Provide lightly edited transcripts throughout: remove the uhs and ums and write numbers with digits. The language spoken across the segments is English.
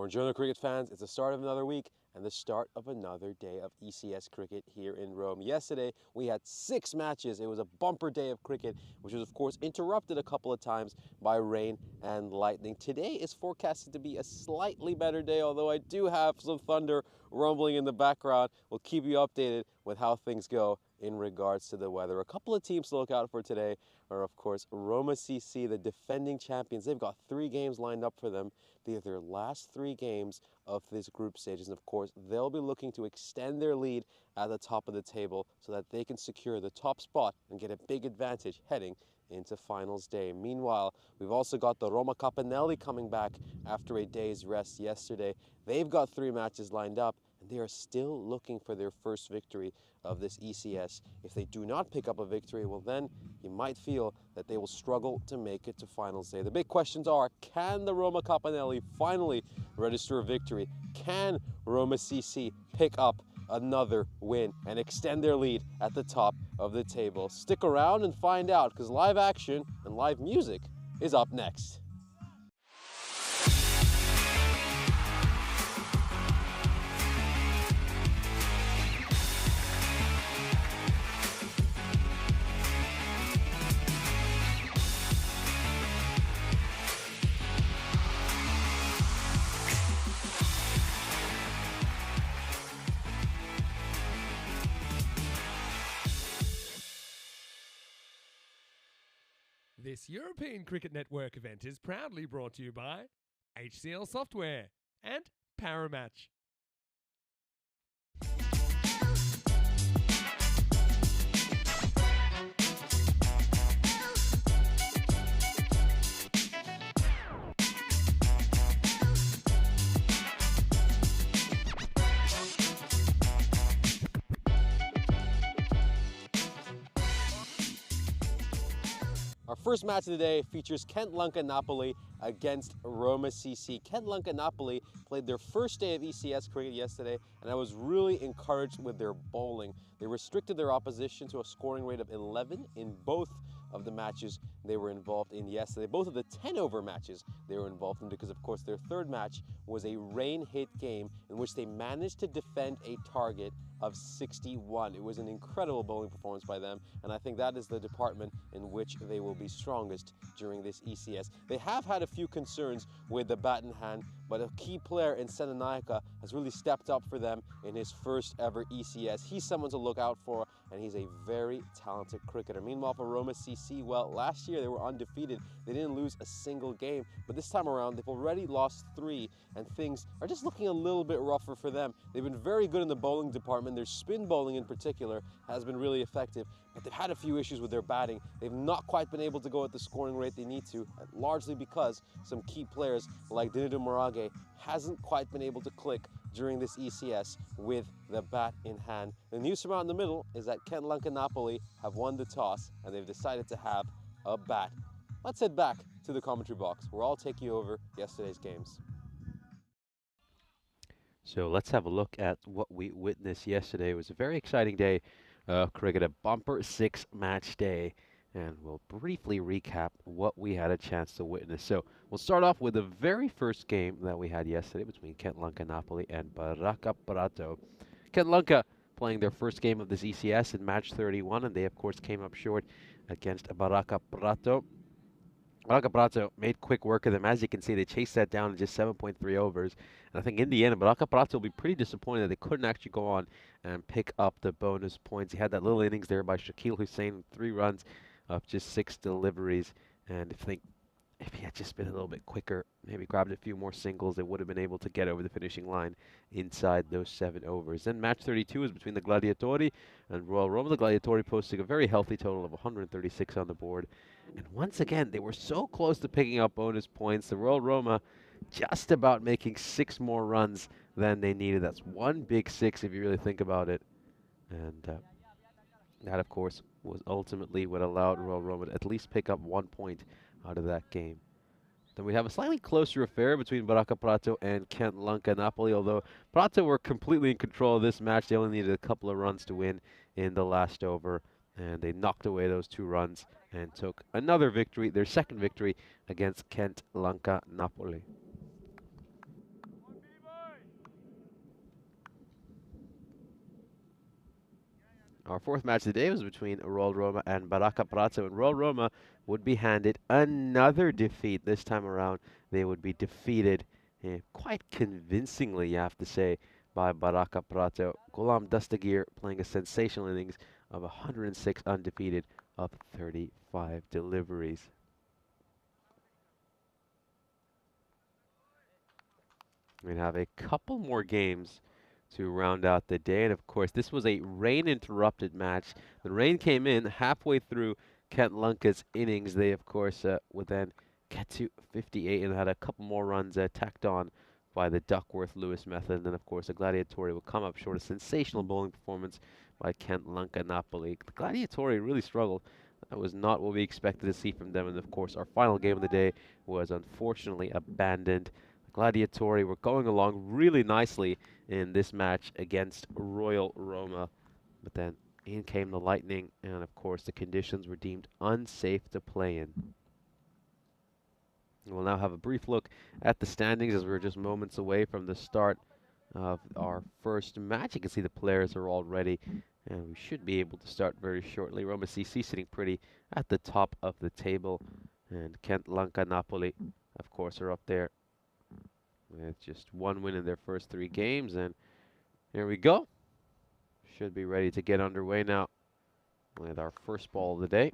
Buongiorno cricket fans, it's the start of another week and the start of another day of ECS cricket here in Rome. Yesterday we had 6 matches. It was a bumper day of cricket, which was of course interrupted a couple of times by rain and lightning. Today is forecasted to be a slightly better day, although I do have some thunder rumbling in the background. We'll keep you updated with how things go in regards to the weather. A couple of teams to look out for today are of course Roma CC, the defending champions. They've got 3 games lined up for them. They are their last 3 games of this group stage, and of course they'll be looking to extend their lead at the top of the table so that they can secure the top spot and get a big advantage heading into finals day. Meanwhile, we've also got the Roma Capanelli coming back after a day's rest yesterday. They've got 3 matches lined up, and they are still looking for their first victory of this ECS. If they do not pick up a victory, well then you might feel that they will struggle to make it to finals day. The big questions are, can the Roma Capanelli finally register a victory? Can Roma CC pick up another win and extend their lead at the top of the table? Stick around and find out, because live action and live music is up next. This European Cricket Network event is proudly brought to you by HCL Software and Paramatch. Our first match of the day features Kent Lanka Napoli against Roma CC. Kent Lanka Napoli played their first day of ECS cricket yesterday, and I was really encouraged with their bowling. They restricted their opposition to a scoring rate of 11 in both of the matches they were involved in yesterday. Both of the 10-over matches they were involved in, because of course their third match was a rain-hit game in which they managed to defend a target of 61. It was an incredible bowling performance by them, and I think that is the department in which they will be strongest during this ECS. They have had a few concerns with the bat in hand, but a key player in Senanayaka has really stepped up for them in his first ever ECS. He's someone to look out for, and he's a very talented cricketer. Meanwhile, for Roma CC, well, last year they were undefeated. They didn't lose a single game, but this time around they've already lost 3, and things are just looking a little bit rougher for them. They've been very good in the bowling department. Their spin bowling in particular has been really effective, but they've had a few issues with their batting. They've not quite been able to go at the scoring rate they need to, largely because some key players like Dinidu Morage hasn't quite been able to click during this ECS with the bat in hand. The news from out in the middle is that Kent Lanka Napoli have won the toss and they've decided to have a bat. Let's head back to the commentary box where I'll take you over yesterday's games. So let's have a look at what we witnessed yesterday. It was a very exciting day of cricket, a bumper 6-match day, and we'll briefly recap what we had a chance to witness. So we'll start off with the very first game that we had yesterday between Kent Lanka Napoli and Baraka Prato. Kent Lanka playing their first game of this ECS in match 31, and they of course came up short against Baraka Prato. Baraka Prato made quick work of them. As you can see, they chased that down in just 7.3 overs. And I think in the end, Baraka Prato will be pretty disappointed that they couldn't actually go on and pick up the bonus points. He had that little innings there by Shakil Hussain, 3 runs of just 6 deliveries. And if he had just been a little bit quicker, maybe grabbed a few more singles, they would have been able to get over the finishing line inside those 7 overs. Then match 32 is between the Gladiatori and Royal Roma. The Gladiatori posting a very healthy total of 136 on the board. And once again, they were so close to picking up bonus points. The Royal Roma just about making 6 more runs than they needed. That's 1 big 6 if you really think about it. And that, of course, was ultimately what allowed Royal Roma to at least pick up 1 point out of that game. Then we have a slightly closer affair between Baraka Prato and Kent Lanka Napoli, although Prato were completely in control of this match. They only needed a couple of runs to win in the last over, and they knocked away those 2 runs and took another victory, their second victory against Kent Lanka Napoli. Our fourth match of the day was between Royal Roma and Baraka Prato, and Royal Roma would be handed another defeat. This time around, they would be defeated quite convincingly, you have to say, by Baraka Prato. Golam Dastagir playing a sensational innings of 106 undefeated of 35 deliveries. We have a couple more games to round out the day, and of course this was a rain-interrupted match. The rain came in halfway through Kent Lunka's innings. They of course would then get to 58 and had a couple more runs tacked on by the Duckworth-Lewis method, and then of course the Gladiatori will come up short. A sensational bowling performance by Kent Lunka Napoli. The Gladiatori really struggled. That was not what we expected to see from them, and of course our final game of the day was unfortunately abandoned. Gladiatori were going along really nicely in this match against Royal Roma, but then in came the lightning, and of course the conditions were deemed unsafe to play in. We'll now have a brief look at the standings as we're just moments away from the start of our first match. You can see the players are all ready, and we should be able to start very shortly. Roma CC sitting pretty at the top of the table, and Kent Lanka Napoli, of course, are up there with just one win in their first 3 games, and here we go. Should be ready to get underway now with our first ball of the day.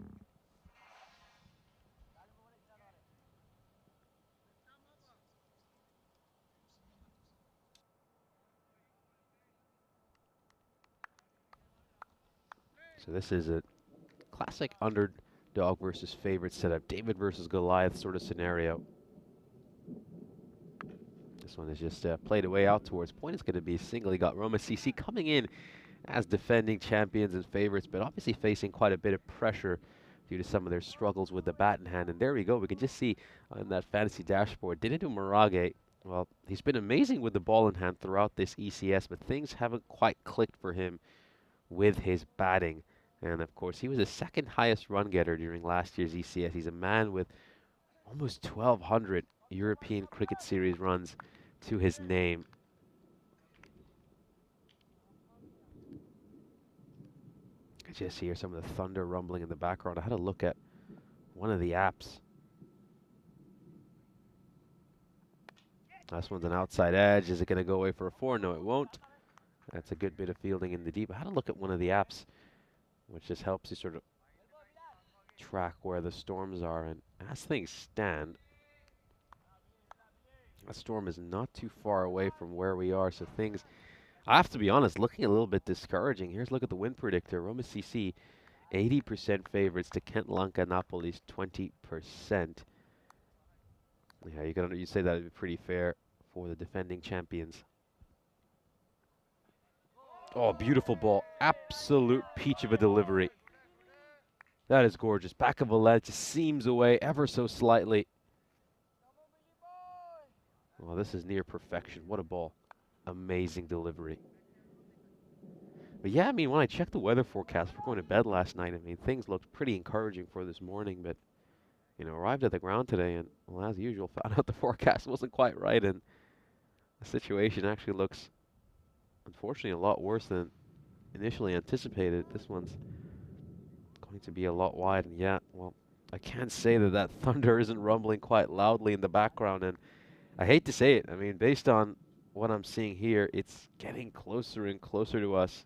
So this is a classic underdog versus favorite setup, David versus Goliath sort of scenario. This one is just played away out towards point. It's going to be a single. He got Roma CC coming in as defending champions and favorites, but obviously facing quite a bit of pressure due to some of their struggles with the bat in hand. And there we go. We can just see on that fantasy dashboard, Dinedu Marage, well, he's been amazing with the ball in hand throughout this ECS, but things haven't quite clicked for him with his batting. And of course, he was the second highest run getter during last year's ECS. He's a man with almost 1,200 European Cricket Series runs to his name. I just hear some of the thunder rumbling in the background. I had a look at one of the apps. This one's an outside edge. Is it going to go away for a 4? No, it won't. That's a good bit of fielding in the deep. I had a look at one of the apps, which just helps you sort of track where the storms are. And as things stand, a storm is not too far away from where we are, so things, I have to be honest, looking a little bit discouraging. Here's a look at the wind predictor. Roma CC, 80% favorites to Kent Lanka Napoli's 20%. Yeah, you say that would be pretty fair for the defending champions. Oh, beautiful ball. Absolute peach of a delivery. That is gorgeous. Back of a ledge, just seams away ever so slightly. Well, this is near perfection. What a ball. Amazing delivery. But yeah, I mean, when I checked the weather forecast for going to bed last night, I mean, things looked pretty encouraging for this morning, but, you know, arrived at the ground today and, well, as usual, found out the forecast wasn't quite right, and the situation actually looks, unfortunately, a lot worse than initially anticipated. This one's going to be a lot wide, and yeah, well, I can't say that that thunder isn't rumbling quite loudly in the background, and I hate to say it. I mean, based on what I'm seeing here, it's getting closer and closer to us.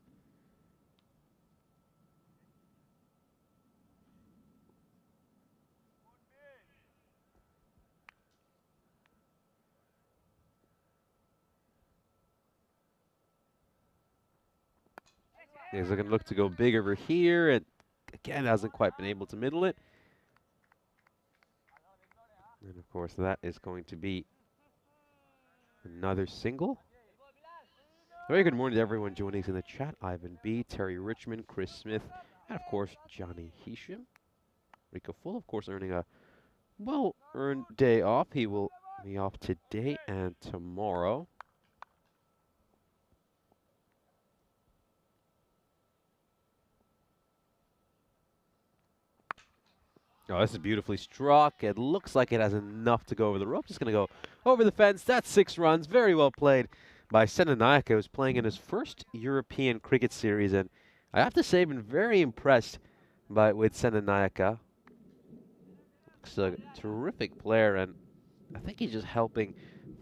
He's going to look to go big over here, and again, hasn't quite been able to middle it. And of course, that is going to be another single. Very good morning to everyone joining us in the chat. Ivan B, Terry Richmond, Chris Smith, and of course, Johnny Hisham. Rico Full, of course, earning a well-earned day off. He will be off today and tomorrow. Oh, this is beautifully struck. It looks like it has enough to go over the rope. Just going to go over the fence. That's 6 runs. Very well played by Senanayake, who's playing in his first European Cricket Series. And I have to say, I've been very impressed with Senanayaka. Looks a terrific player, and I think he's just helping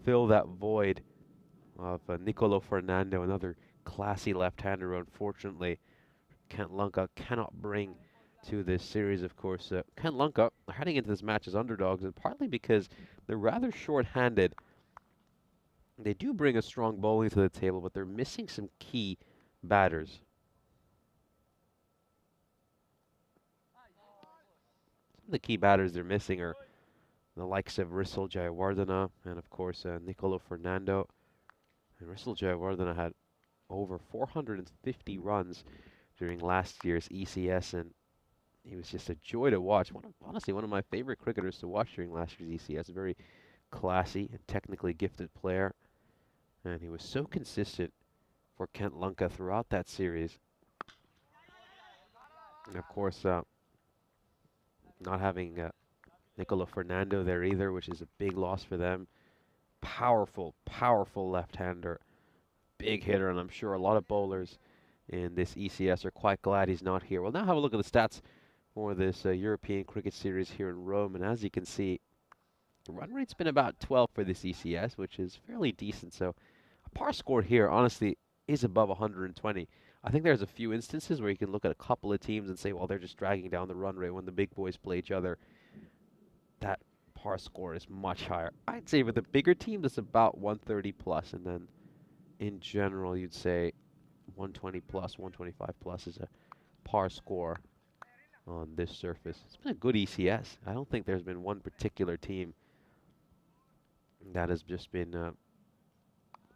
fill that void of Nicolo Fernando, another classy left-hander. Unfortunately, Kent Lunka cannot bring to this series, of course. Kent Lunka are heading into this match as underdogs, and partly because they're rather short-handed. They do bring a strong bowling to the table, but they're missing some key batters. Some of the key batters they're missing are the likes of Rissel Jayawardena and, of course, Nicolo Fernando. And Rissel Jayawardena had over 450 runs during last year's ECS, and he was just a joy to watch. Honestly, one of my favorite cricketers to watch during last year's ECS. A very classy and technically gifted player, and he was so consistent for Kent Lunka throughout that series. And of course, not having Nicolo Fernando there either, which is a big loss for them. Powerful, powerful left-hander, big hitter, and I'm sure a lot of bowlers in this ECS are quite glad he's not here. We'll now have a look at the stats for this European cricket series here in Rome, and as you can see, the run rate's been about 12 for this ECS, which is fairly decent. So a par score here, honestly, is above 120. I think there's a few instances where you can look at a couple of teams and say, well, they're just dragging down the run rate when the big boys play each other. That par score is much higher. I'd say with the bigger teams, it's about 130 plus, and then in general, you'd say 120 plus, 125 plus is a par score on this surface. It's been a good ECS. I don't think there's been one particular team that has just been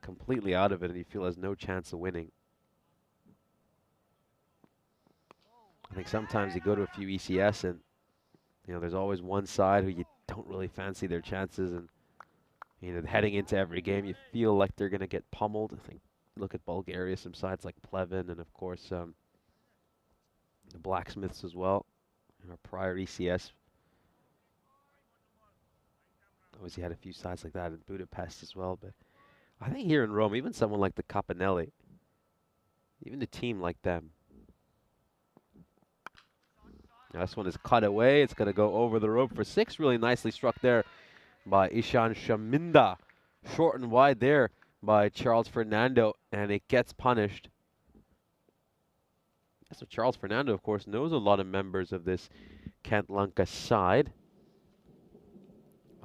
completely out of it and you feel has no chance of winning. I think sometimes you go to a few ECS and there's always one side who you don't really fancy their chances, and heading into every game you feel like they're going to get pummeled. I think look at Bulgaria, some sides like Plevin, and of course the Blacksmiths as well. In our prior ECS, obviously had a few sides like that in Budapest as well, but I think here in Rome, even someone like the Capanelli, even a team like them. Now this one is cut away. It's going to go over the rope for 6. Really nicely struck there by Ishan Shaminda. Short and wide there by Charles Fernando, and it gets punished. So Charles Fernando, of course, knows a lot of members of this Kent Lunka side.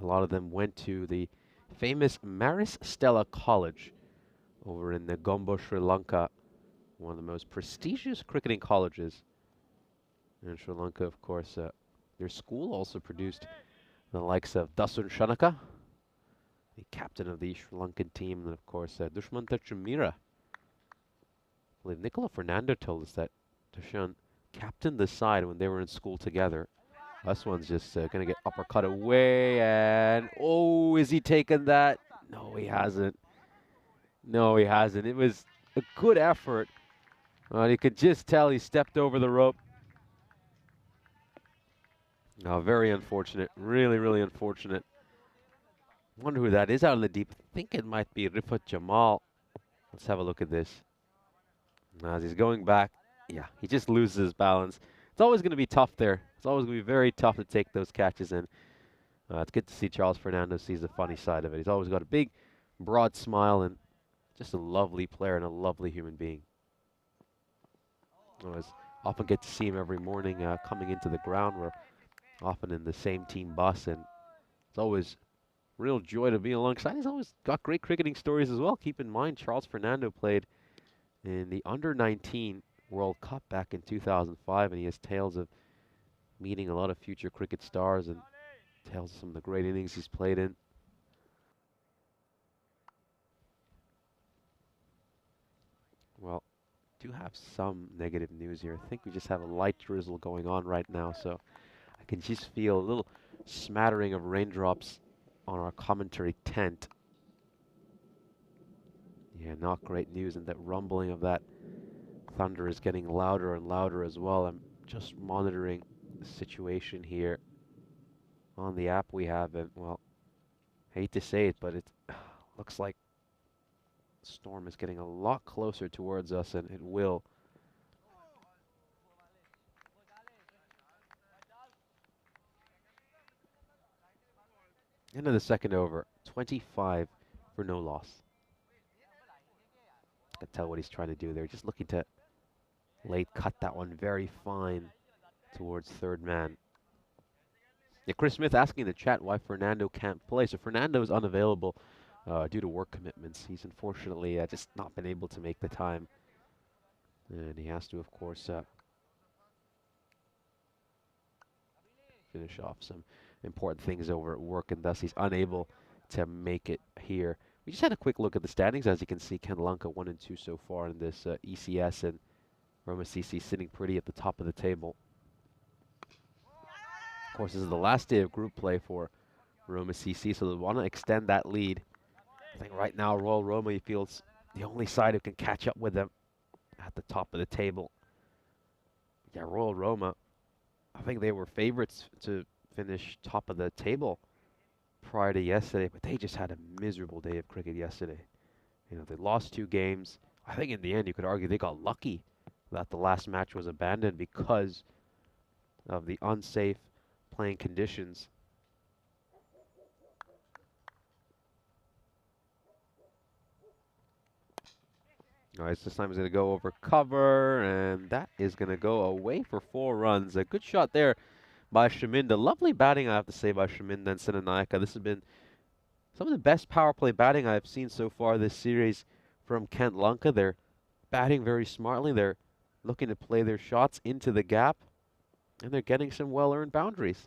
A lot of them went to the famous Maris Stella College over in Negombo, Sri Lanka, one of the most prestigious cricketing colleges in Sri Lanka. Of course, their school also produced the likes of Dasun Shanaka, the captain of the Sri Lankan team, and of course, Dushmanta Chumira. I believe Nicola Fernando told us that Dushan captained the side when they were in school together. This one's just going to get uppercut away, and oh, is he taking that? No, he hasn't. No, he hasn't. It was a good effort. You could just tell he stepped over the rope. No, very unfortunate. Really, really unfortunate. Wonder who that is out in the deep. I think it might be Rifat Jamal. Let's have a look at this. As he's going back, yeah, he just loses his balance. It's always going to be tough there. It's always going to be very tough to take those catches in. It's good to see Charles Fernando sees the funny side of it. He's always got a big, broad smile and just a lovely player and a lovely human being. I always often get to see him every morning coming into the ground. We're often in the same team bus, and it's always real joy to be alongside. He's always got great cricketing stories as well. Keep in mind, Charles Fernando played in the Under-19 World Cup back in 2005, and he has tales of meeting a lot of future cricket stars and tales of some of the great innings he's played in. Well, do have some negative news here. I think we just have a light drizzle going on right now, so I can just feel a little smattering of raindrops on our commentary tent. Yeah, not great news, and that rumbling of that thunder is getting louder and louder as well. I'm just monitoring the situation here on the app we have, and well, hate to say it, but it looks like the storm is getting a lot closer towards us, and it will End of the second over, 25 for no loss. I can tell what he's trying to do there. Just looking to late cut that one very fine towards third man. Yeah, Chris Smith asking in the chat why Fernando can't play. So Fernando's unavailable due to work commitments. He's unfortunately just not been able to make the time. And he has to, of course, finish off some important things over at work, and thus he's unable to make it here. We just had a quick look at the standings. As you can see, Ken Lanka 1 and 2 so far in this ECS, and Roma CC sitting pretty at the top of the table. Of course, this is the last day of group play for Roma CC, so they want to extend that lead. I think right now Royal Roma feels the only side who can catch up with them at the top of the table. Yeah, Royal Roma, I think they were favorites to finish top of the table prior to yesterday, but they just had a miserable day of cricket yesterday. You know, they lost 2 games. I think in the end you could argue they got lucky that the last match was abandoned because of the unsafe playing conditions. All right, so this time he's going to go over cover, and that is going to go away for 4 runs. A good shot there by Shaminda. Lovely batting, I have to say, by Shaminda and Senanayaka. This has been some of the best power play batting I've seen so far this series from Kent Lanka. They're batting very smartly. They're looking to play their shots into the gap, and they're getting some well-earned boundaries.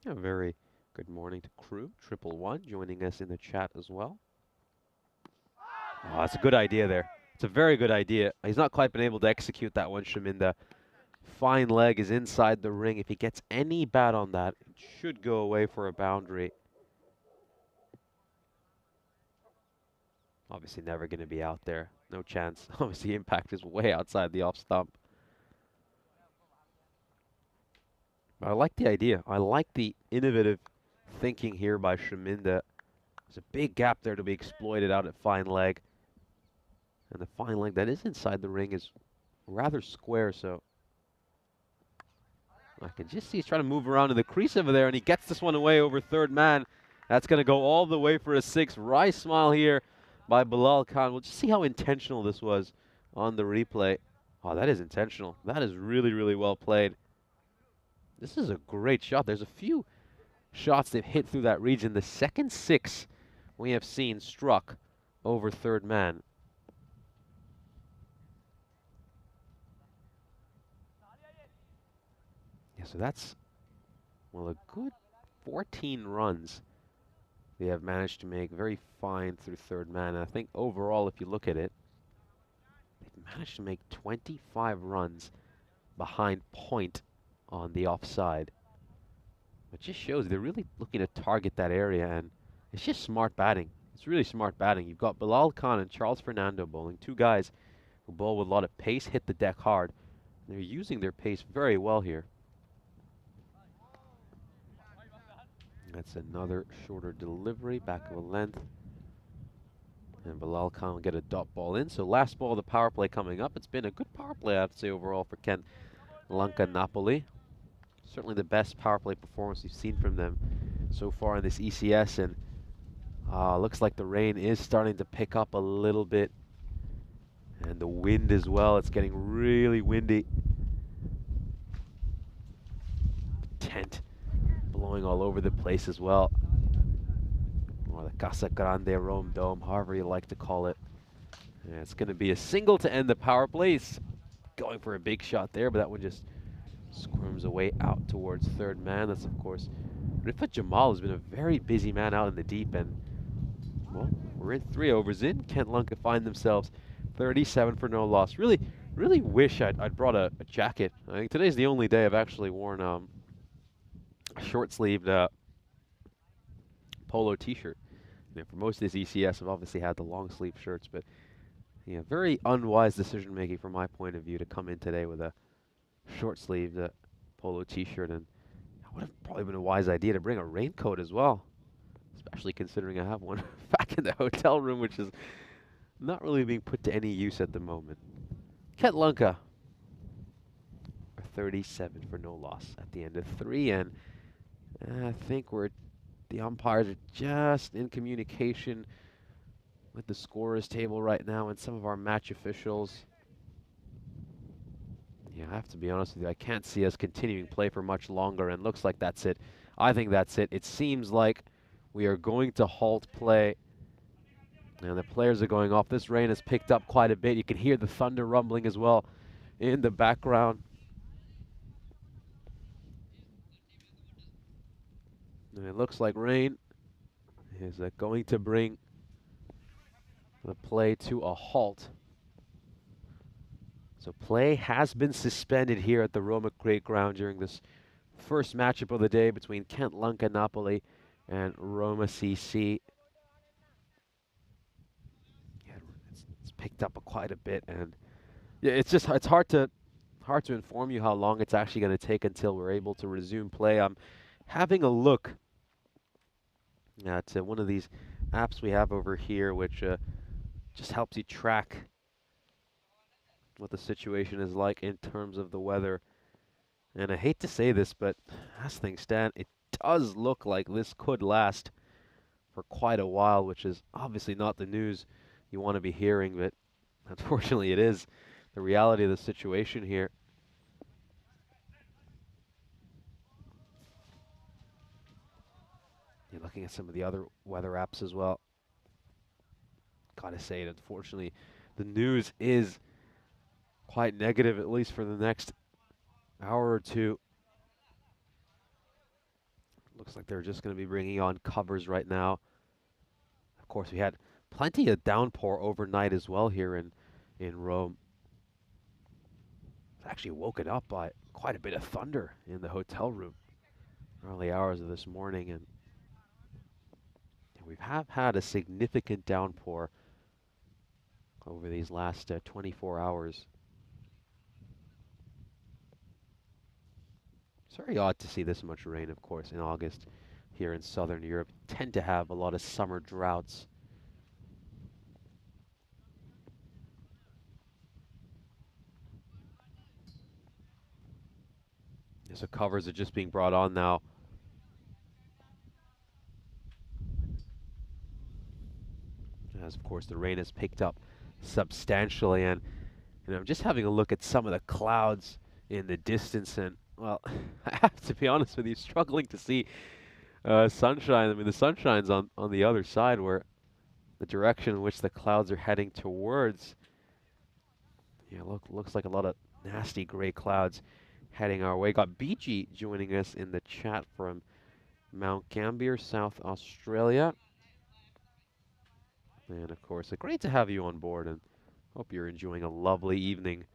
A very good morning to crew. 111 joining us in the chat as well. Oh, that's a good idea there. It's a very good idea. He's not quite been able to execute that one, Shaminda. Fine leg is inside the ring. If he gets any bat on that, it should go away for a boundary. Obviously never going to be out there. No chance. Obviously impact is way outside the off stump. But I like the idea. I like the innovative thinking here by Shaminda. There's a big gap there to be exploited out at fine leg. And the fine leg that is inside the ring is rather square, so I can just see he's trying to move around in the crease over there, and he gets this one away over third man. That's going to go all the way for a 6. Rice smile here by Bilal Khan. We'll just see how intentional this was on the replay. Oh, that is intentional. That is really, really well played. This is a great shot. There's a few shots they've hit through that region. The second 6 we have seen struck over third man. Yeah, so that's, well, a good 14 runs they have managed to make very fine through third man. And I think overall, if you look at it, they've managed to make 25 runs behind point on the offside. It just shows they're really looking to target that area, and it's just smart batting. It's really smart batting. You've got Bilal Khan and Charles Fernando bowling, 2 guys who bowl with a lot of pace, hit the deck hard. They're using their pace very well here. That's another shorter delivery, back of a length. And Bilal Khan will get a dot ball in. So last ball of the power play coming up. It's been a good power play, I have to say, overall for Kent Lanka Napoli. Certainly the best power play performance we've seen from them so far in this ECS. And looks like the rain is starting to pick up a little bit. And the wind as well. It's getting really windy. Tent blowing all over the place as well. Or the Casa Grande Rome Dome, however you like to call it. And it's going to be a single to end the power play. He's going for a big shot there, but that one just squirms away out towards third man. That's, of course, Rifat Jamal has been a very busy man out in the deep end. Well, we're in 3 overs in. Kent Lanka find themselves 37 for no loss. Really wish I'd brought a jacket. I think today's the only day I've actually worn a short-sleeved polo t-shirt. You know, for most of this ECS, I've obviously had the long-sleeve shirts, but yeah, very unwise decision-making from my point of view to come in today with a short-sleeved polo t-shirt, and it would have probably been a wise idea to bring a raincoat as well. actually, considering I have one back in the hotel room, which is not really being put to any use at the moment. Kent Lunka, 37 for no loss at the end of 3, and I think the umpires are just in communication with the scorers table right now and some of our match officials. Yeah, I have to be honest with you, I can't see us continuing play for much longer, and looks like that's it. I think that's it. It seems like we are going to halt play, and the players are going off. This rain has picked up quite a bit. You can hear the thunder rumbling as well in the background. And it looks like rain is going to bring the play to a halt. So play has been suspended here at the Roma Great Ground during this first matchup of the day between Kent Lunka Napoli and Roma CC. Yeah, it's picked up quite a bit, and yeah, it's hard to inform you how long it's actually going to take until we're able to resume play. I'm having a look at one of these apps we have over here, which just helps you track what the situation is like in terms of the weather. And I hate to say this, but as things stand, it does look like this could last for quite a while, which is obviously not the news you want to be hearing, but unfortunately it is the reality of the situation here. You're looking at some of the other weather apps as well. Gotta say it, unfortunately, the news is quite negative, at least for the next hour or two. Looks like they're just going to be bringing on covers right now. Of course, we had plenty of downpour overnight as well here in Rome. It's actually woken up by quite a bit of thunder in the hotel room early hours of this morning, and we have had a significant downpour over these last 24 hours. It's very odd to see this much rain, of course, in August here in southern Europe. Tend to have a lot of summer droughts. So covers are just being brought on now. As of course the rain has picked up substantially, and I'm just having a look at some of the clouds in the distance, and well, I have to be honest with you, struggling to see sunshine. I mean, the sunshine's on the other side, where the direction in which the clouds are heading towards. Yeah, looks like a lot of nasty gray clouds heading our way. Got BG joining us in the chat from Mount Gambier, South Australia. And of course, great to have you on board, and hope you're enjoying a lovely evening.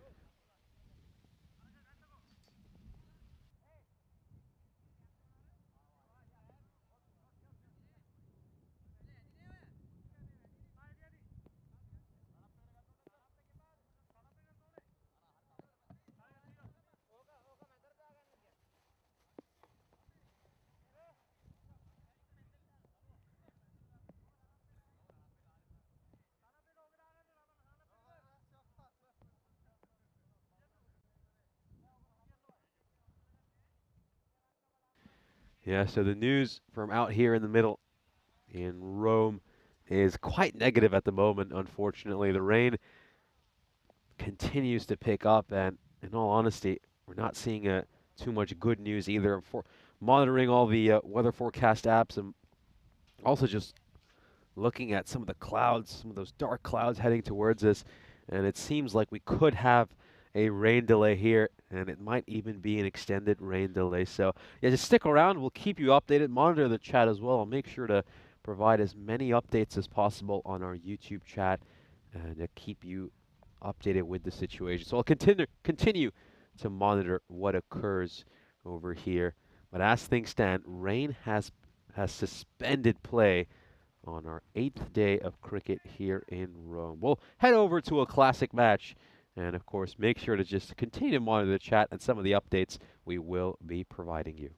Yeah, so the news from out here in the middle in Rome is quite negative at the moment, unfortunately. The rain continues to pick up, and in all honesty, we're not seeing too much good news either. For monitoring all the weather forecast apps, and also just looking at some of the clouds, some of those dark clouds heading towards us, and it seems like we could have a rain delay here, and it might even be an extended rain delay. So yeah, just stick around. We'll keep you updated. Monitor the chat as well. I'll make sure to provide as many updates as possible on our YouTube chat and keep you updated with the situation. So I'll continue to monitor what occurs over here. But as things stand, rain has suspended play on our 8th day of cricket here in Rome. We'll head over to a classic match, and of course, make sure to just continue to monitor the chat and some of the updates we will be providing you.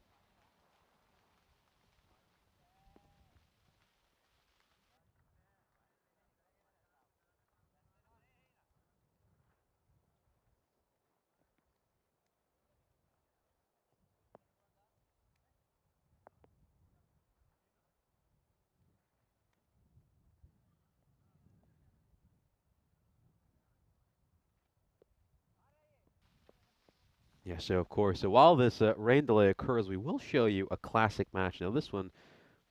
Yeah, so of course, so while this rain delay occurs, we will show you a classic match. Now, this one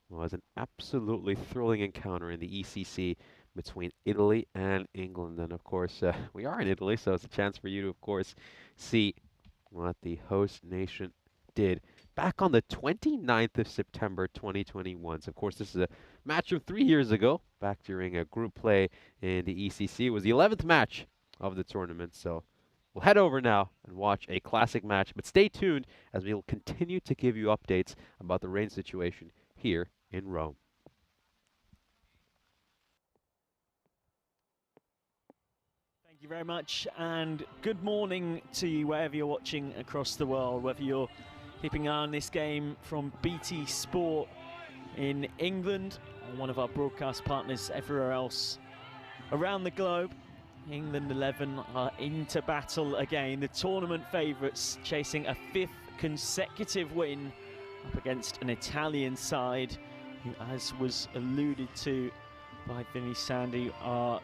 was an absolutely thrilling encounter in the ECC between Italy and England. And of course, we are in Italy, so it's a chance for you to, of course, see what the host nation did back on the 29th of September 2021. So, of course, this is a match from 3 years ago, back during a group play in the ECC. It was the 11th match of the tournament. So, we'll head over now and watch a classic match. But stay tuned as we will continue to give you updates about the rain situation here in Rome. Thank you very much, and good morning to you wherever you're watching across the world, whether you're keeping an eye on this game from BT Sport in England or one of our broadcast partners everywhere else around the globe. England 11 are into battle again, the tournament favourites chasing a 5th consecutive win up against an Italian side who, as was alluded to by Vinny Sandy, are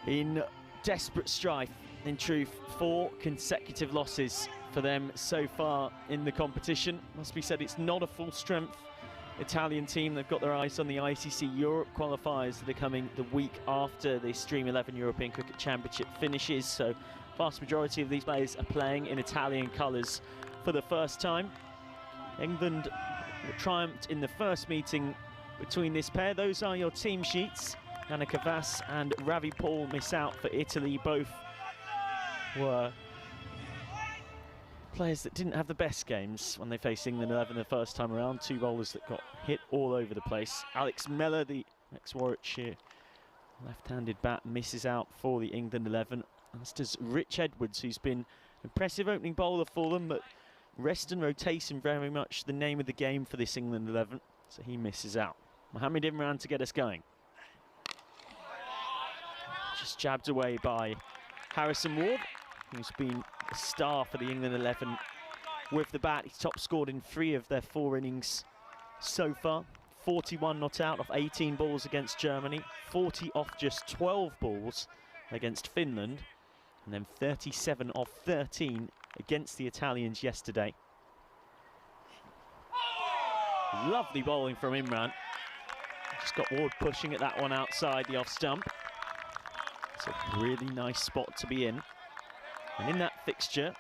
in desperate strife. In truth, 4 consecutive losses for them so far in the competition. Must be said, it's not a full strength Italian team. They've got their eyes on the ICC Europe qualifiers that are coming the week after the Stream 11 European Cricket Championship finishes. So vast majority of these players are playing in Italian colours for the first time. England triumphed in the first meeting between this pair. Those are your team sheets. Annika Vass and Ravi Paul miss out for Italy. Both were players that didn't have the best games when they faced England 11 the first time around. 2 bowlers that got hit all over the place. Alex Mellor, the ex-Warwickshire left-handed bat, misses out for the England 11. As does Rich Edwards, who's been an impressive opening bowler for them, but rest and rotation very much the name of the game for this England 11, so he misses out. Mohammed Imran to get us going. Just jabbed away by Harrison Ward, who's been a star for the England 11 with the bat. He's top scored in 3 of their 4 innings so far. 41 not out off 18 balls against Germany, 40 off just 12 balls against Finland, and then 37 off 13 against the Italians yesterday. Lovely bowling from Imran. Just got Ward pushing at that one outside the off stump. It's a really nice spot to be in. And in that fixture,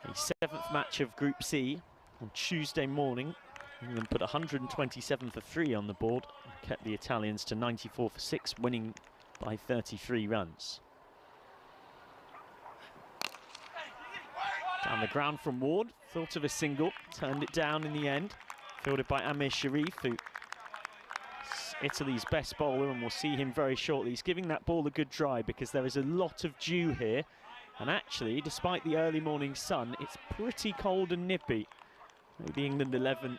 the 7th match of Group C on Tuesday morning, England put 127 for 3 on the board and kept the Italians to 94 for 6, winning by 33 runs. Down the ground from Ward, thought of a single, turned it down in the end. Fielded by Amir Sharif, who is Italy's best bowler, and we'll see him very shortly. He's giving that ball a good dry because there is a lot of dew here. And actually, despite the early morning sun, it's pretty cold and nippy. Maybe England 11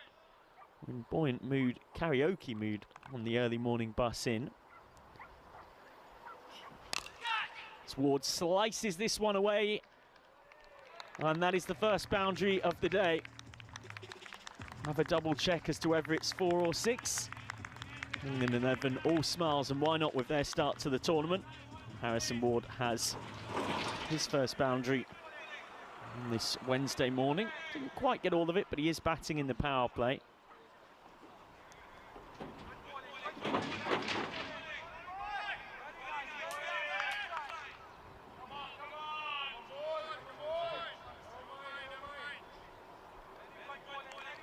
in buoyant mood, karaoke mood on the early morning bus in. As Ward slices this one away. And that is the first boundary of the day. Have a double check as to whether it's 4 or 6. England 11 all smiles, and why not with their start to the tournament. Harrison Ward has his first boundary on this Wednesday morning. Didn't quite get all of it, but he is batting in the power play.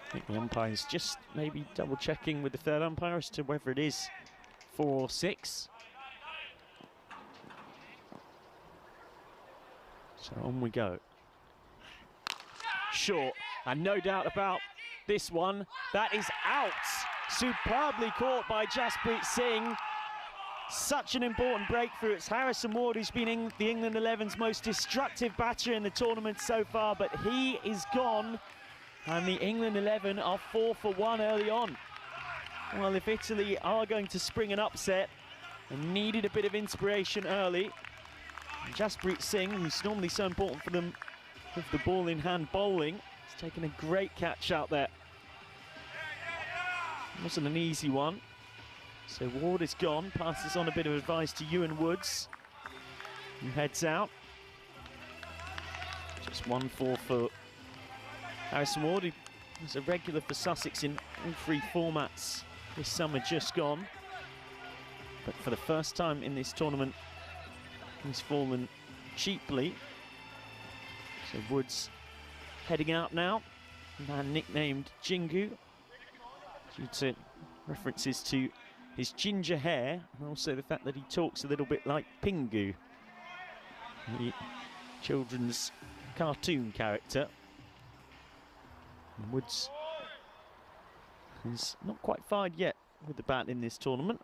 I think the umpire's just maybe double checking with the third umpire as to whether it is 4 or 6. So on we go. Short, and no doubt about this one, that is out. Superbly caught by Jasprit Singh. Such an important breakthrough. It's Harrison Ward who's been the England 11's most destructive batter in the tournament so far, but he is gone. And the England 11 are 4 for 1 early on. Well, if Italy are going to spring an upset and needed a bit of inspiration early, Jasprit Singh, who's normally so important for them with the ball in hand bowling, has taken a great catch out there. It wasn't an easy one. So Ward is gone, passes on a bit of advice to Ewan Woods, who heads out. Just 1-4 for Harrison Ward, who was a regular for Sussex in all 3 formats this summer just gone. But for the first time in this tournament, he's fallen cheaply. So Woods heading out now, a man nicknamed Jingu, due to references to his ginger hair and also the fact that he talks a little bit like Pingu, the children's cartoon character. And Woods is not quite fired yet with the bat in this tournament.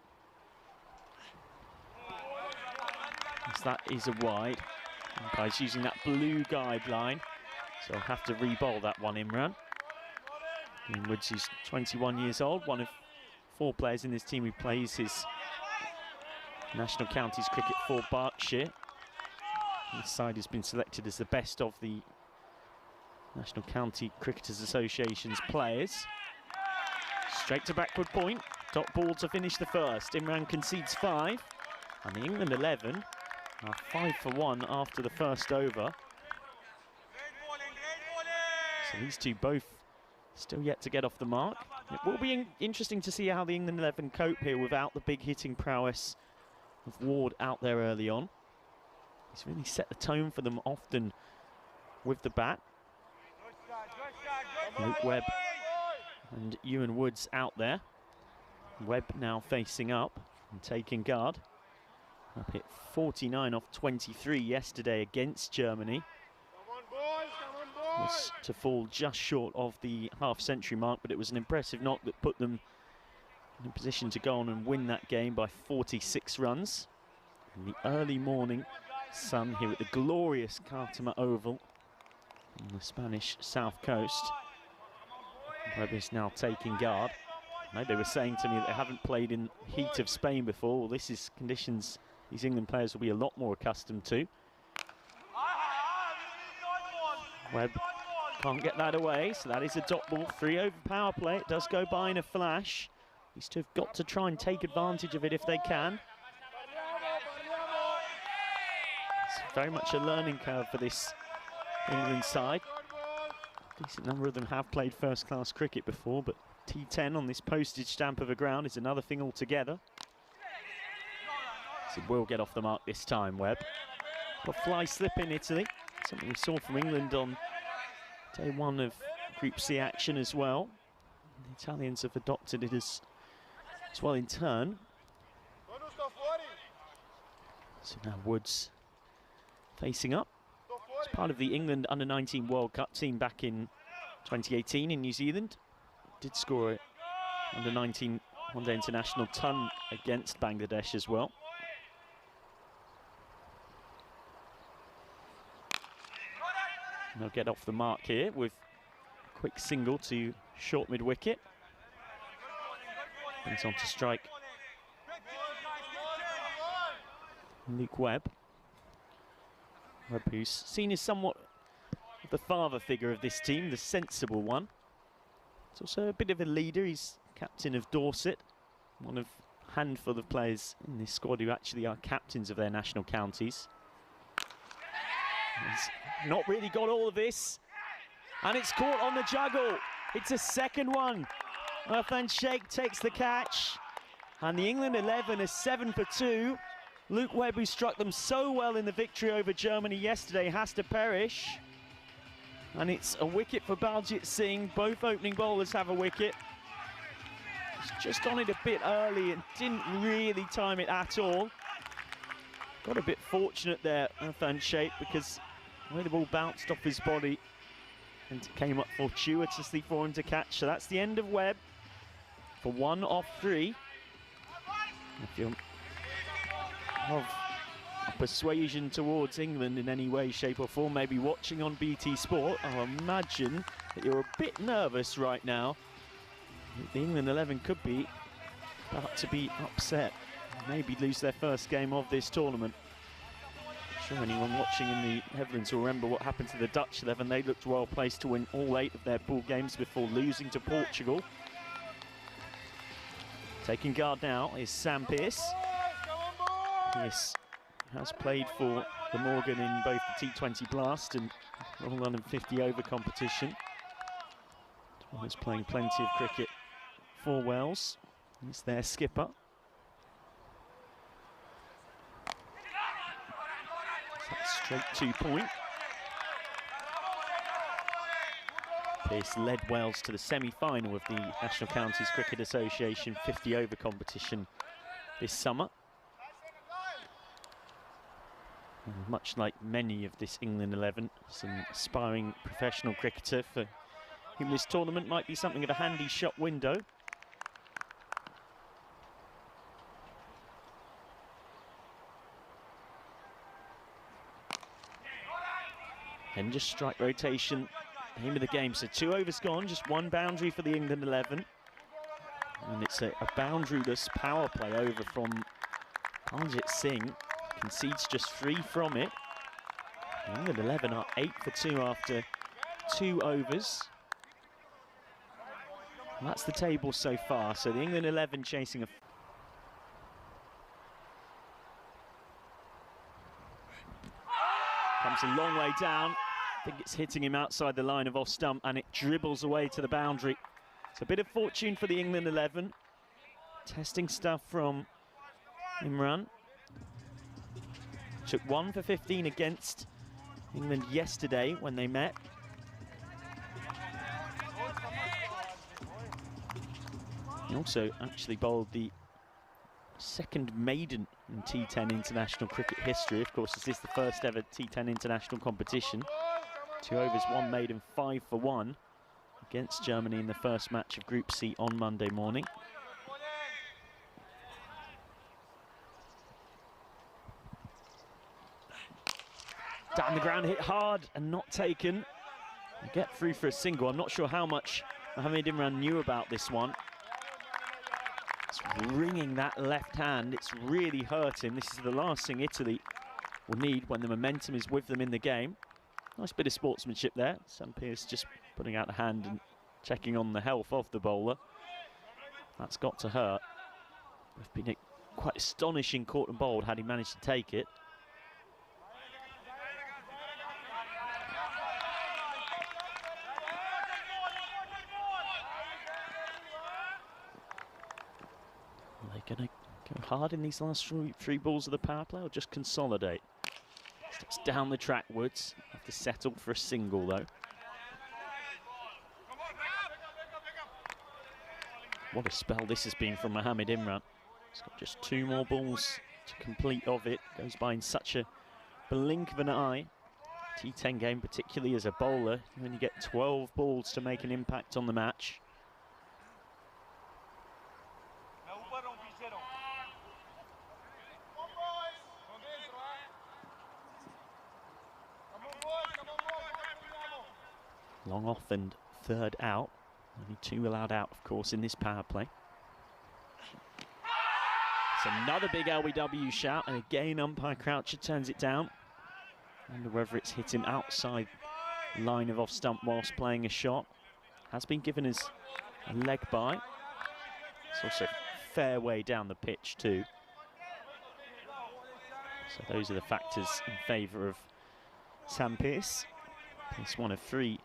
As that is a wide. Umpire's using that blue guideline, so I'll have to re-bowl that one, Imran. And Woods is 21 years old, one of 4 players in this team who plays his national counties cricket for Berkshire. This side has been selected as the best of the National County Cricketers Association's players. Straight to backward point, dot ball to finish the first. Imran concedes 5, and the England 11 are 5 for 1 after the first over. So these two both still yet to get off the mark. It will be interesting to see how the England 11 cope here without the big hitting prowess of Ward out there early on. He's really set the tone for them often with the bat. Luke Webb and Ewan Woods out there. Webb now facing up and taking guard. Up hit 49 off 23 yesterday against Germany. Was to fall just short of the half-century mark, but it was an impressive knock that put them in a position to go on and win that game by 46 runs. In the early morning sun here at the glorious Cartama Oval on the Spanish south coast. Webb is now taking guard. They were saying to me that they haven't played in heat of Spain before. Well, this is conditions these England players will be a lot more accustomed to. Webb can't get that away, so that is a dot ball. 3 over power play. It does go by in a flash. These two have got to try and take advantage of it if they can. It's very much a learning curve for this England side. A decent number of them have played first-class cricket before, but T10 on this postage stamp of a ground is another thing altogether. So will get off the mark this time, Webb. A fly slip in Italy, something we saw from England on day 1 of Group C action as well. The Italians have adopted it as well in turn. So now Woods facing up. It's part of the England under-19 World Cup team back in 2018 in New Zealand. Did score an under-19 one-day international ton against Bangladesh as well. And they'll get off the mark here with a quick single to short mid-wicket. Brings on to strike Luke Webb. Webb, who's seen as somewhat the father figure of this team, the sensible one. He's also a bit of a leader. He's captain of Dorset, one of a handful of players in this squad who actually are captains of their national counties. He's not really got all of this, and it's caught on the juggle. It's a second one. Irfan Sheikh takes the catch, and the England 11 is 7 for 2. Luke Webb, who struck them so well in the victory over Germany yesterday, has to perish. And it's a wicket for Baljit Singh. Both opening bowlers have a wicket. He's just on it a bit early and didn't really time it at all. Got a bit fortunate there, Irfan Sheikh, because the way the ball bounced off his body and came up fortuitously for him to catch. So that's the end of Webb for 1 off 3. If you're of a persuasion towards England in any way, shape or form, maybe watching on BT Sport, I'll imagine that you're a bit nervous right now. The England 11 could be about to be upset, maybe lose their first game of this tournament. I'm sure anyone watching in the Netherlands will remember what happened to the Dutch 11. They looked well placed to win all 8 of their pool games before losing to Portugal. Taking guard now is Sam Pearce. Pearce has played for the Morgan in both the T20 Blast and Royal London 50 over competition. He's playing plenty of cricket for Wales. He's their skipper. Straight 2-point. Pearce led Wales to the semi-final of the National Counties Cricket Association 50 over competition this summer. And much like many of this England 11, some aspiring professional cricketer for whom this tournament might be something of a handy shop window. And just strike rotation, aim of the game. So 2 overs gone, just 1 boundary for the England 11. And it's a boundaryless power play over from Paljit Singh. Concedes just 3 from it. The England 11 are 8 for 2 after 2 overs. And that's the table so far. So the England 11 chasing a... Comes a long way down. I think it's hitting him outside the line of off stump, and it dribbles away to the boundary. It's a bit of fortune for the England 11. Testing stuff from Imran. Took 1 for 15 against England yesterday when they met. He also actually bowled the second maiden in T10 international cricket history. Of course, this is the first ever T10 international competition. 2 overs, 1 maiden, 5 for 1 against Germany in the first match of Group C on Monday morning. Down the ground, hit hard and not taken. Get through for a single. I'm not sure how much Mohamed Imran knew about this one. It's ringing that left hand. It's really hurt him. This is the last thing Italy will need when the momentum is with them in the game. Nice bit of sportsmanship there. Sam Pearce just putting out a hand and checking on the health of the bowler. That's got to hurt. Would have been quite astonishing caught and bowled had he managed to take it. Going to go hard in these last 3 balls of the power play, or just consolidate? Steps down the track, Woods. Have to settle for a single, though. What a spell this has been from Mohamed Imran. He's got just 2 more balls to complete of it. Goes by in such a blink of an eye. T10 game, particularly as a bowler, when you get 12 balls to make an impact on the match. Long off and 3rd out. Only 2 allowed out, of course, in this power play. It's another big LBW shout, and again umpire Croucher turns it down. Wonder whether it's hit him outside line of off stump whilst playing a shot. Has been given as a leg bye. It's also fair way down the pitch too. So those are the factors in favour of Sam Pearce. He's 1 of 3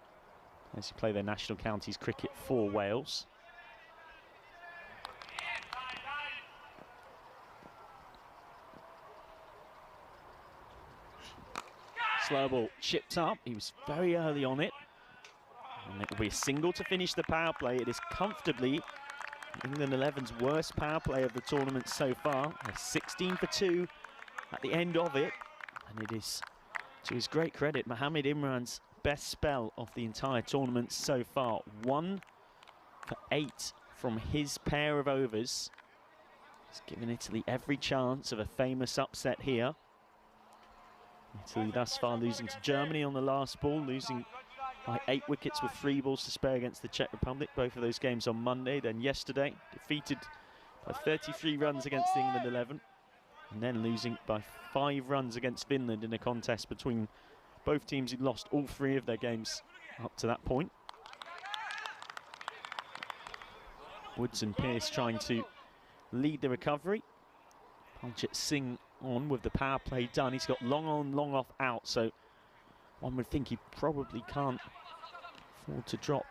as you play their national counties cricket for Wales. Slow ball chipped up. He was very early on it. And it will be a single to finish the power play. It is comfortably England 11's worst power play of the tournament so far. They're 16 for 2 at the end of it. And it is, to his great credit, Mohamed Imran's best spell of the entire tournament so far. 1 for 8 from his pair of overs. He's given Italy every chance of a famous upset here. Italy thus far losing to Germany on the last ball, losing by 8 wickets with 3 balls to spare against the Czech Republic. Both of those games on Monday. Then yesterday, defeated by 33 runs against the England 11. And then losing by 5 runs against Finland in a contest between both teams who'd lost all 3 of their games up to that point. Woods and Pearce trying to lead the recovery. Paljit Singh on with the power play done. He's got long on, long off out, so one would think he probably can't afford to drop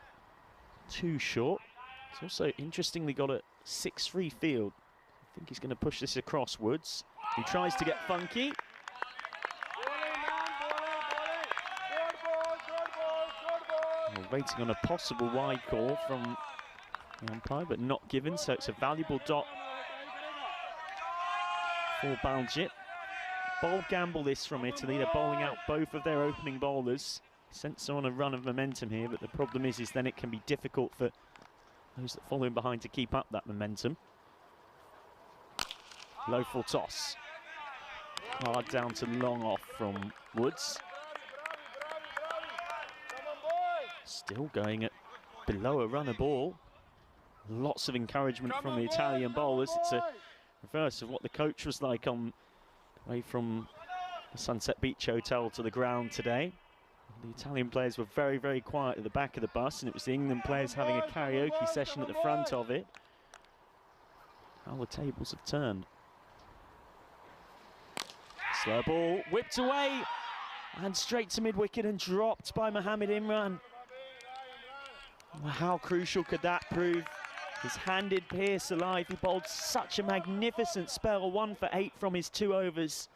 too short. He's also interestingly got a 6-3 field. I think he's going to push this across. Woods, he tries to get funky. We're waiting on a possible wide call from the umpire, but not given, so it's a valuable dot for Balgit. Bold gamble this from Italy. They're bowling out both of their opening bowlers. Sense on a run of momentum here, but the problem is then it can be difficult for those that follow in behind to keep up that momentum. Low full toss. Hard down to long off from Woods. Still going at below a runner ball. Lots of encouragement from the Italian bowlers. It's a reverse of what the coach was like on the way from the Sunset Beach Hotel to the ground today. The Italian players were very, very quiet at the back of the bus, and it was the England players having a karaoke session at the front of it. How the tables have turned. Slow ball, whipped away, and straight to mid-wicket and dropped by Mohammed Imran. How crucial could that prove? He's handed Pearce alive. He bowled such a magnificent spell, 1 for 8 from his 2 overs.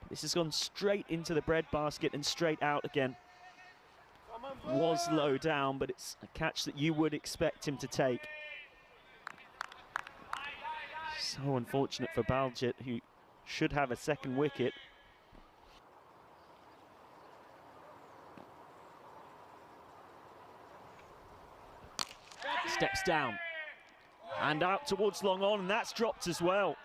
This has gone straight into the breadbasket and straight out again. Was low down, but it's a catch that you would expect him to take. So unfortunate for Balgit, who should have a second wicket. Steps down and out towards long on, and that's dropped as well.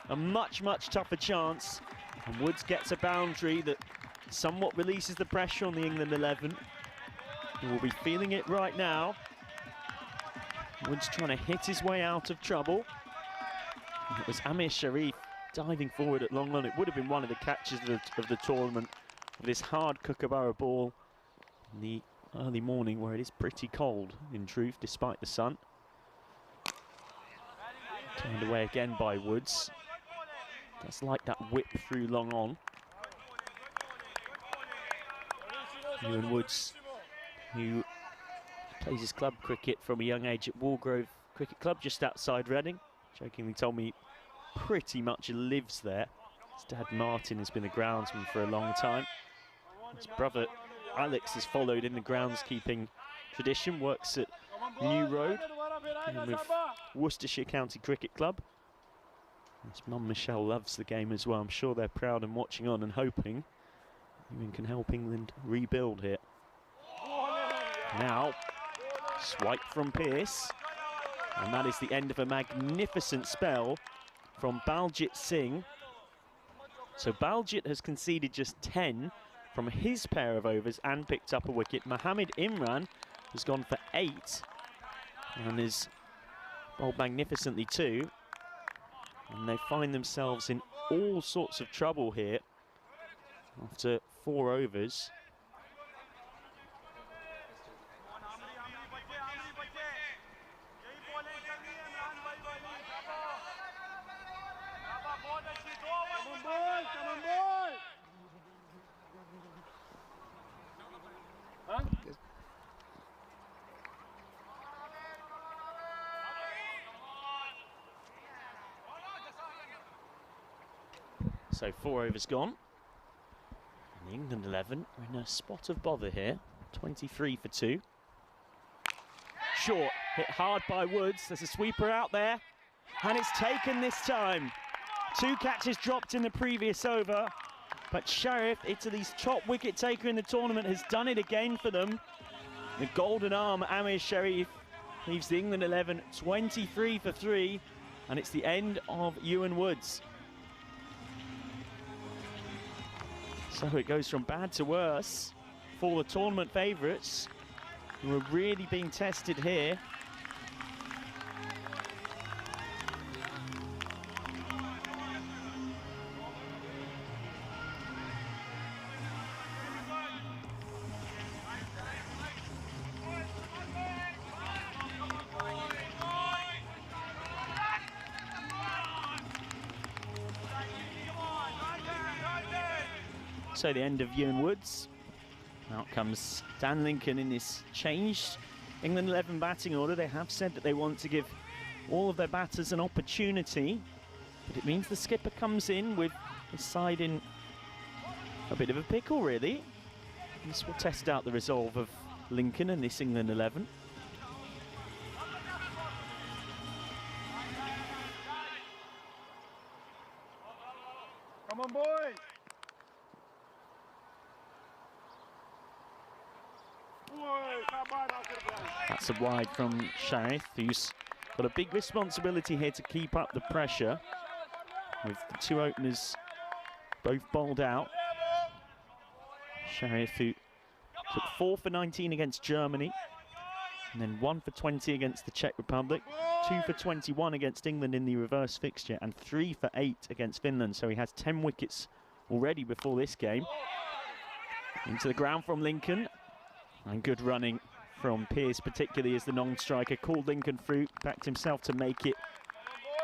A much, much tougher chance. And Woods gets a boundary that somewhat releases the pressure on the England 11. He will be feeling it right now. Woods trying to hit his way out of trouble. And it was Amir Sharif diving forward at long on. It would have been one of the catches of the tournament. With this hard Kookaburra ball in the early morning where it is pretty cold, in truth, despite the sun. Turned away again by Woods. That's like that whip through long on. Ewan Woods, who plays his club cricket from a young age at Walgrove Cricket Club just outside Reading. Jokingly told me pretty much lives there. His dad Martin has been a groundsman for a long time. His brother Alex has followed in the groundskeeping tradition, works at New Road and with Worcestershire County Cricket Club. His mum Michelle loves the game as well. I'm sure they're proud and watching on and hoping Ewan can help England rebuild here. Now, swipe from Pearce, and that is the end of a magnificent spell from Balgit Singh. So Balgit has conceded just 10 from his pair of overs and picked up a wicket. Mohammed Imran has gone for 8 and is bowled magnificently too. And they find themselves in all sorts of trouble here after 4 overs. So 4 overs gone. And the England 11 are in a spot of bother here. 23 for 2. Short, hit hard by Woods. There's a sweeper out there. And it's taken this time. 2 catches dropped in the previous over. But Sharif, Italy's top wicket taker in the tournament, has done it again for them. The golden arm, Amir Sharif, leaves the England 11 23 for 3. And it's the end of Ewan Woods. So it goes from bad to worse for the tournament favourites, who are really being tested here. So the end of Ewan Woods, Out comes Dan Lincoln in this changed England 11 batting order. They have said that they want to give all of their batters an opportunity, but it means the skipper comes in with his side in a bit of a pickle, really. This will test out the resolve of Lincoln and this England 11. Come on, boys! That's a wide from Sharif, who's got a big responsibility here to keep up the pressure, with the two openers both bowled out. Sharif, who took 4 for 19 against Germany, and then 1 for 20 against the Czech Republic, 2 for 21 against England in the reverse fixture, and 3 for 8 against Finland. So he has 10 wickets already before this game. Into the ground from Lincoln, and good running from Pearce, particularly as the non-striker called Lincoln through, backed himself to make it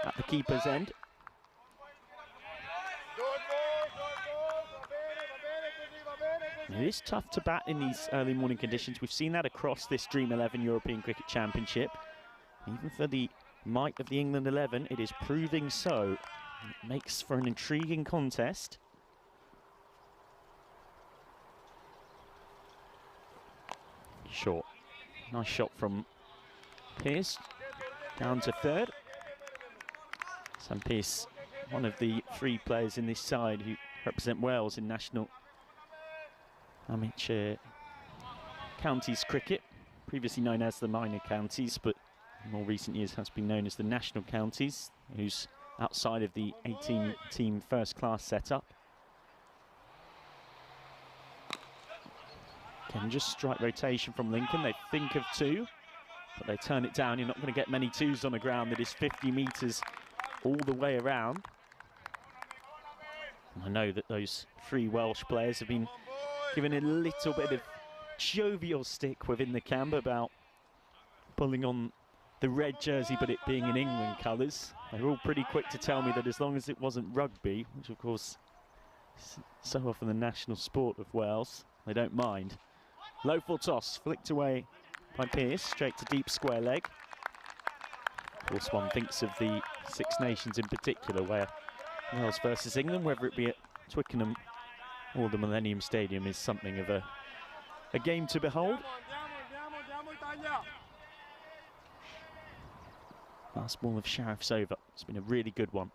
at the keeper's end. It is tough to bat in these early morning conditions. We've seen that across this Dream 11 European Cricket Championship. Even for the might of the England 11, it is proving so. It makes for an intriguing contest. Short. Nice shot from Pearce. Down to third. Sam Pearce, one of the 3 players in this side who represent Wales in national amateur counties cricket, previously known as the minor counties, but in more recent years has been known as the national counties, who's outside of the 18-team first-class setup. Again, just strike rotation from Lincoln. They think of 2, but they turn it down. You're not going to get many 2s on the ground that is 50 metres all the way around. And I know that those 3 Welsh players have been given a little bit of jovial stick within the camp about pulling on the red jersey, but it being in England colours. They were all pretty quick to tell me that as long as it wasn't rugby, which of course is so often the national sport of Wales, they don't mind. Low full toss, flicked away by Pearce, straight to deep square leg. Of course, one thinks of the Six Nations in particular, where Wales versus England, whether it be at Twickenham or the Millennium Stadium, is something of a game to behold. Last ball of Sharif's over. It's been a really good one.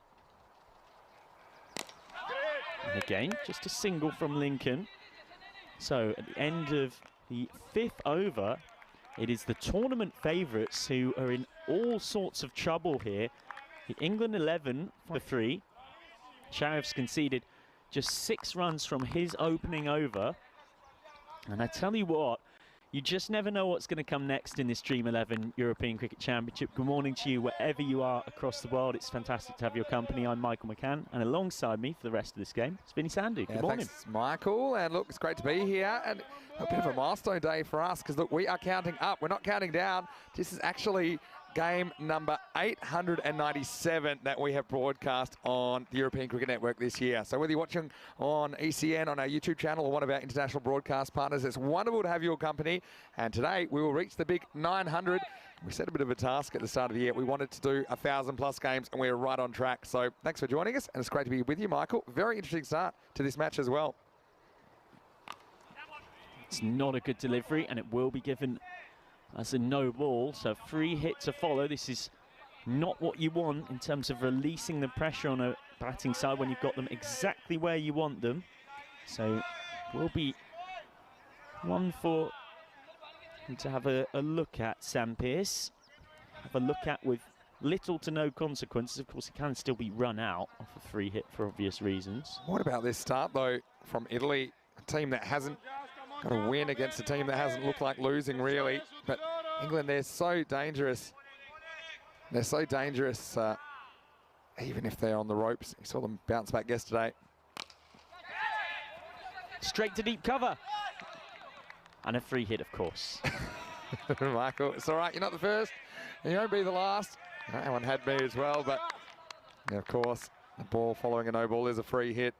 And again, just a single from Lincoln. So at the end of the 5th over, it is the tournament favourites who are in all sorts of trouble here. The England 11 for 3. Sharif's conceded just 6 runs from his opening over. And I tell you what, you just never know what's going to come next in this Dream 11 European Cricket Championship. Good morning to you wherever you are across the world. It's fantastic to have your company. I'm Michael McCann, and alongside me for the rest of this game, it's Vinny Sandu. Good morning. Thanks, Michael. And look, it's great to be here. And a bit of a milestone day for us, because look, we are counting up. We're not counting down. This is actually game number 897 that we have broadcast on the European Cricket Network this year. So whether you're watching on ECN, on our YouTube channel, or one of our international broadcast partners, it's wonderful to have your company. And today we will reach the big 900. We set a bit of a task at the start of the year. We wanted to do 1,000+ games, and we're right on track. So thanks for joining us, and it's great to be with you, Michael. Very interesting start to this match as well. It's not a good delivery, and it will be given as a no ball, so free hit to follow. This is not what you want in terms of releasing the pressure on a batting side when you've got them exactly where you want them. So will be one for him to have a look at, Sam Pearce. Have a look at with little to no consequences. Of course, he can still be run out off a free hit for obvious reasons. What about this start, though, from Italy? A team that hasn't got a win against a team that hasn't looked like losing, really. But England, they're so dangerous. They're so dangerous, even if they're on the ropes. You saw them bounce back yesterday. Straight to deep cover. And a free hit, of course. Michael, it's all right. You're not the first. You won't be the last. That one had me as well. But, of course, the ball following a no ball is a free hit.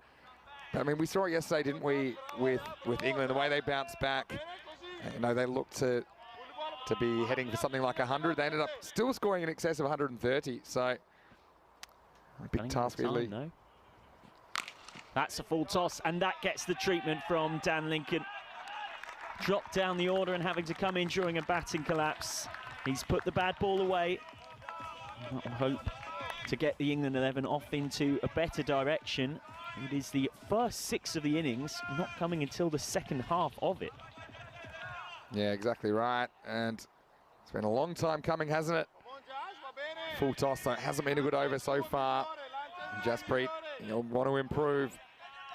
But, I mean, we saw it yesterday, didn't we, with England, the way they bounced back. You know, they looked to be heading for something like 100. They ended up still scoring in excess of 130. So, a big task for Italy. No. That's a full toss, and that gets the treatment from Dan Lincoln. Dropped down the order and having to come in during a batting collapse. He's put the bad ball away. I hope to get the England 11 off into a better direction. It is the first 6 of the innings, not coming until the second half of it. Yeah, exactly right. And it's been a long time coming, hasn't it? Full toss, though. It hasn't been a good over so far. Jaspreet, you'll want to improve.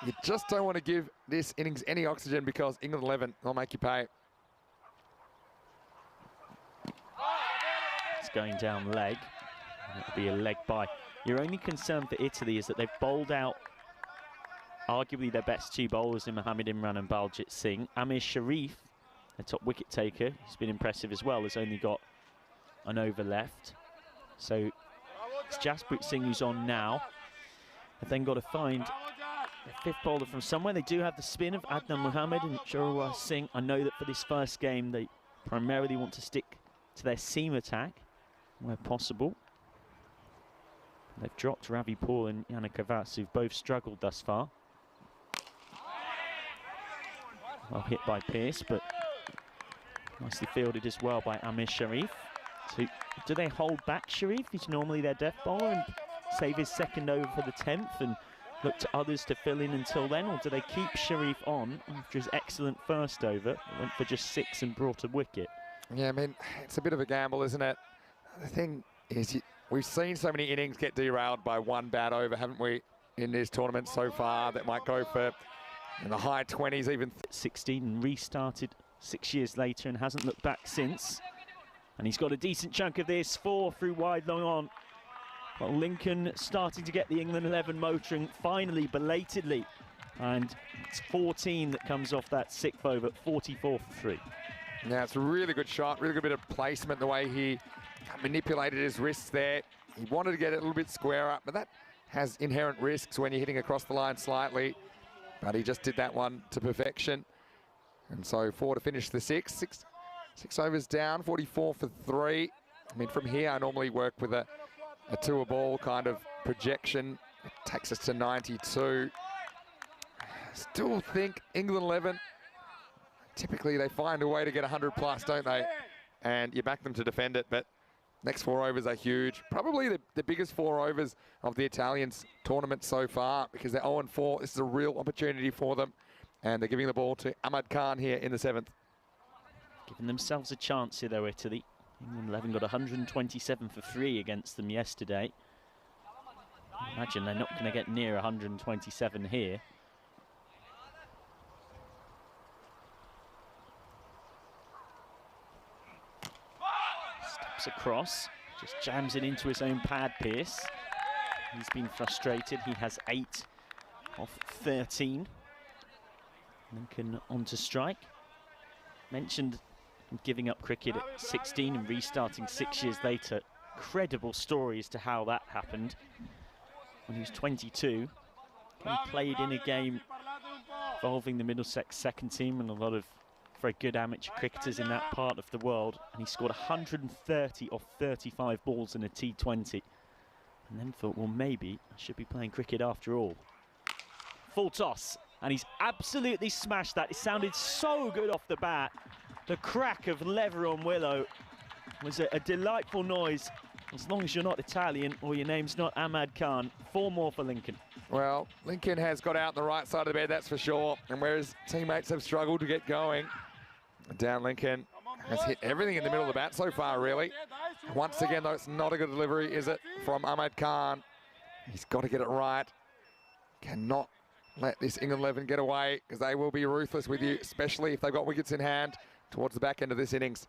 You just don't want to give this innings any oxygen because England 11 will make you pay. It's going down leg. It'll be a leg by. Your only concern for Italy is that they've bowled out arguably their best 2 bowlers in Mohammad Imran and Baljit Singh. Amir Sharif, the top wicket taker, he's been impressive as well, has only got an over left. So it's Jaspreet Singh who's on now. They've then got to find a 5th bowler from somewhere. They do have the spin of Adnan Mohammed and Jorwar Singh. I know that for this first game they primarily want to stick to their seam attack where possible. They've dropped Ravi Paul and Yannick Avas, who've both struggled thus far. Well hit by Pearce, but nicely fielded as well by Amir Sharif. So do they hold back Sharif? He's normally their death bowler, and save his second over for the 10th and look to others to fill in until then? Or do they keep Sharif on after his excellent first over? Went for just 6 and brought a wicket. Yeah, I mean, it's a bit of a gamble, isn't it? The thing is, we've seen so many innings get derailed by one bad over, haven't we, in this tournament so far, that might go for in the high 20s, even 16, and restarted 6 years later and hasn't looked back since. And he's got a decent chunk of this, 4 through wide long on. Well, Lincoln starting to get the England 11 motoring finally, belatedly. And it's 14 that comes off that 6th over, 44 for 3. Yeah, it's a really good shot, really good bit of placement, the way he manipulated his wrists there. He wanted to get it a little bit square up, but that has inherent risks when you're hitting across the line slightly. But he just did that one to perfection. And so 4 to finish the 6. 6 overs down, 44 for 3. I mean, from here, I normally work with a 2 a ball kind of projection. It takes us to 92. Still think England 11, typically they find a way to get 100 plus, don't they? And you back them to defend it, but next 4 overs are huge. Probably the biggest 4 overs of the Italians tournament so far, because they're 0-4. This is a real opportunity for them. And they're giving the ball to Ahmad Khan here in the 7th. Giving themselves a chance here, though, Italy. England 11 got 127 for 3 against them yesterday. I imagine they're not going to get near 127 here. Steps across, just jams it into his own pad, Pearce. He's been frustrated. He has 8 off 13. Lincoln on to strike. Mentioned giving up cricket at 16 and restarting 6 years later. Credible story as to how that happened. When he was 22, he played in a game involving the Middlesex second team and a lot of very good amateur cricketers in that part of the world, and he scored 130 off 35 balls in a T20, and then thought, well, maybe I should be playing cricket after all. Full toss, and he's absolutely smashed that. It sounded so good off the bat. The crack of lever on willow was a delightful noise, as long as you're not Italian or your name's not Ahmad Khan. 4 more for Lincoln. Well, Lincoln has got out on the right side of the bed, that's for sure. And whereas teammates have struggled to get going, Dan Lincoln has hit everything in the middle of the bat so far, really. Once again, though, it's not a good delivery, is it, from Ahmad Khan? He's got to get it right. Cannot let this England 11 get away, because they will be ruthless with you, especially if they've got wickets in hand towards the back end of this innings.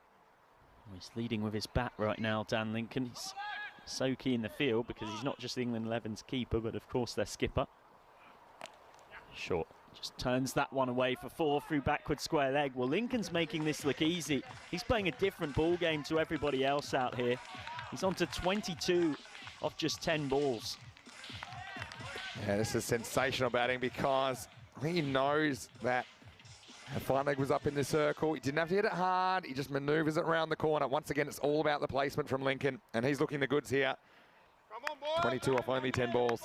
He's leading with his bat right now, Dan Lincoln. He's so key in the field because he's not just England 11's keeper, but of course their skipper. Short. Just turns that one away for 4 through backward square leg. Well, Lincoln's making this look easy. He's playing a different ball game to everybody else out here. He's on to 22 off just 10 balls. Yeah, this is sensational batting because I think he knows that her fine leg was up in the circle. He didn't have to hit it hard. He just maneuvers it around the corner. Once again, it's all about the placement from Lincoln, and he's looking the goods here. 22 off only 10 balls.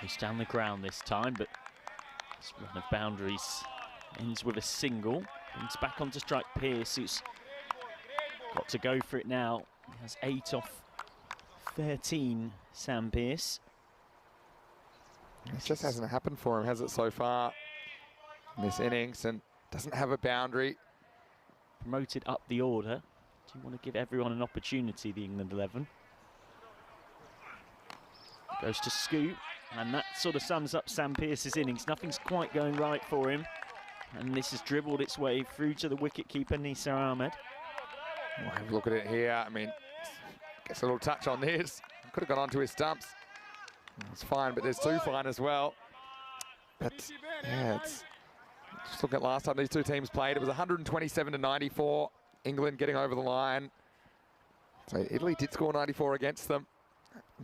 He's down the ground this time, but this run of boundaries ends with a single. Brings back onto strike Pearce, who's got to go for it now. He has 8 off 13, Sam Pearce. It just hasn't happened for him, has it, so far in this innings, and doesn't have a boundary. Promoted up the order. Do you want to give everyone an opportunity, the England 11? Goes to Scoot, and that sort of sums up Sam Pearce's innings. Nothing's quite going right for him, and this has dribbled its way through to the wicket-keeper, Nisa Ahmed. Well, have a look at it here. I mean, gets a little touch on this. Could have gone onto his stumps. It's fine, but there's 2 fine as well. But yeah, it's just looking at last time these two teams played, it was 127 to 94. England getting over the line. So Italy did score 94 against them.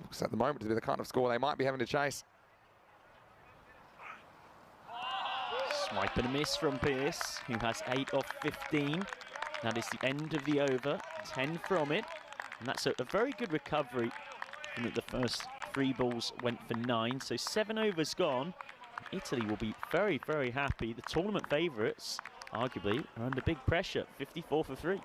Looks at the moment to be the kind of score they might be having to chase. Swipe and a miss from Pearce, who has 8 off 15. That is the end of the over, 10 from it. And that's a very good recovery in that the first 3 balls went for 9. So 7 overs gone. Italy will be very, very happy. The tournament favourites, arguably, are under big pressure, 54 for 3.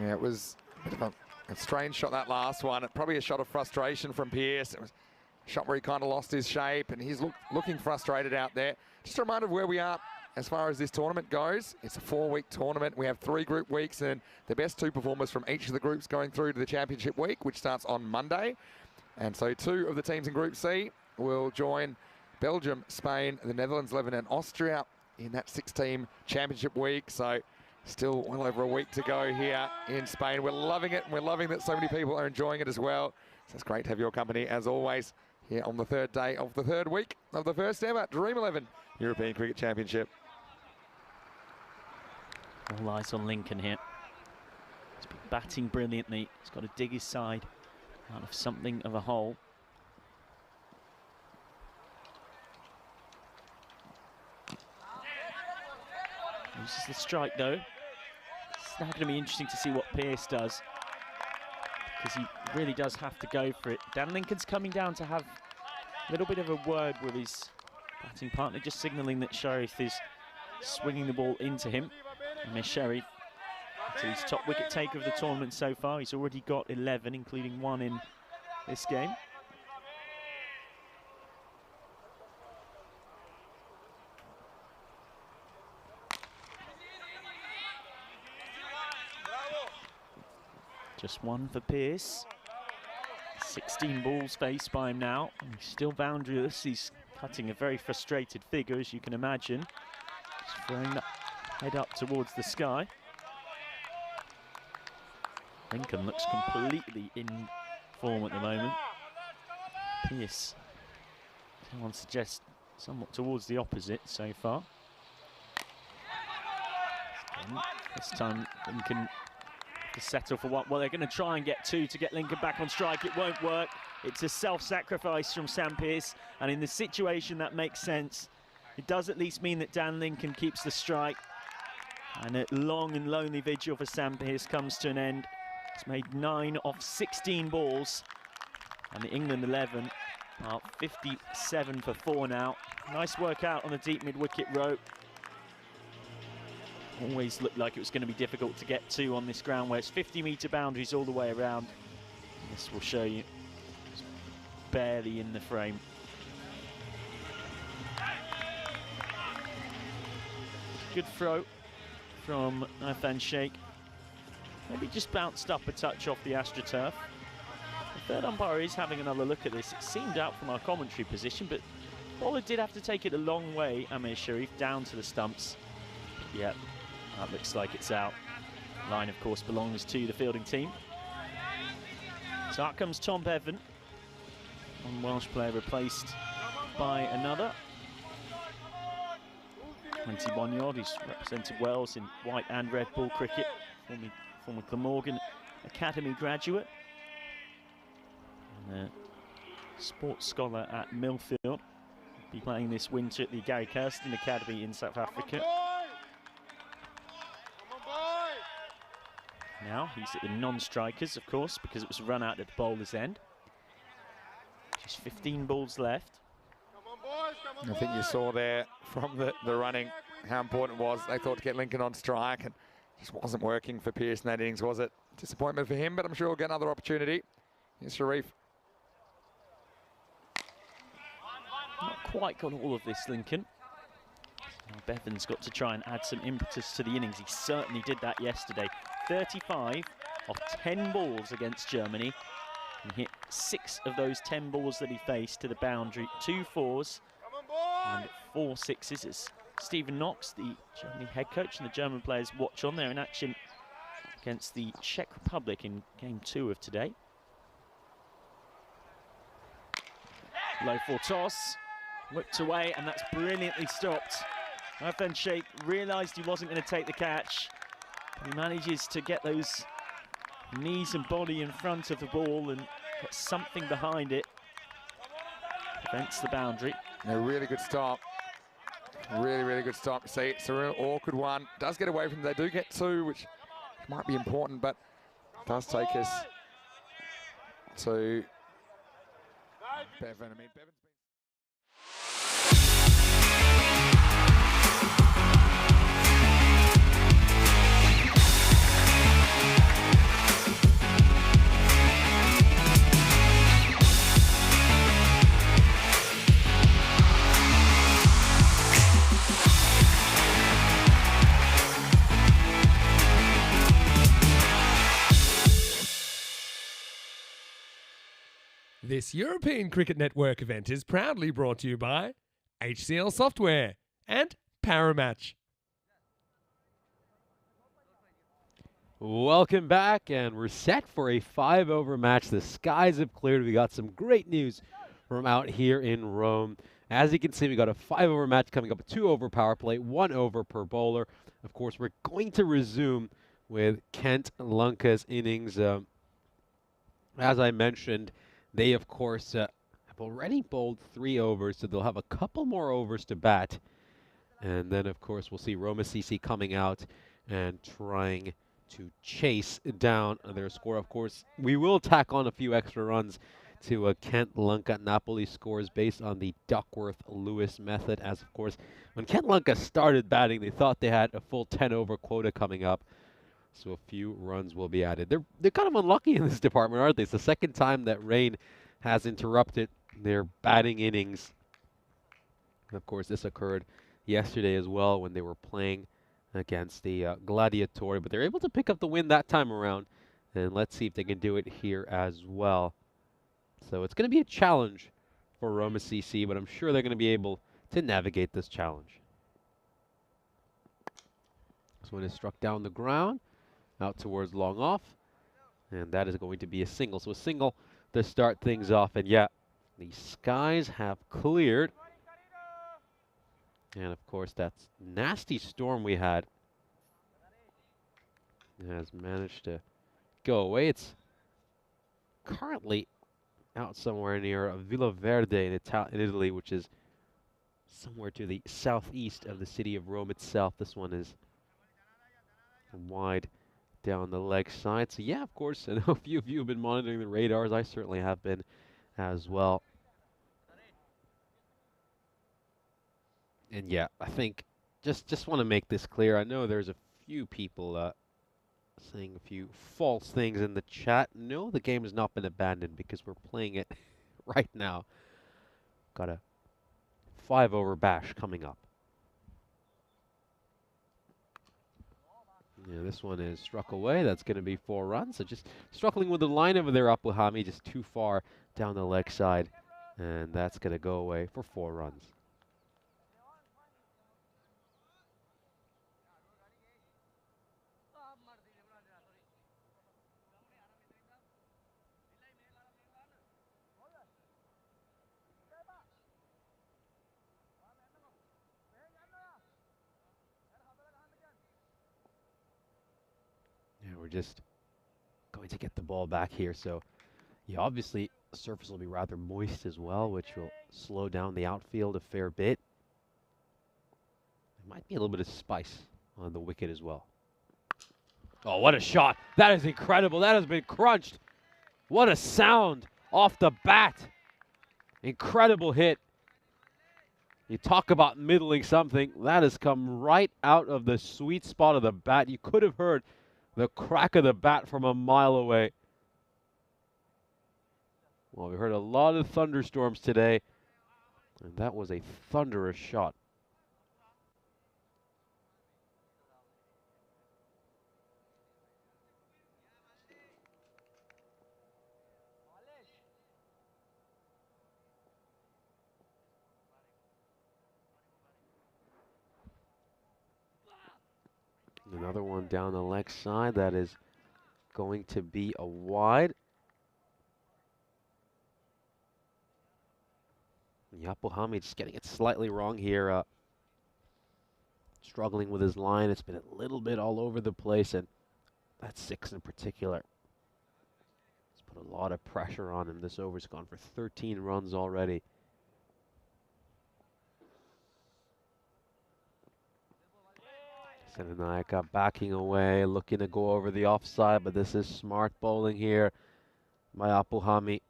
Yeah, it was a bit of a strange shot, that last one. Probably a shot of frustration from Pearce. It was a shot where he kind of lost his shape, and he's looking frustrated out there. Just a reminder of where we are as far as this tournament goes. It's a 4-week tournament. We have 3 group weeks, and the best 2 performers from each of the groups going through to the championship week, which starts on Monday. And so 2 of the teams in Group C will join Belgium, Spain, the Netherlands, Lebanon, and Austria in that 6-team championship week. So still well over a week to go here in Spain. We're loving it, and we're loving that so many people are enjoying it as well. So it's great to have your company, as always, here on the 3rd day of the 3rd week of the first ever Dream 11 European Cricket Championship. All eyes on Lincoln here. He's been batting brilliantly. He's got to dig his side out of something of a hole. Uses the strike though. It's now going to be interesting to see what Pearce does, because he really does have to go for it. Dan Lincoln's coming down to have a little bit of a word with his batting partner, just signalling that Sharif is swinging the ball into him. And Sharif, his top wicket taker of the tournament so far. He's already got 11, including 1 in this game. Just 1 for Pearce. 16 balls faced by him now. He's still boundaryless. He's cutting a very frustrated figure, as you can imagine. He's throwing that head up towards the sky. Lincoln looks completely in form at the moment. Pearce, someone suggests, somewhat towards the opposite so far. This time Lincoln to settle for 1. Well, they're going to try and get 2 to get Lincoln back on strike. It won't work. It's a self-sacrifice from Sam Pearce, and in the situation that makes sense. It does at least mean that Dan Lincoln keeps the strike, and a long and lonely vigil for Sam Pearce comes to an end. He's made 9 off 16 balls, and the England 11 are 57 for 4 now. Nice work out on the deep mid-wicket row. Always looked like it was going to be difficult to get 2 on this ground, where it's 50-metre boundaries all the way around. This will show you it's barely in the frame. Good throw from Nathan Sheikh. Maybe just bounced up a touch off the AstroTurf. The 3rd umpire is having another look at this. It seemed out from our commentary position, but bowler did have to take it a long way, Amir Sharif, down to the stumps. Yeah, that looks like it's out. Line, of course, belongs to the fielding team. So out comes Tom Bevan. One Welsh player replaced by another. 21-year-old who's represented Wales in white and red ball cricket, former Glamorgan Academy graduate, and a sports scholar at Millfield. Be playing this winter at the Gary Kirsten Academy in South Africa. Now he's at the non-strikers, of course, because it was run out at the bowler's end. Just 15 balls left. I think you saw there from the running how important it was. They thought to get Lincoln on strike, and just wasn't working for Pearce in that innings, was it? Disappointment for him, but I'm sure he'll get another opportunity. Here's Sharif. Not quite got all of this, Lincoln. Now Bevan's got to try and add some impetus to the innings. He certainly did that yesterday. 35 of 10 balls against Germany. He hit 6 of those 10 balls that he faced to the boundary. 2 fours and 4 sixes. As Stephen Knox, the Germany head coach, and the German players watch on. They're in action against the Czech Republic in game 2 of today. Low for toss, whipped away, and that's brilliantly stopped. Irfan Sheikh realised he wasn't going to take the catch, but he manages to get those knees and body in front of the ball and get something behind it. Prevents the boundary. A really good stop. Really, really good stop. See, it's a real awkward one. Does get away from them. They do get 2, which might be important, but does take us to Bevan. I mean, Bevan's been... This European Cricket Network event is proudly brought to you by HCL Software and Paramatch. Welcome back, and we're set for a 5-over match. The skies have cleared. We got some great news from out here in Rome. As you can see, we got a 5-over match coming up, a 2-over power play, 1 over per bowler. Of course, we're going to resume with Kent Lunka's innings. As I mentioned, they, of course, have already bowled 3 overs, so they'll have a couple more overs to bat. And then, of course, we'll see Roma CC coming out and trying to chase down their score. Of course, we will tack on a few extra runs to Kent Lunka Napoli scores based on the Duckworth-Lewis method. As, of course, when Kent Lunka started batting, they thought they had a full 10-over quota coming up. So a few runs will be added. They're kind of unlucky in this department, aren't they? It's the second time that rain has interrupted their batting innings. And of course, this occurred yesterday as well when they were playing against the Gladiatori. But they're able to pick up the win that time around. And let's see if they can do it here as well. So it's going to be a challenge for Roma CC, but I'm sure they're going to be able to navigate this challenge. This one is struck down the ground, out towards long off, and that is going to be a single. So a single to start things off, and yeah, the skies have cleared. And of course, that nasty storm we had has managed to go away. It's currently out somewhere near Villa Verde in Italy, which is somewhere to the southeast of the city of Rome itself. This one is wide down the leg side. So yeah, of course, I know a few of you have been monitoring the radars. I certainly have been as well. And yeah, I think just want to make this clear. I know there's a few people saying a few false things in the chat. No, the game has not been abandoned because we're playing it right now. Got a 5-over bash coming up. Yeah, this one is struck away. That's going to be 4 runs. So just struggling with the line over there, Apuhami, just too far down the leg side. And that's going to go away for 4 runs. we're just going to get the ball back here. So, yeah, obviously, the surface will be rather moist as well, which will slow down the outfield a fair bit. There might be a little bit of spice on the wicket as well. Oh, what a shot. That is incredible. That has been crunched. What a sound off the bat. Incredible hit. You talk about middling something. That has come right out of the sweet spot of the bat. You could have heard the crack of the bat from a mile away. Well, we heard a lot of thunderstorms today, and that was a thunderous shot. Another one down the leg side that is going to be a wide. Yapo Hamid just getting it slightly wrong here. Struggling with his line. It's been a little bit all over the place, and that 6 in particular. It's put a lot of pressure on him. This over's gone for 13 runs already. Senanayaka backing away, looking to go over the offside, but this is smart bowling here by Apuhami.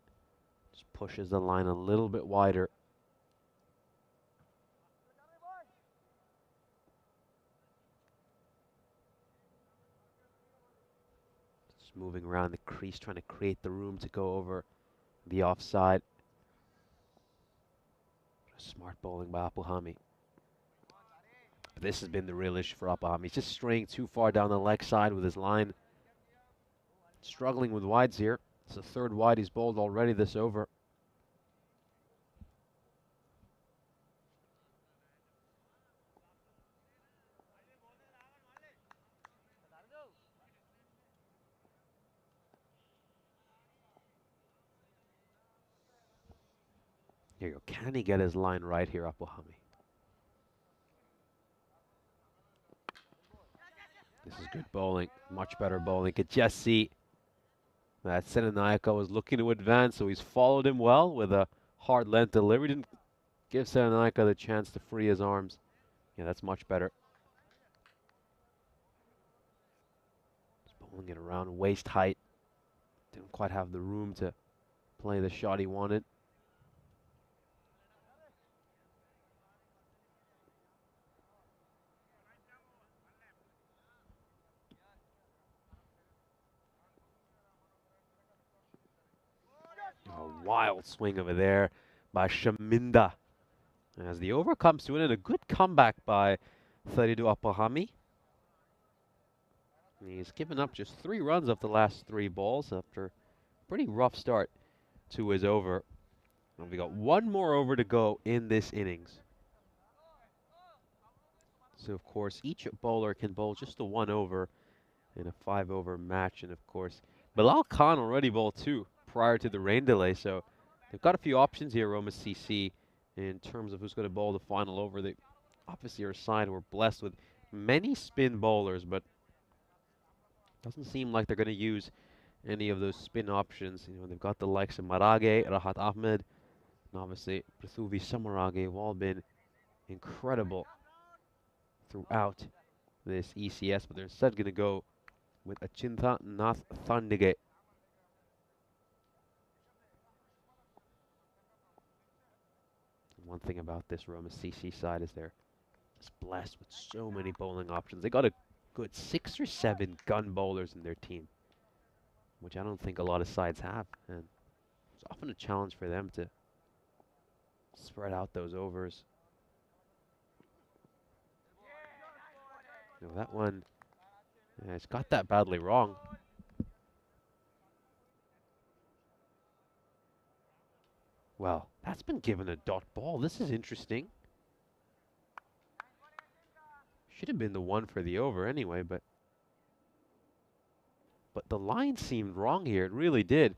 Just pushes the line a little bit wider. Just moving around the crease, trying to create the room to go over the offside. Smart bowling by Apuhami. But this has been the real issue for Apuhami. He's just straying too far down the leg side with his line. Struggling with wides here. It's the 3rd wide he's bowled already this over. Here you go. Can he get his line right here, Apuhami? This is good bowling. Much better bowling. Could just see that Senanayaka was looking to advance, so he's followed him well with a hard length delivery. Didn't give Senanayaka the chance to free his arms. Yeah, that's much better. Just bowling it around waist height. Didn't quite have the room to play the shot he wanted. A wild swing over there by Shaminda. As the over comes to an end, a good comeback by Tharidu Apuhami. He's given up just 3 runs off the last 3 balls after a pretty rough start to his over. And we got 1 more over to go in this innings. So, of course, each bowler can bowl just the 1 over in a 5-over match. And, of course, Bilal Khan already bowled 2 prior to the rain delay. So, they've got a few options here, Roma CC, in terms of who's going to bowl the final over. They obviously are a side who are blessed with many spin bowlers, but doesn't seem like they're going to use any of those spin options. You know, they've got the likes of Marage, Rahat Ahmed, and obviously Prithuvi Samarage have all been incredible throughout this ECS, but they're instead going to go with Achintha Nath Thandige. One thing about this Roma CC side is they're just blessed with so many bowling options. They got a good 6 or 7 gun bowlers in their team, which I don't think a lot of sides have, and it's often a challenge for them to spread out those overs. You know, that one, yeah, it's got that badly wrong. Well, that's been given a dot ball. This is interesting. Should have been the 1 for the over anyway, but the line seemed wrong here. It really did.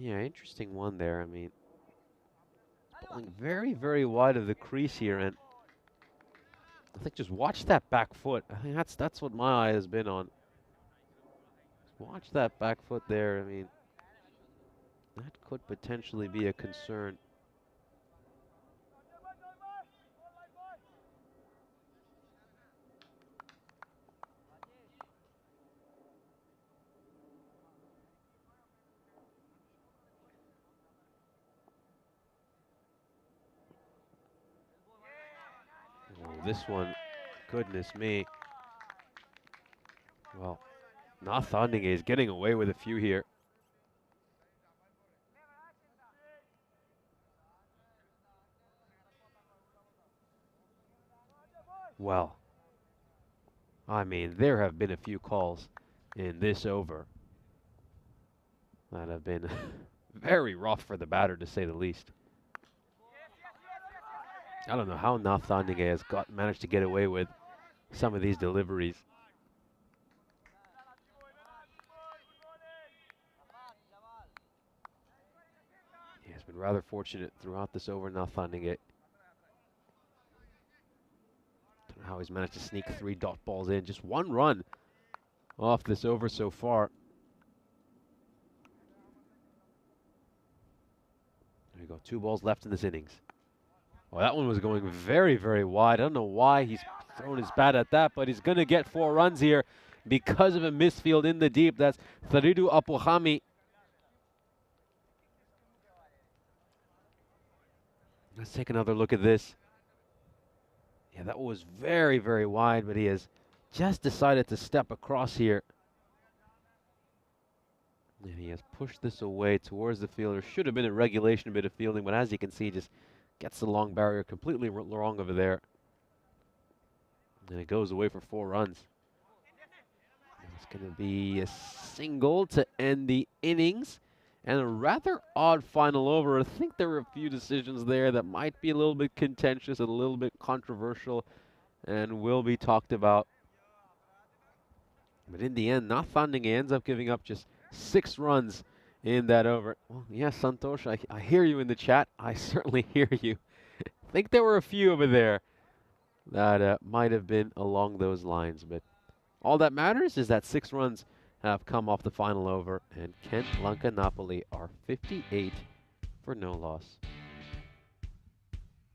Yeah, interesting one there. I mean, bowling very, very wide of the crease here, and I think just watch that back foot. I think that's what my eye has been on. Watch that back foot there. I mean, that could potentially be a concern. Oh, this one, goodness me. Well, Nathaniel is getting away with a few here. Well, I mean, there have been a few calls in this over that have been very rough for the batter, to say the least. I don't know how Nathaniel has managed to get away with some of these deliveries. He has been rather fortunate throughout this over, Nathaniel. Don't know how he's managed to sneak 3 dot balls in. Just 1 run off this over so far. There you go, 2 balls left in this innings. Well, that one was going very, very wide. I don't know why he's thrown his bat at that, but he's going to get 4 runs here because of a misfield in the deep. That's Tharidu Apuhami. Let's take another look at this. Yeah, that was very, very wide, but he has just decided to step across here. And he has pushed this away towards the fielder. Should have been a regulation bit of fielding, but as you can see, just gets the long barrier completely wrong over there. And it goes away for 4 runs. It's going to be a single to end the innings. And a rather odd final over. I think there were a few decisions there that might be a little bit contentious and a little bit controversial and will be talked about. But in the end, Nathaniel ends up giving up just 6 runs in that over. Well, yes, Santosh, I hear you in the chat. I certainly hear you. I think there were a few over there that might have been along those lines. But all that matters is that 6 runs have come off the final over, and Kent Lanka Napoli are 58 for no loss.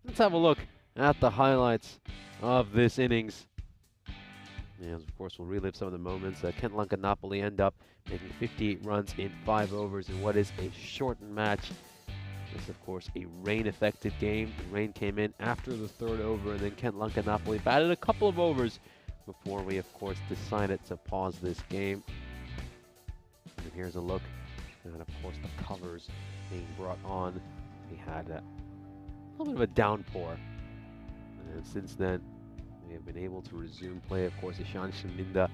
Let's have a look at the highlights of this innings. And of course, we'll relive some of the moments. Kent Lanka Napoli end up making 58 runs in 5 overs in what is a shortened match. This, of course, a rain-affected game. The rain came in after the 3rd over, and then Kent Lanka Napoli batted a couple of overs before we, of course, decided to pause this game. And here's a look at, of course, the covers being brought on. We had a little bit of a downpour. And since then, we have been able to resume play. Of course, Ishan Shaminda,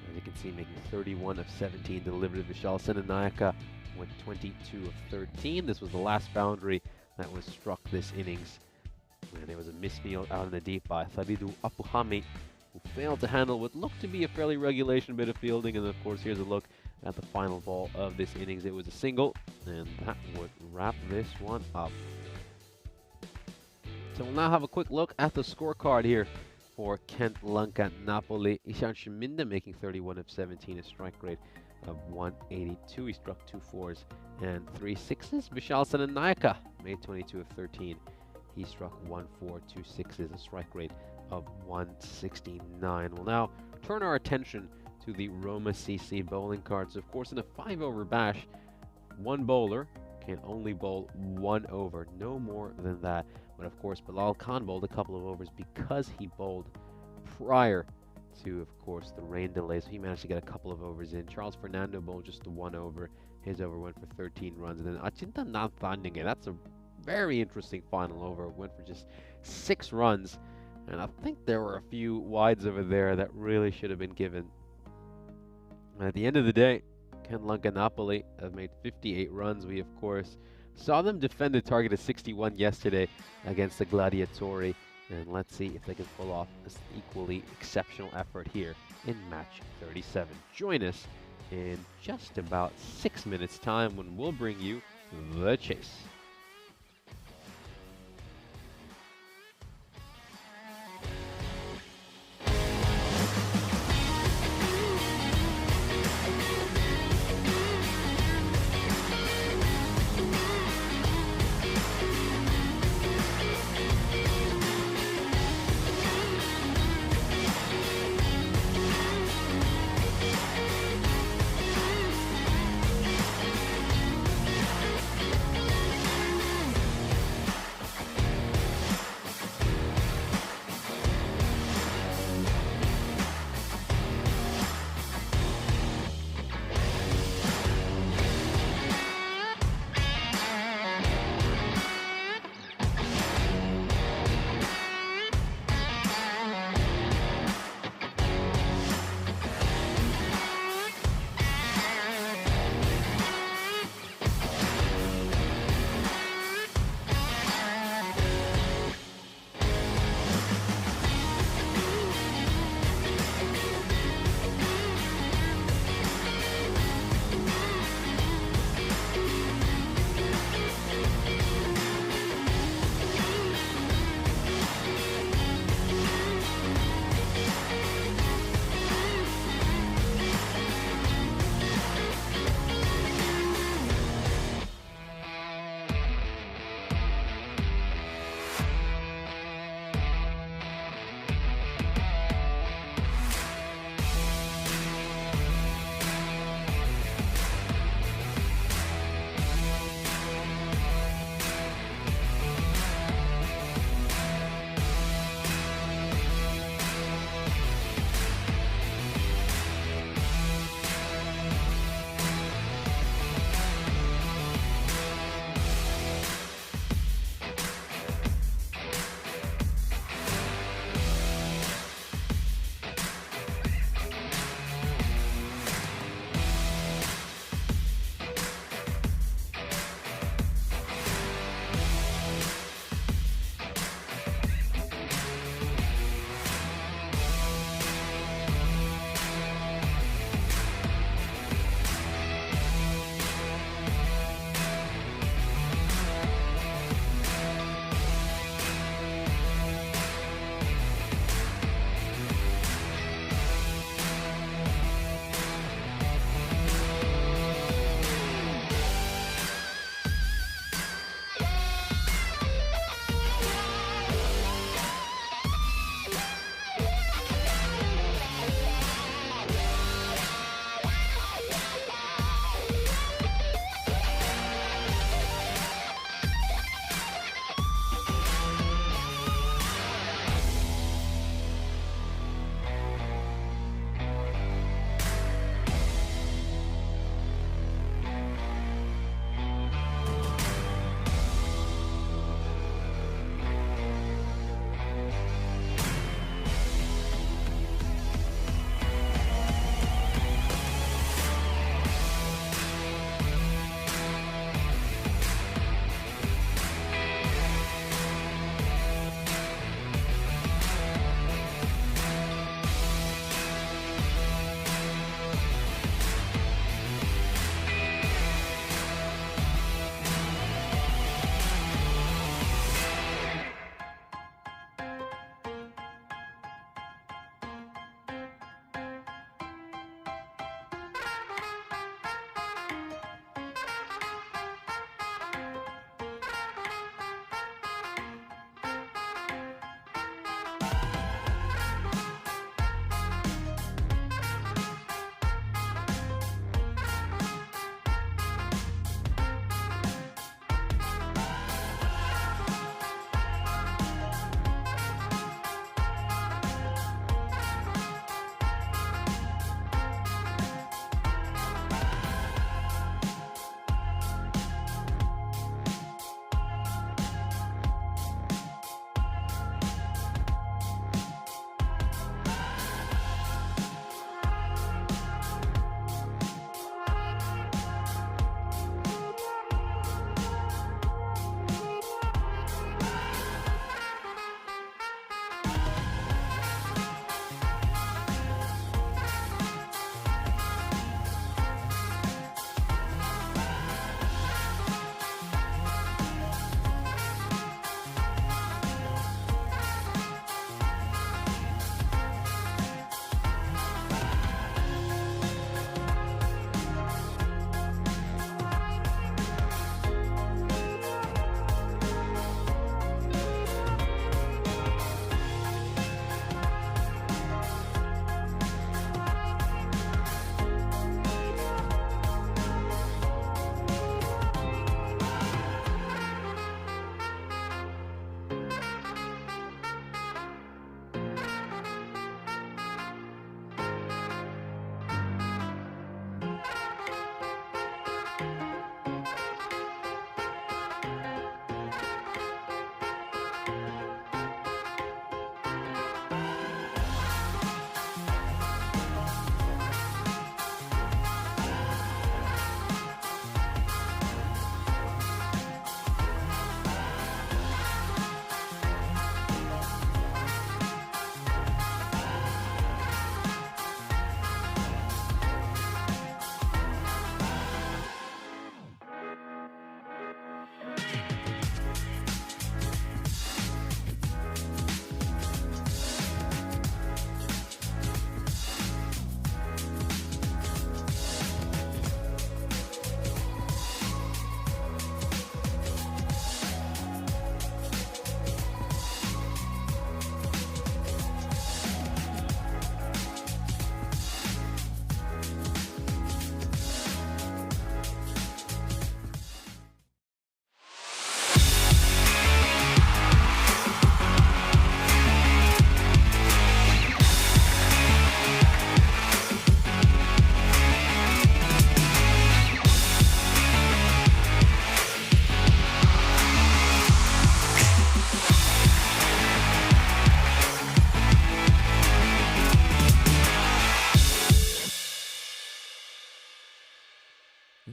as you can see, making 31 of 17 delivered. Vishal Senanayaka went 22 of 13. This was the last boundary that was struck this innings. And there was a misfield out in the deep by Tharidu Apuhami, who failed to handle what looked to be a fairly regulation bit of fielding. And of course, here's a look at the final ball of this innings. It was a single, and that would wrap this one up. So we'll now have a quick look at the scorecard here for Kent Lanka Napoli. Ishan Shaminda making 31 of 17, a strike rate of 182. He struck 2 4s and 3 6s. Vishal Senanayaka made 22 of 13. He struck 1 4, 2 6s, a strike rate of 169. We'll now turn our attention to the Roma CC bowling cards. Of course, in a 5-over bash, one bowler can only bowl 1 over, no more than that. But of course, Bilal Khan bowled a couple of overs because he bowled prior to, of course, the rain delay. So he managed to get a couple of overs in. Charles Fernando bowled just the 1 over. His over went for 13 runs. And then Achinta Nathaniel, that's a very interesting final over. It went for just 6 runs. And I think there were a few wides over there that really should have been given. And at the end of the day, Kent Lanka Napoli have made 58 runs. We, of course, saw them defend a target of 61 yesterday against the Gladiatori. And let's see if they can pull off this equally exceptional effort here in match 37. Join us in just about 6 minutes time when we'll bring you the chase.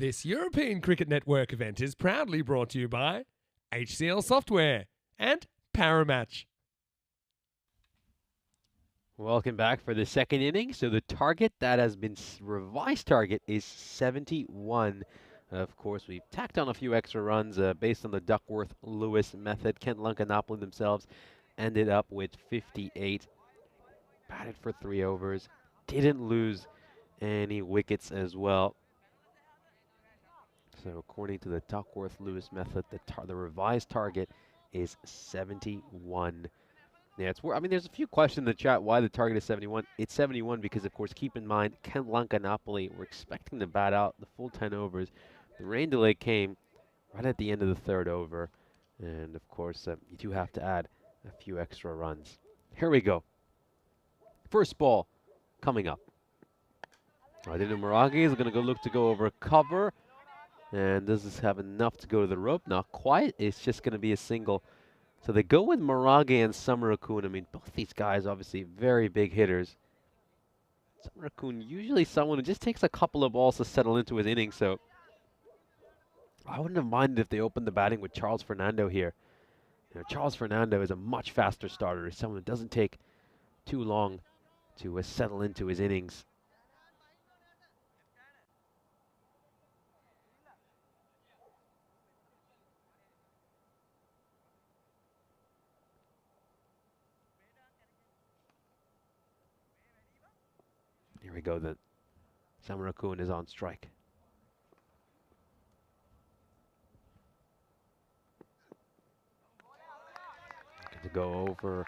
This European Cricket Network event is proudly brought to you by HCL Software and Paramatch. Welcome back for the second inning. So the target that has been revised target is 71. Of course, we've tacked on a few extra runs based on the Duckworth-Lewis method. Kent Lankanapoli themselves ended up with 58. Batted for 3 overs. Didn't lose any wickets as well. So according to the Duckworth-Lewis method, the revised target is 71. Yeah, I mean, there's a few questions in the chat why the target is 71. It's 71 because, of course, keep in mind, Kent Lankanapoli, we're expecting to bat out the full 10 overs. The rain delay came right at the end of the 3rd over. And, of course, you do have to add a few extra runs. Here we go. First ball coming up. Adinu Maragi is going to look to go over cover. And does this have enough to go to the rope? Not quite. It's just going to be a single. So they go with Maragi and Samarakun. I mean, both these guys obviously very big hitters. Samarakun usually someone who just takes a couple of balls to settle into his inning. So I wouldn't have minded if they opened the batting with Charles Fernando here. You know, Charles Fernando is a much faster starter. He's someone who doesn't take too long to settle into his innings. Here we go then. Samarakun is on strike. Looking to go over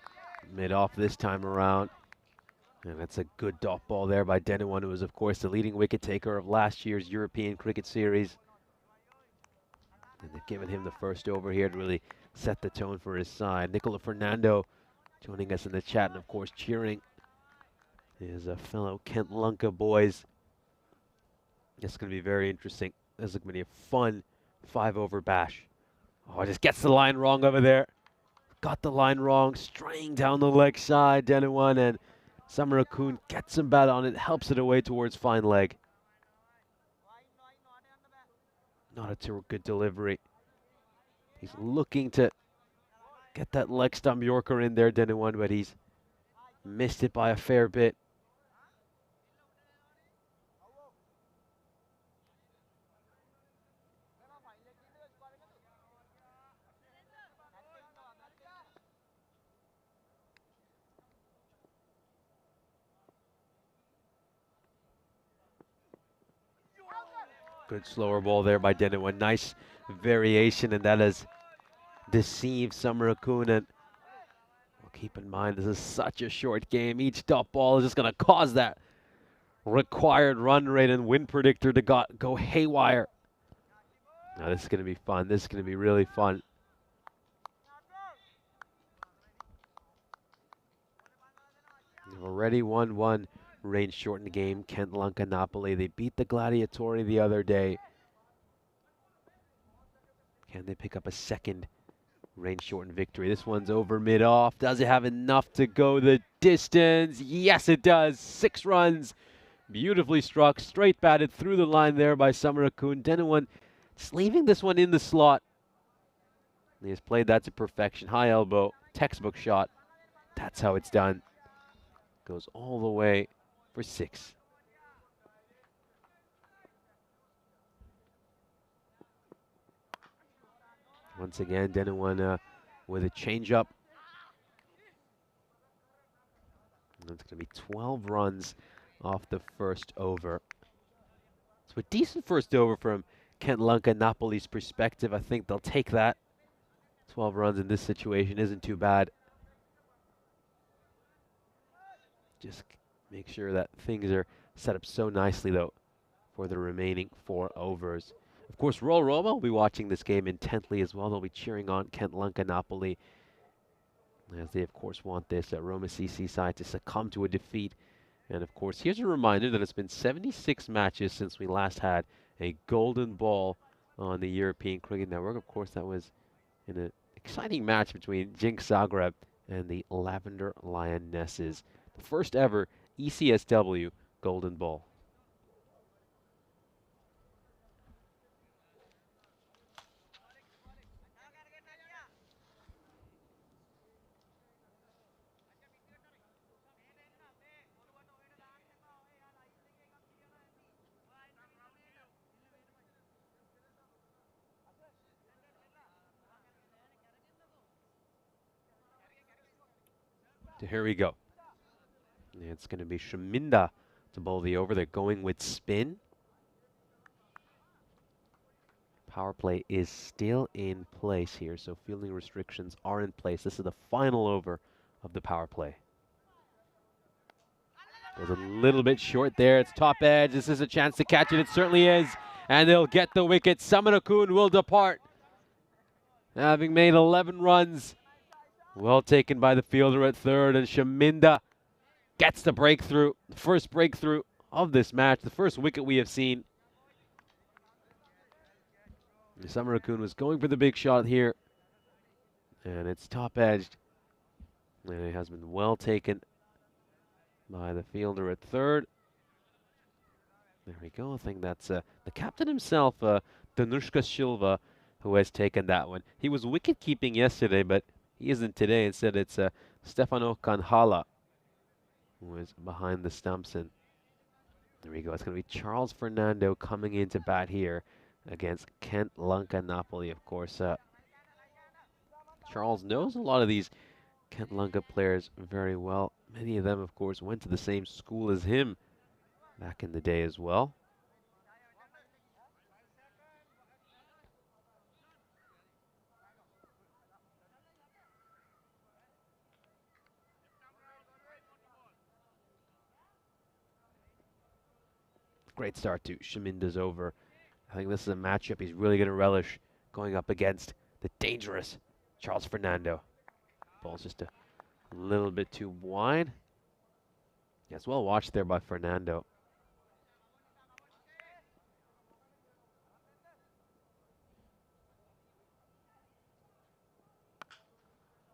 mid-off this time around. And that's a good dot ball there by Denuwan, who was, of course, the leading wicket taker of last year's European Cricket Series. And they've given him the first over here to really set the tone for his side. Nicola Fernando joining us in the chat and, of course, cheering his fellow Kent Lanka boys. It's going to be very interesting. This is going to be a fun 5-over bash. Oh, just gets the line wrong over there. Got the line wrong, straying down the leg side. Denuwan and Samarakun gets some bat on it, helps it away towards fine leg. Not a too good delivery. He's looking to get that leg stump Yorker in there, Denuwan, but he's missed it by a fair bit. Good slower ball there by Denuwan. Nice variation, and that has deceived Samarakun. And well, keep in mind, this is such a short game. Each dot ball is just going to cause that required run rate and win predictor to go haywire. Now this is going to be fun. This is going to be really fun. We've already won one rain-shortened game, Kent Lankanapoli. They beat the Gladiatori the other day. Can they pick up a second rain-shortened victory? This one's over mid-off. Does it have enough to go the distance? Yes, it does. 6 runs. Beautifully struck. Straight batted through the line there by Samarakun. Denuwan just leaving this one in the slot. He has played that to perfection. High elbow, textbook shot. That's how it's done. Goes all the way for 6. Once again, Denuwan with a changeup. That's going to be 12 runs off the first over. So a decent first over from Kent Lankanapoli's perspective. I think they'll take that. 12 runs in this situation isn't too bad. Just make sure that things are set up so nicely, though, for the remaining 4 overs. Of course, Royal Roma will be watching this game intently as well. They'll be cheering on Kent Lankanapoli, as they, of course, want this Roma CC side to succumb to a defeat. And, of course, here's a reminder that it's been 76 matches since we last had a golden ball on the European Cricket Network. Of course, that was in an exciting match between Jinx Zagreb and the Lavender Lionesses. The first ever ECSW golden ball. So here we go. It's going to be Shaminda to bowl the over. They're going with spin. Power play is still in place here, so fielding restrictions are in place. This is the final over of the power play. Goes a little bit short there. It's top edge. This is a chance to catch it. It certainly is. And they'll get the wicket. Samana-kun will depart, having made 11 runs. Well taken by the fielder at third, and Shaminda gets the breakthrough. The first breakthrough of this match, the first wicket we have seen. Samana-kun was going for the big shot here, and it's top edged. And it has been well taken by the fielder at third. There we go. I think that's the captain himself, Danushka Silva, who has taken that one. He was wicket keeping yesterday, but he isn't today. Instead, it's Stefano Canhala who is behind the stumps. And there we go. It's going to be Charles Fernando coming into bat here against Kent Lanka Napoli. Of course, Charles knows a lot of these Kent Lanka players very well. Many of them, of course, went to the same school as him back in the day as well. Great start to Shaminda's over. I think this is a matchup he's really going to relish, going up against the dangerous Charles Fernando. Ball's just a little bit too wide. Yes, well watched there by Fernando.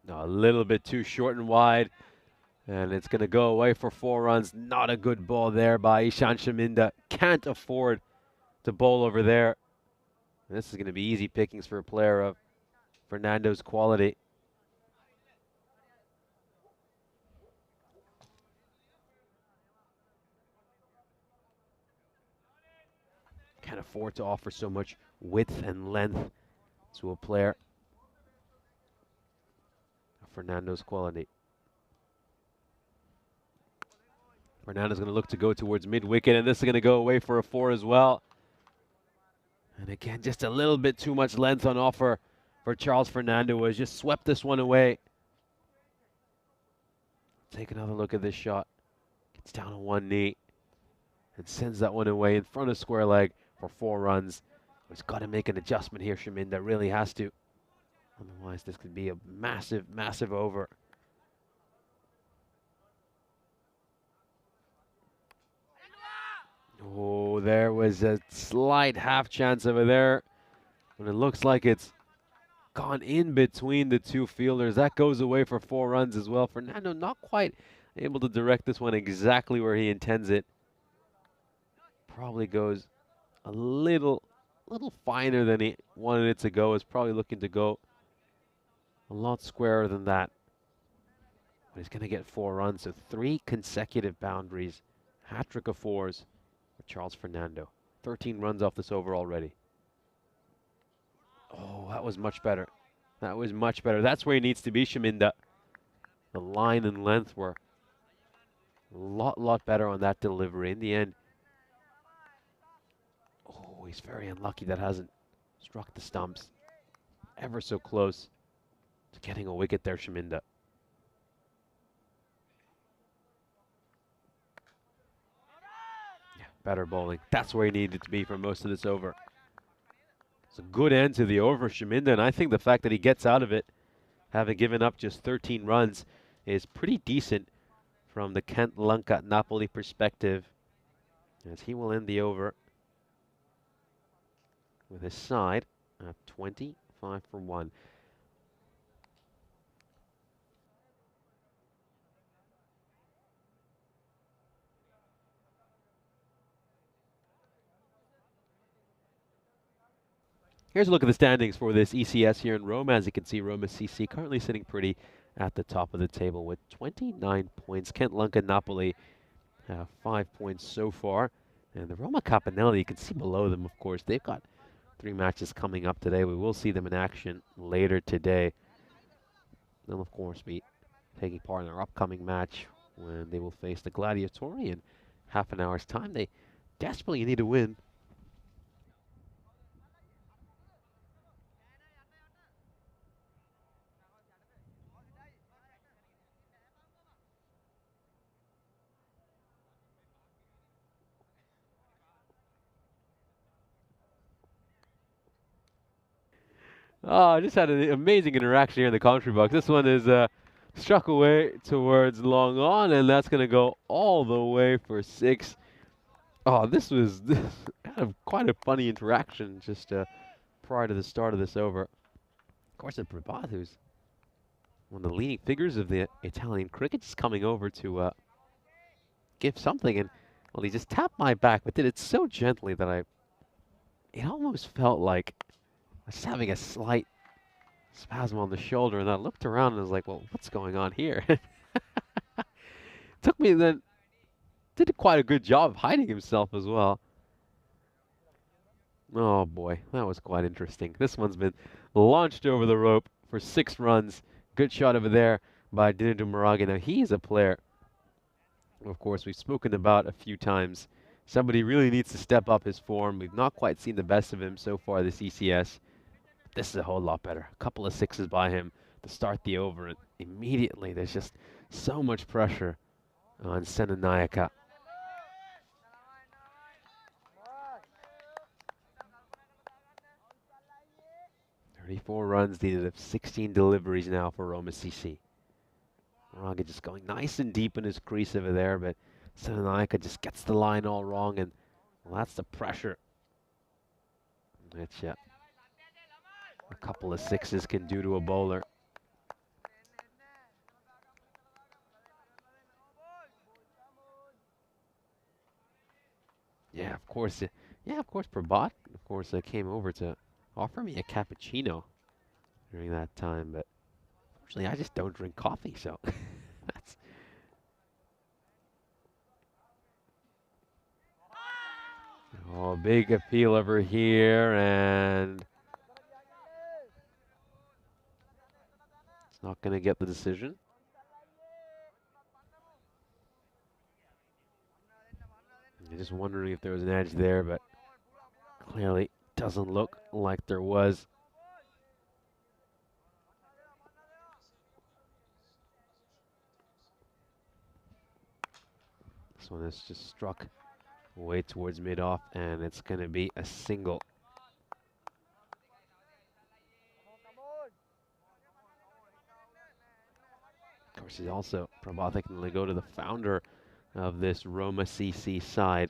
No, a little bit too short and wide. And it's going to go away for 4 runs. Not a good ball there by Ishan Shaminda. Can't afford to bowl over there. And this is going to be easy pickings for a player of Fernando's quality. Can't afford to offer so much width and length to a player of Fernando's quality. Fernando's going to look to go towards mid-wicket, and this is going to go away for a 4 as well. And again, just a little bit too much length on offer for Charles Fernando, who has just swept this one away. Take another look at this shot. Gets down on one knee and sends that one away in front of square leg for 4 runs. He's got to make an adjustment here, Shaminda, really has to. Otherwise, this could be a massive, massive over. Oh, there was a slight half chance over there. But it looks like it's gone in between the two fielders. That goes away for 4 runs as well. Fernando not quite able to direct this one exactly where he intends it. Probably goes a little finer than he wanted it to go. Is probably looking to go a lot squarer than that. But he's going to get 4 runs, so 3 consecutive boundaries. Hat-trick of 4s. Charles Fernando. 13 runs off this over already. Oh, that was much better. That was much better. That's where he needs to be, Shaminda. The line and length were a lot better on that delivery. In the end, oh, he's very unlucky that hasn't struck the stumps. Ever so close to getting a wicket there, Shaminda. Better bowling. That's where he needed to be for most of this over. It's a good end to the over, Shaminda, and I think the fact that he gets out of it, having given up just 13 runs, is pretty decent from the Kent Lanka Napoli perspective, as he will end the over with his side at 25 for 1. Here's a look at the standings for this ECS here in Rome. As you can see, Roma CC currently sitting pretty at the top of the table with 29 points. Kent Lanka Napoli 5 points so far. And the Roma Capanelli, you can see below them, of course. They've got 3 matches coming up today. We will see them in action later today. They'll, of course, be taking part in our upcoming match when they will face the Gladiatori in half an hour's time. They desperately need to win. Oh, I just had an amazing interaction here in the commentary box. This one is struck away towards long on, and that's going to go all the way for 6. Oh, this was kind of quite a funny interaction just prior to the start of this over. Of course, Prabat, who's one of the leading figures of the Italian cricket, is coming over to give something, and well, he just tapped my back, but did it so gently that it almost felt like I was having a slight spasm on the shoulder, and I looked around and was like, well, what's going on here? Took me then, did quite a good job of hiding himself as well. Oh boy, that was quite interesting. This one's been launched over the rope for 6 runs. Good shot over there by Dinadu Maragi. Now he's a player, of course, we've spoken about a few times. Somebody really needs to step up his form. We've not quite seen the best of him so far this ECS. This is a whole lot better. A couple of 6s by him to start the over, and immediately there's just so much pressure on Senanayaka. 34 runs needed of 16 deliveries now for Roma CC. Moraga just going nice and deep in his crease over there, but Senanayaka just gets the line all wrong, and well, that's the pressure that a couple of 6s can do to a bowler. Yeah, of course. Prabat, of course, came over to offer me a cappuccino during that time, but unfortunately, I just don't drink coffee, so that's. Oh, big appeal over here, and it's not going to get the decision. I'm just wondering if there was an edge there, but clearly doesn't look like there was. This one is just struck way towards mid-off, and it's going to be a single. Of course, he's also Prabath can go to the founder of this Roma CC side.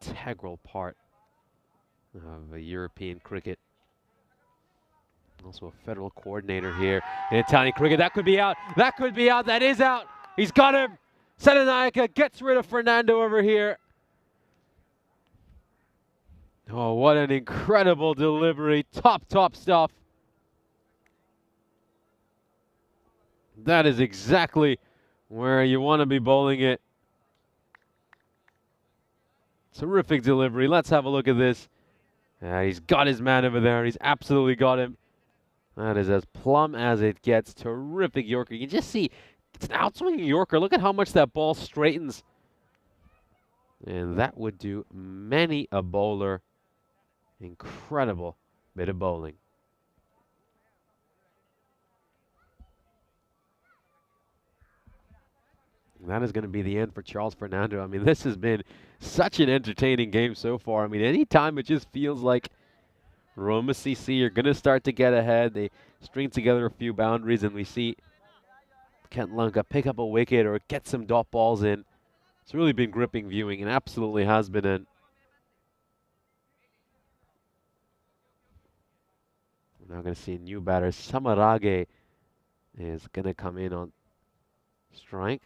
Integral part of European cricket. Also a federal coordinator here in Italian cricket. That could be out. That could be out. That is out. He's got him. Senanayaka gets rid of Fernando over here. Oh, what an incredible delivery. Top stuff. That is exactly where you want to be bowling it. Terrific delivery. Let's have a look at this. He's got his man over there. He's absolutely got him. That is as plumb as it gets. Terrific Yorker. You can just see it's an outswinging Yorker. Look at how much that ball straightens. And that would do many a bowler incredible bit of bowling. And that is going to be the end for Charles Fernando. I mean, this has been such an entertaining game so far. I mean, anytime it just feels like Roma CC are going to start to get ahead, they string together a few boundaries, and we see Kent Lanka pick up a wicket or get some dot balls in. It's really been gripping viewing, and absolutely has been. We're now going to see a new batter. Samarage is going to come in on strike.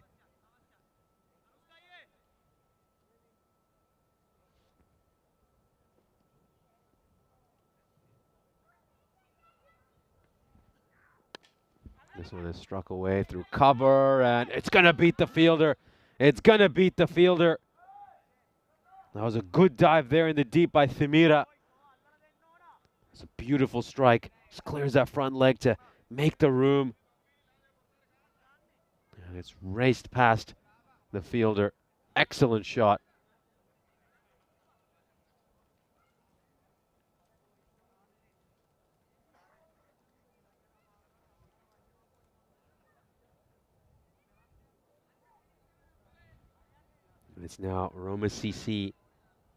This one is struck away through cover, and it's going to beat the fielder. It's going to beat the fielder. That was a good dive there in the deep by Thimira. It's a beautiful strike. Just clears that front leg to make the room. And it's raced past the fielder. Excellent shot. And it's now Roma CC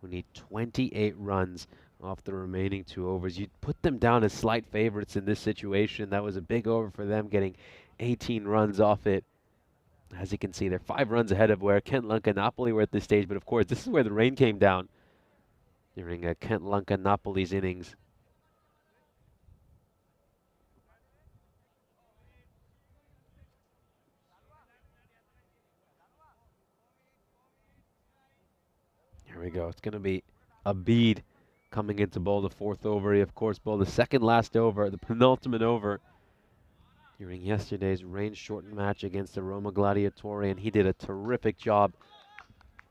who need 28 runs off the remaining 2 overs. You'd put them down as slight favorites in this situation. That was a big over for them, getting 18 runs off it. As you can see, they're 5 runs ahead of where Kent Lunka Napoli were at this stage. But of course, this is where the rain came down during Kent Lunka Napoli's innings. Here we go. It's going to be Abid coming in to bowl the 4th over. He, of course, bowled the 2nd last over, the penultimate over during yesterday's rain-shortened match against the Roma Gladiatori, and he did a terrific job.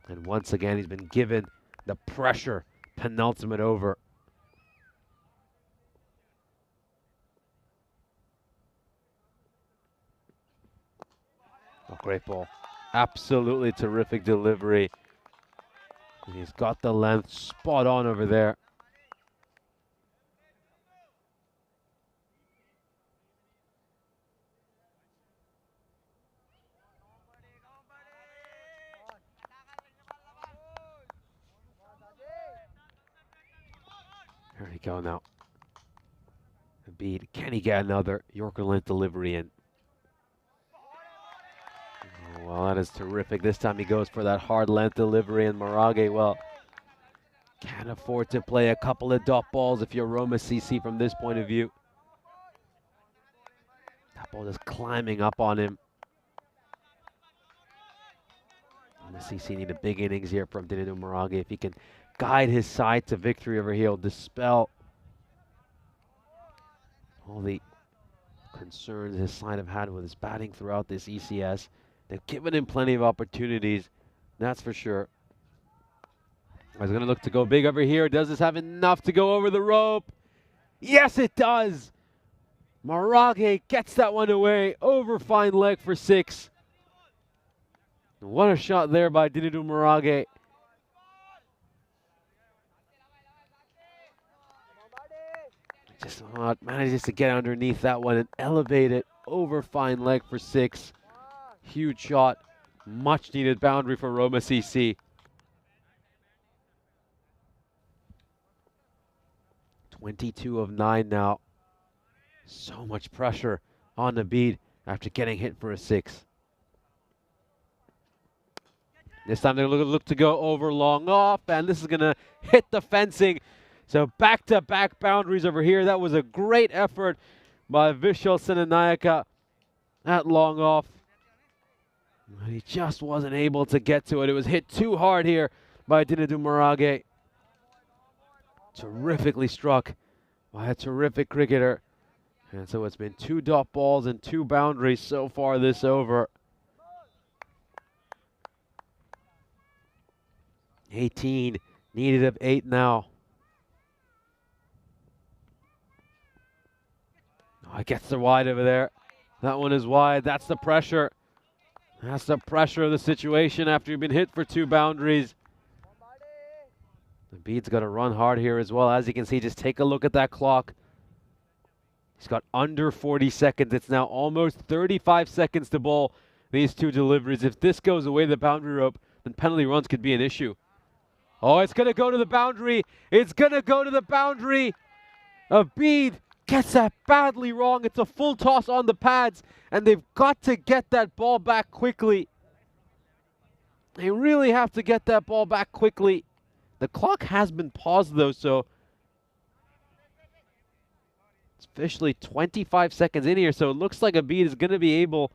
And once again, he's been given the pressure penultimate over. Oh, great ball. Absolutely terrific delivery. And he's got the length spot on over there. There we go now. Abid, can he get another Yorker length delivery in? Oh, well, that is terrific. This time he goes for that hard length delivery, and Marage, well, can't afford to play a couple of dot balls if you're Roma CC from this point of view. That ball is climbing up on him. Roma CC need a big innings here from Dinenu Marage. If he can guide his side to victory over here, he'll dispel all the concerns his side have had with his batting throughout this ECS. They've given him plenty of opportunities, that's for sure. He's going to look to go big over here. Does this have enough to go over the rope? Yes, it does. Marage gets that one away. Over fine leg for 6. What a shot there by Dinenu Marage. Just manages to get underneath that one and elevate it over fine leg for 6. Huge shot. Much needed boundary for Roma CC. 22 of 9 now. So much pressure on Abid after getting hit for a 6. This time they're going to look to go over long off, and this is going to hit the fencing. So back-to-back boundaries over here. That was a great effort by Vishal Senanayaka at long off. He just wasn't able to get to it. It was hit too hard here by Dinenu Marage. Terrifically struck by a terrific cricketer. And so it's been 2 dot balls and 2 boundaries so far this over. 18, needed of 8 now. Oh, it gets the wide over there. That one is wide. That's the pressure. That's the pressure of the situation after you've been hit for 2 boundaries. Abid's got to run hard here as well. As you can see, just take a look at that clock. He's got under 40 seconds. It's now almost 35 seconds to bowl these 2 deliveries. If this goes away the boundary rope, then penalty runs could be an issue. Oh, it's going to go to the boundary. It's going to go to the boundary. Abid gets that badly wrong. It's a full toss on the pads, and they've got to get that ball back quickly. They really have to get that ball back quickly. The clock has been paused, though, so it's officially 25 seconds in here, so it looks like Abid is going to be able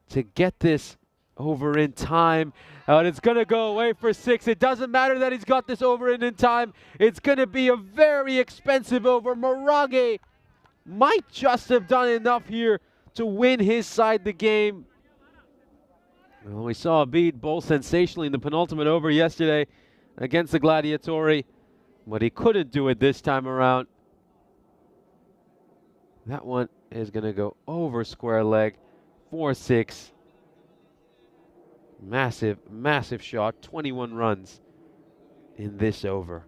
to get this over in time. And it's going to go away for 6. It doesn't matter that he's got this over in time. It's going to be a very expensive over. Marage might just have done enough here to win his side the game. Well, we saw Abid bowl sensationally in the penultimate over yesterday against the Gladiatori, but he couldn't do it this time around. That one is going to go over square leg for 6. Massive, massive shot. 21 runs in this over.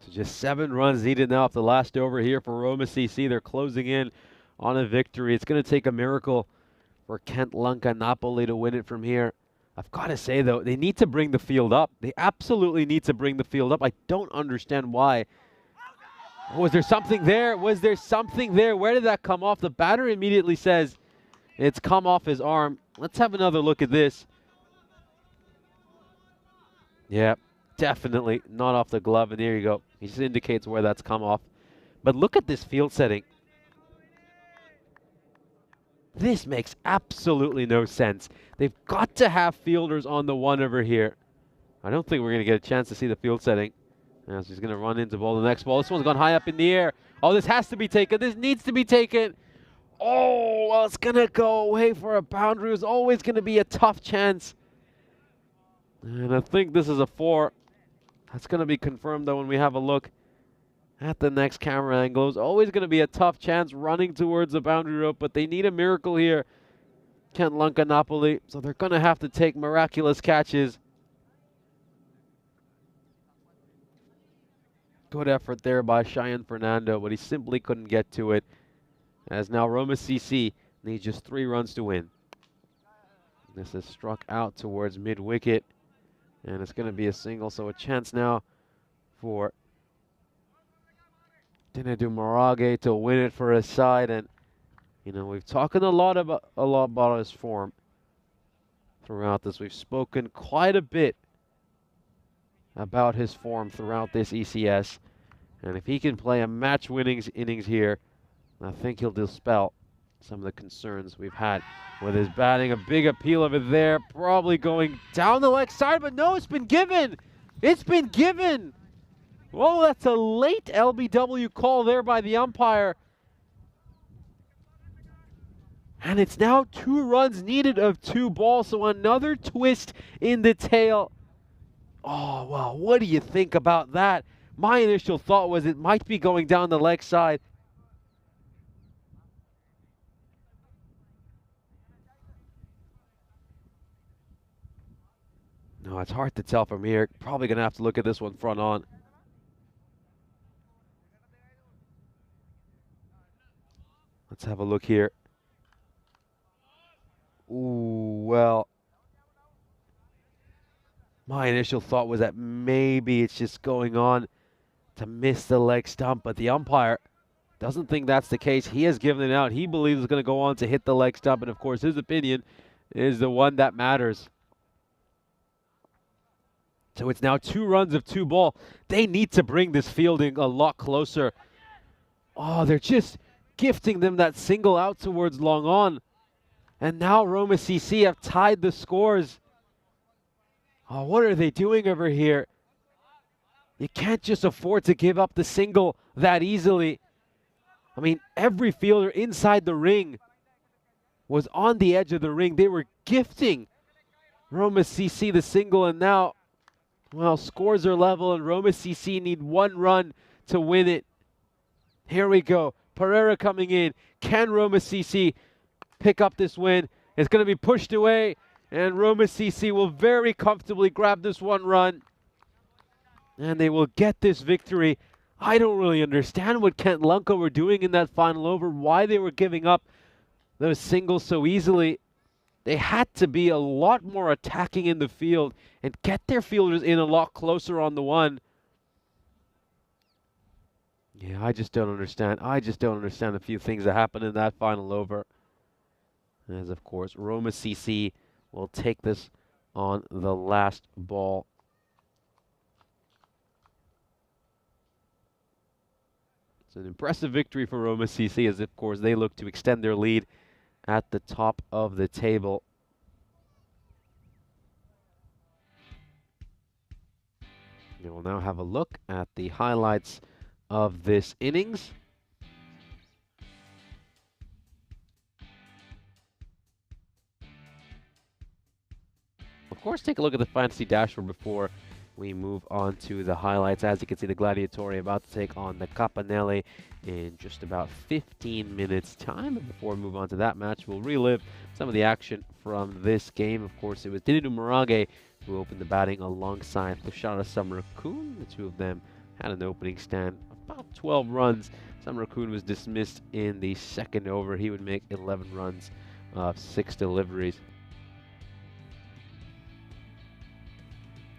So just 7 runs needed now off the last over here for Roma CC. They're closing in on a victory. It's going to take a miracle for Kent Lanka Napoli to win it from here. I've got to say, though, they need to bring the field up. They absolutely need to bring the field up. I don't understand why. Was there something there? Was there something there? Where did that come off? The batter immediately says it's come off his arm. Let's have another look at this. Yeah, definitely not off the glove. And there you go. He just indicates where that's come off. But look at this field setting. This makes absolutely no sense. They've got to have fielders on the one over here. I don't think we're going to get a chance to see the field setting. As he's going to run into ball the next ball. This one's gone high up in the air. Oh, this has to be taken. This needs to be taken. Oh, well, it's going to go away for a boundary. It's always going to be a tough chance. And I think this is a 4. That's going to be confirmed, though, when we have a look at the next camera angle. It's always going to be a tough chance running towards the boundary rope, but they need a miracle here. Kent Lanka Napoli, so they're going to have to take miraculous catches. Good effort there by Cheyenne Fernando, but he simply couldn't get to it. As now Roma CC needs just 3 runs to win. This is struck out towards mid-wicket, and it's going to be a single, so a chance now for Dinadu Marage to win it for his side. And you know, we've talked a lot about his form throughout this. We've spoken quite a bit about his form throughout this ECS, and if he can play a match-winning innings here, I think he'll dispel some of the concerns we've had with his batting. A big appeal of it there, probably going down the leg side, but no, it's been given. It's been given. Well, that's a late LBW call there by the umpire. And it's now 2 runs needed of 2 balls, so another twist in the tail. Oh, well, what do you think about that? My initial thought was it might be going down the leg side. No, it's hard to tell from here. Probably going to have to look at this one front on. Let's have a look here. Ooh, well, my initial thought was that maybe it's just going on to miss the leg stump, but the umpire doesn't think that's the case. He has given it out. He believes it's going to go on to hit the leg stump, and of course his opinion is the one that matters. So it's now 2 runs of 2 ball. They need to bring this fielding a lot closer. Oh, they're just gifting them that single out towards long on. And now Roma CC have tied the scores. Oh, what are they doing over here? You can't just afford to give up the single that easily. I mean, every fielder inside the ring was on the edge of the ring. They were gifting Roma CC the single, and now, well, scores are level, and Roma CC need 1 run to win it. Here we go. Pereira coming in. Can Roma CC pick up this win? It's going to be pushed away, and Roma CC will very comfortably grab this 1 run, and they will get this victory. I don't really understand what Kent Lanka were doing in that final over, why they were giving up those singles so easily. They had to be a lot more attacking in the field and get their fielders in a lot closer on the one. Yeah, I just don't understand. I just don't understand a few things that happened in that final over. As, of course, Roma CC will take this on the last ball. It's an impressive victory for Roma CC as, of course, they look to extend their lead at the top of the table. We will now have a look at the highlights of this innings. of course, take a look at the fantasy dashboard before we move on to the highlights. As you can see, the Gladiatori about to take on the Capanelli in just about 15 minutes time. And before we move on to that match, we'll relive some of the action from this game. Of course, it was Dinedu Morage who opened the batting alongside Thushara Samarakun. The two of them had an opening stand of about 12 runs. Samarakun was dismissed in the second over. He would make 11 runs of 6 deliveries.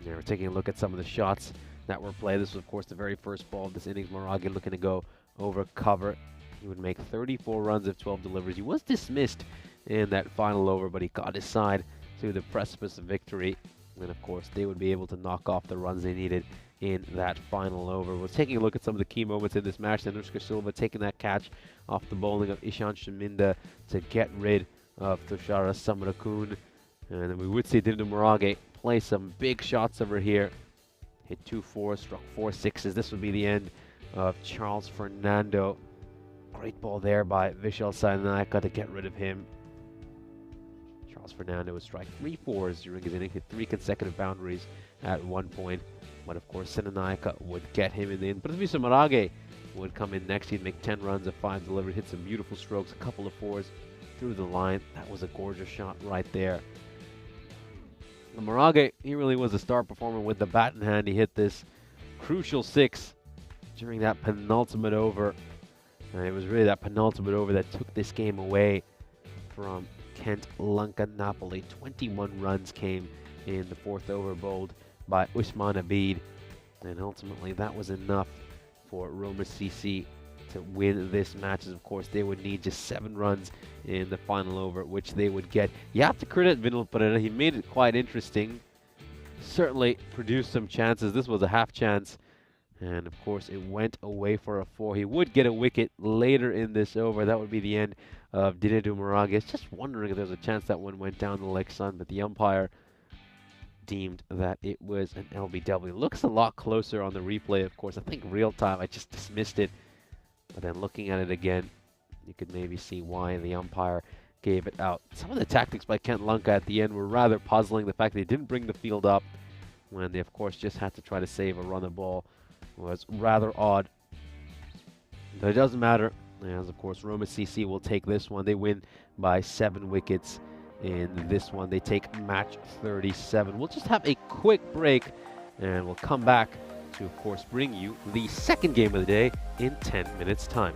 Yeah, we're taking a look at some of the shots that were played. This was, of course, the very first ball of this innings. Morage looking to go over cover. He would make 34 runs of 12 deliveries. He was dismissed in that final over, but he got his side to the precipice of victory. And, of course, they would be able to knock off the runs they needed in that final over. We're taking a look at some of the key moments in this match. Anushka Silva taking that catch off the bowling of Ishan Shaminda to get rid of Thushara Samarakun. And then we would see Dinedu Morage play some big shots over here. Hit 2 4s, struck 4 6s. This would be the end of Charles Fernando. Great ball there by Vishal Sainaka to get rid of him. Charles Fernando would strike 3 4s during his inning, hit 3 consecutive boundaries at one point. But of course, Senanayaka would get him in the end. But Prithvi Samarage would come in next. He'd make 10 runs of 5 delivered, hit some beautiful strokes, a couple of 4s through the line. That was a gorgeous shot right there. Morage, he really was a star performer with the bat in hand. He hit this crucial 6 during that penultimate over. And it was really that penultimate over that took this game away from Kent Lanka-Napoli. 21 runs came in the 4th over, bowled by Usman Abid. And ultimately, that was enough for Roma CC to win this match. As of course, they would need just 7 runs in the final over, which they would get. You have to credit Vinod Pereira. He made it quite interesting. Certainly produced some chances. This was a half chance. And of course, it went away for a 4. He would get a wicket later in this over. That would be the end of Dinedu Morage. Just wondering if there was a chance that one went down the leg sun, but the umpire deemed that it was an LBW. Looks a lot closer on the replay, of course. I think real time, I just dismissed it. But then looking at it again, you could maybe see why the umpire gave it out. Some of the tactics by Kent Lanka at the end were rather puzzling. The fact they didn't bring the field up when they, of course, just had to try to save a run of ball was rather odd. But it doesn't matter, as of course Roma CC will take this one. They win by 7 wickets in this one. They take match 37. We'll just have a quick break and we'll come back to, of course, bring you the second game of the day in 10 minutes time.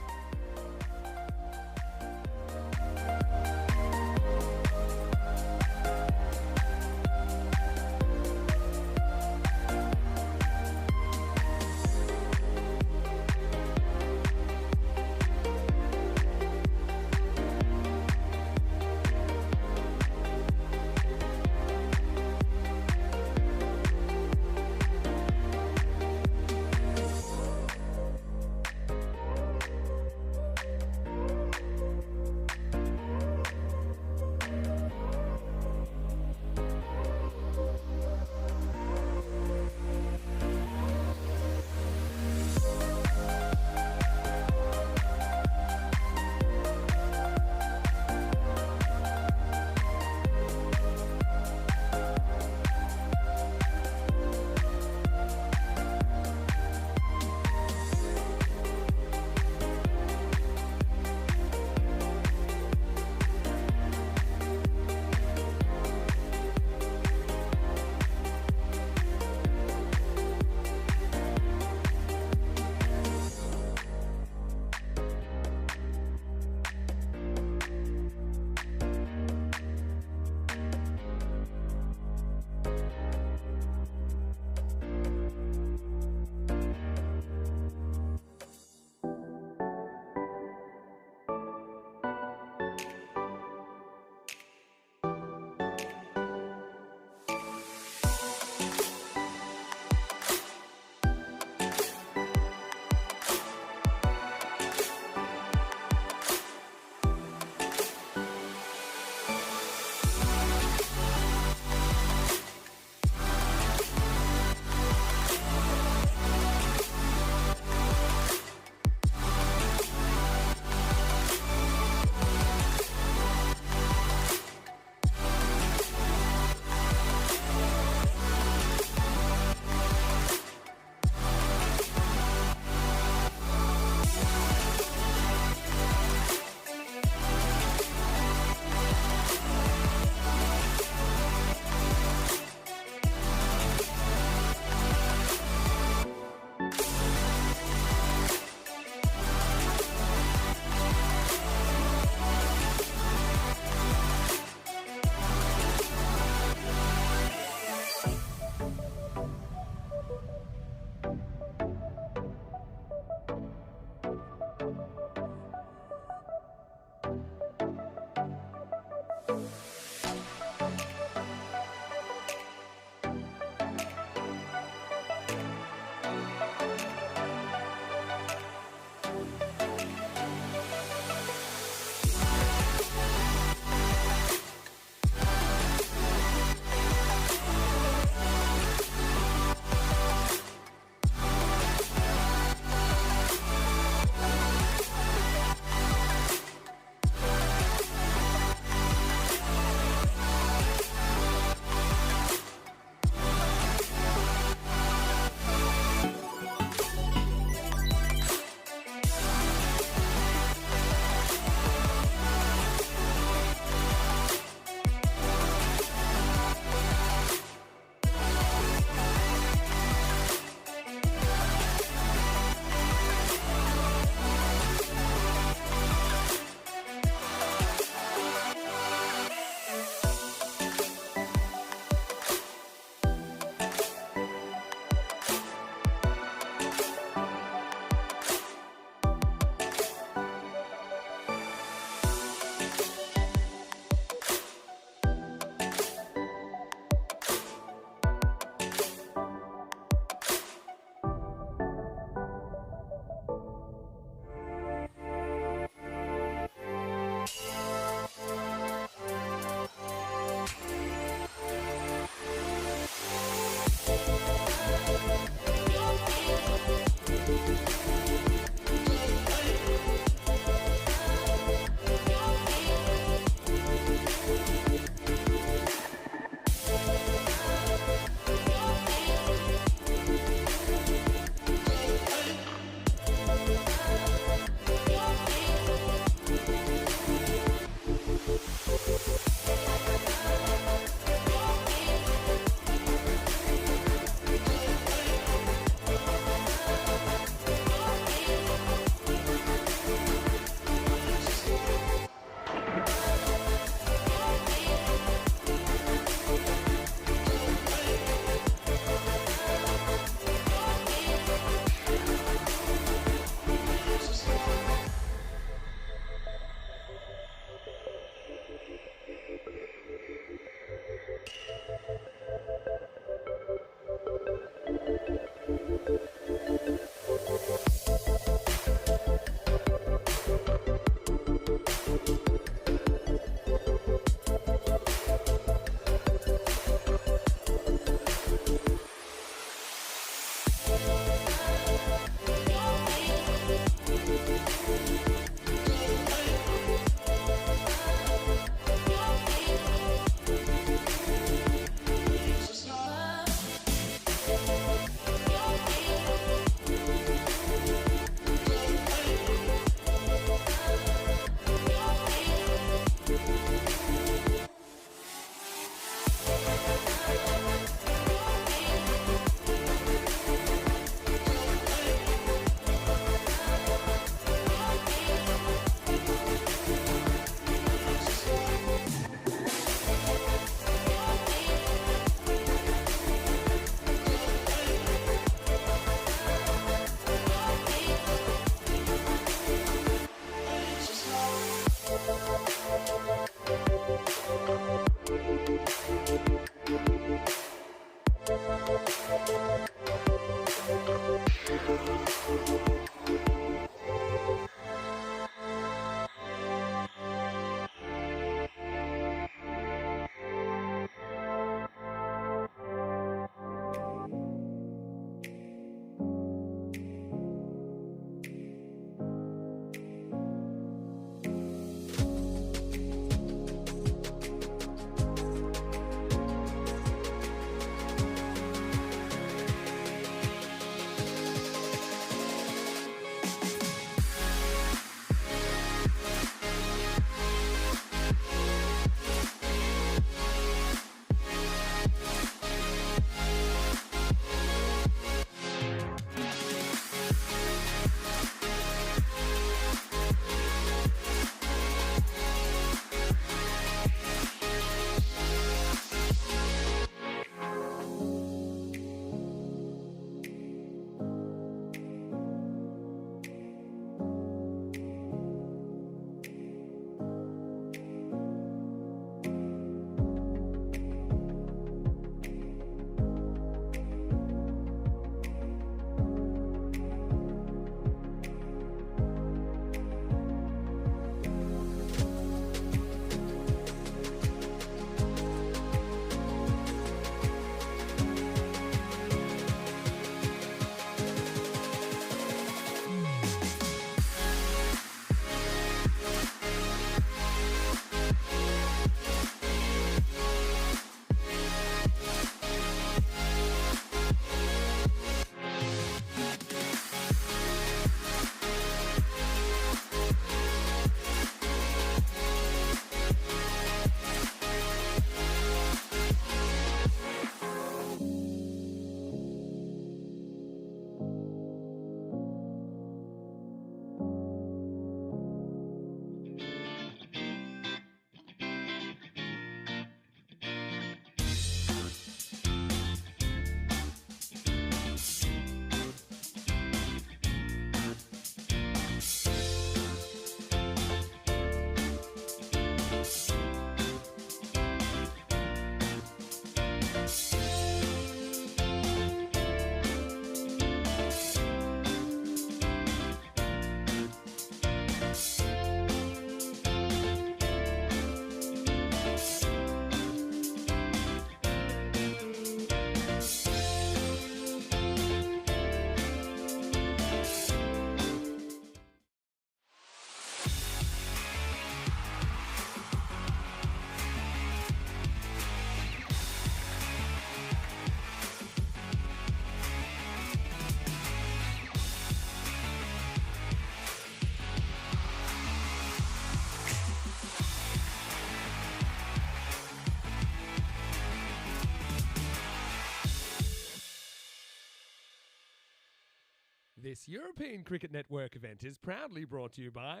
This European Cricket Network event is proudly brought to you by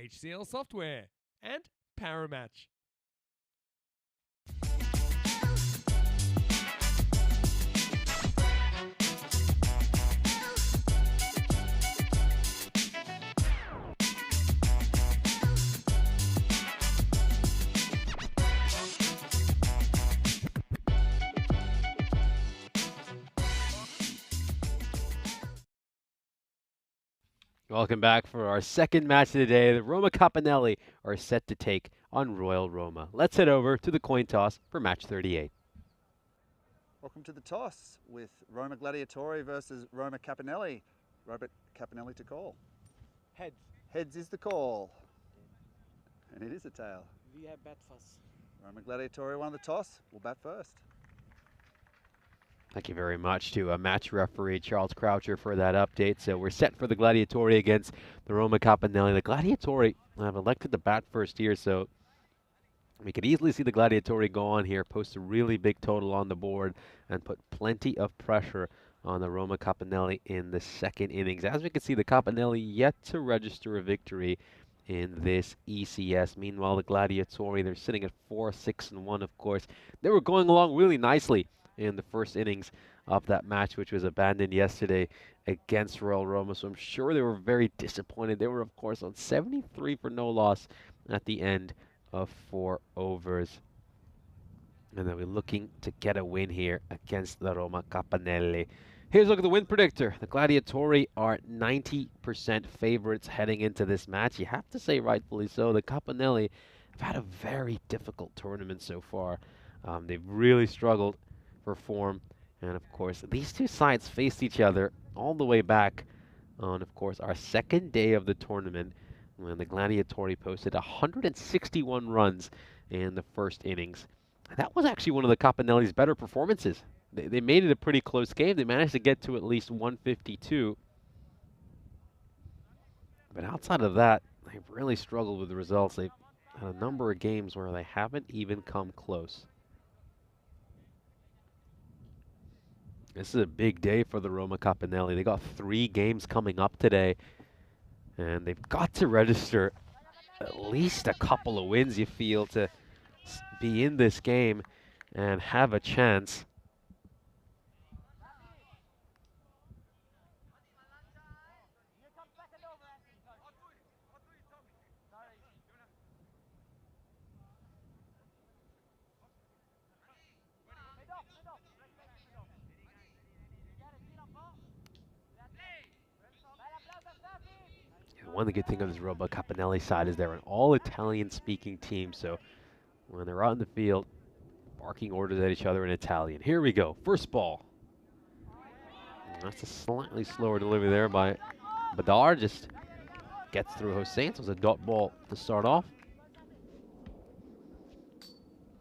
HCL Software and Paramatch. Welcome back for our second match of the day. The Roma Capanelli are set to take on Royal Roma. Let's head over to the coin toss for match 38. Welcome to the toss with Roma Gladiatori versus Roma Capanelli. Robert Capanelli to call. Heads. Heads is the call. And it is a tail. We have bat first. Roma Gladiatori won the toss. We'll bat first. Thank you very much to match referee Charles Croucher for that update. So we're set for the Gladiatori against the Roma Capanelli. The Gladiatori have elected to bat first here, so we could easily see the Gladiatori go on here, post a really big total on the board, and put plenty of pressure on the Roma Capanelli in the second innings. As we can see, the Capanelli yet to register a victory in this ECS. Meanwhile, the Gladiatori, they're sitting at 4-6-1, of course. They were going along really nicely in the first innings of that match, which was abandoned yesterday against Royal Roma. So I'm sure they were very disappointed. They were, of course, on 73 for no loss at the end of 4 overs. And then we're looking to get a win here against the Roma Capanelli. Here's a look at the win predictor. The Gladiatori are 90% favorites heading into this match. You have to say rightfully so. The Capanelli have had a very difficult tournament so far. They've really struggled for form. And of course, these two sides faced each other all the way back on, of course, our second day of the tournament, when the Gladiatori posted 161 runs in the first innings. That was actually one of the Capanelli's better performances. They made it a pretty close game. They managed to get to at least 152. But outside of that, they've really struggled with the results. They've had a number of games where they haven't even come close. This is a big day for the Roma Capanelli. They got 3 games coming up today, and they've got to register at least a couple of wins, you feel, to be in this game and have a chance. One of the good things of this Roma Capanelli side is they're an all-Italian-speaking team, so when they're out in the field, barking orders at each other in Italian. Here we go, first ball. And that's a slightly slower delivery there by Badar, just gets through Hossein, so it's a dot ball to start off.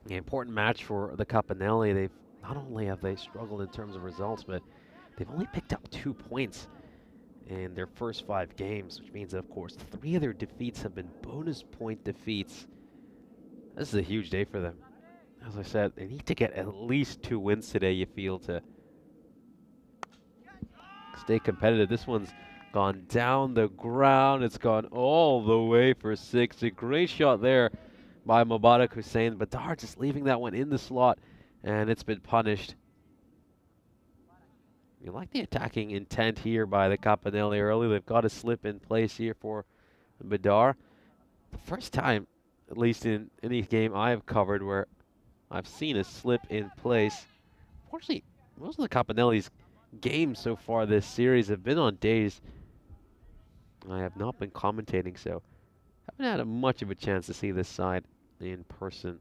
An important match for the Capanelli. They've not only have they struggled in terms of results, but they've only picked up 2 points in their first 5 games, which means that, of course, 3 of their defeats have been bonus point defeats. This is a huge day for them. As I said, they need to get at least 2 wins today, you feel, to stay competitive. This one's gone down the ground. It's gone all the way for 6. A great shot there by Mubarak Hussain. Badar just leaving that one in the slot, and it's been punished. You like the attacking intent here by the Capanelli early. They've got a slip in place here for Badar. The first time, at least in any game I have covered, where I've seen a slip in place. Unfortunately, most of the Capanelli's games so far this series have been on days I have not been commentating, so haven't had much of a chance to see this side in person.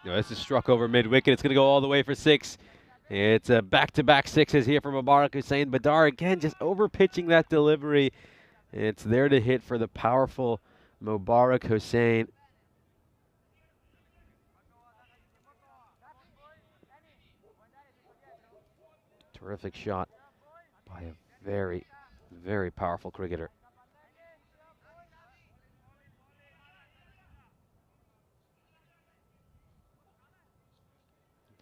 No, this is struck over mid-wicket. It's going to go all the way for 6. It's a back-to-back 6s here from Mubarak Hussain. Badar, again, just over-pitching that delivery. It's there to hit for the powerful Mubarak Hussain. Terrific shot by a very, very powerful cricketer.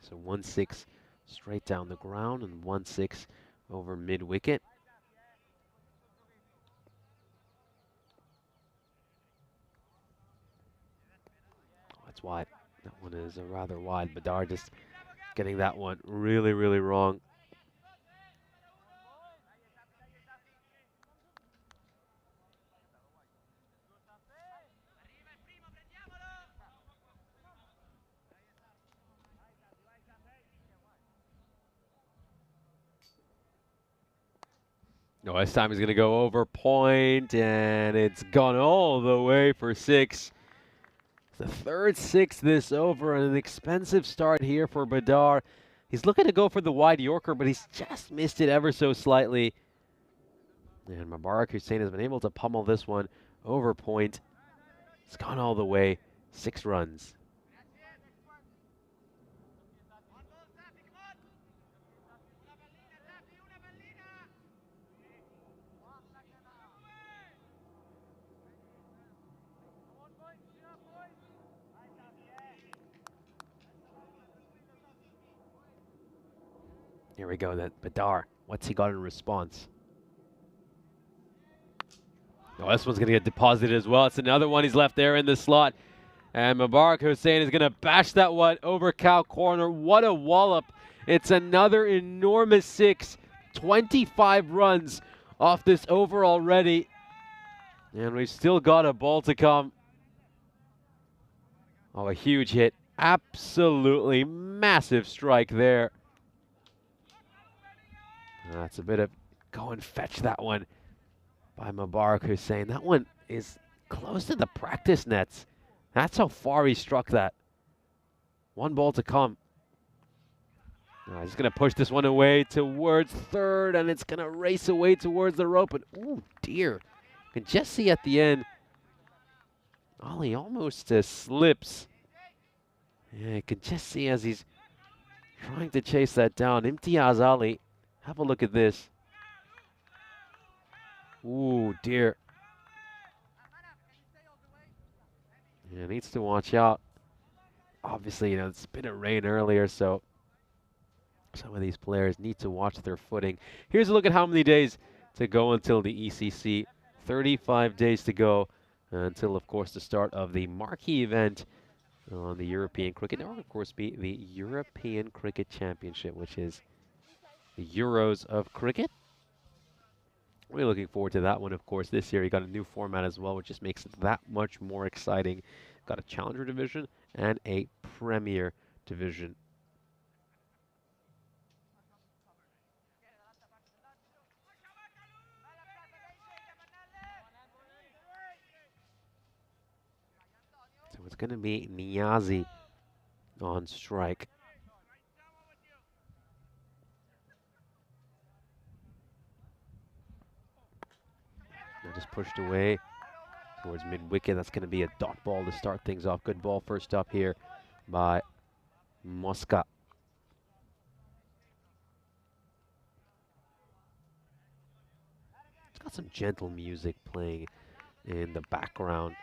So 1-6 straight down the ground and 1-6 over mid-wicket. Oh, that's wide. That one is rather wide. Badar just getting that one really, really wrong. No, this time he's going to go over point, and it's gone all the way for 6. The third 6 this over, and an expensive start here for Badar. He's looking to go for the wide Yorker, but he's just missed it ever so slightly. And Mubarak Hussain has been able to pummel this one over point. It's gone all the way, 6 runs. Here we go, that Badar. What's he got in response? Oh, this one's going to get deposited as well. It's another one he's left there in the slot. And Mubarak Hussain is going to bash that one over cow corner. What a wallop. It's another enormous 6. 25 runs off this over already. And we've still got a ball to come. Oh, a huge hit. Absolutely massive strike there. That's a bit of go and fetch that one by Mubarak Hussain. That one is close to the practice nets. That's how far he struck that. One ball to come. He's going to push this one away towards third, and it's going to race away towards the rope. And, oh, dear. You can just see at the end, Ollie almost slips. Yeah, you can just see as he's trying to chase that down. Imtiaz Ali, have a look at this. Ooh, dear. Yeah, needs to watch out. Obviously, it's been a rain earlier, so some of these players need to watch their footing. Here's a look at how many days to go until the ECC. 35 days to go until, of course, the start of the marquee event on the European Cricket. There will, of course, be the European Cricket Championship, which is the Euros of cricket. We're looking forward to that one, of course. This year, you got a new format as well, which just makes it that much more exciting. Got a Challenger division and a Premier division. So it's going to be Niazi on strike. Now just pushed away towards mid-wicket. That's going to be a dot ball to start things off. Good ball first up here by Mosca. It's got some gentle music playing in the background.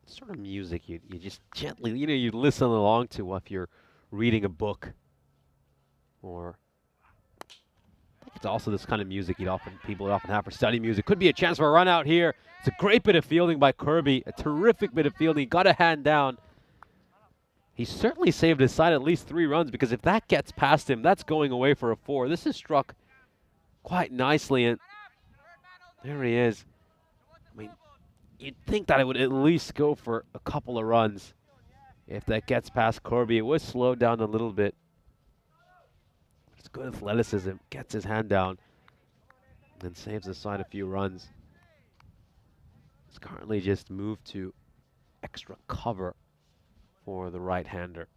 Sort of music you just gently, you listen along to if you're reading a book. Or I think it's also this kind of music people often have for study music. Could be a chance for a run out here. It's a great bit of fielding by Kirby. A terrific bit of fielding. Got a hand down. He certainly saved his side at least 3 runs, because if that gets past him, that's going away for a 4. This is struck quite nicely, and there he is. I mean, you'd think that it would at least go for a couple of runs if that gets past Kirby. It was slowed down a little bit. It's good athleticism. Gets his hand down and saves his side a few runs. It's currently just moved to extra cover for the right-hander.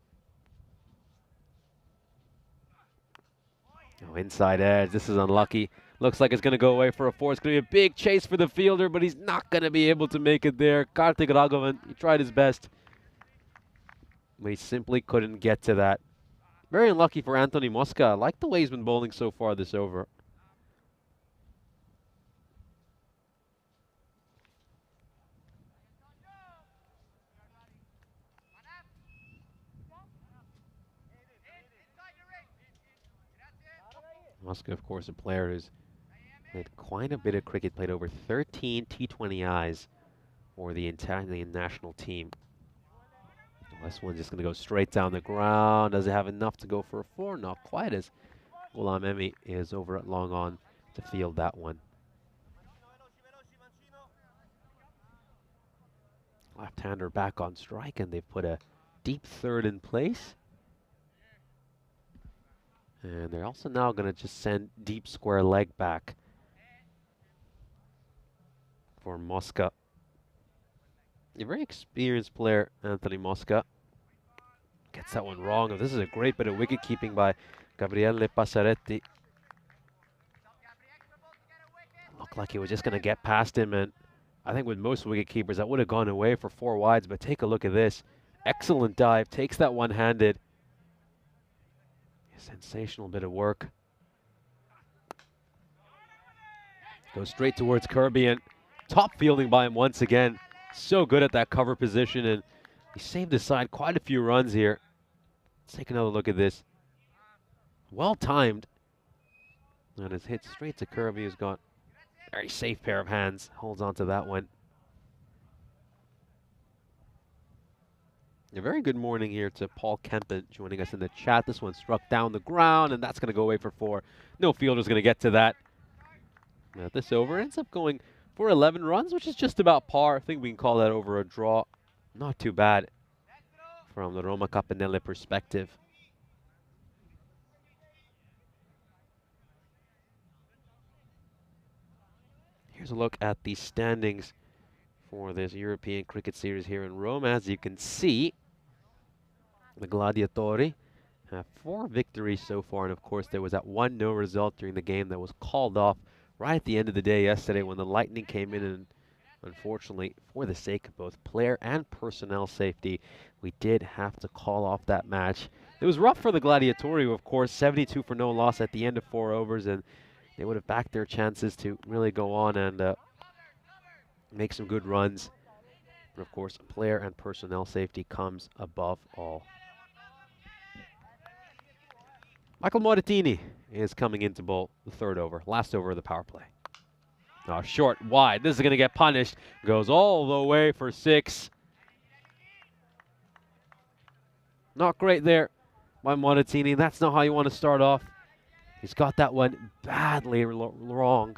Oh, inside edge. This is unlucky. Looks like it's going to go away for a 4. It's going to be a big chase for the fielder, but he's not going to be able to make it there. Kartik Raghavan, he tried his best, but he simply couldn't get to that. Very unlucky for Anthony Mosca. I like the way he's been bowling so far this over. Mosca, of course, a player who's played quite a bit of cricket, played over 13 T20Is for the Italian national team. This one's just going to go straight down the ground. Does it have enough to go for a 4? Not quite, as Ghulam Emi is over at long on to field that one. Left-hander back on strike, and they've put a deep third in place. And they're also now going to just send deep square leg back for Mosca. A very experienced player, Anthony Mosca. Gets that one wrong. This is a great bit of wicket keeping by Gabriele Passaretti. Looked like he was just going to get past him, and I think with most wicket keepers that would have gone away for 4 wides, but take a look at this. Excellent dive, takes that one-handed. Sensational bit of work. Goes straight towards Kirby, and top fielding by him once again. So good at that cover position, and he saved his side quite a few runs here. Let's take another look at this. Well timed. And it's hit straight to Kirby, who's got a very safe pair of hands. Holds on to that one. A very good morning here to Paul Kempen joining us in the chat. This one struck down the ground, and that's going to go away for 4. No fielder's going to get to that. Now this over ends up going for 11 runs, which is just about par. I think we can call that over a draw. Not too bad from the Roma Capannelle perspective. Here's a look at the standings for this European Cricket Series here in Rome. As you can see, the Gladiatori have 4 victories so far, and of course there was that 1-0 result during the game that was called off right at the end of the day yesterday when the lightning came in, and unfortunately, for the sake of both player and personnel safety, we did have to call off that match. It was rough for the Gladiatori, who, of course, 72 for no loss at the end of 4 overs, and they would have backed their chances to really go on and make some good runs. But of course, player and personnel safety comes above all. Michael Moratini is coming into bowl the 3rd over, last over of the power play. Short, wide. This is going to get punished. Goes all the way for 6. Not great there by Moratini. That's not how you want to start off. He's got that one badly wrong.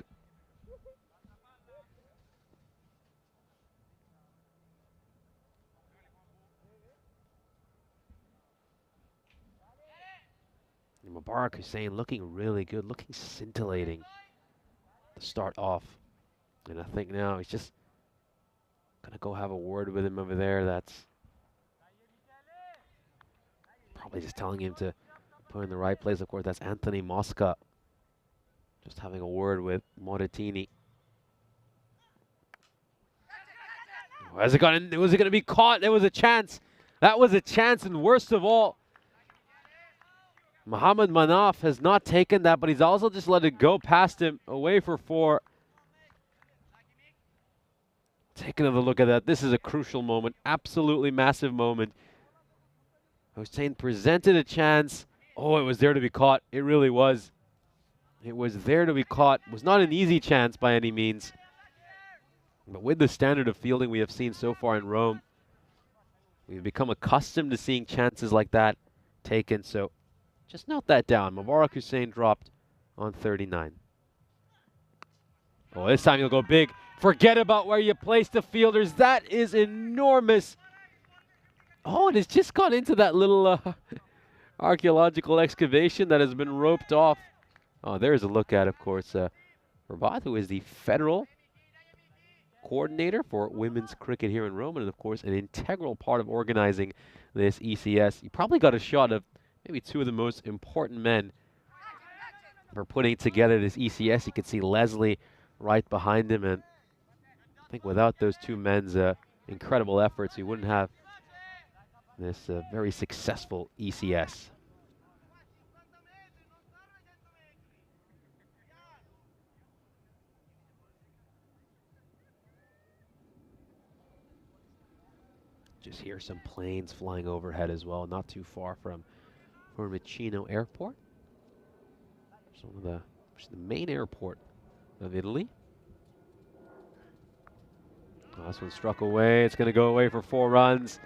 Mubarak Hussain looking really good, looking scintillating to start off. And I think now he's just going to go have a word with him over there. That's probably just telling him to put in the right place. Of course, that's Anthony Mosca just having a word with Moratini. Was it going to be caught? There was a chance. That was a chance, and worst of all, Mohammad Manaf has not taken that, but he's also just let it go past him, away for 4. Take another look at that. This is a crucial moment, absolutely massive moment. Hussain presented a chance. Oh, it was there to be caught. It really was. It was there to be caught. It was not an easy chance by any means. But with the standard of fielding we have seen so far in Rome, we've become accustomed to seeing chances like that taken. So just note that down. Mubarak Hussain dropped on 39. Oh, this time you'll go big. Forget about where you place the fielders. That is enormous. Oh, and it's just gone into that little archaeological excavation that has been roped off. Oh, there's a look at, of course, Rabat, who is the federal coordinator for women's cricket here in Rome, and of course an integral part of organizing this ECS. You probably got a shot of maybe 2 of the most important men for putting together this ECS. You can see Leslie right behind him, and I think without those 2 men's incredible efforts, you wouldn't have this very successful ECS. Just hear some planes flying overhead as well, not too far from Fiumicino Airport. It's one of the main airport of Italy. Oh, this one struck away. It's going to go away for 4 runs.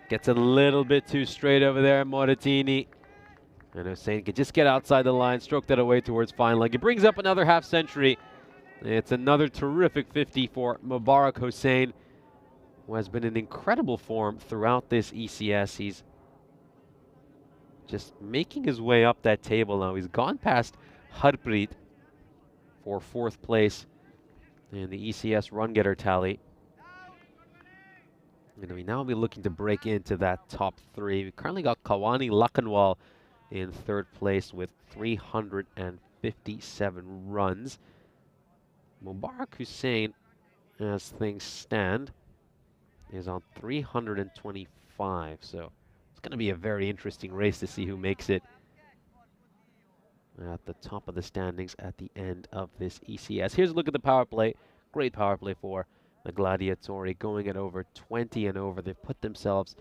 Gets a little bit too straight over there, Moratini. And Hussein could just get outside the line, stroke that away towards fine leg. It brings up another half century. It's another terrific 50 for Mubarak Hussein, who has been in incredible form throughout this ECS. He's just making his way up that table now. He's gone past Harpreet for 4th place in the ECS run getter tally. And we now be looking to break into that top 3. We currently got Kawani Lakanwal in 3rd place with 357 runs. Mubarak Hussein, as things stand, is on 325. So it's going to be a very interesting race to see who makes it at the top of the standings at the end of this ECS. Here's a look at the power play. Great power play for the Gladiatori, going at over 20 and over. They've put themselves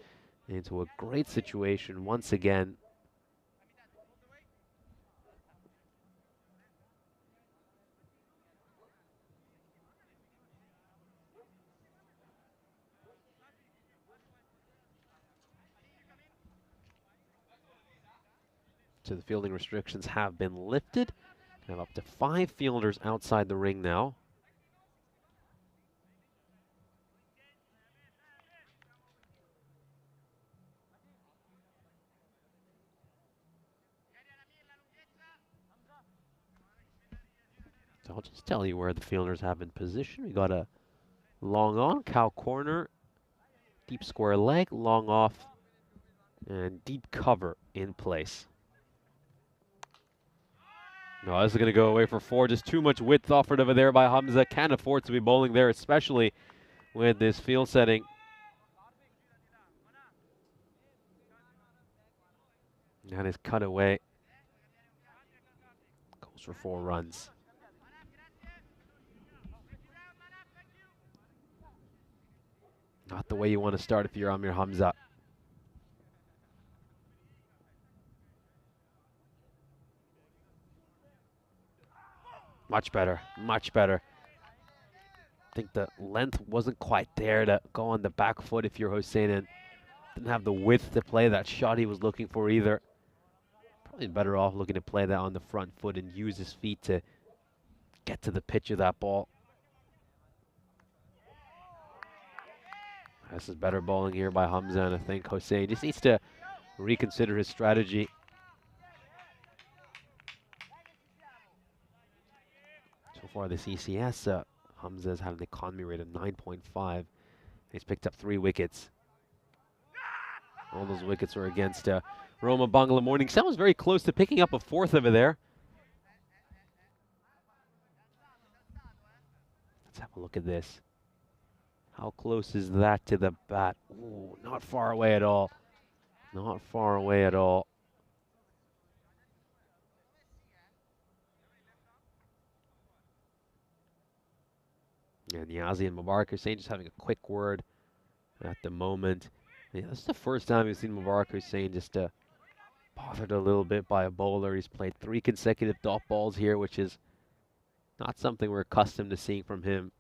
into a great situation once again. So the fielding restrictions have been lifted. We have up to 5 fielders outside the ring now. So I'll just tell you where the fielders have been positioned. We got a long on, cow corner, deep square leg, long off, and deep cover in place. No, this is going to go away for 4. Just too much width offered over there by Hamza. Can't afford to be bowling there, especially with this field setting. And is cut away. Goes for 4 runs. Not the way you want to start if you're Amir Hamza. Much better, much better. I think the length wasn't quite there to go on the back foot if you're Hossein, and didn't have the width to play that shot he was looking for either. Probably better off looking to play that on the front foot and use his feet to get to the pitch of that ball. This is better bowling here by Hamza, and I think Hossein just needs to reconsider his strategy. So far this ECS, Hamza has had an economy rate of 9.5. He's picked up 3 wickets. All those wickets were against Roma Bangla Morning. Sam was very close to picking up a 4th over there. Let's have a look at this. How close is that to the bat? Ooh, not far away at all. Not far away at all. And Niazi and Mubarak Hussein just having a quick word at the moment. Yeah, this is the first time we've seen Mubarak Hussein just bothered a little bit by a bowler. He's played 3 consecutive dot balls here, which is not something we're accustomed to seeing from him.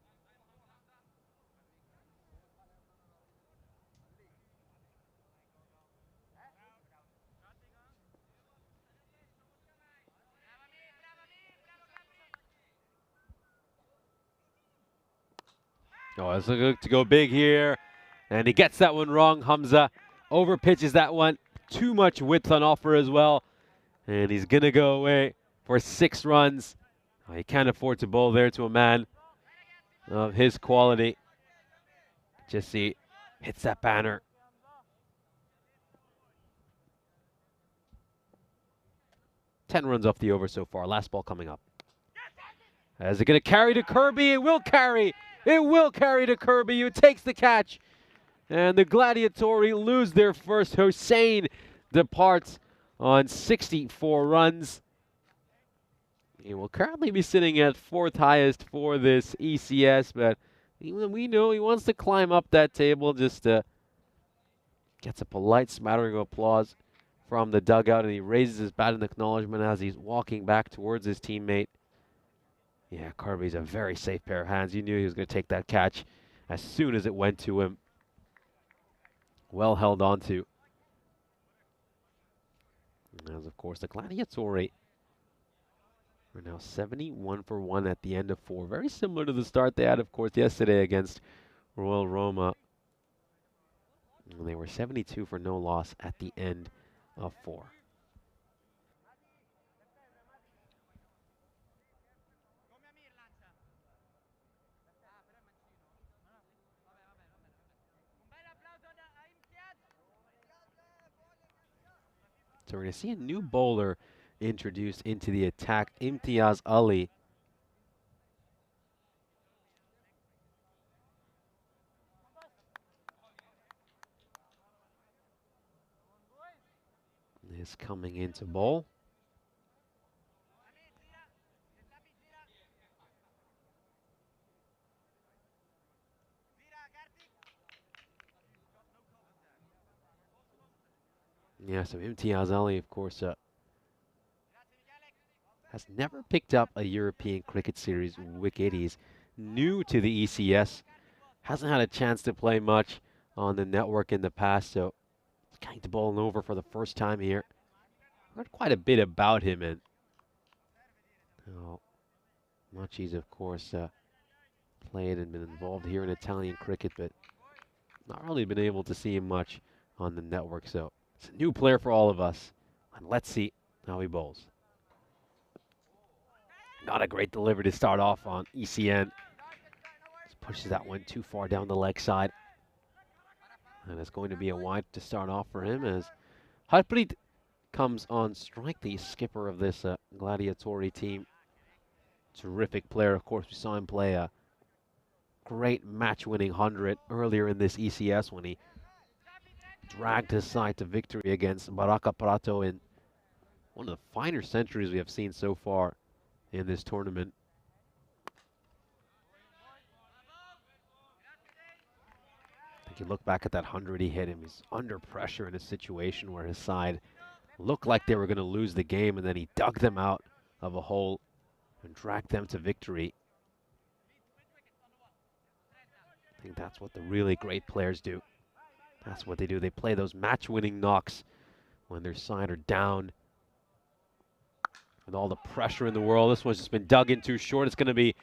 Oh, it's looking to go big here. And he gets that one wrong. Hamza over pitches that one. Too much width on offer as well. And he's going to go away for 6 runs. Oh, he can't afford to bowl there to a man of his quality. Just see, hits that banner. Ten runs off the over so far. Last ball coming up. Is it going to carry to Kirby? It will carry. It will carry to Kirby, who takes the catch. And the Gladiatori lose their first. Hossein departs on 64 runs. He will currently be sitting at 4th highest for this ECS, but we know he wants to climb up that table. Just gets a polite smattering of applause from the dugout, and he raises his bat in acknowledgement as he's walking back towards his teammate. Yeah, Kirby's a very safe pair of hands. You knew he was going to take that catch as soon as it went to him. Well held onto. As of course the Gladiatori are now 71 for 1 at the end of 4. Very similar to the start they had, of course, yesterday against Royal Roma. And they were 72 for no loss at the end of 4. So we're going to see a new bowler introduced into the attack, Imtiaz Ali. Is coming into bowl. Yeah, so Imtiaz Ali, of course, has never picked up a European Cricket Series wicket. He's new to the ECS, hasn't had a chance to play much on the network in the past, so he's going to bowl over for the first time here. Heard quite a bit about him, and much he's, of course, played and been involved here in Italian cricket, but not really been able to see him much on the network, so it's a new player for all of us, and let's see how he bowls. Not a great delivery to start off on ECN. Just pushes that one too far down the leg side. And it's going to be a wide to start off for him as Harpreet comes on strike, the skipper of this Gladiatori team. Terrific player. Of course, we saw him play a great match-winning 100 earlier in this ECS when he dragged his side to victory against Baraka Prato in one of the finer centuries we have seen so far in this tournament. I think you look back at that 100 he hit him, he's under pressure in a situation where his side looked like they were going to lose the game, and then he dug them out of a hole and dragged them to victory. I think that's what the really great players do. That's what they do. They play those match-winning knocks when their side are down. With all the pressure in the world, this one's just been dug in too short. It's going to be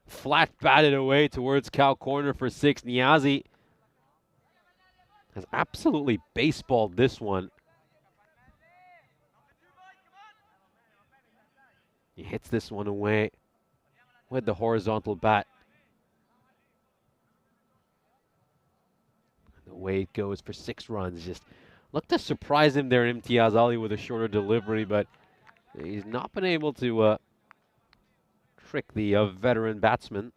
flat batted away towards cow corner for 6. Niazi has absolutely baseballed this one. He hits this one away with the horizontal bat. Away it goes for 6 runs. Just looked to surprise him there, Imtiaz Ali, with a shorter delivery, but he's not been able to trick the veteran batsman.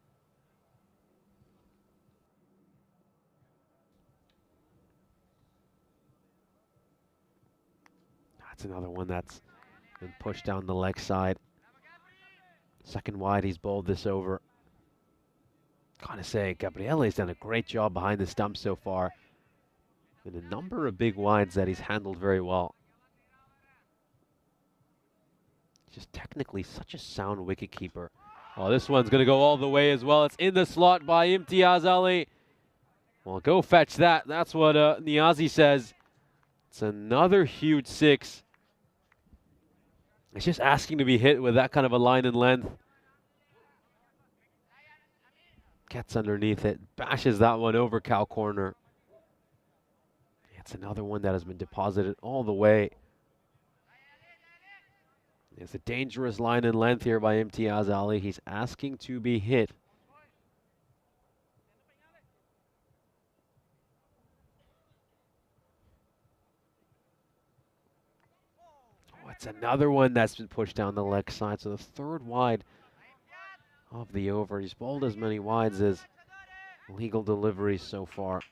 That's another one that's been pushed down the leg side. Second wide, he's bowled this over. Gotta say, Gabriele's done a great job behind the stump so far. And a number of big wides that he's handled very well. Just technically such a sound wicketkeeper. Oh, this one's going to go all the way as well. It's in the slot by Imtiaz Ali. Well, go fetch that. That's what Niazi says. It's another huge 6. It's just asking to be hit with that kind of a line and length. Gets underneath it, bashes that one over cow corner. It's another one that has been deposited all the way. It's a dangerous line and length here by Imtiaz Ali. He's asking to be hit. Oh, it's another one that's been pushed down the leg side. So the third wide of the over. He's bowled as many wides as legal deliveries so far.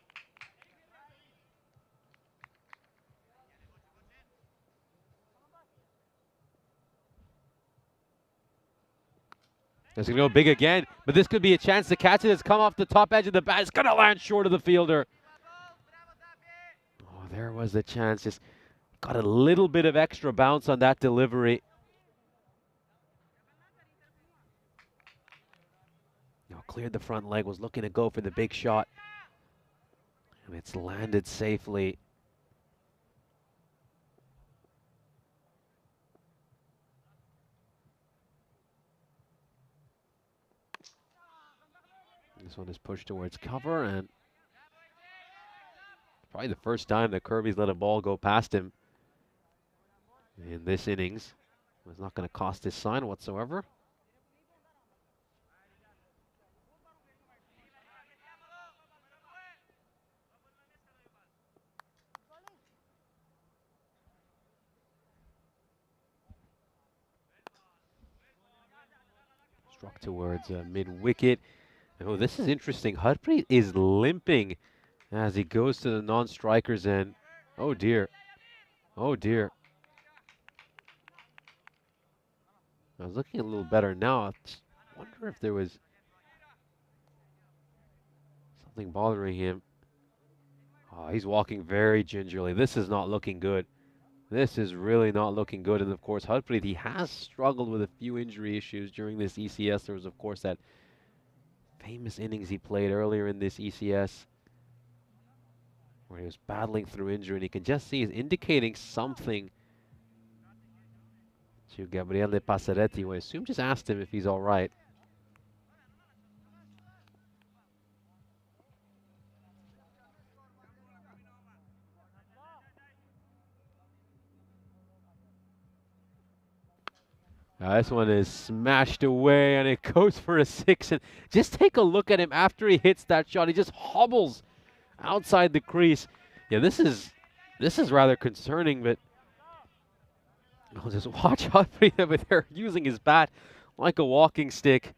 It's going to go big again, but this could be a chance to catch it. It's come off the top edge of the bat. It's going to land short of the fielder. Oh, there was the chance. Just got a little bit of extra bounce on that delivery. Now cleared the front leg, was looking to go for the big shot. And it's landed safely. This one is pushed towards cover, and probably the first time that Kirby's let a ball go past him in this innings. It's not going to cost his sign whatsoever. Struck towards mid-wicket. Oh, this is interesting. Harpreet is limping as he goes to the non-strikers end. Oh dear. Oh dear. I was looking a little better now. I just wonder if there was something bothering him. Oh, he's walking very gingerly. This is not looking good. This is really not looking good. And of course, Harpreet, he has struggled with a few injury issues during this ECS. There was, of course, that famous innings he played earlier in this ECS where he was battling through injury, and you can just see he's indicating something to Gabriele Passaretti, who I assume just asked him if he's all right. This one is smashed away, and it goes for a 6. And just take a look at him after he hits that shot. He just hobbles outside the crease. Yeah, this is rather concerning, but I'll just watch Harpreet over there using his bat like a walking stick.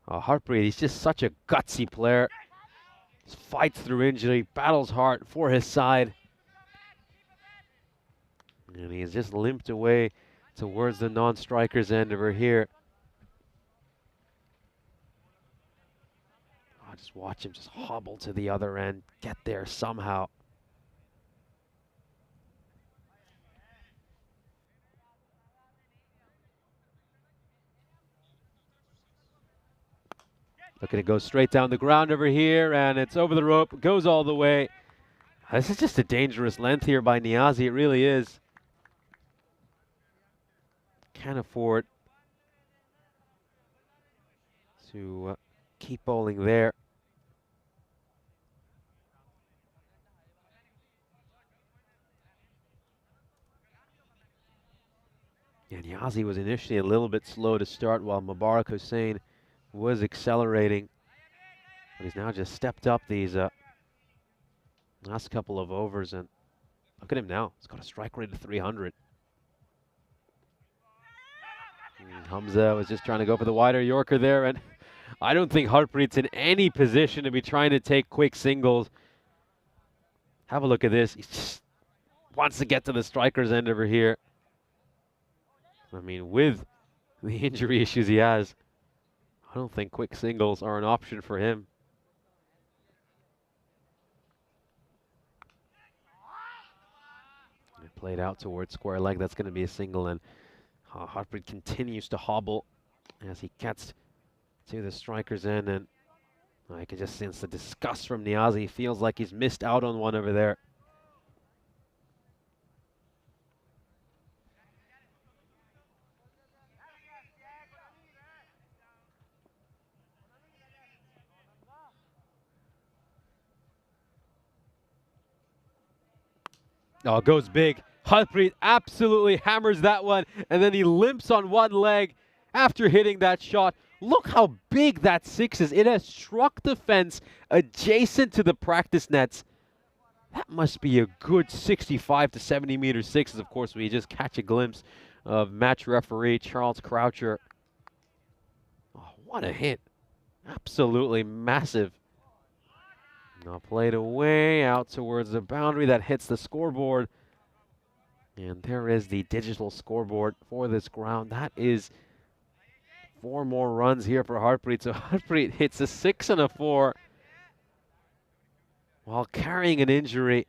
Oh, Harpreet, he's just such a gutsy player. Just fights through injury, battles hard for his side. And he's just limped away towards the non-strikers end over here. Oh, just watch him just hobble to the other end, get there somehow. Looking to go straight down the ground over here, and it's over the rope, goes all the way. This is just a dangerous length here by Niazi, it really is. Can't afford to keep bowling there. Yeah, Niazi was initially a little bit slow to start while Mubarak Hussain was accelerating. But he's now just stepped up these last couple of overs, and look at him now. He's got a strike rate of 300. Hamza was just trying to go for the wider Yorker there, and I don't think Harpreet's in any position to be trying to take quick singles. Have a look at this. He just wants to get to the striker's end over here. I mean, with the injury issues he has, I don't think quick singles are an option for him. It played out towards square leg. That's going to be a single, and Harpreet continues to hobble as he gets to the striker's end, and I can just sense the disgust from Niazi. He feels like he's missed out on one over there. Oh, goes big. Harpreet absolutely hammers that one, and then he limps on one leg after hitting that shot. Look how big that 6 is. It has struck the fence adjacent to the practice nets. That must be a good 65 to 70 meter 6s. Of course, we just catch a glimpse of match referee Charles Croucher. Oh, what a hit. Absolutely massive. Now played away out towards the boundary. That hits the scoreboard. And there is the digital scoreboard for this ground. That is 4 more runs here for Harpreet. So Harpreet hits a 6 and a 4 while carrying an injury.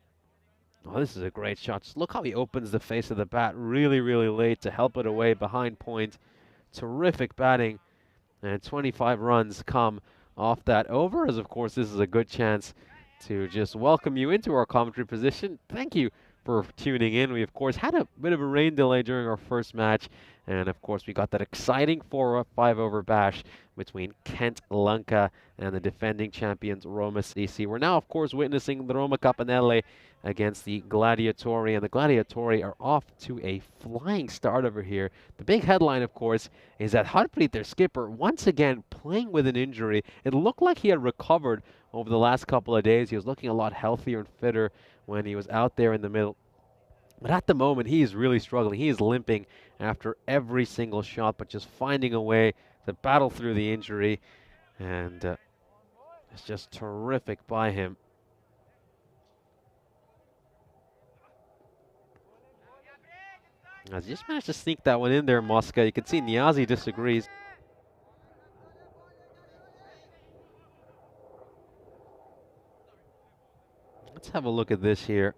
Oh, this is a great shot. Just look how he opens the face of the bat really, really late to help it away behind point. Terrific batting. And 25 runs come off that over, as of course this is a good chance to just welcome you into our commentary position. Thank you for tuning in. We of course had a bit of a rain delay during our first match, and of course we got that exciting 4-5 over bash between Kent Lanka and the defending champions Roma CC. We're now of course witnessing the Roma Capanelle against the Gladiatori, and the Gladiatori are off to a flying start over here. The big headline, of course, is that Harpreet, their skipper, once again playing with an injury. It looked like he had recovered over the last couple of days. He was looking a lot healthier and fitter when he was out there in the middle. But at the moment, he is really struggling. He is limping after every single shot, but just finding a way to battle through the injury. And it's just terrific by him. As he just managed to sneak that one in there, Mosca. You can see Niazi disagrees. Let's have a look at this here.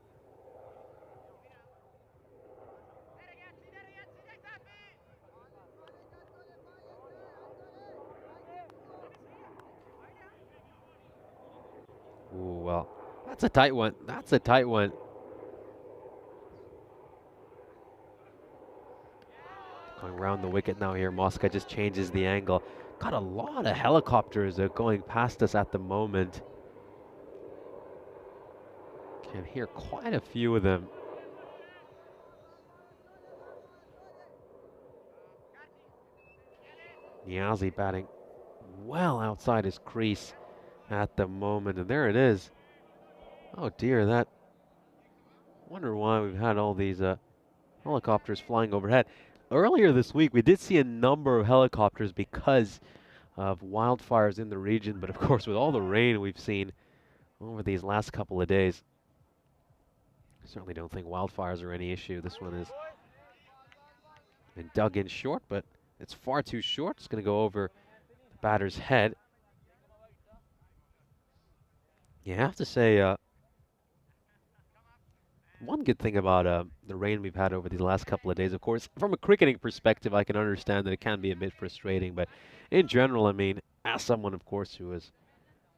Ooh, well, that's a tight one. That's a tight one. Going around the wicket now here. Mosca just changes the angle. Got a lot of helicopters going past us at the moment. Can hear quite a few of them. Niazi batting well outside his crease at the moment. And there it is. Oh dear, that. Wonder why we've had all these helicopters flying overhead. Earlier this week, we did see a number of helicopters because of wildfires in the region. But of course, with all the rain we've seen over these last couple of days, I certainly don't think wildfires are any issue. This one has been dug in short, but it's far too short. It's going to go over the batter's head. You have to say, one good thing about the rain we've had over these last couple of days, of course, from a cricketing perspective, I can understand that it can be a bit frustrating. But in general, I mean, as someone, of course, who was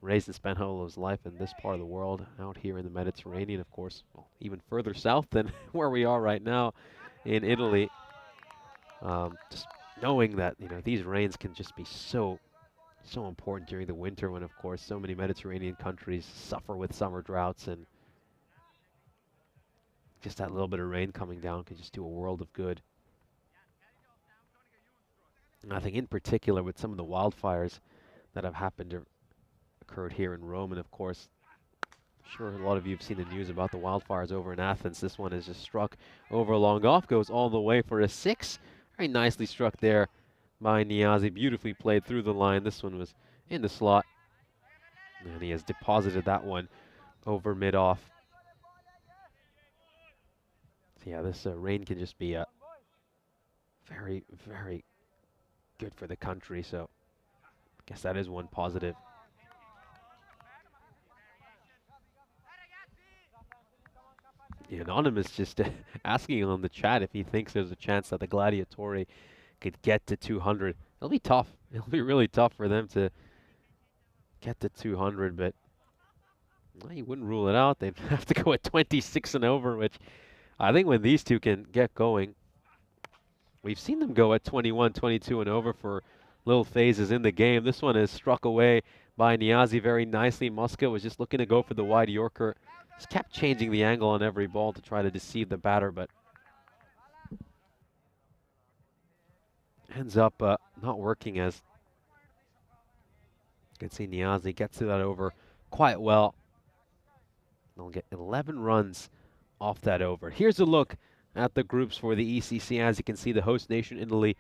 raised and spent all of his life in this part of the world, out here in the Mediterranean, of course, well, even further south than where we are right now in Italy, just knowing that, you know, these rains can just be so important during the winter when, of course, so many Mediterranean countries suffer with summer droughts, and just that little bit of rain coming down could just do a world of good. And I think in particular with some of the wildfires that have happened or occurred here in Rome, and of course, I'm sure a lot of you have seen the news about the wildfires over in Athens. This one is just struck over a long off, goes all the way for a 6. Very nicely struck there by Niazi, beautifully played through the line. This one was in the slot, and he has deposited that one over mid-off. So yeah, this rain can just be very, very good for the country, so I guess that is one positive. The Anonymous just asking on the chat if he thinks there's a chance that the Gladiatori could get to 200. It'll be tough. It'll be really tough for them to get to 200, but well, you wouldn't rule it out. They'd have to go at 26 and over, which I think when these two can get going, we've seen them go at 21, 22 and over for little phases in the game. This one is struck away by Niazi very nicely. Mosca was just looking to go for the wide Yorker. Just kept changing the angle on every ball to try to deceive the batter, but ends up not working, as you can see Niazi gets to that over quite well. They'll get 11 runs off that over. Here's a look at the groups for the ECC. As you can see, the host nation, Italy,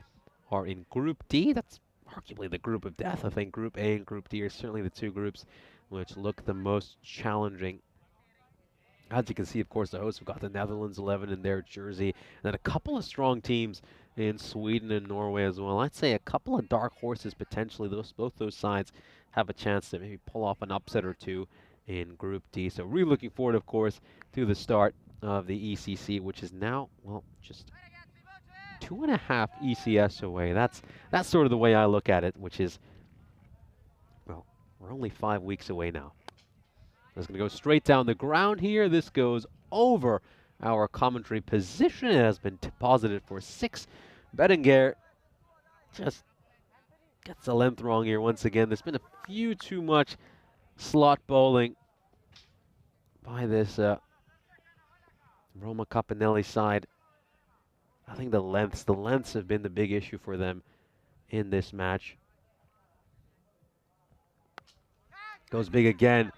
are in Group D. That's arguably the group of death. I think Group A and Group D are certainly the two groups which look the most challenging. As you can see, of course, the hosts have got the Netherlands 11 in their jersey, and then a couple of strong teams in Sweden and Norway as well. I'd say a couple of dark horses potentially. Both those sides have a chance to maybe pull off an upset or two in Group D. So really looking forward, of course, to the start of the ECC, which is now, well, just 2.5 ECS away. That's sort of the way I look at it, which is, well, we're only 5 weeks away now. It's going to go straight down the ground here. This goes over our commentary position. It has been deposited for 6. Bettinger just gets the length wrong here once again. There's been a few too much slot bowling by this Roma Capinelli side. I think the lengths have been the big issue for them in this match. Goes big again.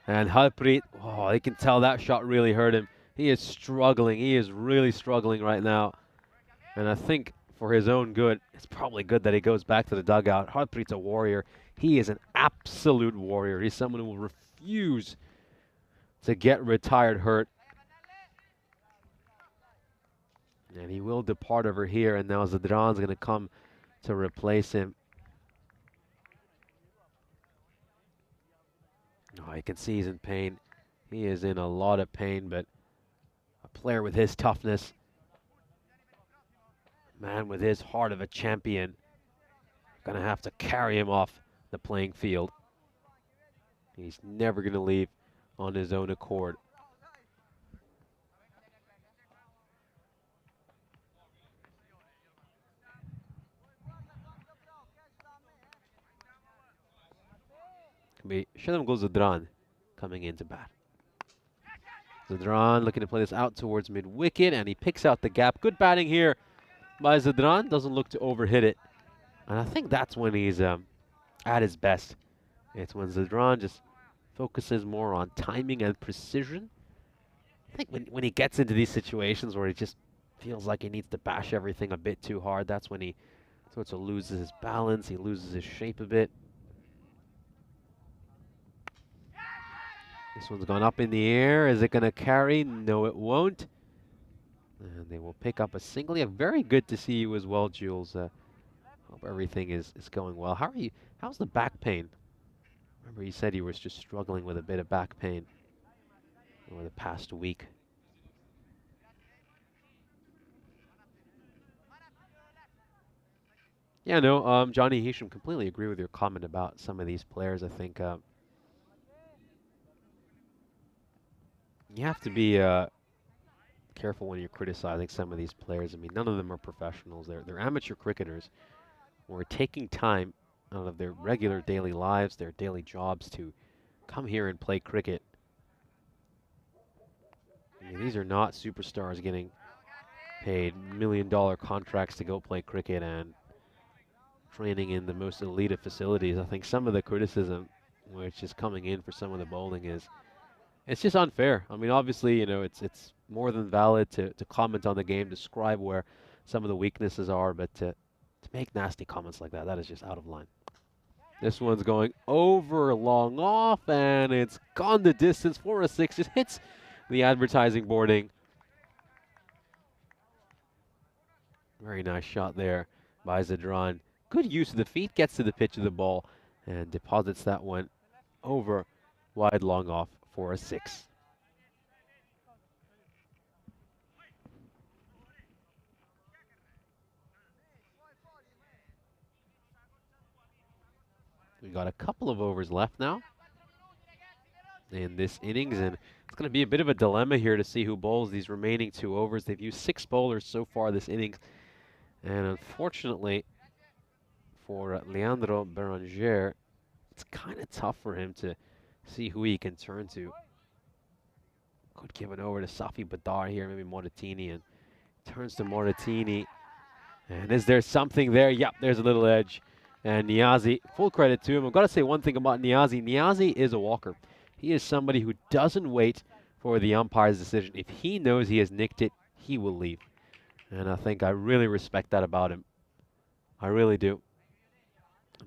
And Harpreet, oh, you can tell that shot really hurt him. He is struggling. He is really struggling right now. And I think for his own good, it's probably good that he goes back to the dugout. Harpreet's a warrior. He is an absolute warrior. He's someone who will refuse to get retired hurt. And he will depart over here, and now Zadran's going to come to replace him. Oh, you can see he's in pain. He is in a lot of pain, but a player with his toughness, man with his heart of a champion, going to have to carry him off the playing field. He's never going to leave on his own accord. Shadam goes Zadran coming into bat. Zadran looking to play this out towards mid-wicket, and he picks out the gap. Good batting here by Zadran. Doesn't look to overhit it. And I think that's when he's at his best. It's when Zadran just focuses more on timing and precision. I think when he gets into these situations where he just feels like he needs to bash everything a bit too hard, that's when he sort of loses his balance. He loses his shape a bit. This one's gone up in the air. Is it going to carry? No, it won't. And they will pick up a single. Yeah, very good to see you as well, Jules. Hope everything is going well. How are you? How's the back pain? Remember you said you were just struggling with a bit of back pain over the past week. Yeah, no, Johnny Hisham, completely agree with your comment about some of these players. I think you have to be careful when you're criticizing some of these players. I mean, none of them are professionals. They're amateur cricketers who are taking time out of their regular daily lives, their daily jobs, to come here and play cricket. I mean, these are not superstars getting paid $1 million contracts to go play cricket and training in the most elite of facilities. I think some of the criticism which is coming in for some of the bowling is, it's just unfair. I mean, obviously, you know, it's more than valid to comment on the game, describe where some of the weaknesses are, but to make nasty comments like that, that is just out of line. This one's going over, long off, and it's gone the distance for a 6. Just hits the advertising boarding. Very nice shot there by Zadran. Good use of the feet, gets to the pitch of the ball, and deposits that one over, wide, long off for a 6. We got a couple of overs left now in this innings, and it's going to be a bit of a dilemma here to see who bowls these remaining 2 overs. They've used 6 bowlers so far this innings, and unfortunately for Leandro Beranger, it's kind of tough for him to see who he can turn to. Could give it over to Safi Badar here, maybe Moratini, and turns to Moratini. And is there something there? Yep, there's a little edge. And Niazi, full credit to him. I've got to say one thing about Niazi. Niazi is a walker. He is somebody who doesn't wait for the umpire's decision. If he knows he has nicked it, he will leave. And I think I really respect that about him. I really do.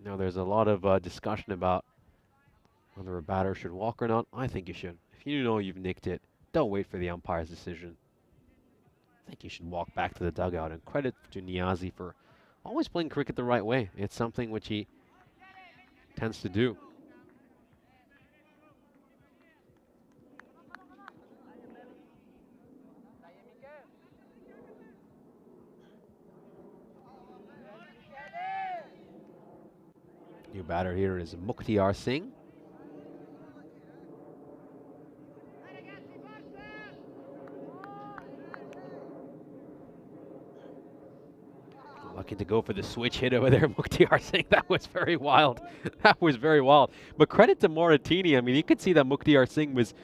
Now, there's a lot of discussion about whether a batter should walk or not. I think you should. If you know you've nicked it, don't wait for the umpire's decision. I think you should walk back to the dugout. And credit to Niazi for always playing cricket the right way. It's something which he tends to do. New batter here is Mukhtiar Singh. Looking to go for the switch hit over there, Mukhtiar Singh. That was very wild. That was very wild. But credit to Moratini. I mean, you could see that Mukhtiar Singh was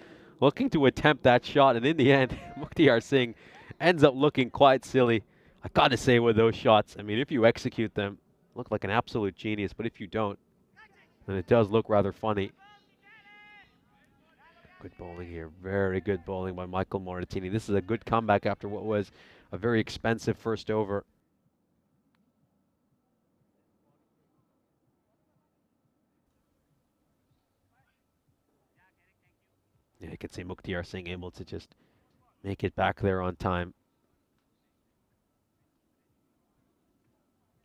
looking to attempt that shot, and in the end, Mukhtiar Singh ends up looking quite silly. I gotta say, with those shots, I mean, if you execute them, look like an absolute genius, but if you don't, then it does look rather funny. Good bowling here. Very good bowling by Michael Moratini. This is a good comeback after what was a very expensive first over. Yeah, you can see Mukhtiar Singh able to just make it back there on time.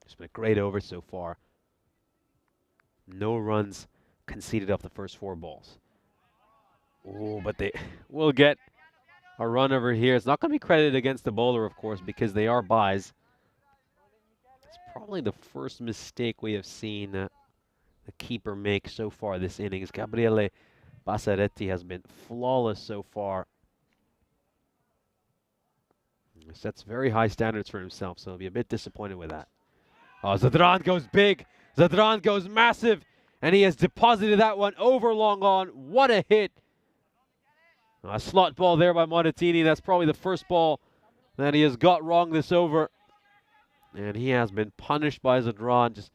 It's been a great over so far. No runs conceded off the first 4 balls. Oh, but they will get a run over here. It's not going to be credited against the bowler, of course, because they are buys. It's probably the first mistake we have seen the keeper make so far this innings. Gabriele Bassaretti has been flawless so far. He sets very high standards for himself, so he'll be a bit disappointed with that. Oh, Zadran goes big. Zadran goes massive. And he has deposited that one over long on. What a hit. A slot ball there by Moratini. That's probably the first ball that he has got wrong this over. And he has been punished by Zadran. Just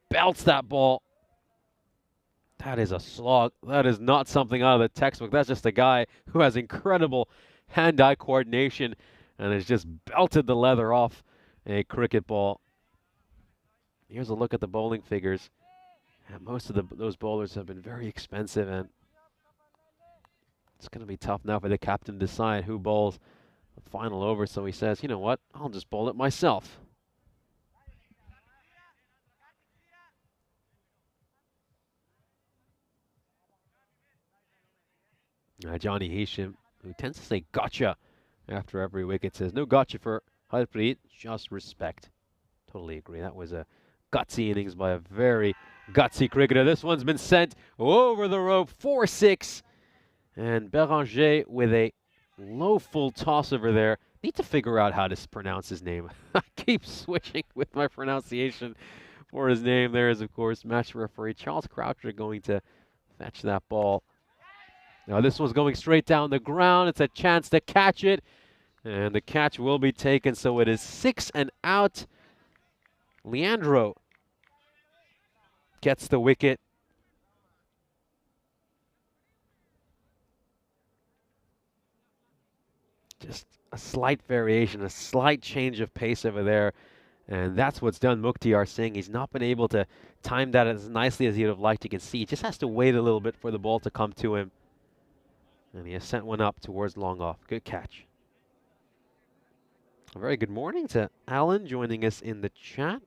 belts that ball. That is a slog. That is not something out of the textbook. That's just a guy who has incredible hand-eye coordination and has just belted the leather off a cricket ball. Here's a look at the bowling figures. And most of those bowlers have been very expensive, and it's going to be tough now for the captain to decide who bowls the final over. So he says, you know what, I'll just bowl it myself. Johnny Hisham, who tends to say gotcha after every wicket, says no gotcha for Harpreet, just respect. Totally agree. That was a gutsy innings by a very gutsy cricketer. This one's been sent over the rope, 4-6. And Béranger with a low full toss over there. Need to figure out how to pronounce his name. I keep switching with my pronunciation for his name. There is, of course, match referee Charles Croucher going to fetch that ball. Now this one's going straight down the ground. It's a chance to catch it. And the catch will be taken, so it is 6 and out. Leandro gets the wicket. Just a slight variation, a slight change of pace over there. And that's what's done Mukhtiar Singh. He's not been able to time that as nicely as he would have liked. You can see he just has to wait a little bit for the ball to come to him. And he has sent one up towards long off. Good catch. A very good morning to Alan joining us in the chat.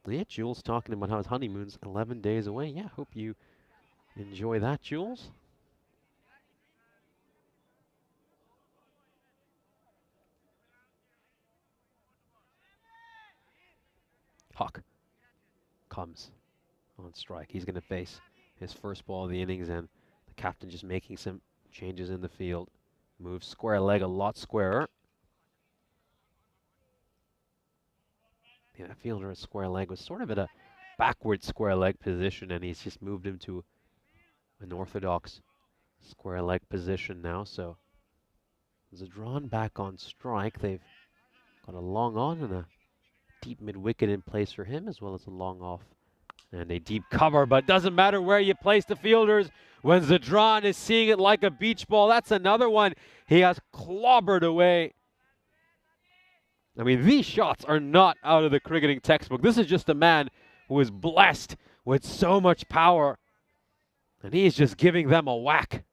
Yeah, Jules talking about how his honeymoon's 11 days away. Yeah, hope you enjoy that, Jules. Hawk comes on strike. He's going to face his first ball of the innings, and the captain just making some changes in the field. Moves square leg a lot squarer. Yeah, that fielder at square leg was sort of at a backward square leg position, and he's just moved him to an orthodox square leg position now. So Zadran back on strike. They've got a long on and a deep mid wicket in place for him, as well as a long off and a deep cover. But doesn't matter where you place the fielders when Zadran is seeing it like a beach ball. That's another one he has clobbered away. I mean, these shots are not out of the cricketing textbook. This is just a man who is blessed with so much power, and he's just giving them a whack.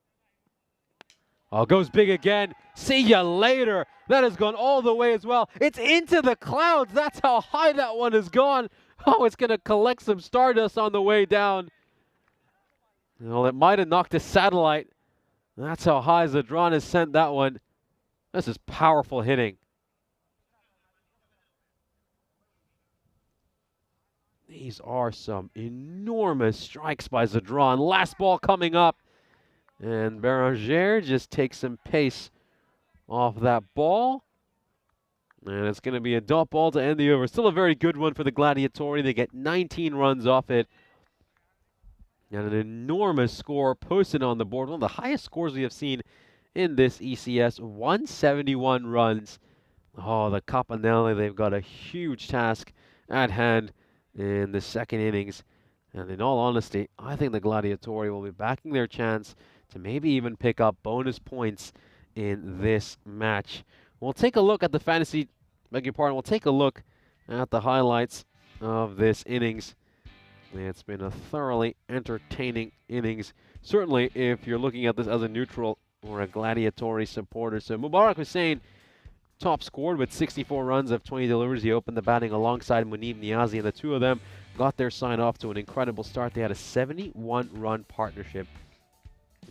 Oh, goes big again. See ya later. That has gone all the way as well. It's into the clouds. That's how high that one has gone. Oh, it's going to collect some stardust on the way down. Well, it might have knocked a satellite. That's how high Zadran has sent that one. This is powerful hitting. These are some enormous strikes by Zadran. Last ball coming up. And Beranger just takes some pace off that ball. And it's going to be a dot ball to end the over. Still a very good one for the Gladiatori. They get 19 runs off it. And an enormous score posted on the board. One of the highest scores we have seen in this ECS. 171 runs. Oh, the Capanelli, they've got a huge task at hand in the second innings. And in all honesty, I think the Gladiatori will be backing their chance to maybe even pick up bonus points in this match. We'll take a look at the fantasy, beg your pardon, we'll take a look at the highlights of this innings. It's been a thoroughly entertaining innings. Certainly if you're looking at this as a neutral or a Gladiatori supporter. So Mubarak Hussain top scored with 64 runs of 20 deliveries. He opened the batting alongside Munib Niazi, and the two of them got their sign off to an incredible start. They had a 71-run partnership.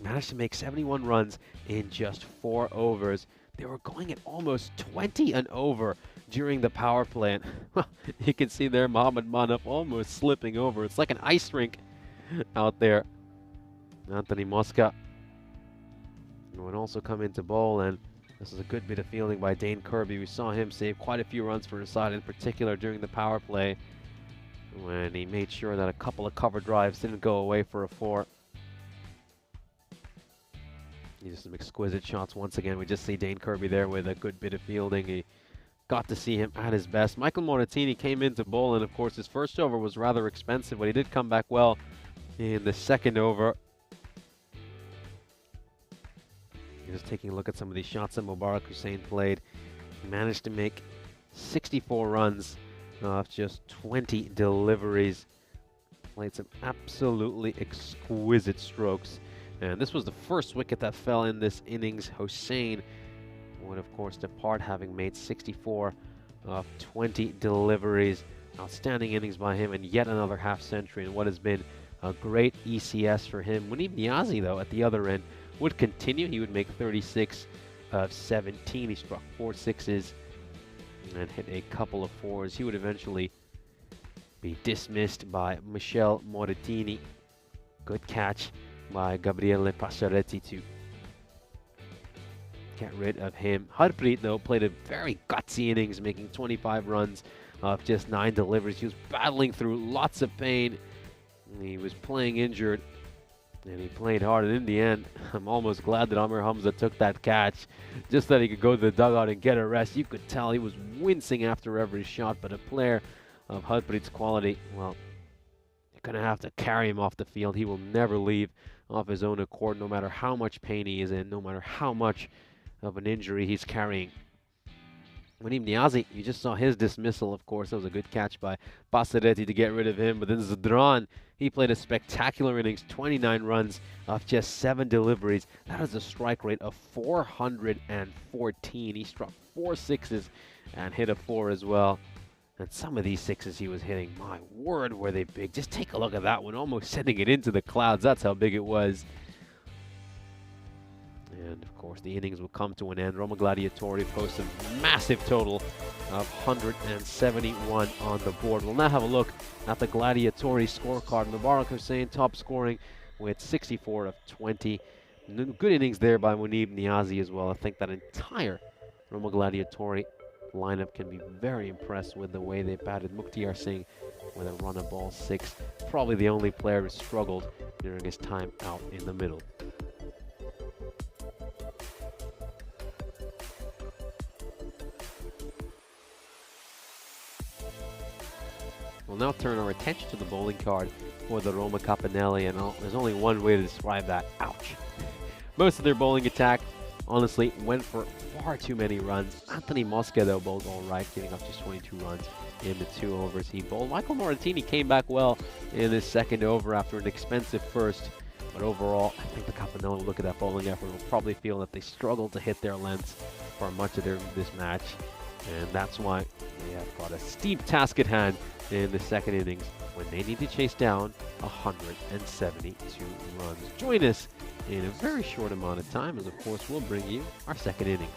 Managed to make 71 runs in just 4 overs. They were going at almost 20 an over during the power play. And you can see there Mohamed Manaf almost slipping over. It's like an ice rink out there. Anthony Mosca would also come into bowl, and this is a good bit of fielding by Dane Kirby. We saw him save quite a few runs for his side, in particular during the power play, when he made sure that a couple of cover drives didn't go away for a 4. These are some exquisite shots once again. We just see Dane Kirby there with a good bit of fielding. He got to see him at his best. Michael Moratini came into bowl, and of course his first over was rather expensive, but he did come back well in the second over. Just taking a look at some of these shots that Mubarak Hussain played. He managed to make 64 runs off just 20 deliveries. Played some absolutely exquisite strokes. And this was the first wicket that fell in this innings. Hussain would, of course, depart having made 64 of 20 deliveries. Outstanding innings by him, and yet another half century in what has been a great ECS for him. Munib Niazi, though, at the other end, would continue. He would make 36 of 17. He struck 4 sixes and hit a couple of 4s. He would eventually be dismissed by Michel Moratini. Good catch by Gabriele Passaretti to get rid of him. Harpreet, though, played a very gutsy innings, making 25 runs off just 9 deliveries. He was battling through lots of pain. He was playing injured, and he played hard, and in the end, I'm almost glad that Amir Hamza took that catch, just that he could go to the dugout and get a rest. You could tell he was wincing after every shot, but a player of Harpreet's quality, well, you're going to have to carry him off the field. He will never leave off his own accord, no matter how much pain he is in, no matter how much of an injury he's carrying. Munib Niazi, you just saw his dismissal, of course. That was a good catch by Passaretti to get rid of him. But then Zadran, he played a spectacular innings, 29 runs off just 7 deliveries. That is a strike rate of 414. He struck 4 sixes and hit a 4 as well. And some of these sixes he was hitting, my word, were they big. Just take a look at that one, almost sending it into the clouds. That's how big it was. And of course, the innings will come to an end. Roma Gladiatori posts a massive total of 171 on the board. We'll now have a look at the Gladiatori scorecard. Mubarak Hussain top scoring with 64 of 20. Good innings there by Munib Niazi as well. I think that entire Roma Gladiatori lineup can be very impressed with the way they batted. Mukhtiar Singh with a run of ball 6. Probably the only player who struggled during his time out in the middle. We'll now turn our attention to the bowling card for the Roma Capanelli, and there's only one way to describe that. Ouch. Most of their bowling attack, honestly, went for far too many runs. Anthony Mosca, though, bowled all right, giving up just 22 runs in the 2 overs he bowled. Michael Moratini came back well in his second over after an expensive first. But overall, I think the Capanelli will look at that bowling effort and will probably feel that they struggled to hit their lengths for much of this match. And that's why they have got a steep task at hand in the second innings when they need to chase down 172 runs. Join us in a very short amount of time, as of course we'll bring you our second innings.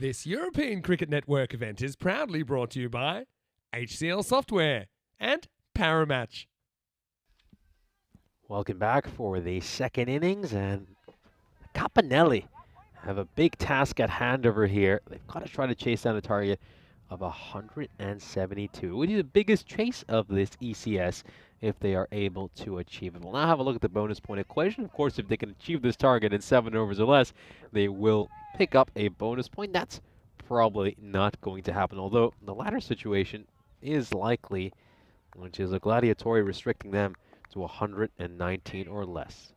This European Cricket Network event is proudly brought to you by HCL Software and Paramatch. Welcome back for the second innings, and Capanelli have a big task at hand over here. They've got to try to chase down a target of 172. It would be the biggest chase of this ECS if they are able to achieve it. We'll now have a look at the bonus point equation. Of course, if they can achieve this target in 7 overs or less, they will pick up a bonus point. That's probably not going to happen, although the latter situation is likely, which is a Gladiatori restricting them to 119 or less.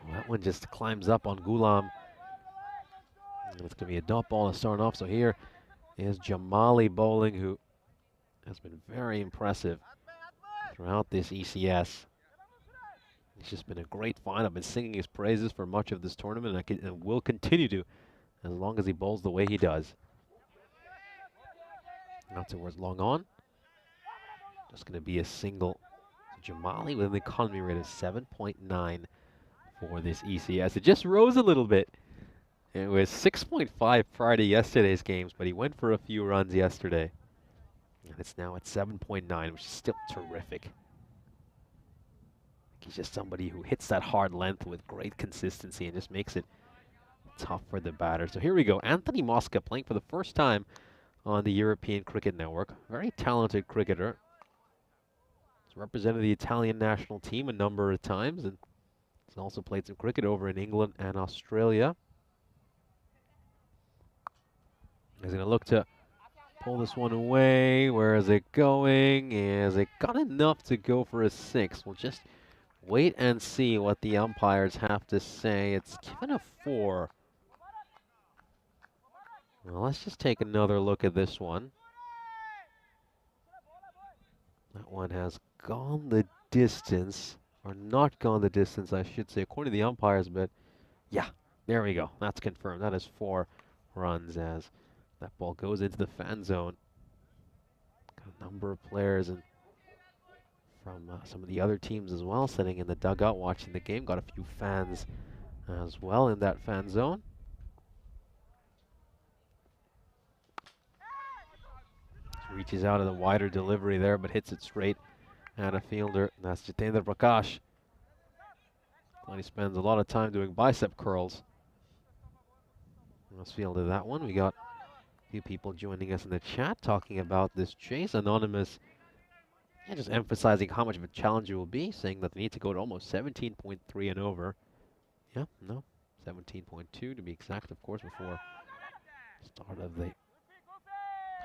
Well, that one just climbs up on Ghulam. And it's going to be a dot ball to start off. So here is Jamali bowling, who has been very impressive throughout this ECS. He's just been a great find. I've been singing his praises for much of this tournament, and will continue to as long as he bowls the way he does. Not towards long on. Just going to be a single. So Jamali with an economy rate of 7.9 for this ECS. It just rose a little bit. It was 6.5 prior to yesterday's games, but he went for a few runs yesterday. And it's now at 7.9, which is still terrific. He's just somebody who hits that hard length with great consistency and just makes it tough for the batter. So here we go. Anthony Mosca playing for the first time on the European Cricket Network. Very talented cricketer. He's represented the Italian national team a number of times, and he's also played some cricket over in England and Australia. He's going to look to pull this one away. Where is it going? Is it got enough to go for a 6? We'll just wait and see what the umpires have to say. It's given a 4. Well, let's just take another look at this one. That one has gone the distance, or not gone the distance, I should say, according to the umpires, but yeah, there we go. That's confirmed. That is 4 runs as that ball goes into the fan zone. Got a number of players and from some of the other teams as well sitting in the dugout watching the game. Got a few fans as well in that fan zone. Reaches out of the wider delivery there, but hits it straight at a fielder. That's Jitendra Prakash. Well, he spends a lot of time doing bicep curls. Let's field that one. We got a few people joining us in the chat talking about this chase. Anonymous, yeah, just emphasizing how much of a challenge it will be, saying that they need to go to almost 17.3 and over. Yeah, no, 17.2 to be exact, of course, before start of the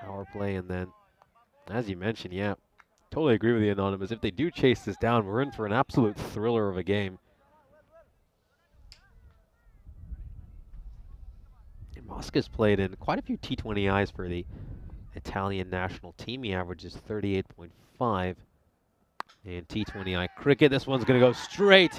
power play. And then, as you mentioned, yeah, totally agree with the Anonymous. If they do chase this down, we're in for an absolute thriller of a game. And Mosca's played in quite a few T20Is for the Italian national team. He averages 38.5 in T20I cricket. This one's going to go straight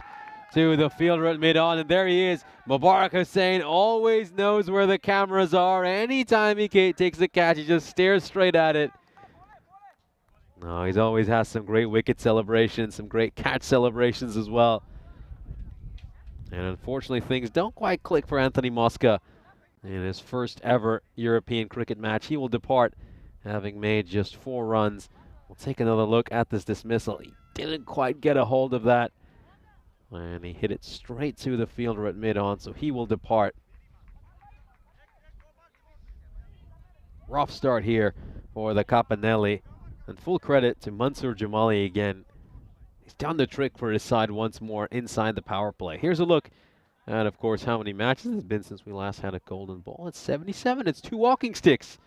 to the fielder at mid-on, and there he is. Mubarak Hussain always knows where the cameras are. Anytime he takes a catch, he just stares straight at it. No, he's always has some great wicket celebrations, some great catch celebrations as well. And unfortunately, things don't quite click for Anthony Mosca in his first ever European cricket match. He will depart having made just 4 runs. We'll take another look at this dismissal. He didn't quite get a hold of that, and he hit it straight to the fielder at mid-on, so he will depart. Rough start here for the Capanelli, and full credit to Mansoor Jamali again. He's done the trick for his side once more inside the power play. Here's a look at, of course, how many matches it's been since we last had a golden ball. It's 77. It's 2 walking sticks.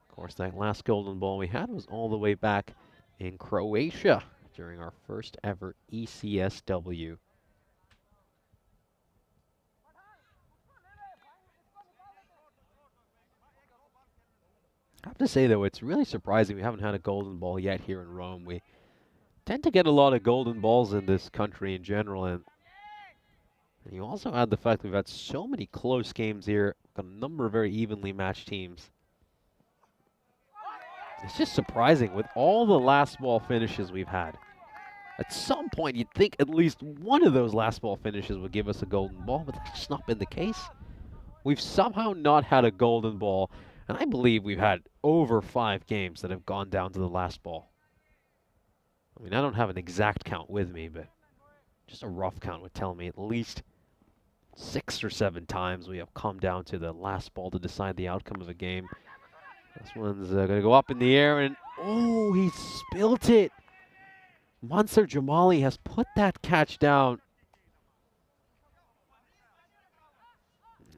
Of course, that last golden ball we had was all the way back in Croatia during our first ever ECSW. I have to say, though, it's really surprising we haven't had a golden ball yet here in Rome. We tend to get a lot of golden balls in this country in general, and you also add the fact that we've had so many close games here, got a number of very evenly matched teams. It's just surprising with all the last ball finishes we've had. At some point, you'd think at least one of those last ball finishes would give us a golden ball, but that's just not been the case. We've somehow not had a golden ball, and I believe we've had over 5 games that have gone down to the last ball. I mean, I don't have an exact count with me, but just a rough count would tell me at least 6 or 7 times we have come down to the last ball to decide the outcome of a game. This one's going to go up in the air, and oh, he spilt it. Mansur Jamali has put that catch down.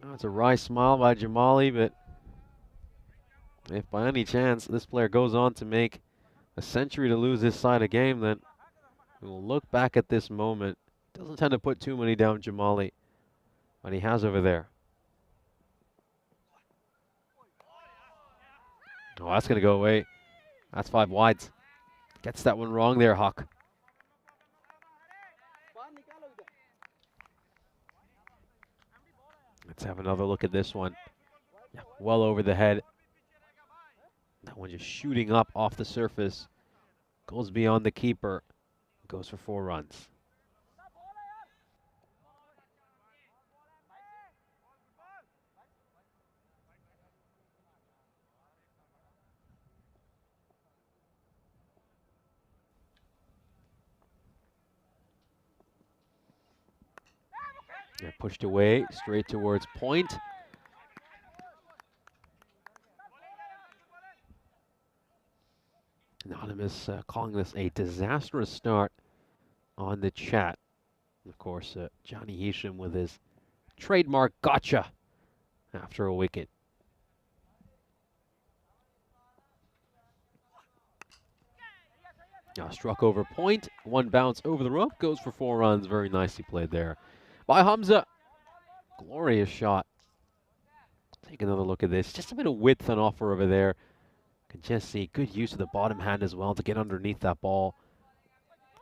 That's a wry smile by Jamali, but if by any chance this player goes on to make a century to lose this side of game, then we will look back at this moment. Doesn't tend to put too many down Jamali, but he has over there. Oh, that's going to go away. That's 5 wides. Gets that one wrong there, Hawk. Let's have another look at this one. Yeah, well over the head. That one just shooting up off the surface. Goes beyond the keeper. Goes for 4 runs. Yeah, pushed away, straight towards point. Anonymous calling this a disastrous start on the chat. Of course, Johnny Hisham with his trademark gotcha after a wicket. Struck over point, 1 bounce over the rope, goes for 4 runs. Very nicely played there by Hamza. Glorious shot. Take another look at this. Just a bit of width on offer over there. Can just see good use of the bottom hand as well to get underneath that ball.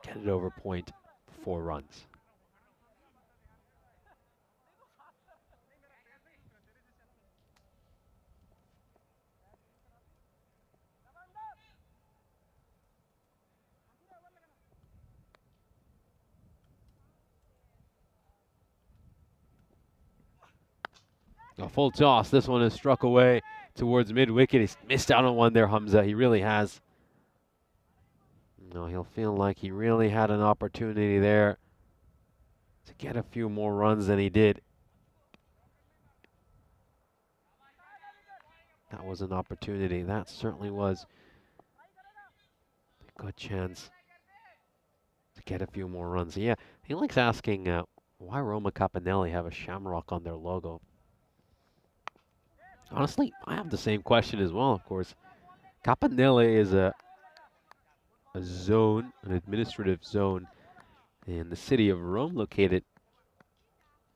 Get it over point for 4 runs. A full toss. This one is struck away towards mid-wicket. He's missed out on one there, Hamza. He really has. No, he'll feel like he really had an opportunity there to get a few more runs than he did. That was an opportunity. That certainly was a good chance to get a few more runs. Yeah, he likes asking why Roma Capanelli have a shamrock on their logo. Honestly, I have the same question as well, of course. Capanelli is a zone, an administrative zone in the city of Rome, located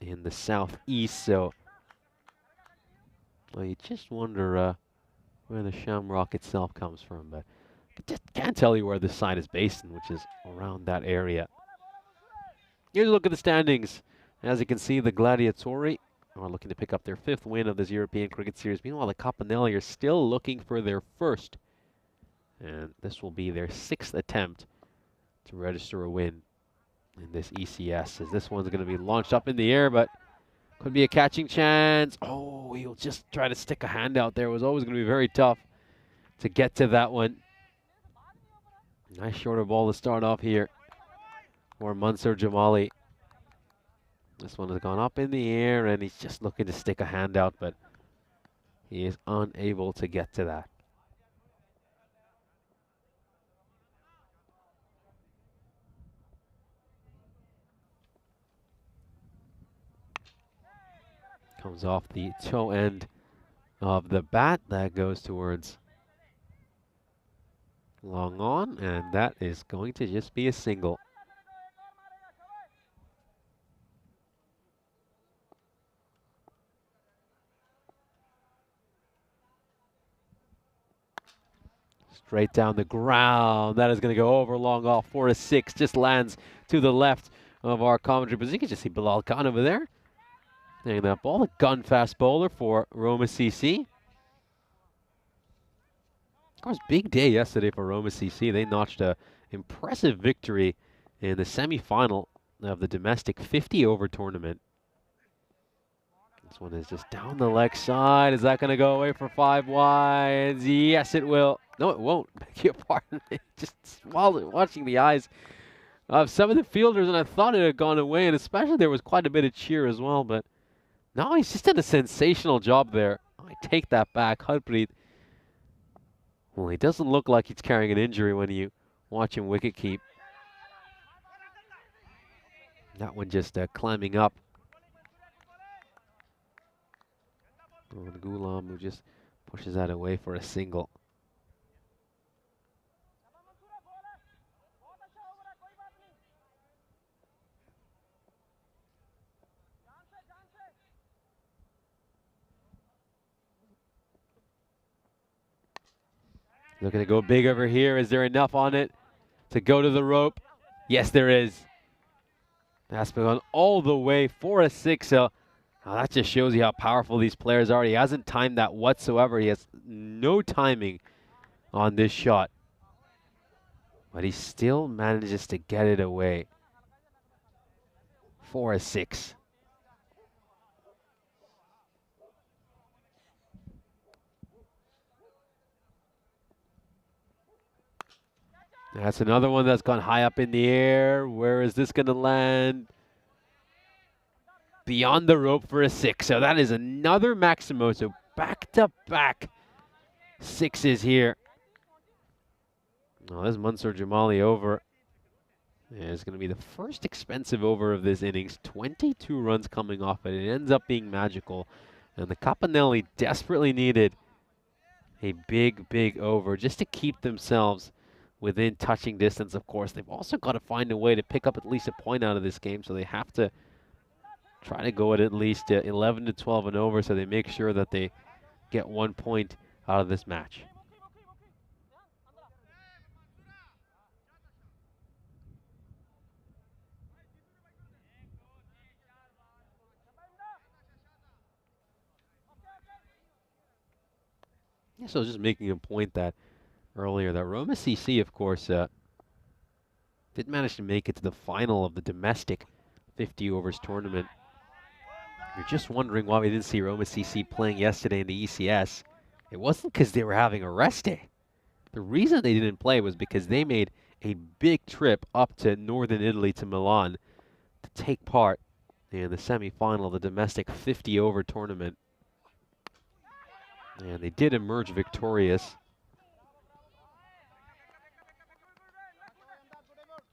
in the southeast. So, well, you just wonder where the shamrock itself comes from, but I just can't tell you where this side is based in, which is around that area. Here's a look at the standings. As you can see, the Gladiatori are looking to pick up their 5th win of this European Cricket Series. Meanwhile, the Capanelli are still looking for their 1st. And this will be their 6th attempt to register a win in this ECS. As this one's going to be launched up in the air, but could be a catching chance. Oh, he'll just try to stick a hand out there. It was always going to be very tough to get to that one. Nice shorter ball to start off here for Mansur Jamali. This one has gone up in the air, and he's just looking to stick a hand out, but he is unable to get to that. Comes off the toe end of the bat. That goes towards long on, and that is going to just be a single. Straight down the ground. That is going to go over long off for a 6. Just lands to the left of our commentary. But you can just see Bilal Khan over there. Taking that ball. A gun fast bowler for Roma CC. Of course, big day yesterday for Roma CC. They notched a impressive victory in the semifinal of the domestic 50-over tournament. This one is just down the leg side. Is that going to go away for 5 wides? Yes, it will. No, it won't. Beg your pardon. Just watching the eyes of some of the fielders, and I thought it had gone away, and especially there was quite a bit of cheer as well, but no, he's just did a sensational job there. I take that back. Harpreet, well, he doesn't look like he's carrying an injury when you watch him wicket keep. That one just climbing up. And Ghulam, who just pushes that away for a single. Looking to go big over here. Is there enough on it to go to the rope? Yes, there is. That's gone all the way for a 6. So that just shows you how powerful these players are. He hasn't timed that whatsoever. He has no timing on this shot. But he still manages to get it away for a 6. That's another one that's gone high up in the air. Where is this going to land? Beyond the rope for a 6. So that is another Maximo. So back-to-back 6s here. Oh, this is Mansoor Jamali over. Yeah, it's going to be the first expensive over of this innings. 22 runs coming off it. It ends up being magical. And the Capanelli desperately needed a big, big over just to keep themselves within touching distance, of course. They've also got to find a way to pick up at least a point out of this game, so they have to try to go at least 11 to 12 and over, so they make sure that they get 1 point out of this match. Yeah, so I was just making a point that earlier that Roma CC, of course, did manage to make it to the final of the domestic 50 overs tournament. You're just wondering why we didn't see Roma CC playing yesterday in the ECS. It wasn't because they were having a rest day. The reason they didn't play was because they made a big trip up to northern Italy, to Milan, to take part in the semifinal of the domestic 50 over tournament. And they did emerge victorious.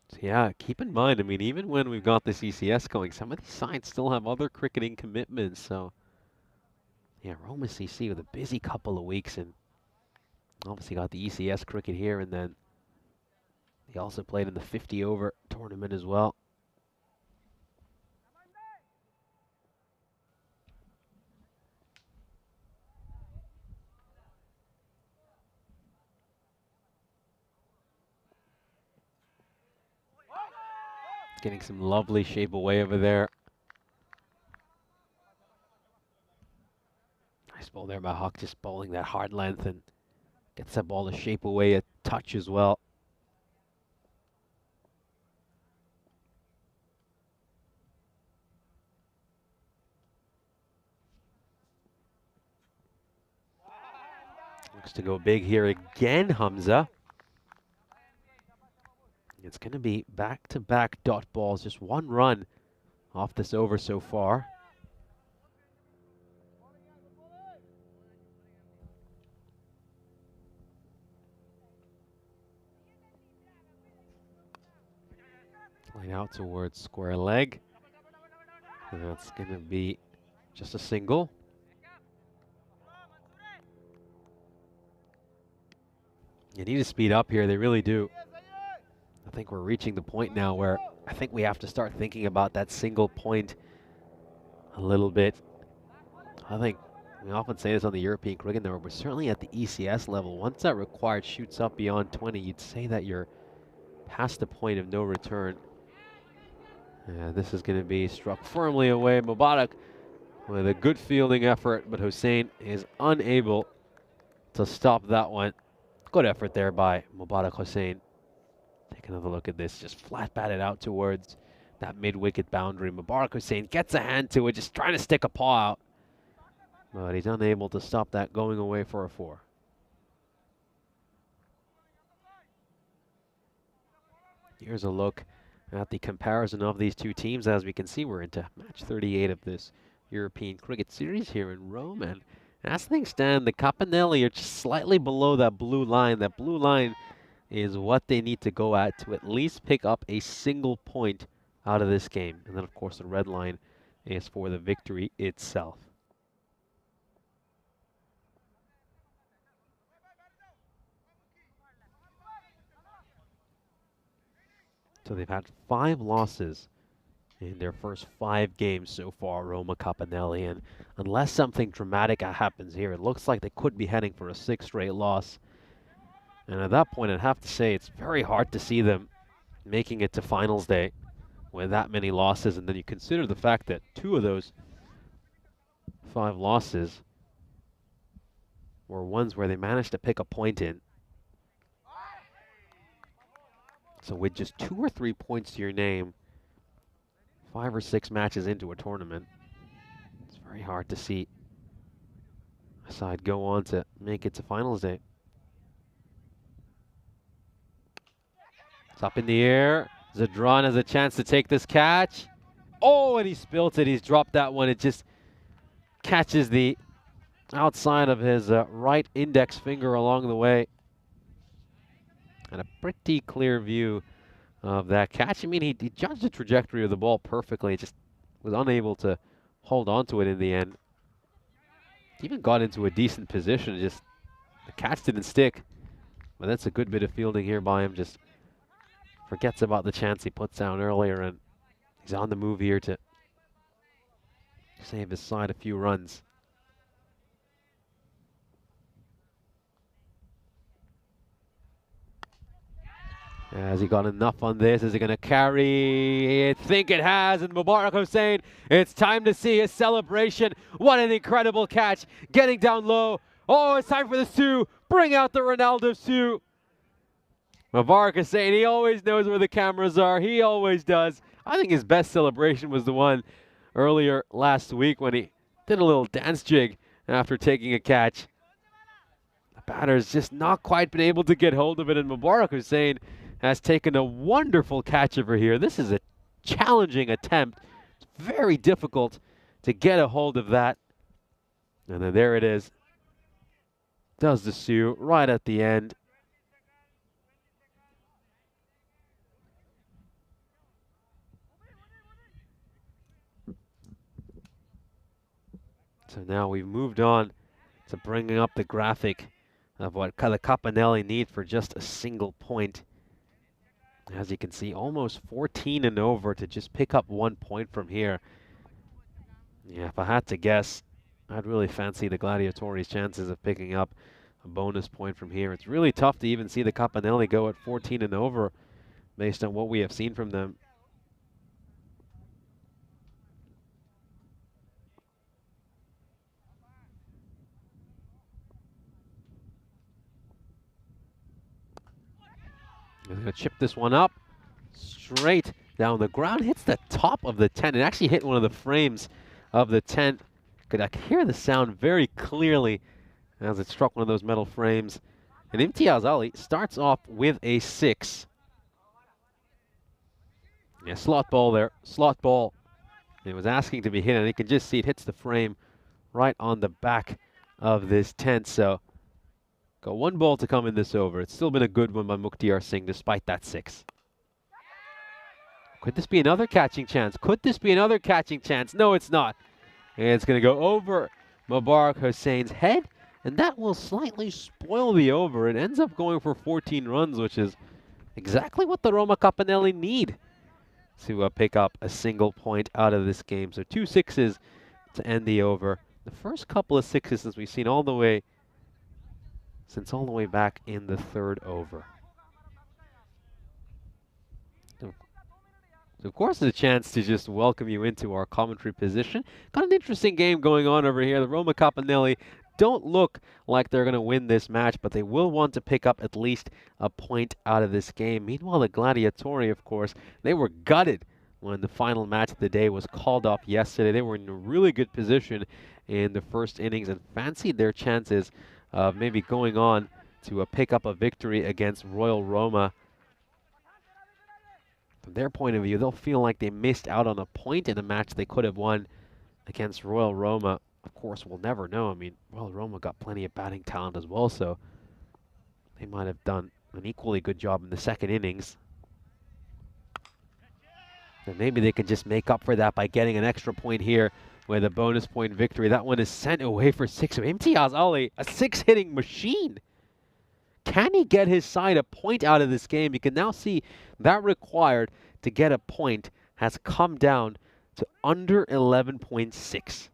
So yeah, keep in mind, I mean, even when we've got this ECS going, some of these sides still have other cricketing commitments. So yeah, Roma CC with a busy couple of weeks, and obviously got the ECS cricket here, and then they also played in the 50 over tournament as well. Getting some lovely shape away over there. Nice ball there by Huck, just bowling that hard length and gets that ball to shape away a touch as well. Looks to go big here again, Hamza. It's going to be back-to-back dot balls, just 1 run off this over so far. Played out towards square leg. And that's going to be just a single. You need to speed up here, they really do. I think we're reaching the point now where I think we have to start thinking about that single point a little bit. I think we often say this on the European cricket network, but certainly at the ECS level, once that required shoots up beyond 20, you'd say that you're past the point of no return. And this is going to be struck firmly away. Mubarak with a good fielding effort, but Hussain is unable to stop that one. Good effort there by Mubarak Hussain. Take another look at this, just flat batted out towards that mid-wicket boundary. Mubarak Hussain gets a hand to it, just trying to stick a paw out. But he's unable to stop that going away for a 4. Here's a look at the comparison of these two teams. As we can see, we're into match 38 of this European Cricket Series here in Rome. And as things stand, the Capanelli are just slightly below that blue line. That blue line is what they need to go at least pick up a single point out of this game. And then, of course, the red line is for the victory itself. So they've had 5 losses in their first 5 games so far, Roma Capanelli. And unless something dramatic happens here, it looks like they could be heading for a 6th straight loss. And at that point, I'd have to say it's very hard to see them making it to finals day with that many losses. And then you consider the fact that 2 of those 5 losses were ones where they managed to pick a point in. So with just 2 or 3 points to your name, 5 or 6 matches into a tournament, it's very hard to see a side go on to make it to finals day. It's up in the air. Zadran has a chance to take this catch. Oh, and he spilt it. He's dropped that one. It just catches the outside of his right index finger along the way. And a pretty clear view of that catch. I mean, he judged the trajectory of the ball perfectly. Just was unable to hold on to it in the end. He even got into a decent position. Just the catch didn't stick. But that's a good bit of fielding here by him. Just forgets about the chance he puts down earlier, and he's on the move here to save his side a few runs. Has he got enough on this? Is he going to carry? I think it has, and Mubarak Hussain, it's time to see his celebration. What an incredible catch, getting down low. Oh, it's time for the Sioux. Bring out the Ronaldo Sioux. Mubarak Hussain, he always knows where the cameras are. He always does. I think his best celebration was the one earlier last week when he did a little dance jig after taking a catch. The batter's just not quite been able to get hold of it, and Mubarak Hussain has taken a wonderful catch over here. This is a challenging attempt. It's very difficult to get a hold of that. And then there it is. Does the Sioux right at the end. So now we've moved on to bringing up the graphic of what the Capanelli need for just a single point. As you can see, almost 14 and over to just pick up 1 point from here. Yeah, if I had to guess, I'd really fancy the Gladiatori's chances of picking up a bonus point from here. It's really tough to even see the Capanelli go at 14 and over based on what we have seen from them. He's going to chip this one up straight down the ground. Hits the top of the tent. It actually hit one of the frames of the tent. I could hear the sound very clearly as it struck one of those metal frames. And Imtiaz Ali starts off with a 6. Yeah, slot ball there. Slot ball. It was asking to be hit, and you can just see it hits the frame right on the back of this tent. So got 1 ball to come in this over. It's still been a good one by Mukhtiar Singh despite that 6. Could this be another catching chance? Could this be another catching chance? No, it's not. And it's going to go over Mubarak Hussain's head, and that will slightly spoil the over. It ends up going for 14 runs, which is exactly what the Roma Capanelli need to pick up a single point out of this game. So 2 sixes to end the over. The first couple of 6s since we've seen all the way back in the 3rd over. So of course, it's a chance to just welcome you into our commentary position. Got an interesting game going on over here. The Roma Capanelli don't look like they're going to win this match, but they will want to pick up at least a point out of this game. Meanwhile, the Gladiatori, of course, they were gutted when the final match of the day was called off yesterday. They were in a really good position in the first innings and fancied their chances of maybe going on to pick up a victory against Royal Roma. From their point of view, they'll feel like they missed out on a point in a match they could have won against Royal Roma. Of course, we'll never know. I mean, Royal Roma got plenty of batting talent as well, so they might have done an equally good job in the second innings. And maybe they can just make up for that by getting an extra point here with a bonus point victory. That one is sent away for 6. Imtiaz Ali, a 6-hitting machine. Can he get his side a point out of this game? You can now see that required to get a point has come down to under 11.6.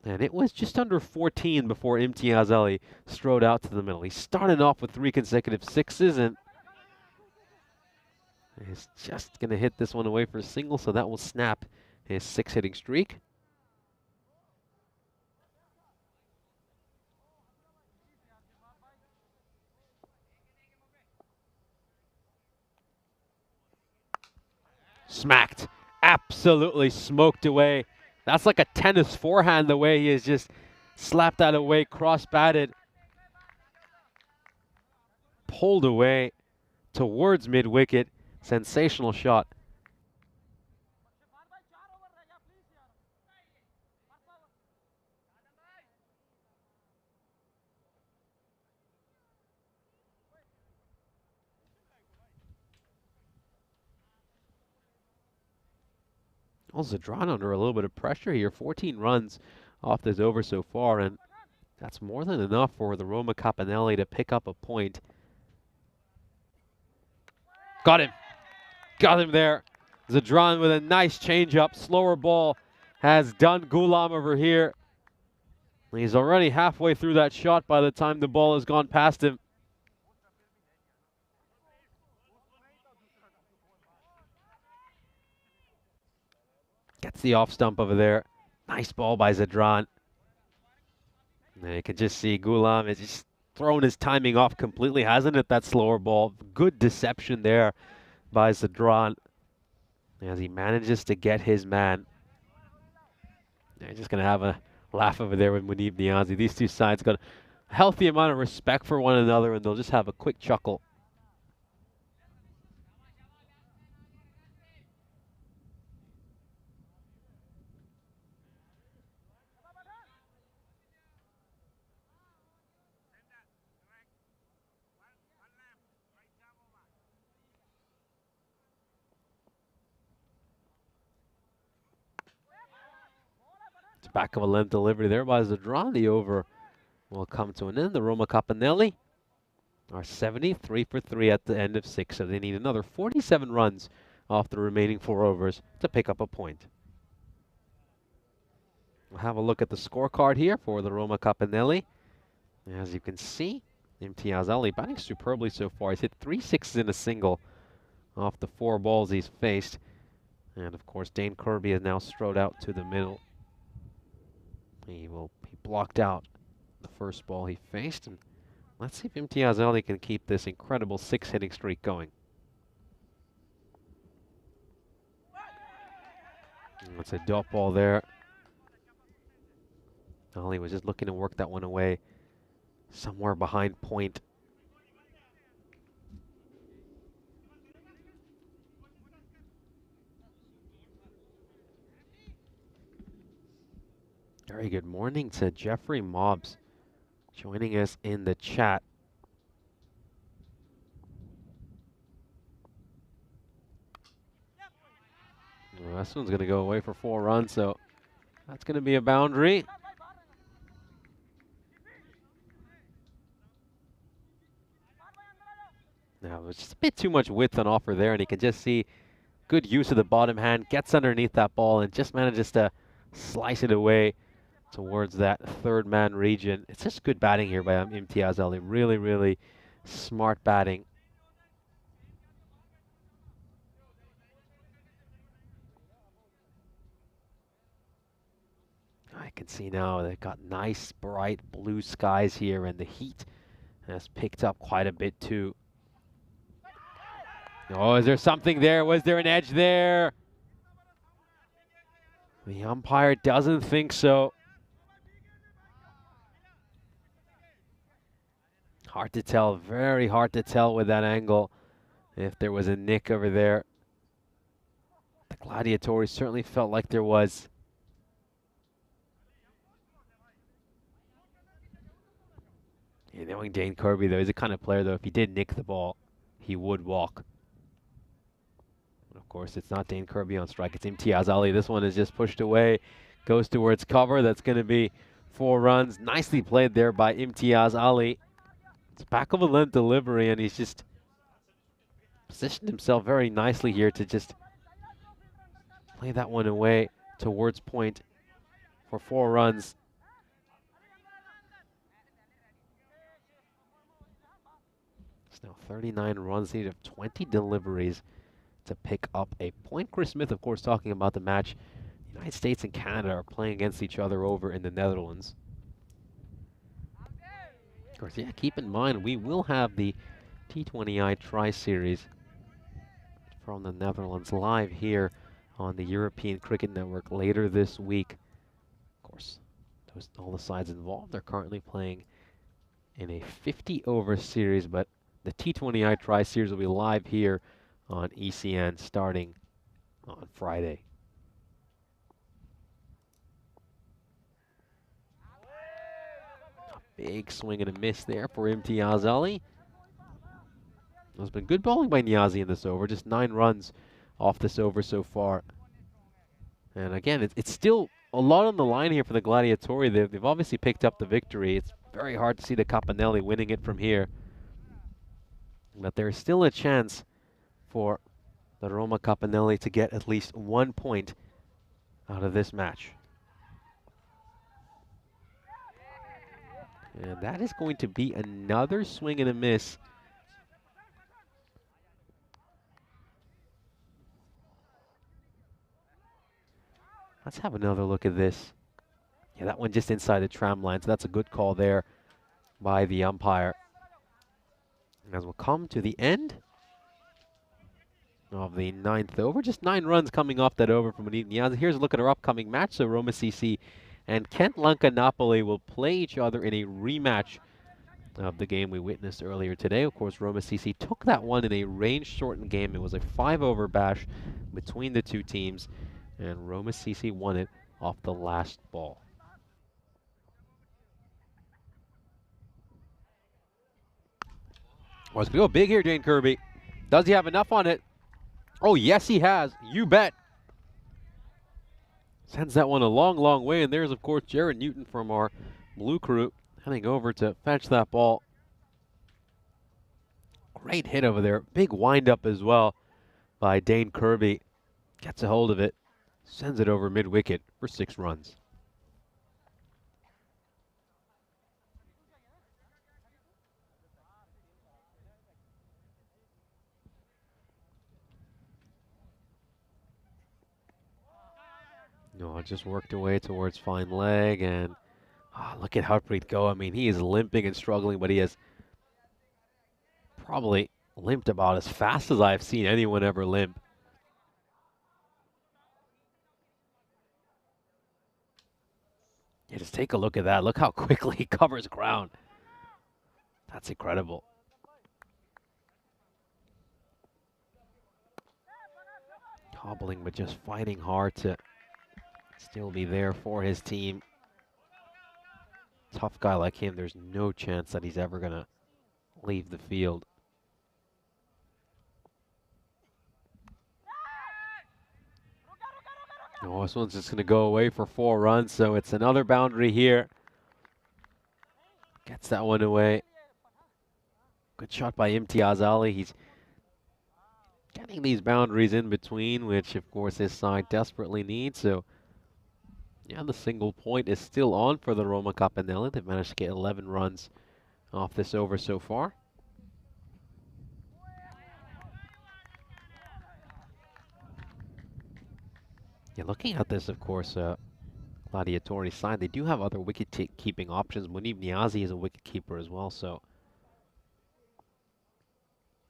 And it was just under 14 before Imtiaz Ali strode out to the middle. He started off with 3 consecutive sixes, and he's just going to hit this one away for a single, so that will snap his 6-hitting streak. Smacked. Absolutely smoked away. That's like a tennis forehand, the way he has just slapped that away, cross-batted. Pulled away towards mid-wicket. Sensational shot. Well, Zadran under a little bit of pressure here. 14 runs off this over so far, and that's more than enough for the Roma Capinelli to pick up a point. Got him. Got him there. Zadran with a nice changeup. Slower ball has done Ghulam over here. He's already halfway through that shot by the time the ball has gone past him. Gets the off stump over there. Nice ball by Zadran. And you can just see Ghulam is just thrown his timing off completely, hasn't it, that slower ball? Good deception there by Zadran as he manages to get his man. They're just going to have a laugh over there with Munib Niazi. These two sides got a healthy amount of respect for one another, and they'll just have a quick chuckle. Back of a length delivery there by Zadran. The over will come to an end. The Roma Capinelli are 73 for 3 at the end of 6, so they need another 47 runs off the remaining 4 overs to pick up a point. We'll have a look at the scorecard here for the Roma Capinelli. As you can see, Imtiaz Ali batting superbly so far. He's hit 3 sixes in a single off the 4 balls he's faced. And of course, Dane Kirby has now strode out to the middle. He blocked out the first ball he faced. And let's see if Imtiaz Ali can keep this incredible 6-hitting streak going. That's a dot ball there. Ali was just looking to work that one away somewhere behind point. Very good morning to Jeffrey Mobbs joining us in the chat. Well, this one's going to go away for 4 runs, so that's going to be a boundary. Now, there's just a bit too much width on offer there, and you can just see good use of the bottom hand, gets underneath that ball, and just manages to slice it away towards that third man region. It's just good batting here by Imtiaz Ali. Really, really smart batting. can see now they've got nice bright blue skies here, and the heat has picked up quite a bit too. Oh, is there something there? Was there an edge there? The umpire doesn't think so. Hard to tell, very hard to tell with that angle if there was a nick over there. The Gladiators certainly felt like there was. Yeah, knowing Dane Kirby, though, he's the kind of player, though, if he did nick the ball, he would walk. And of course, it's not Dane Kirby on strike, it's Imtiaz Ali. This one is just pushed away, goes towards cover. That's going to be 4 runs. Nicely played there by Imtiaz Ali. It's back of a length delivery, and he's just positioned himself very nicely here to just play that one away towards point for 4 runs. It's now 39 runs needed of 20 deliveries to pick up a point. Chris Smith, of course, talking about the match. United States and Canada are playing against each other over in the Netherlands. Of course, yeah, keep in mind, we will have the T20I Tri-Series from the Netherlands live here on the European Cricket Network later this week. Of course, all the sides involved are currently playing in a 50-over series, but the T20I Tri-Series will be live here on ECN starting on Friday. A big swing and a miss there for Imtiaz Ali. There's been good bowling by Niazi in this over, just 9 runs off this over so far. And again, it's still a lot on the line here for the Gladiatori. They've obviously picked up the victory. It's very hard to see the Capanelli winning it from here. But there's still a chance for the Roma Capanelli to get at least 1 point out of this match. And that is going to be another swing and a miss. Let's have another look at this. Yeah, that one just inside the tram line, so that's a good call there by the umpire. And as we'll come to the end of the 9th over, just 9 runs coming off that over from Anit Niazi. Here's a look at our upcoming match. So Roma CC and Kent Lanka Napoli will play each other in a rematch of the game we witnessed earlier today. Of course, Roma CC took that one in a range-shortened game. It was a 5-over bash between the two teams, and Roma CC won it off the last ball. Well, it's going to go big here, Dane Kirby. Does he have enough on it? Oh, yes, he has. You bet. Sends that one a long, long way. And there's, of course, Jared Newton from our blue crew heading over to fetch that ball. Great hit over there. Big windup as well by Dane Kirby. Gets a hold of it. Sends it over mid-wicket for 6 runs. No, it just worked away towards fine leg, and look at Harpreet go. I mean, he is limping and struggling, but he has probably limped about as fast as I've seen anyone ever limp. Yeah, just take a look at that. Look how quickly he covers ground. That's incredible. Hobbling, but just fighting hard to still be there for his team. Tough guy like him, there's no chance that he's ever going to leave the field. Oh, this one's just going to go away for 4 runs, so it's another boundary here. Gets that one away. Good shot by Imtiaz Ali. He's getting these boundaries in between, which of course his side desperately needs. So yeah, the single point is still on for the Roma Capanelli. They've managed to get 11 runs off this over so far. Yeah, looking at this, of course, Gladiatori side. They do have other wicket-keeping options. Munib Niazi is a wicket-keeper as well, so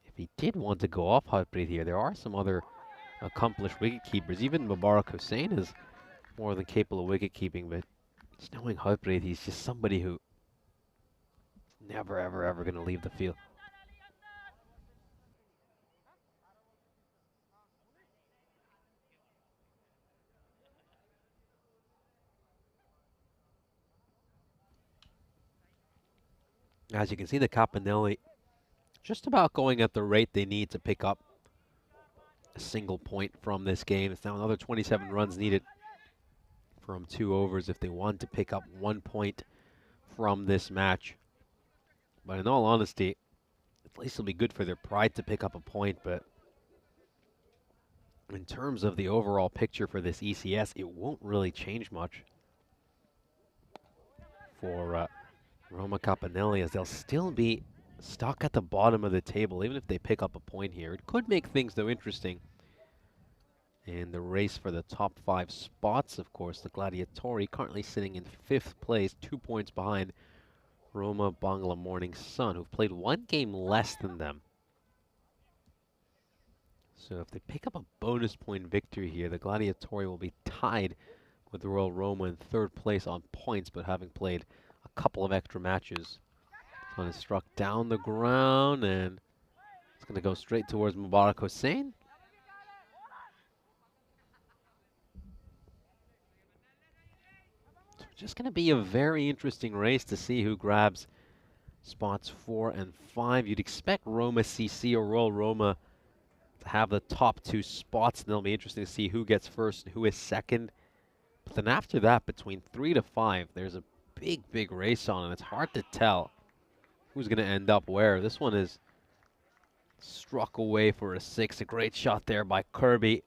if he did want to go off Harpreet here, there are some other accomplished wicket-keepers. Even Mubarak Hussain is more than capable of wicket-keeping, but just knowing Harpreet, he's just somebody who never, ever, ever going to leave the field. As you can see, the Capanelli just about going at the rate they need to pick up a single point from this game. It's now another 27 runs needed from 2 overs if they want to pick up 1 point from this match. But in all honesty, at least it'll be good for their pride to pick up a point. But in terms of the overall picture for this ECS, it won't really change much for Roma Capanelli, as they'll still be stuck at the bottom of the table, even if they pick up a point here. It could make things, though, interesting in the race for the top 5 spots. Of course, the Gladiatori currently sitting in 5th place, 2 points behind Roma Bangla Morning Sun, who've played 1 game less than them. So if they pick up a bonus point victory here, the Gladiatori will be tied with Royal Roma in 3rd place on points, but having played a couple of extra matches. This one is struck down the ground, and it's going to go straight towards Mubarak Hussain. So just going to be a very interesting race to see who grabs spots 4 and 5. You'd expect Roma CC or Royal Roma to have the top 2 spots, and it'll be interesting to see who gets first and who is second. But then after that, between 3 to 5, there's a big race on, and it's hard to tell who's going to end up where. This one is struck away for a 6. A great shot there by Kirby.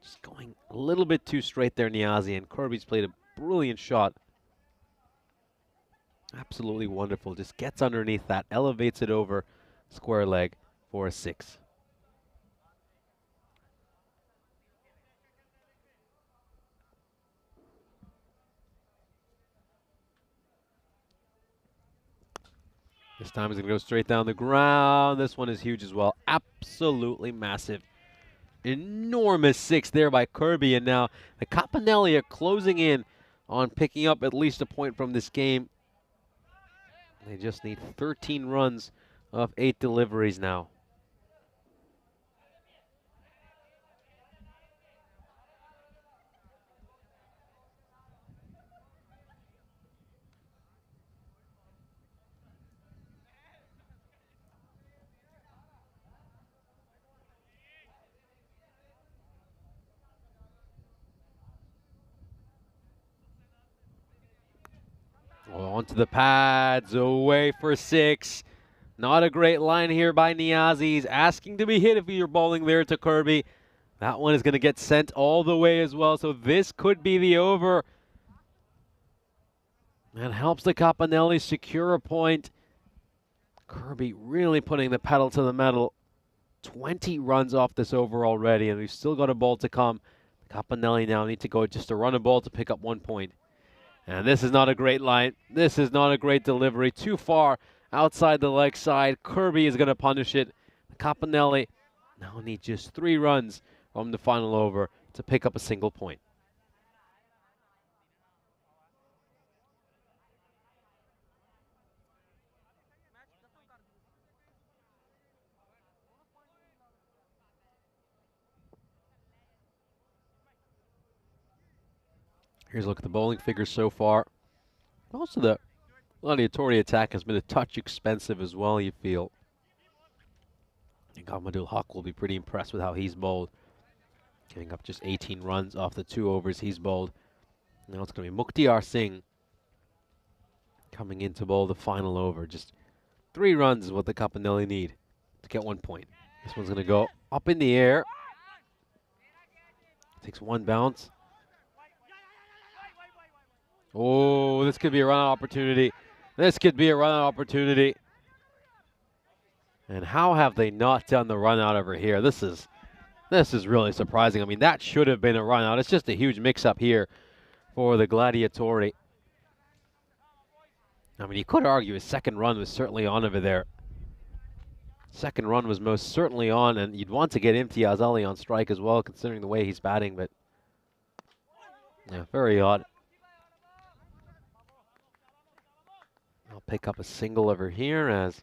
Just going a little bit too straight there, Niazi, and Kirby's played a brilliant shot. Absolutely wonderful. Just gets underneath that, elevates it over square leg for a 6. This time he's going to go straight down the ground. This one is huge as well. Absolutely massive. Enormous 6 there by Kirby. And now the Capanelli are closing in on picking up at least a point from this game. They just need 13 runs of 8 deliveries now. Onto the pads, away for 6. Not a great line here by Niazi. He's asking to be hit if you're bowling there to Kirby. That one is going to get sent all the way as well, so this could be the over. And helps the Capanelli secure a point. Kirby really putting the pedal to the metal. 20 runs off this over already, and we've still got a ball to come. The Capanelli now need to go just to run a ball to pick up 1 point. And this is not a great line. This is not a great delivery. Too far outside the leg side. Kirby is going to punish it. Capanelli now need just 3 runs from the final over to pick up a single point. Here's a look at the bowling figures so far. Most of the Gladiatori attack has been a touch expensive as well, you feel. I think Ahmadul Haq will be pretty impressed with how he's bowled. Giving up just 18 runs off the 2 overs he's bowled. Now it's going to be Mukhtiar Singh coming in to bowl the final over. Just 3 runs is what the Capanelli need to get 1 point. This one's going to go up in the air. Takes 1 bounce. Oh, this could be a run-out opportunity. This could be a run-out opportunity. And how have they not done the run-out over here? This is really surprising. I mean, that should have been a run-out. It's just a huge mix-up here for the Gladiatori. I mean, you could argue his second run was certainly on over there. Second run was most certainly on, and you'd want to get Imtiaz Ali on strike as well, considering the way he's batting, but yeah, very odd. I'll pick up a single over here as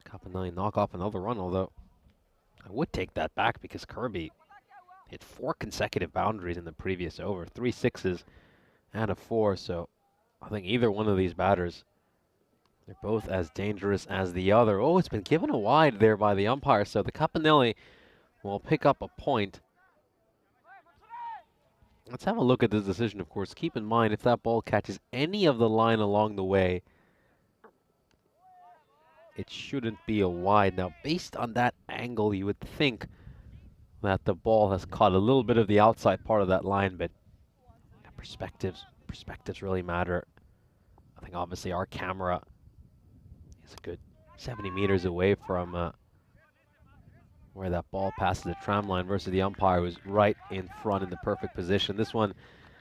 Capanelli knock off another run, although I would take that back because Kirby hit 4 consecutive boundaries in the previous over, 3 sixes and a 4, so I think either one of these batters, they're both as dangerous as the other. Oh, it's been given a wide there by the umpire, so the Capanelli will pick up a point. Let's have a look at this decision, of course. Keep in mind, if that ball catches any of the line along the way, it shouldn't be a wide. Now, based on that angle, you would think that the ball has caught a little bit of the outside part of that line, but perspectives really matter. I think obviously our camera is a good 70 meters away from where that ball passes the tram line versus the umpire who's right in front in the perfect position. This one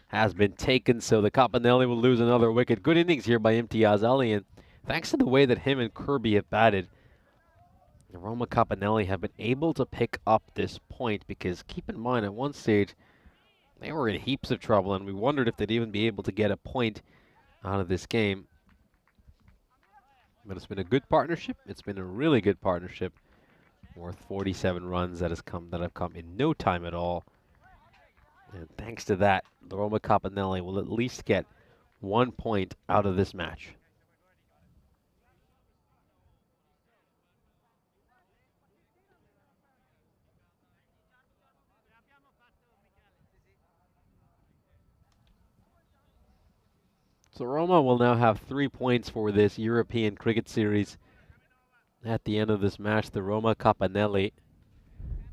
has been taken, so the Capanelli will lose another wicket. Good innings here by Imtiaz Ali, and thanks to the way that him and Kirby have batted, the Roma Capanelli have been able to pick up this point, because keep in mind at one stage they were in heaps of trouble and we wondered if they'd even be able to get a point out of this game. But it's been a good partnership. It's been a really good partnership, worth 47 runs that have come in no time at all. And thanks to that, the Roma Capanelli will at least get 1 point out of this match. So Roma will now have 3 points for this European Cricket Series. At the end of this match, the Roma Capanelli.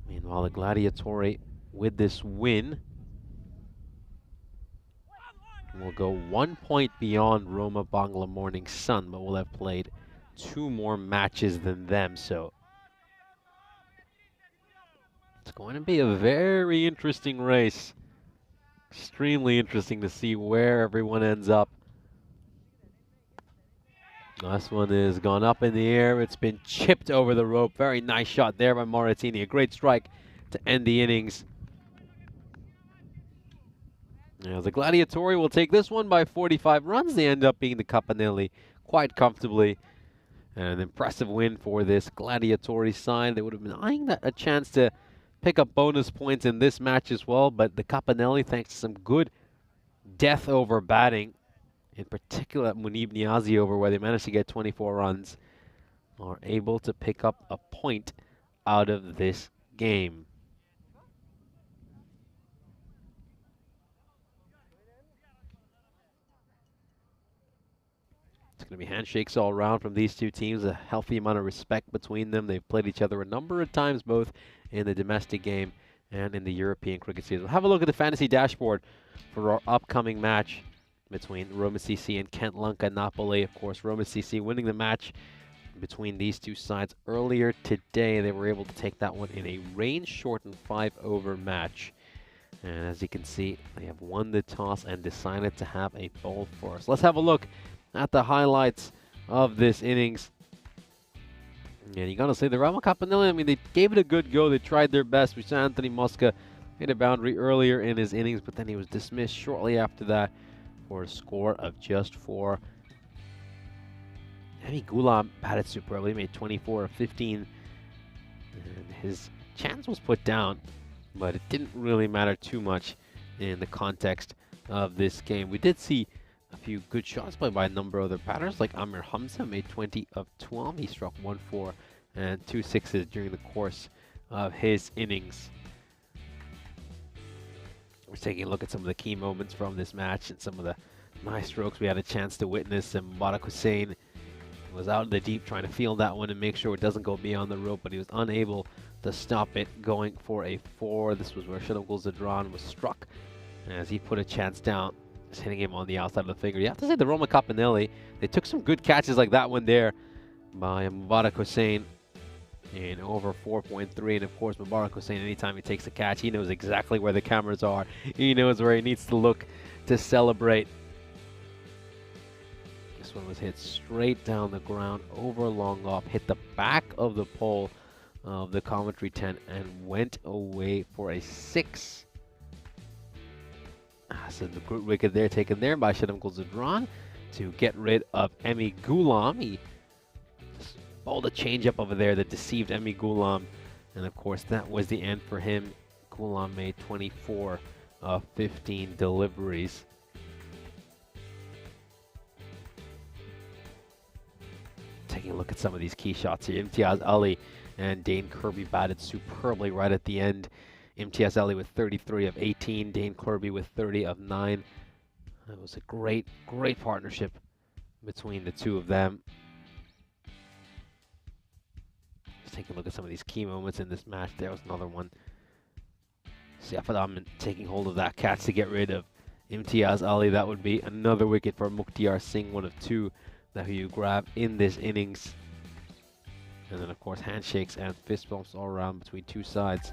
Meanwhile, the Gladiatori, with this win, will go 1 point beyond Roma Bangla Morning Sun, but will have played 2 more matches than them. So it's going to be a very interesting race. Extremely interesting to see where everyone ends up. Last one is gone up in the air. It's been chipped over the rope. Very nice shot there by Mauritania. A great strike to end the innings. Now the Gladiatori will take this one by 45 runs. They end up being the Capanelli quite comfortably. And an impressive win for this Gladiatori side. They would have been eyeing a chance to pick up bonus points in this match as well. But the Capanelli, thanks to some good death over batting, in particular at Munib Niazi over, where they managed to get 24 runs, are able to pick up a point out of this game. It's going to be handshakes all around from these two teams, a healthy amount of respect between them. They've played each other a number of times, both in the domestic game and in the European Cricket Series. We'll have a look at the fantasy dashboard for our upcoming match between Roma CC and Kent Lanka Napoli. Of course, Roma CC winning the match between these two sides earlier today. They were able to take that one in a rain-shortened 5-over match. And as you can see, they have won the toss and decided to have a bowl for us. Let's have a look at the highlights of this innings. And you got to say, the Roma Capanelli, I mean, they gave it a good go. They tried their best. We saw Anthony Mosca hit a boundary earlier in his innings, but then he was dismissed shortly after that for a score of just 4. Emi Ghulam batted superbly, made 24 of 15. And his chance was put down, but it didn't really matter too much in the context of this game. We did see a few good shots played by a number of other batters, like Amir Hamza made 20 of 12. He struck 1 4 and 2 6s during the course of his innings. We're taking a look at some of the key moments from this match and some of the nice strokes we had a chance to witness. And Mubarak Hussain was out in the deep trying to field that one and make sure it doesn't go beyond the rope, but he was unable to stop it going for a 4. This was where Shadogul Zadran was struck as he put a chance down, just hitting him on the outside of the finger. You have to say the Roma Capanelli, they took some good catches like that one there by Mubarak Hussain. in over 4.3. And of course, Mubarak was saying anytime he takes a catch, he knows exactly where the cameras are. He knows where he needs to look to celebrate. This one was hit straight down the ground, over long off, hit the back of the pole of the commentary tent and went away for a 6. So the good wicket there taken there by Shadam Gulzadran to get rid of Emi Ghulam. He bowled a changeup over there that deceived Emi Ghulam, and of course that was the end for him. Ghulam made 24 of 15 deliveries. Taking a look at some of these key shots here. Imtiaz Ali and Dane Kirby batted superbly right at the end. Imtiaz Ali with 33 of 18, Dane Kirby with 30 of 9. It was a great, great partnership between the two of them. Just taking a look at some of these key moments in this match. There was another one. Saif Ahmed taking hold of that catch to get rid of Imtiaz Ali. That would be another wicket for Mukhtiar Singh, one of 2 that you grab in this innings. And then of course handshakes and fist bumps all around between 2 sides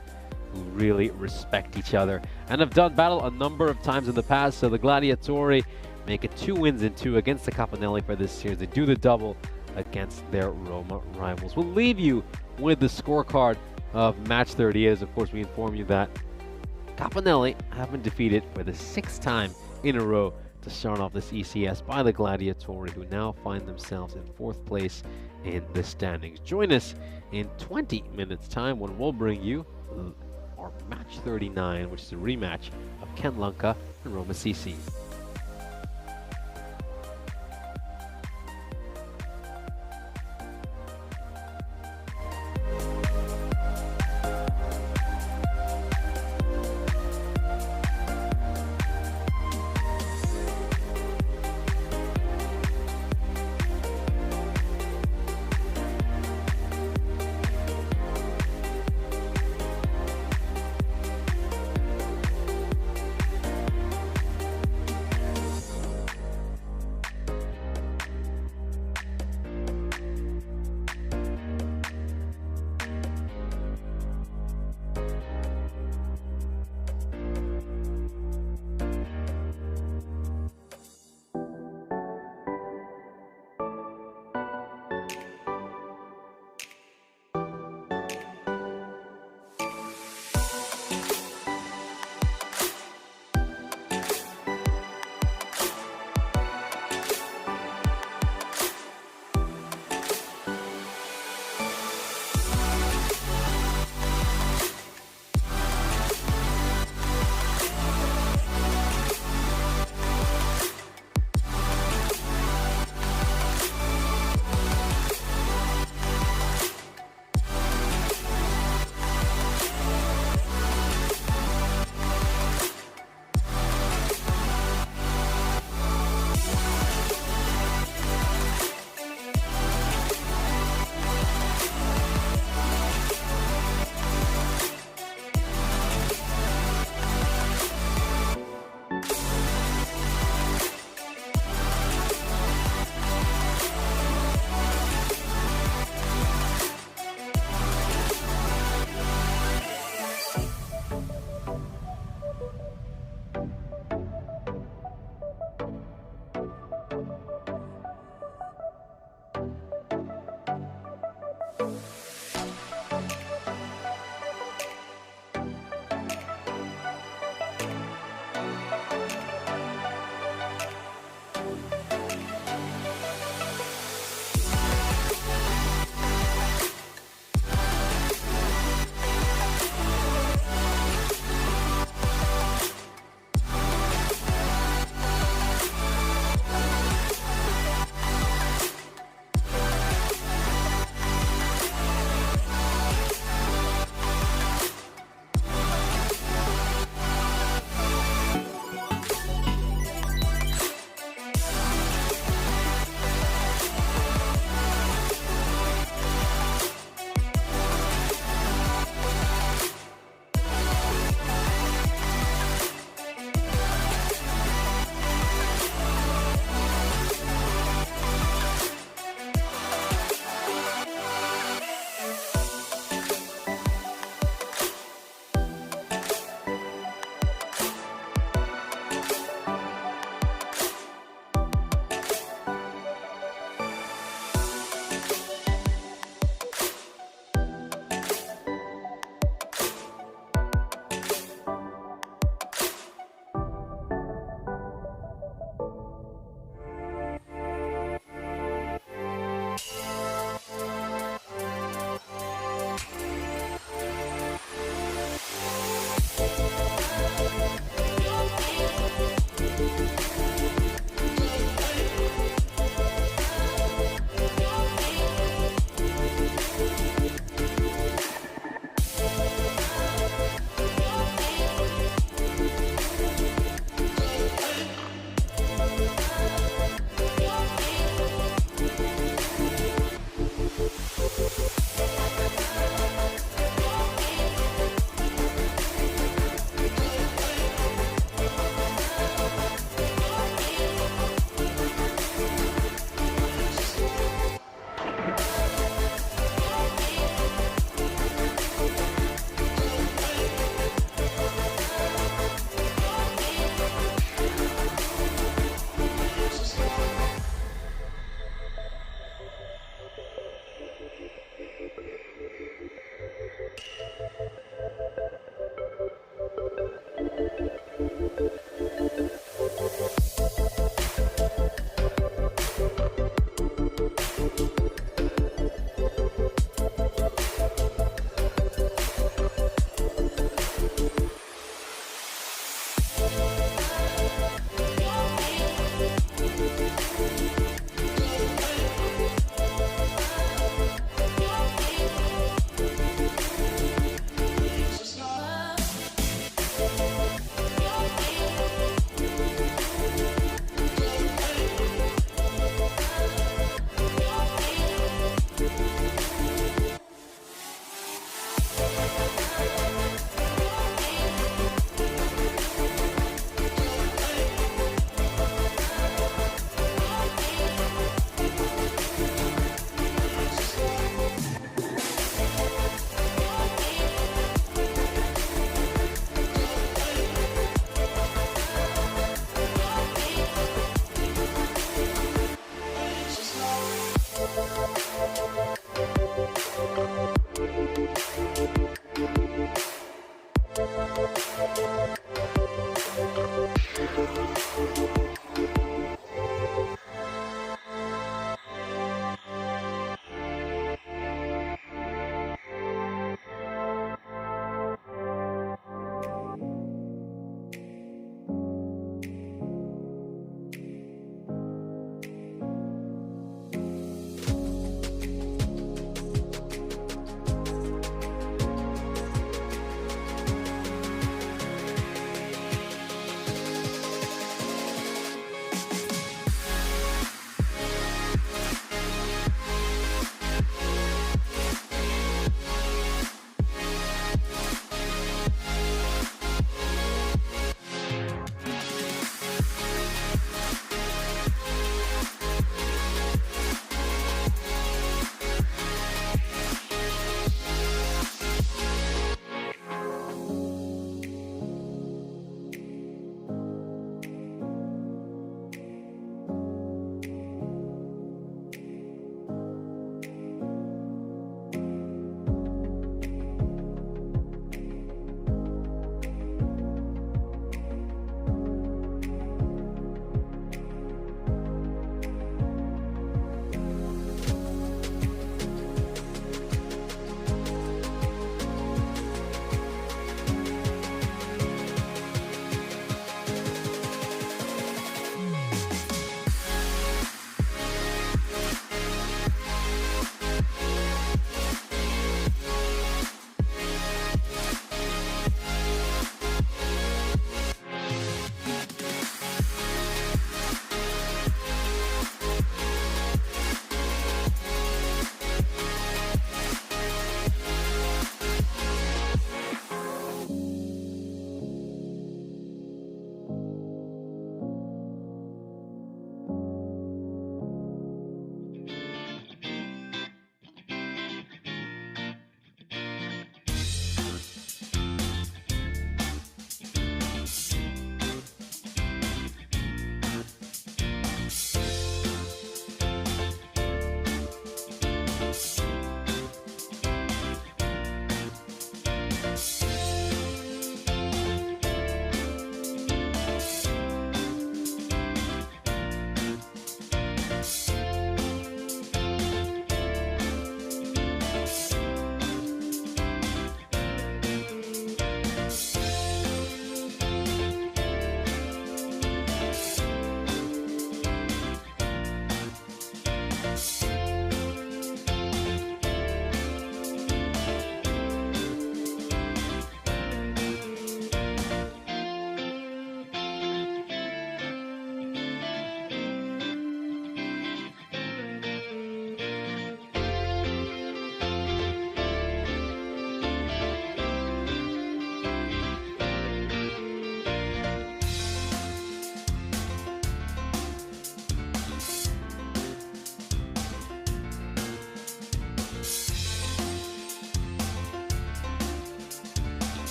who really respect each other and have done battle a number of times in the past. So the Gladiatori make it 2 wins in 2 against the Capanelli for this series. They do the double against their Roma rivals. We'll leave you with the scorecard of match 30. As of course we inform you that Capanelli have been defeated for the 6th time in a row to start off this ECS by the Gladiatori, who now find themselves in 4th place in the standings. Join us in 20 minutes time when we'll bring you our match 39, which is a rematch of Kent Lanka and Roma CC.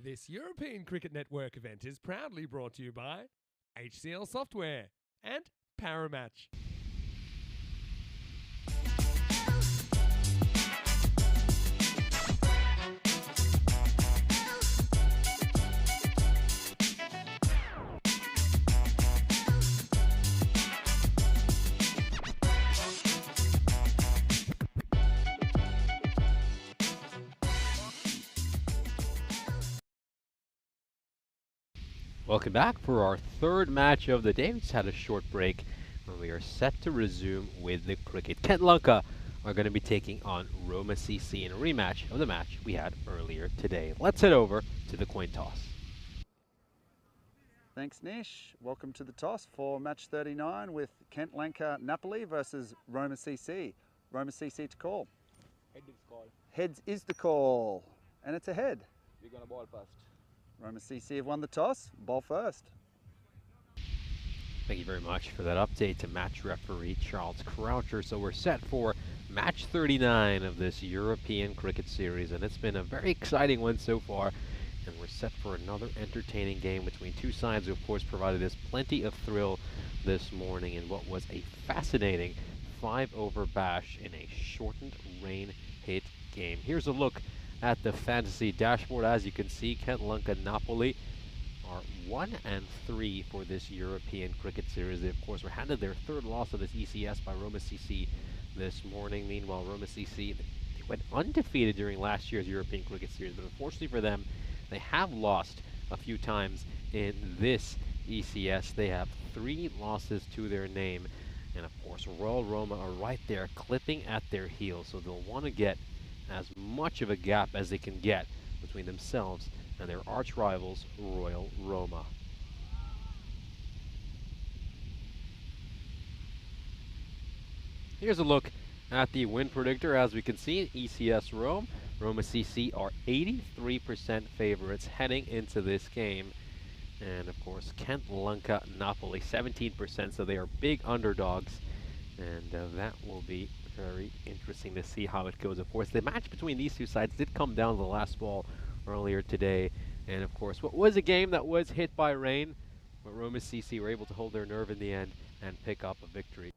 This European Cricket Network event is proudly brought to you by HCL Software and Paramatch. Welcome back for our third match of the day. We just had a short break and we are set to resume with the cricket. Kent Lanka are going to be taking on Roma CC in a rematch of the match we had earlier today. Let's head over to the coin toss. Thanks, Nish. Welcome to the toss for match 39 with Kent Lanka Napoli versus Roma CC. Roma CC to call. Head is call. Heads is the call, and it's a head. We're gonna ball first. Roma CC have won the toss. Ball first. Thank you very much for that update to match referee Charles Croucher. So we're set for match 39 of this European cricket series, and it's been a very exciting one so far. And we're set for another entertaining game between two sides who, of course, provided us plenty of thrill this morning in what was a fascinating 5-over bash in a shortened rain-hit game. Here's a look at the fantasy dashboard. As you can see, Kent Lanka Napoli are 1-3 for this European cricket series. They, of course, were handed their third loss of this ECS by Roma CC this morning. Meanwhile, Roma CC, they went undefeated during last year's European cricket series, but unfortunately for them, they have lost a few times in this ECS. They have 3 losses to their name, and of course, Royal Roma are right there clipping at their heels, so they'll want to get as much of a gap as they can get between themselves and their arch rivals, Royal Roma. Here's a look at the win predictor. As we can see, ECS Rome, Roma CC are 83% favorites heading into this game. And of course, Kent Lanka Napoli, 17%, so they are big underdogs. And that will be very interesting to see how it goes. Of course, the match between these two sides did come down to the last ball earlier today. And of course, what was a game that was hit by rain, but Roma CC were able to hold their nerve in the end and pick up a victory.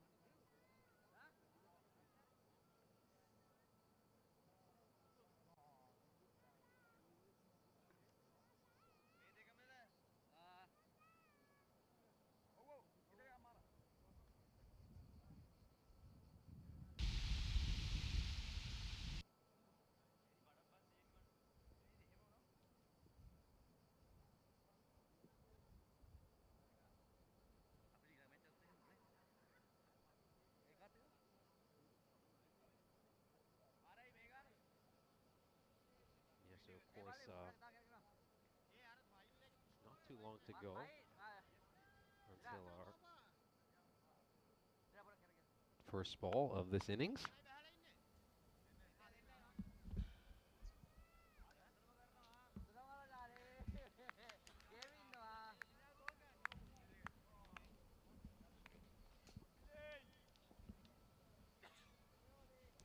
Yeah, so of course, not too long to go until our first ball of this innings.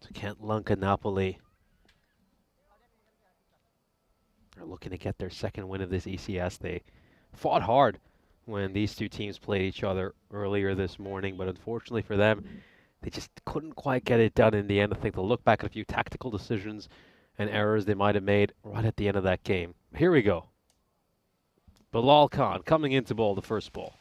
So Kent Lanka Napoli are looking to get their second win of this ECS. They fought hard when these two teams played each other earlier this morning, but unfortunately for them, they just couldn't quite get it done in the end. I think they'll look back at a few tactical decisions and errors they might have made right at the end of that game. Here we go. Bilal Khan coming in to bowl the first ball.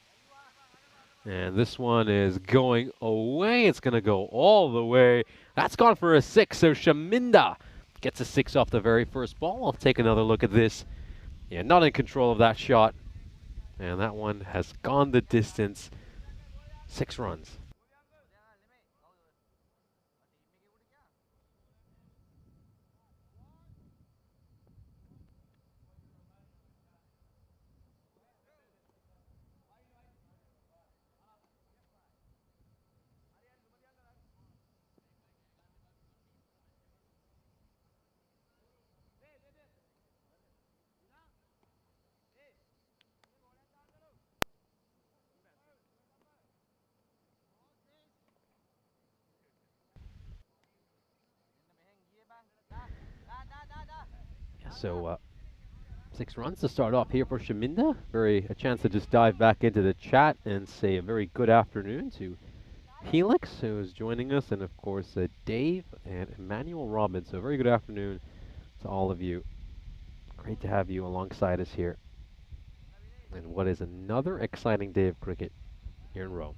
And this one is going away. It's going to go all the way. That's gone for a 6, so Shaminda gets a 6 off the very first ball. I'll take another look at this. Yeah, not in control of that shot. And that one has gone the distance. 6 runs. So 6 runs to start off here for Shaminda. A chance to just dive back into the chat and say a very good afternoon to Helix, who is joining us, and of course Dave and Emmanuel Robbins. So very good afternoon to all of you. Great to have you alongside us here. And what is another exciting day of cricket here in Rome.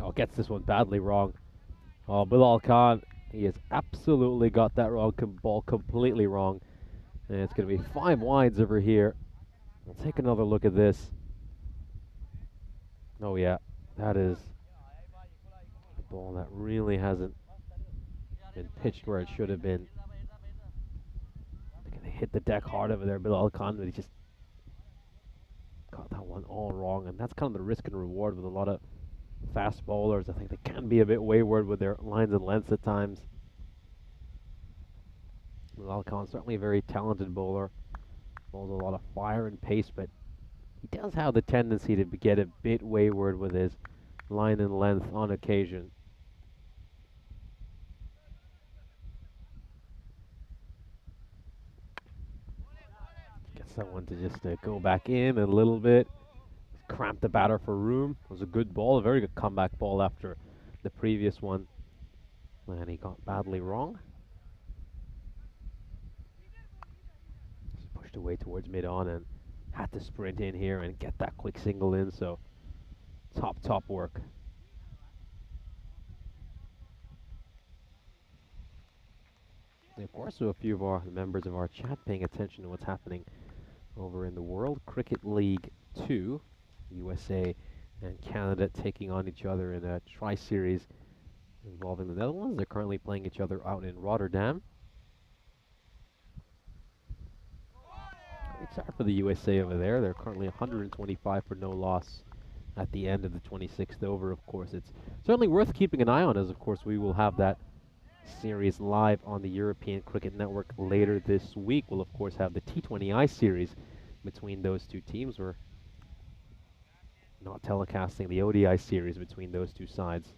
Oh, gets this one badly wrong. Oh, Bilal Khan, he has absolutely got that ball completely wrong. And it's going to be 5 wides over here. We'll take another look at this. Oh yeah, that is a ball that really hasn't been pitched where it should have been. They hit the deck hard over there, Bilal Khan, but he just got that one all wrong. And that's kind of the risk and reward with a lot of fast bowlers. I think they can be a bit wayward with their lines and lengths at times. Bilal Khan, certainly a very talented bowler. Bowls a lot of fire and pace, but he does have the tendency to get a bit wayward with his line and length on occasion. Gets that one to just go back in a little bit. Cramped the batter for room. It was a good ball, a very good comeback ball after the previous one. And he got badly wrong. Just pushed away towards mid-on and had to sprint in here and get that quick single in, so top work. And of course, so a few of our members of our chat paying attention to what's happening over in the World Cricket League 2. USA and Canada taking on each other in a tri-series involving the Netherlands. They're currently playing each other out in Rotterdam. Great start for the USA over there. They're currently 125 for no loss at the end of the 26th over. Of course, it's certainly worth keeping an eye on, as of course we will have that series live on the European Cricket Network later this week. We'll of course have the T20I series between those two teams. We're not telecasting the ODI series between those two sides.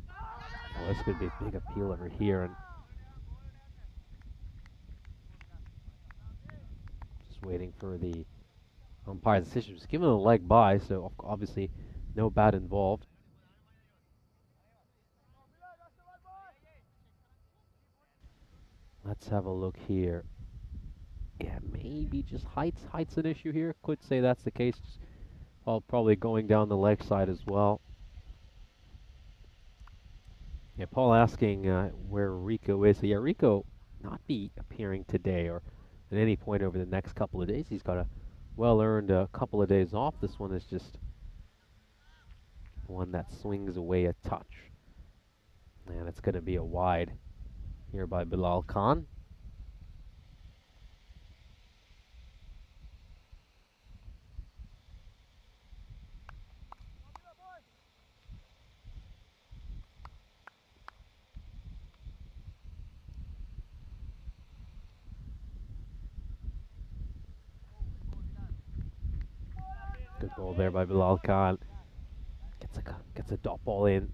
Oh, this could be a big appeal over here, and just waiting for the umpire's decision. Just giving a leg by, so obviously no bat involved. Let's have a look here. Yeah, maybe just height's an issue here. Could say that's the case. Probably going down the leg side as well. Yeah, Paul asking where Rico is. So yeah, Rico not be appearing today or at any point over the next couple of days. He's got a well-earned couple of days off. This one is just one that swings away a touch. And it's going to be a wide here by Bilal Khan. Good ball there by Bilal Khan. Gets a dot ball in.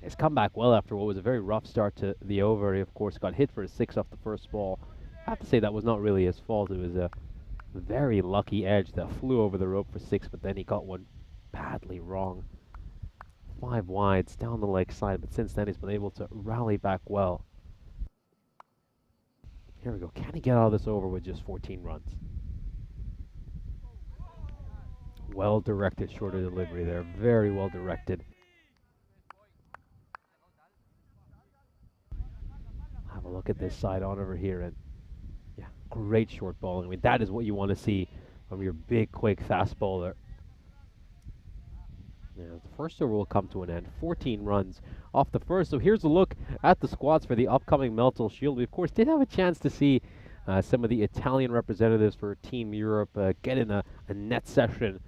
He's come back well after what was a very rough start to the over. He, of course, got hit for a 6 off the first ball. I have to say that was not really his fault. It was a very lucky edge that flew over the rope for 6, but then he got one badly wrong. 5 wides down the leg side, but since then he's been able to rally back well. Here we go. Can he get out of this over with just 14 runs? Well directed shorter delivery there. Very well directed. Have a look at this side on over here, and yeah, great short bowling. I mean, that is what you want to see from your big, quick, fast bowler. Yeah, the first over will come to an end. 14 runs off the first. So here's a look at the squads for the upcoming Meltel Shield. We, of course, did have a chance to see some of the Italian representatives for Team Europe get in a net session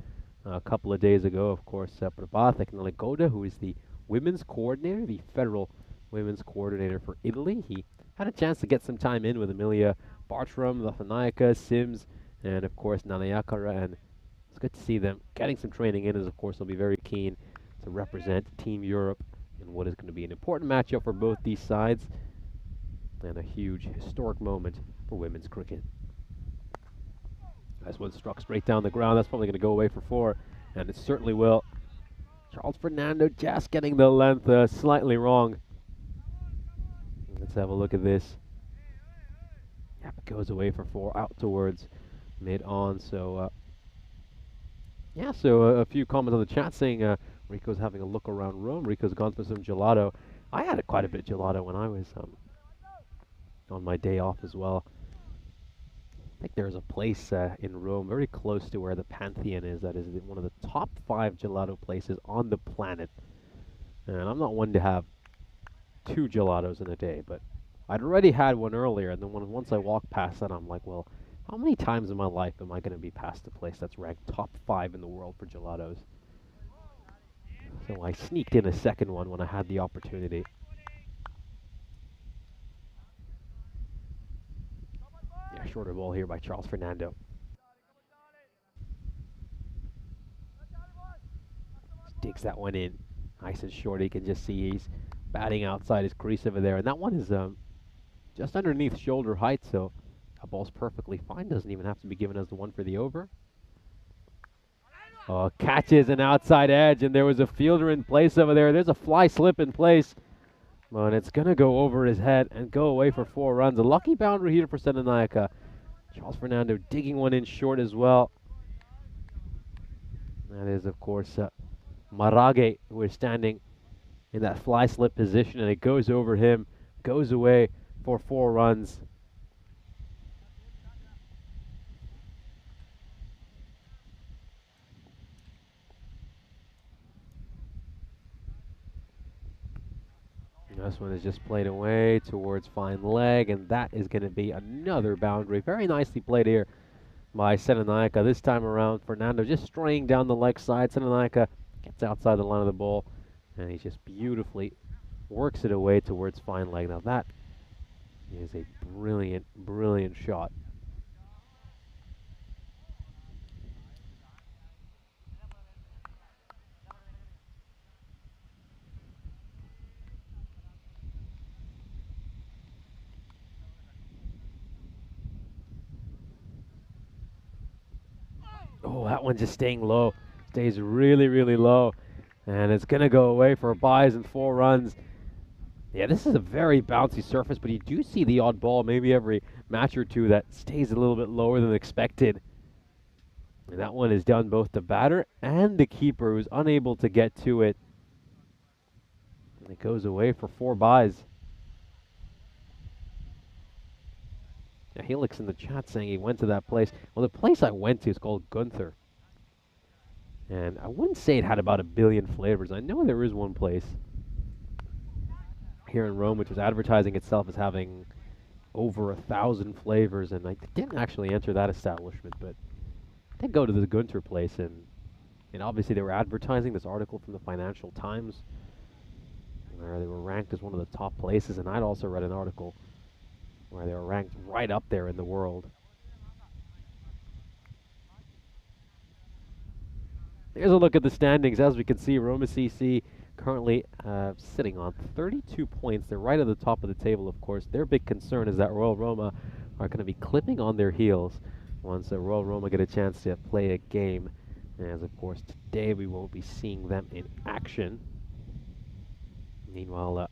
a couple of days ago. Of course, Prabhat Naligoda, who is the women's coordinator, the federal women's coordinator for Italy. He had a chance to get some time in with Amelia Bartram, Lathanayaka, Sims, and of course Nanayakara, and it's good to see them getting some training in, as of course they'll be very keen to represent Team Europe in what is going to be an important matchup for both these sides, and a huge historic moment for women's cricket. This one struck straight down the ground. That's probably going to go away for 4, and it certainly will. Charles Fernando just getting the length slightly wrong. Let's have a look at this. Yep, it goes away for 4, out towards mid-on. So, yeah, so a few comments on the chat saying Rico's having a look around Rome. Rico's gone for some gelato. I had quite a bit of gelato when I was on my day off as well. I think there's a place in Rome very close to where the Pantheon is that is one of the top 5 gelato places on the planet. And I'm not one to have 2 gelatos in a day, but I'd already had one earlier, and then once I walked past that, I'm like, well, how many times in my life am I going to be past a place that's ranked top 5 in the world for gelatos? So I sneaked in a second one when I had the opportunity. Yeah, shorter ball here by Charles Fernando. Just digs that one in. Nice and short. You can just see he's batting outside his crease over there. And that one is just underneath shoulder height, so that ball's perfectly fine. Doesn't even have to be given as the one for the over. Oh, catches an outside edge, and there was a fielder in place over there. There's a fly slip in place. And it's going to go over his head and go away for 4 runs. A lucky boundary here for Senanayaka. Charles Fernando digging one in short as well. That is, of course, Marage, who is standing in that fly slip position, and it goes over him, goes away for 4 runs. This one is just played away towards fine leg, and that is going to be another boundary. Very nicely played here by Senanayaka. This time around, Fernando just straying down the leg side. Senanayaka gets outside the line of the ball, and he just beautifully works it away towards fine leg. Now that is a brilliant, brilliant shot. Oh, that one just staying low. Stays really, really low. And it's going to go away for buys and 4 runs. Yeah, this is a very bouncy surface, but you do see the odd ball maybe every match or two that stays a little bit lower than expected. And that one is done both the batter and the keeper, who's unable to get to it. And it goes away for 4 buys. Yeah, Helix in the chat saying he went to that place. Well, the place I went to is called Gunther. And I wouldn't say it had about 1 billion flavors. I know there is one place here in Rome which was advertising itself as having over 1,000 flavors, and I didn't actually enter that establishment, but I did go to the Gunther place, and obviously they were advertising this article from the Financial Times where they were ranked as one of the top places, and I'd also read an article where they were ranked right up there in the world. Here's a look at the standings. As we can see, Roma CC currently sitting on 32 points. They're right at the top of the table, of course. Their big concern is that Royal Roma are going to be clipping on their heels once Royal Roma get a chance to play a game. As, of course, today we won't be seeing them in action. Meanwhile,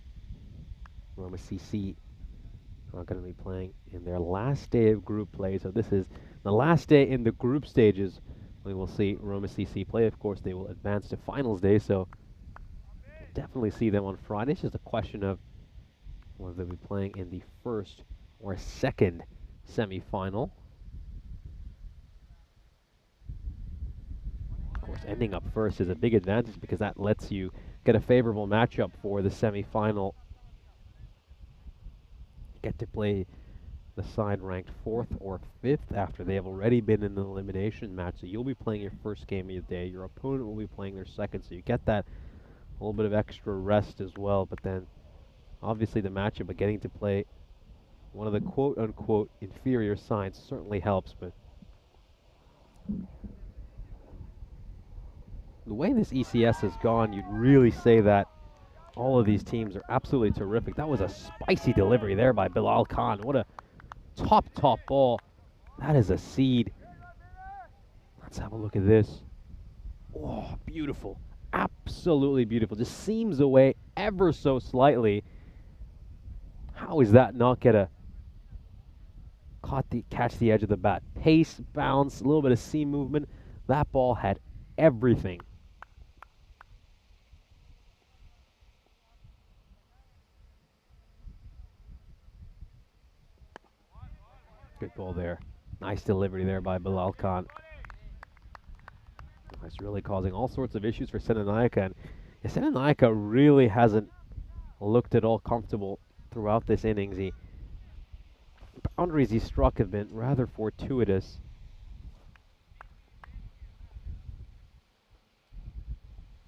Roma CC are going to be playing in their last day of group play. So this is the last day in the group stages. We will see Roma CC play. Of course, they will advance to finals day, so definitely see them on Friday. It's just a question of whether they'll be playing in the first or second semi-final. Of course, ending up first is a big advantage because that lets you get a favorable matchup for the semi-final. Get to play the side ranked 4th or 5th after they have already been in an elimination match. So you'll be playing your first game of the day. Your opponent will be playing their second. So you get that a little bit of extra rest as well. But then, obviously, the matchup of getting to play one of the quote-unquote inferior sides certainly helps, but the way this ECS has gone, you'd really say that all of these teams are absolutely terrific. That was a spicy delivery there by Bilal Khan. What a top ball. That is a seed. Let's have a look at this. Oh, beautiful. Absolutely beautiful. Just seams away ever so slightly. How is that not gonna catch the edge of the bat? Pace, bounce, a little bit of seam movement. That ball had everything. Good ball there. Nice delivery there by Bilal Khan. That's really causing all sorts of issues for Senanayaka. And Senanayaka really hasn't looked at all comfortable throughout this innings. The boundaries he struck have been rather fortuitous.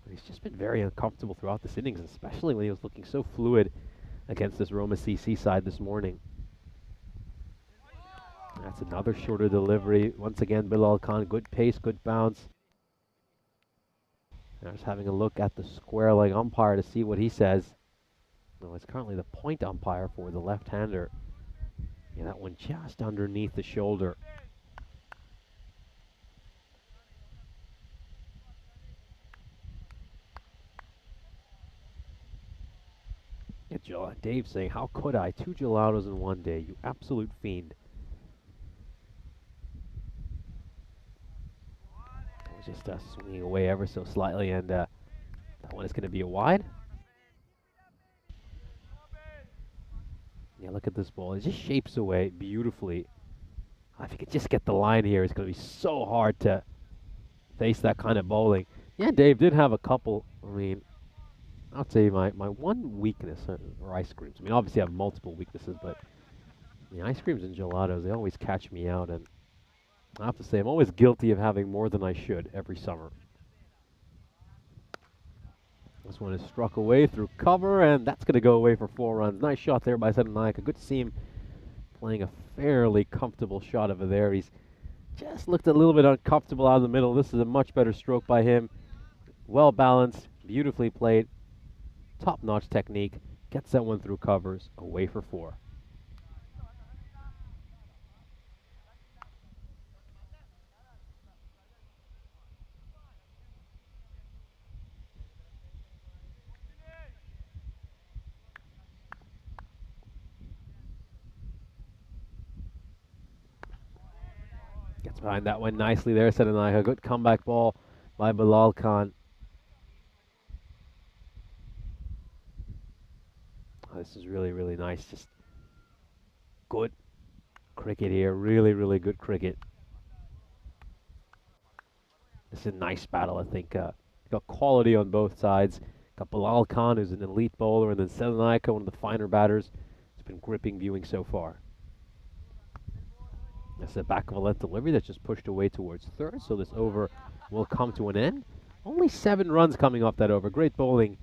He's just been very uncomfortable throughout this innings, especially when he was looking so fluid against this Roma CC side this morning. That's another shorter delivery. Once again, Bilal Khan, good pace, good bounce. And I was having a look at the square leg umpire to see what he says. No, it's currently the point umpire for the left-hander. Yeah, that one just underneath the shoulder. Yeah, Dave saying, how could I? 2 gelatos in one day, you absolute fiend. Just swinging away ever so slightly, and that one is going to be a wide. Yeah, look at this ball. It just shapes away beautifully. If you could just get the line here, it's going to be so hard to face that kind of bowling. Yeah, Dave did have a couple. I mean, I'll say my one weakness are ice creams. I mean, obviously I have multiple weaknesses, but the ice creams and gelatos, they always catch me out, and I have to say, I'm always guilty of having more than I should every summer. This one is struck away through cover, and that's going to go away for 4 runs. Nice shot there by Senanayaka. Good to see him playing a fairly comfortable shot over there. He's just looked a little bit uncomfortable out of the middle. This is a much better stroke by him. Well balanced, beautifully played, top-notch technique. Gets that one through covers, away for 4. Gets behind that one nicely there, Senanayaka. Good comeback ball by Bilal Khan. Oh, this is really, really nice. Just good cricket here. Really, really good cricket. This is a nice battle, I think. Got quality on both sides. Got Bilal Khan, who's an elite bowler, and then Senanayaka, one of the finer batters. It's been gripping viewing so far. That's a back of a length delivery that's just pushed away towards third, so this over will come to an end. Only 7 runs coming off that over. Great bowling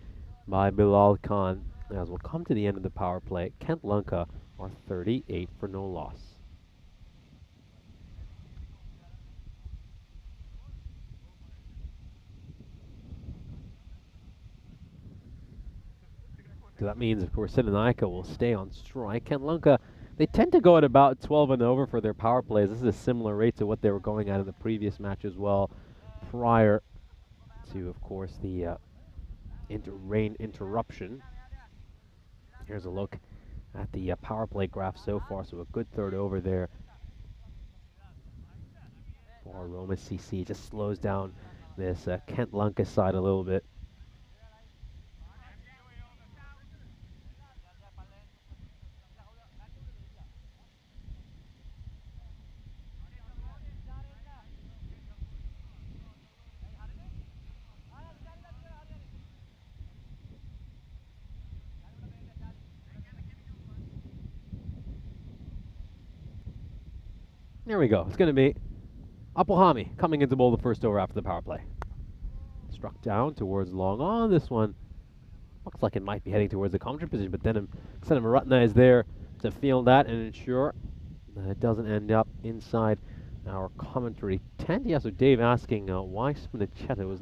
by Bilal Khan. As we'll come to the end of the power play, Kent Lanka are 38 for no loss. So that means, of course, Senanayaka will stay on strike. Kent Lanka, they tend to go at about 12 and over for their power plays. This is a similar rate to what they were going at in the previous match as well, prior to, of course, the rain interruption. Here's a look at the power play graph so far. So a good third over there for Roma CC. Just slows down this Kent Lanka side a little bit. There we go. It's going to be Apohami coming in to bowl the first over after the power play. Struck down towards long on. This one looks like it might be heading towards the commentary position, but then Senamuratna is there to field that and ensure that it doesn't end up inside our commentary tent. Yeah, so Dave asking why Spinachetta was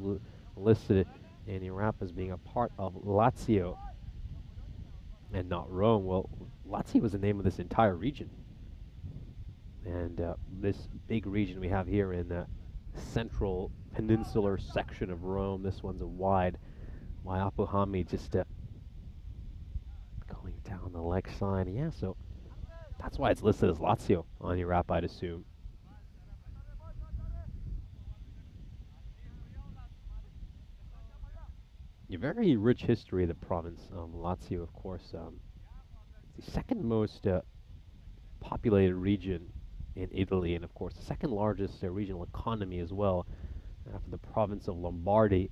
listed in Iraq as being a part of Lazio and not Rome. Well, Lazio was the name of this entire region. And this big region we have here in the central peninsular section of Rome, this one's a wide Apuhami just going down the leg side. Yeah, so that's why it's listed as Lazio on your app, I'd assume. A very rich history of the province. Lazio, of course, it's the second most populated region in Italy, and of course the second largest regional economy as well, after the province of Lombardy.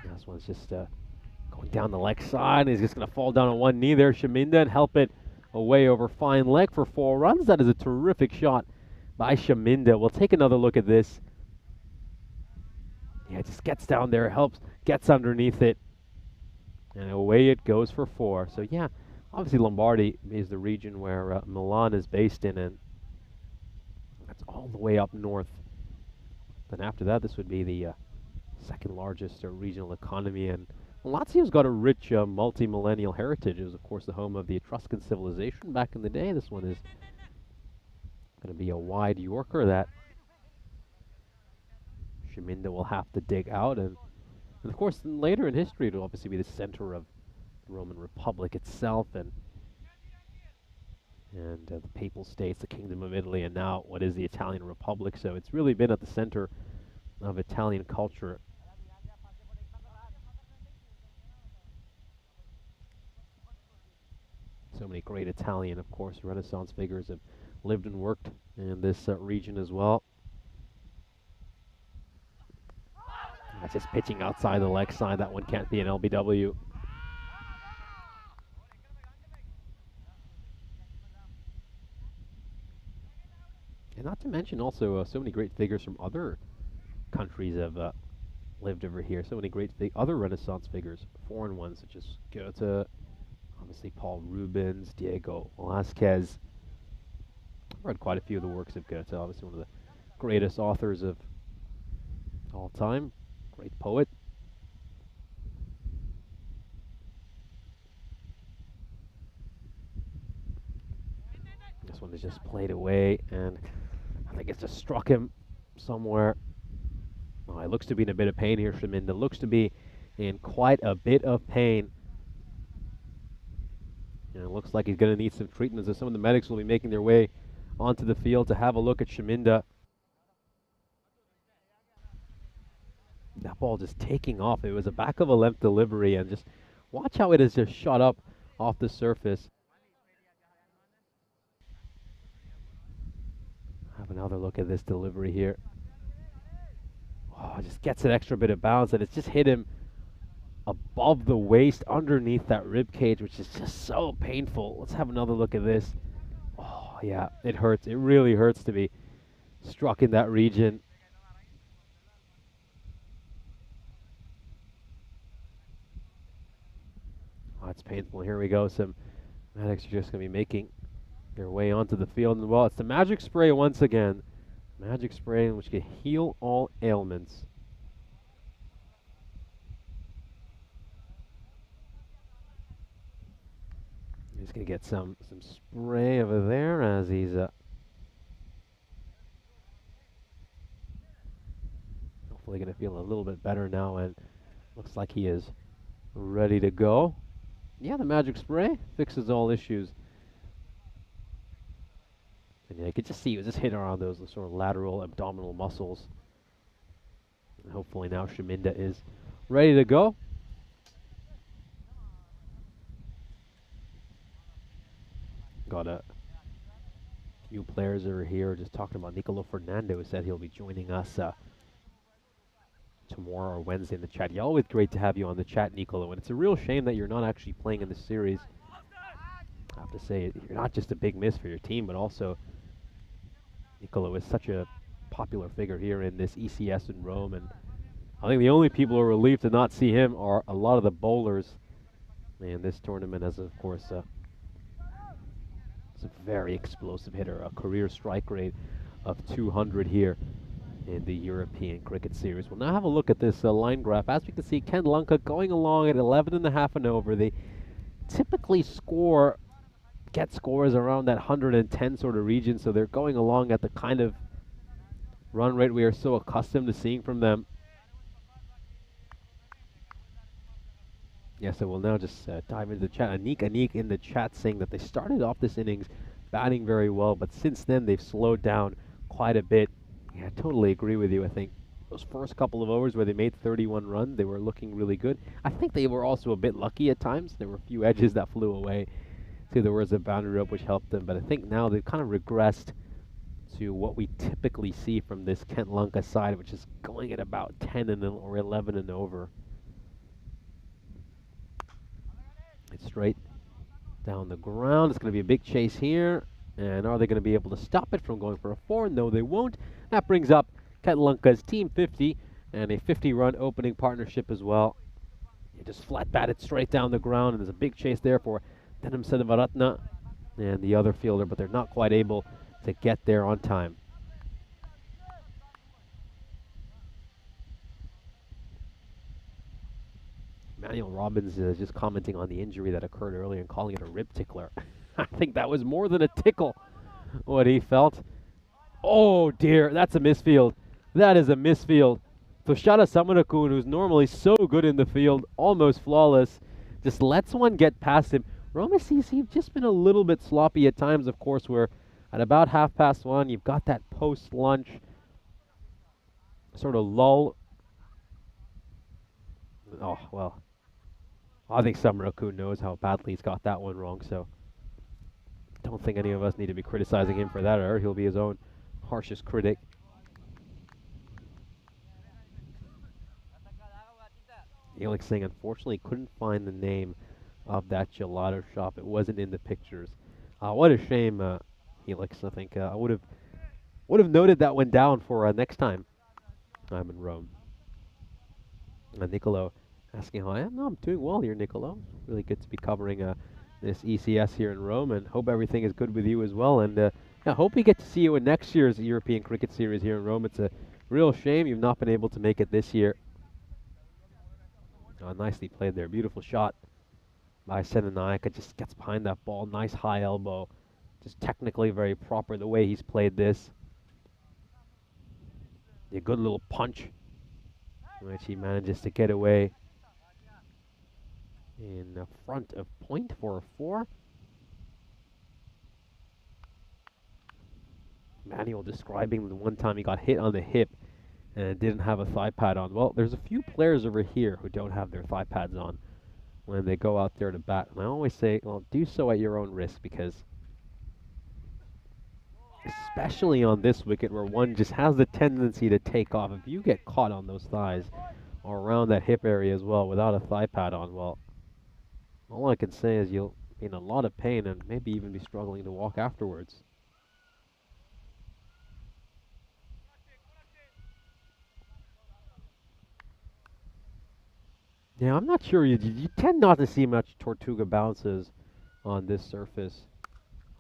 This one's just going down the leg side. He's just going to fall down on one knee there, Shaminda, and help it away over fine leg for 4 runs. That is a terrific shot by Shaminda. We'll take another look at this. Yeah, just gets down there, helps, gets underneath it, and away it goes for 4. So yeah, obviously Lombardy is the region where Milan is based in, and that's all the way up north. Then after that, this would be the second largest regional economy, and Lazio's got a rich multi-millennial heritage. It was, of course, the home of the Etruscan civilization back in the day. This one is going to be a wide Yorker that Shaminda will have to dig out, and of course, later in history, it'll obviously be the center of the Roman Republic itself, and the Papal States, the Kingdom of Italy, and now what is the Italian Republic. So it's really been at the center of Italian culture. So many great Italian, of course, Renaissance figures have lived and worked in this region as well. That's just pitching outside the leg side. That one can't be an LBW. And not to mention also so many great figures from other countries have lived over here. So many great other Renaissance figures, foreign ones such as Goethe, obviously Paul Rubens, Diego Velázquez. I've read quite a few of the works of Goethe, obviously one of the greatest authors of all time, great poet. This one is just played away, and I think it's just struck him somewhere. Oh, he looks to be in a bit of pain here, Shaminda. Looks to be in quite a bit of pain. And it looks like he's going to need some treatment, so some of the medics will be making their way onto the field to have a look at Shaminda. That ball just taking off. It was a back of a length delivery, and just watch how it has just shot up off the surface. Have another look at this delivery here. Oh, just gets an extra bit of bounce, and it's just hit him above the waist, underneath that rib cage, which is just so painful. Let's have another look at this. Oh, yeah, it hurts. It really hurts to be struck in that region. Oh, it's painful. Here we go. Some medics are just going to be making their way onto the field. And well, it's the magic spray once again. Magic spray which can heal all ailments. He's going to get some spray over there as he's hopefully going to feel a little bit better now, and looks like he is ready to go. Yeah, the magic spray fixes all issues. And yeah, you could just see he was just hitting around those sort of lateral abdominal muscles. And hopefully now Shaminda is ready to go. Got a few players over here just talking about Nicolo Fernando, who said he'll be joining us tomorrow or Wednesday in the chat. Yeah, always great to have you on the chat, Nicolo. And it's a real shame that you're not actually playing in this series. I have to say, you're not just a big miss for your team, but also Nicolo is such a popular figure here in this ECS in Rome, and I think the only people who are relieved to not see him are a lot of the bowlers in this tournament, as of course He's a very explosive hitter, a career strike rate of 200 here in the European Cricket Series. We'll now have a look at this line graph. As we can see, Kent Lanka going along at 11.5 and over. They typically get scores around that 110 sort of region, so they're going along at the kind of run rate we are so accustomed to seeing from them. Yeah, so we'll now just dive into the chat. Anik in the chat saying that they started off this innings batting very well, but since then they've slowed down quite a bit. Yeah, I totally agree with you. I think those first couple of overs where they made 31 runs, they were looking really good. I think they were also a bit lucky at times. There were a few edges that flew away. See, there was a boundary rope which helped them, but I think now they've kind of regressed to what we typically see from this Kent Lanka side, which is going at about 10 and or 11 and over. It's straight down the ground. It's going to be a big chase here. And are they going to be able to stop it from going for a 4? No, they won't. That brings up Kent Lanka's team 50 and a 50-run opening partnership as well. He just flat batted straight down the ground, and there's a big chase there for Denham Sedavaratna and the other fielder, but they're not quite able to get there on time. Emmanuel Robbins is just commenting on the injury that occurred earlier and calling it a rib tickler. I think that was more than a tickle, what he felt. Oh dear, that's a misfield. That is a misfield. Tushara Samarakun, who's normally so good in the field, almost flawless, just lets one get past him. Roma CC just been a little bit sloppy at times, of course. We're at about 1:30. You've got that post-lunch sort of lull. Oh, well, I think Samarakun knows how badly he's got that one wrong, so I don't think any of us need to be criticizing him for that error. He'll be his own harshest critic. Felix saying, unfortunately, couldn't find the name of that gelato shop. It wasn't in the pictures. What a shame, Felix. I think I would have noted that one down for next time I'm in Rome. Nicolo asking how I am. No, I'm doing well here, Nicolo. Really good to be covering this ECS here in Rome, and hope everything is good with you as well. And I hope we get to see you in next year's European Cricket Series here in Rome. It's a real shame you've not been able to make it this year. Nicely played there. Beautiful shot by Senanayaka. Just gets behind that ball. Nice high elbow. Just technically very proper the way he's played this. A good little punch, which he manages to get away in the front of point for a 4. Manuel describing the one time he got hit on the hip and didn't have a thigh pad on. Well, there's a few players over here who don't have their thigh pads on when they go out there to bat. And I always say, well, do so at your own risk, because especially on this wicket where one just has the tendency to take off, if you get caught on those thighs or around that hip area as well without a thigh pad on, well, all I can say is you'll be in a lot of pain and maybe even be struggling to walk afterwards. Yeah, I'm not sure. You tend not to see much Tortuga bounces on this surface.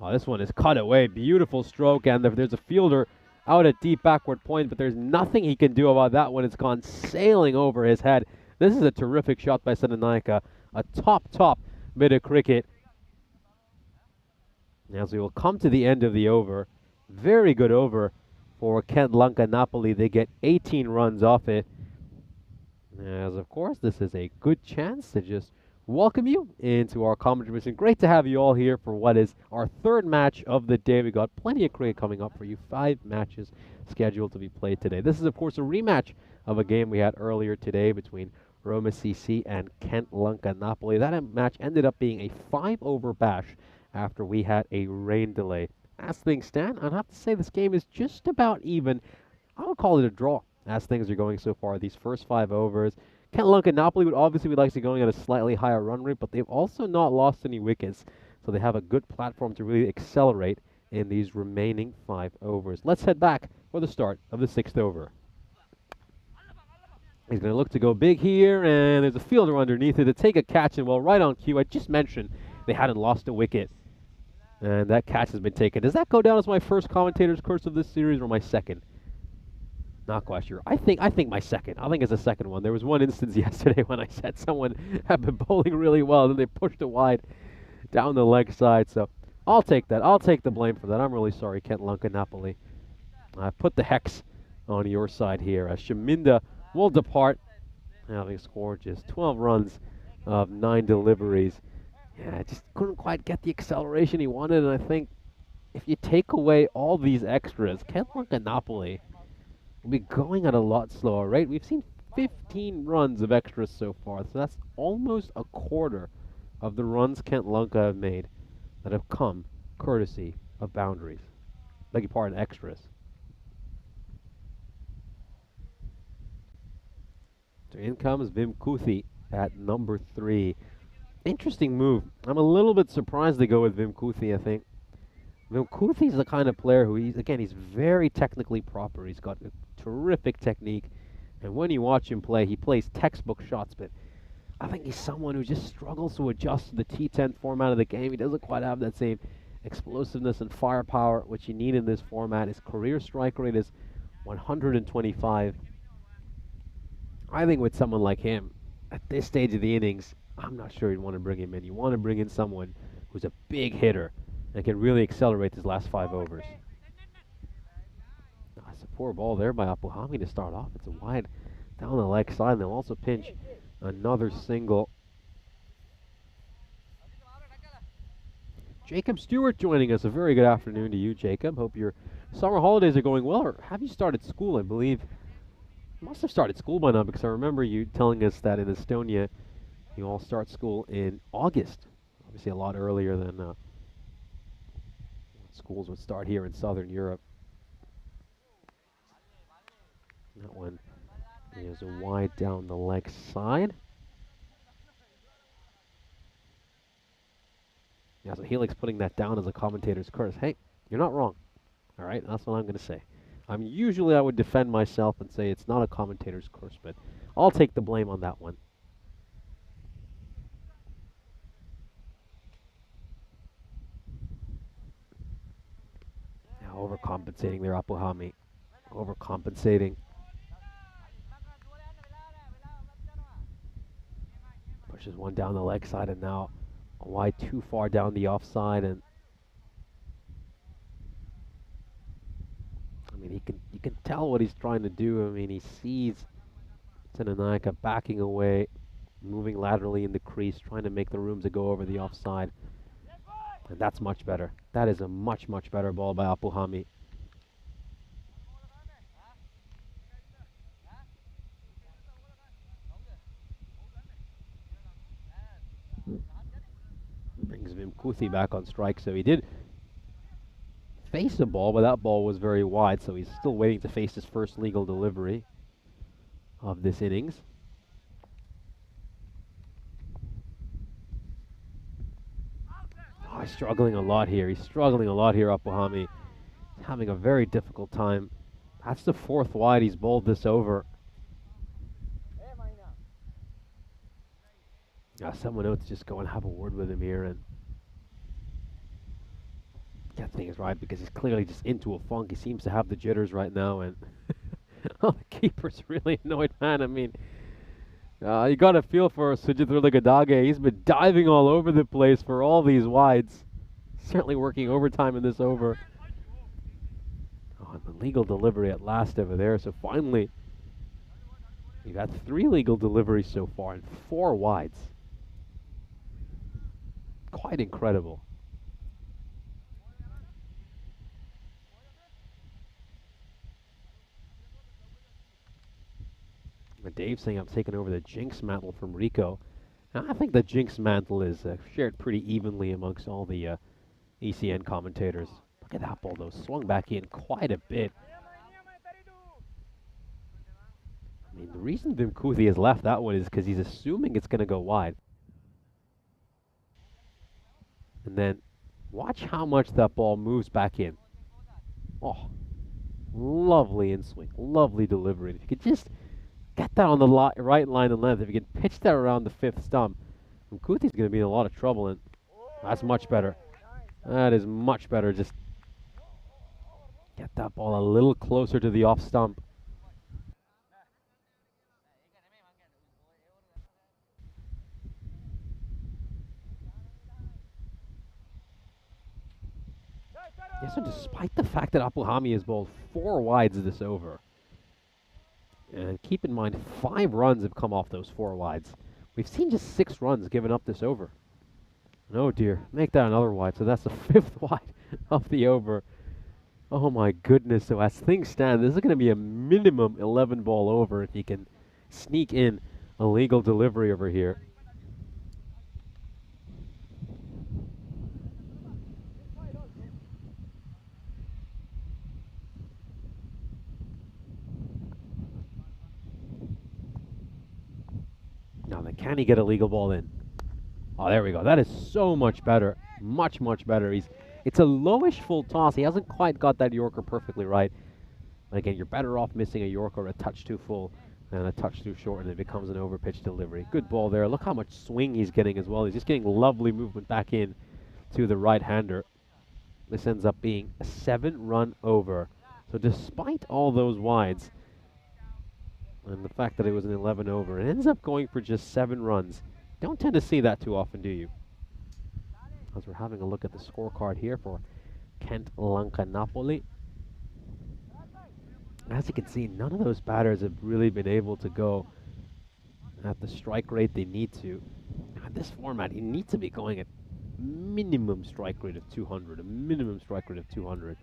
Oh, this one is cut away. Beautiful stroke, and there's a fielder out at deep backward point, but there's nothing he can do about that one. It's gone sailing over his head. This is a terrific shot by Senanayaka. A top bit of cricket. As we will come to the end of the over. Very good over for Kent Lanka Napoli. They get 18 runs off it. As of course, this is a good chance to just welcome you into our commentary mission. Great to have you all here for what is our 3rd match of the day. We got plenty of cricket coming up for you. 5 matches scheduled to be played today. This is, of course, a rematch of a game we had earlier today between Roma CC and Kent Lanka Napoli. That match ended up being a 5-over bash after we had a rain delay. As things stand, I'd have to say this game is just about even. I would call it a draw as things are going so far. These first 5 overs. Kent Lanka Napoli would obviously like to be going at a slightly higher run rate, but they've also not lost any wickets, so they have a good platform to really accelerate in these remaining 5 overs. Let's head back for the start of the 6th over. He's going to look to go big here, and there's a fielder underneath it to take a catch, and well, right on cue. I just mentioned they hadn't lost a wicket And that catch has been taken. Does that go down as my first commentator's curse of this series or my second? Not quite sure. I think my second. I think it's the second one. There was one instance yesterday when I said someone had been bowling really well, and then they pushed it wide down the leg side. So I'll take that. I'll take the blame for that. I'm really sorry, Kent Lunka Napoli. I put the hex on your side here as Shaminda will depart, having scored just 12 runs of 9 deliveries. Yeah, just couldn't quite get the acceleration he wanted, and I think if you take away all these extras, Kent Lunka Napoli will be going at a lot slower rate. We've seen 15 runs of extras so far, so that's almost a quarter of the runs Kent Lunka have made that have come courtesy of boundaries. Beg your pardon, extras. So in comes Vim Kuthi at number 3. Interesting move. I'm a little bit surprised to go with Vim Kuthi, I think. Vim Kuthi's the kind of player who, he's very technically proper. He's got a terrific technique. And when you watch him play, he plays textbook shots, but I think he's someone who just struggles to adjust to the T10 format of the game. He doesn't quite have that same explosiveness and firepower which you need in this format. His career strike rate is 125. I think with someone like him, at this stage of the innings, I'm not sure you'd want to bring him in. You want to bring in someone who's a big hitter and can really accelerate his last 5 overs. That's a poor ball there by Apuhami to start off. It's a wide down the leg side, and they'll also pinch another single. Jacob Stewart joining us. A very good afternoon to you, Jacob. Hope your summer holidays are going well. Or have you started school? I believe you must have started school by now, because I remember you telling us that in Estonia you all start school in August. Obviously a lot earlier than schools would start here in Southern Europe. That one is wide down the leg side. Yeah, so Helix putting that down as a commentator's curse. Hey, you're not wrong. All right, that's what I'm going to say. Usually I would defend myself and say it's not a commentator's curse, but I'll take the blame on that one. Now overcompensating there, Apuhami. Overcompensating. Pushes one down the leg side, and now wide too far down the offside, and you can tell what he's trying to do. He sees Senanayaka backing away, moving laterally in the crease, trying to make the room to go over the offside. And that's much better. That is a much, much better ball by Apuhami. Brings Vim Kuthi back on strike, so he did face a ball, but that ball was very wide, so he's still waiting to face his first legal delivery of this innings. Oh, he's struggling a lot here. Apuhami. He's having a very difficult time. That's the 4th wide he's bowled this over. Yeah, someone else just go and have a word with him here and get things right, because he's clearly just into a funk. He seems to have the jitters right now, and oh, the keeper's really annoyed, man. You got to feel for Sujitra Ligadage. He's been diving all over the place for all these wides. Certainly working overtime in this over. Oh, and the legal delivery at last over there. So finally, we've had 3 legal deliveries so far and 4 wides. Quite incredible. Dave saying I'm taking over the Jinx mantle from Rico. Now, I think the Jinx mantle is shared pretty evenly amongst all the ECN commentators. Look at that ball, though. Swung back in quite a bit. The reason Vim Kuthi has left that one is because he's assuming it's going to go wide. And then watch how much that ball moves back in. Oh, lovely in swing. Lovely delivery. If you could just get that on the right line and length. If you can pitch that around the 5th stump, Kuthi's going to be in a lot of trouble, and that's much better. That is much better. Just get that ball a little closer to the off stump. Yeah, so despite the fact that Apuhami has bowled 4 wides this over, and keep in mind 5 runs have come off those 4 wides. We've seen just 6 runs given up this over. Oh dear, make that another wide. So that's the 5th wide of the over. Oh my goodness. So as things stand, this is going to be a minimum 11 ball over if he can sneak in a legal delivery over here. Now then, can he get a legal ball in? Oh, there we go. That is so much better. Much, much better. It's a lowish full toss. He hasn't quite got that Yorker perfectly right. But again, you're better off missing a Yorker a touch too full and a touch too short, and it becomes an overpitch delivery. Good ball there. Look how much swing he's getting as well. He's just getting lovely movement back in to the right-hander. This ends up being a 7-run over. So despite all those wides, and the fact that it was an 11 over, it ends up going for just 7 runs. Don't tend to see that too often, do you? As we're having a look at the scorecard here for Kent Lanka Napoli. As you can see, none of those batters have really been able to go at the strike rate they need to. At this format, you need to be going at minimum strike rate of 200, a minimum strike rate of 200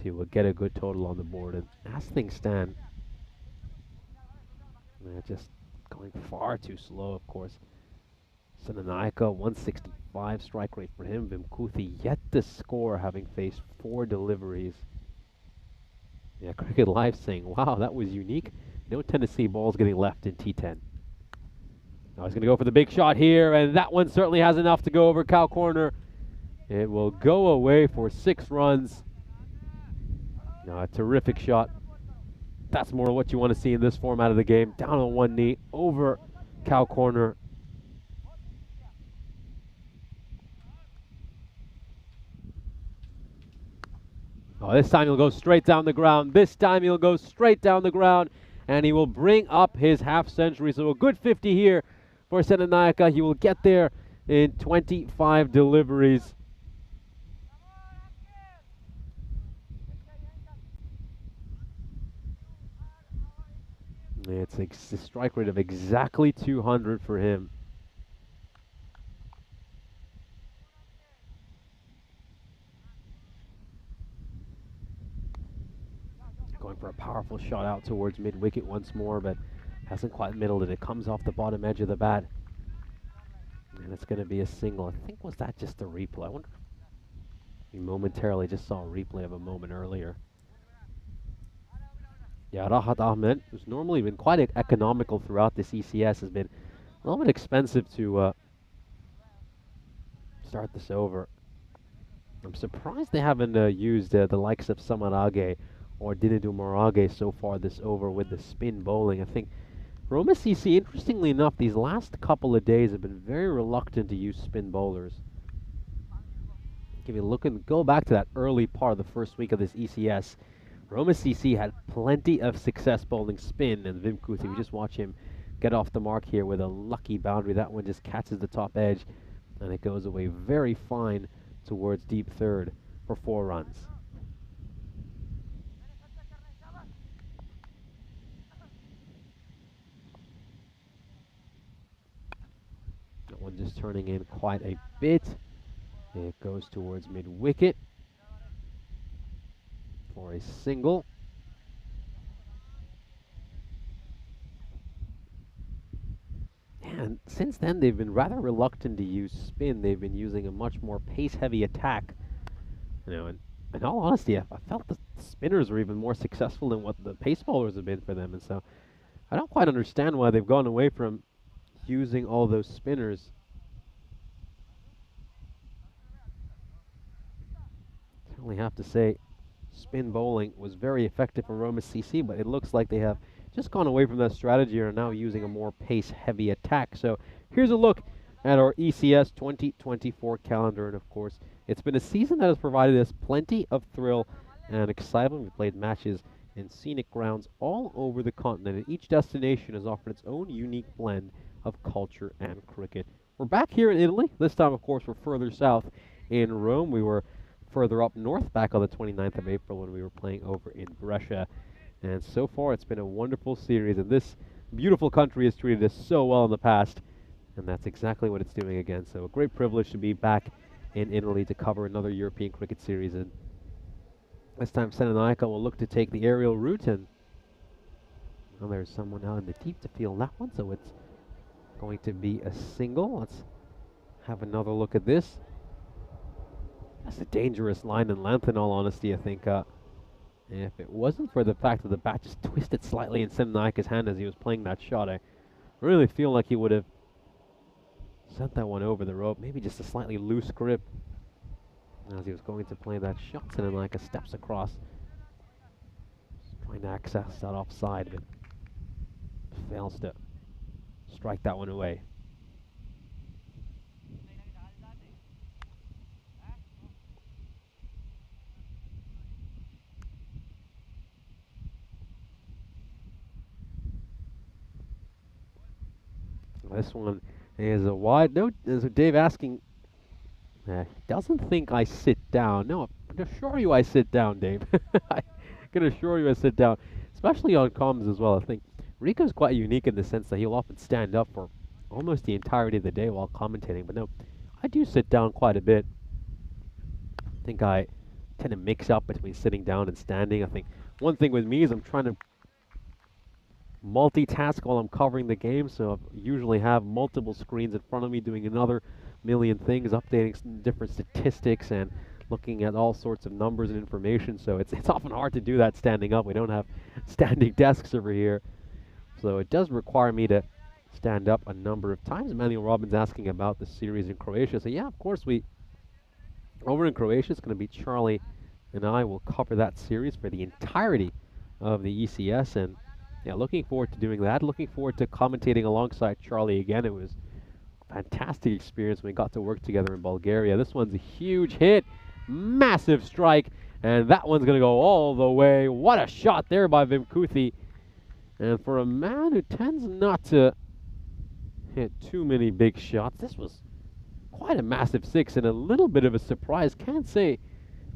to get a good total on the board. And as things stand, they're just going far too slow, of course. Senanaika, 165 strike rate for him. Vimkuthi yet to score, having faced 4 deliveries. Yeah, Cricket Live saying, wow, that was unique. You don't tend to see balls getting left in T10. Now he's going to go for the big shot here, and that one certainly has enough to go over cow corner. It will go away for 6 runs. Now a terrific shot. That's more what you want to see in this format of the game. Down on one knee, over cow corner. Oh, this time he'll go straight down the ground. This time he'll go straight down the ground, and he will bring up his half century. So a good 50 here for Senanaika. He will get there in 25 deliveries. It's a strike rate of exactly 200 for him. Going for a powerful shot out towards mid-wicket once more, but hasn't quite middled it. It comes off the bottom edge of the bat. And it's going to be a single. I think, was that just a replay? I wonder. We momentarily just saw a replay of a moment earlier. Yeah, Rahat Ahmed, who's normally been quite economical throughout this ECS, has been a little bit expensive to start this over. I'm surprised they haven't used the likes of Samarage or Dinadu Morage so far this over with the spin bowling. I think Roma CC, interestingly enough, these last couple of days have been very reluctant to use spin bowlers. If you look and go back to that early part of the first week of this ECS, Roma CC had plenty of success bowling spin, and Vimkuthi, we just watch him get off the mark here with a lucky boundary. That one just catches the top edge, and it goes away very fine towards deep third for 4 runs. That one just turning in quite a bit. It goes towards mid-wicket for a single. And since then, they've been rather reluctant to use spin. They've been using a much more pace-heavy attack. You know, and in all honesty, I felt the spinners were even more successful than what the pace bowlers have been for them. And so I don't quite understand why they've gone away from using all those spinners. Certainly have to say, spin bowling was very effective for Roma CC, but it looks like they have just gone away from that strategy and are now using a more pace-heavy attack. So here's a look at our ECS 2024 calendar, and of course, It's been a season that has provided us plenty of thrill and excitement. We've played matches in scenic grounds all over the continent, and each destination has offered its own unique blend of culture and cricket. We're back here in Italy. This time, of course, we're further south in Rome. We were further up north back on the 29th of April when we were playing over in Brescia. And so far, it's been a wonderful series, and this beautiful country has treated us so well in the past, and that's exactly what it's doing again. So a great privilege to be back in Italy to cover another European cricket series. And this time, Senanaika will look to take the aerial route, and well, there's someone out in the deep to field that one, so it's going to be a single. Let's have another look at this. That's a dangerous line and length, in all honesty, I think. If it wasn't for the fact that the bat just twisted slightly in Senanaika's hand as he was playing that shot, I really feel like he would have sent that one over the rope. Maybe just a slightly loose grip as he was going to play that shot. Senanaika steps across, trying to access that offside, but fails to strike that one away. This one is a wide. No, there's a Dave asking. He doesn't think I sit down. No, I can assure you I sit down, Dave. I can assure you I sit down, especially on comms as well. I think Rico's quite unique in the sense that he'll often stand up for almost the entirety of the day while commentating. But no, I do sit down quite a bit. I think I tend to mix up between sitting down and standing. I think one thing with me is I'm trying to multitask while I'm covering the game, so I usually have multiple screens in front of me doing another million things, updating different statistics and looking at all sorts of numbers and information, so it's often hard to do that standing up. We don't have standing desks over here, so it does require me to stand up a number of times. Emmanuel Robbins asking about the series in Croatia, so yeah, of course, over in Croatia, it's going to be Charlie and I will cover that series for the entirety of the ECS, and yeah, looking forward to doing that. Looking forward to commentating alongside Charlie again. It was a fantastic experience when we got to work together in Bulgaria. This one's a huge hit, massive strike, and that one's going to go all the way. What a shot there by Vimkuthi. And for a man who tends not to hit too many big shots, this was quite a massive six and a little bit of a surprise. Can't say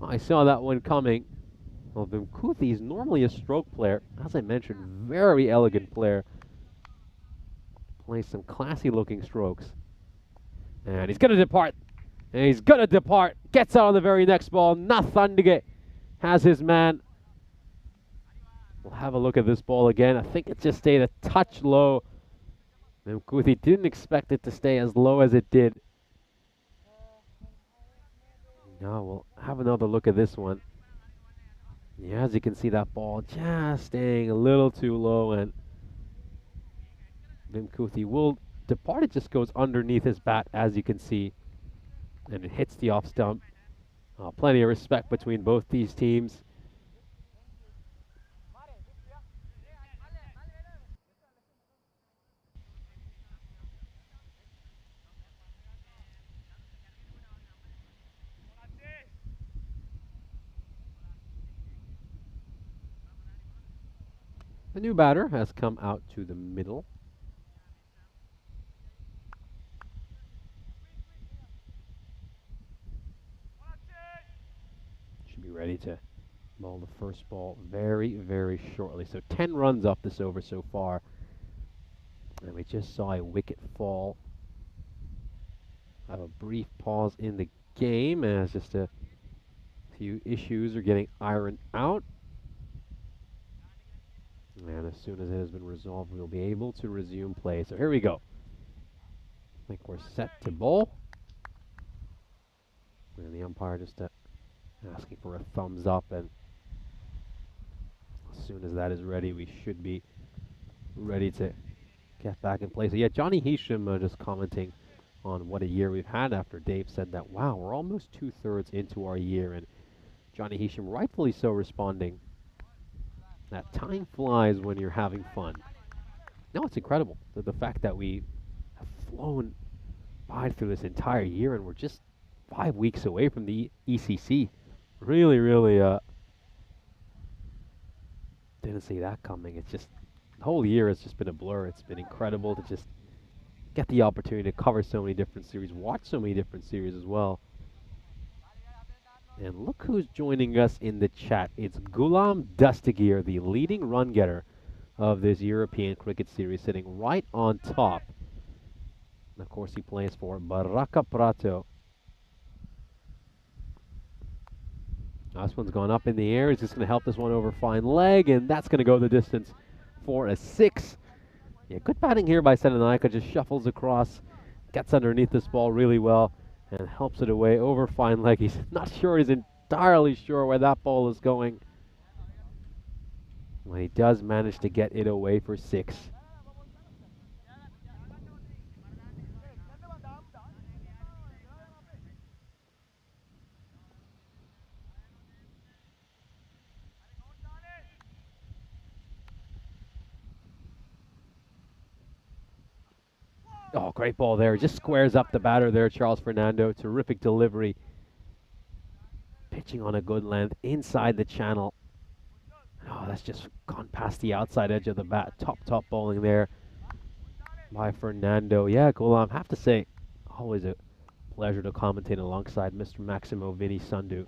I saw that one coming. Well, Vimkuthi is normally a stroke player. As I mentioned, very elegant player. Plays some classy-looking strokes. And he's going to depart. And he's going to depart. Gets out on the very next ball. Nathandige has his man. We'll have a look at this ball again. I think it just stayed a touch low. Vimkuthi didn't expect it to stay as low as it did. Now we'll have another look at this one. Yeah, as you can see, that ball just staying a little too low, and Vimkuthi will depart. It just goes underneath his bat, as you can see, and it hits the off stump. Plenty of respect between both these teams. The new batter has come out to the middle. Should be ready to bowl the first ball very, very shortly. So 10 runs off this over so far. And we just saw a wicket fall. Have a brief pause in the game as just a few issues are getting ironed out. And as soon as it has been resolved, we'll be able to resume play. So here we go. I think we're set to bowl. And the umpire just asking for a thumbs up. And as soon as that is ready, we should be ready to get back in play. So yeah, Johnny Heasham just commenting on what a year we've had after Dave said that, wow, we're almost 2/3 into our year. And Johnny Heasham rightfully so responding that time flies when you're having fun. No, it's incredible. The fact that we have flown by through this entire year and we're just 5 weeks away from the ECC. Really, really didn't see that coming. It's just, the whole year has just been a blur. It's been incredible to just get the opportunity to cover so many different series, watch so many different series as well. And look who's joining us in the chat. It's Gulam Dastagir, the leading run getter of this European cricket series, sitting right on top. And of course, he plays for Baraka Prato. This one's gone up in the air. He's just going to help this one over fine leg, and that's going to go the distance for a 6. Yeah, good batting here by Senanaika. Just shuffles across, gets underneath this ball really well, and helps it away over fine leg. He's not sure, he's entirely sure where that ball is going. Well, he does manage to get it away for 6. Oh, great ball there. Just squares up the batter there, Charles Fernando. Terrific delivery. Pitching on a good length inside the channel. Oh, that's just gone past the outside edge of the bat. Top bowling there by Fernando. Yeah, Gulam, have to say, always a pleasure to commentate alongside Mr. Maximo Vinny Sundu.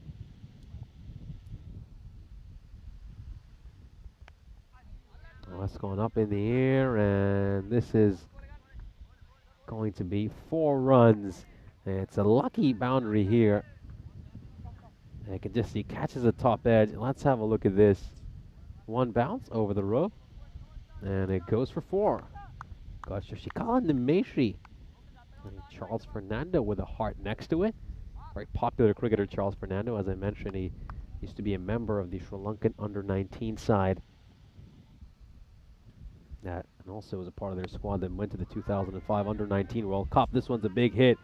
Oh, that's going up in the air, and this is going to be 4 runs. And it's a lucky boundary here. And you can just see catches the top edge. Let's have a look at this. One bounce over the rope, and it goes for 4. Gotcha. Shikala Nimeshi. And Charles Fernando with a heart next to it. Very popular cricketer, Charles Fernando. As I mentioned, he used to be a member of the Sri Lankan under-19 side. That, and also was a part of their squad that went to the 2005 under-19 World Cup. This one's a big hit.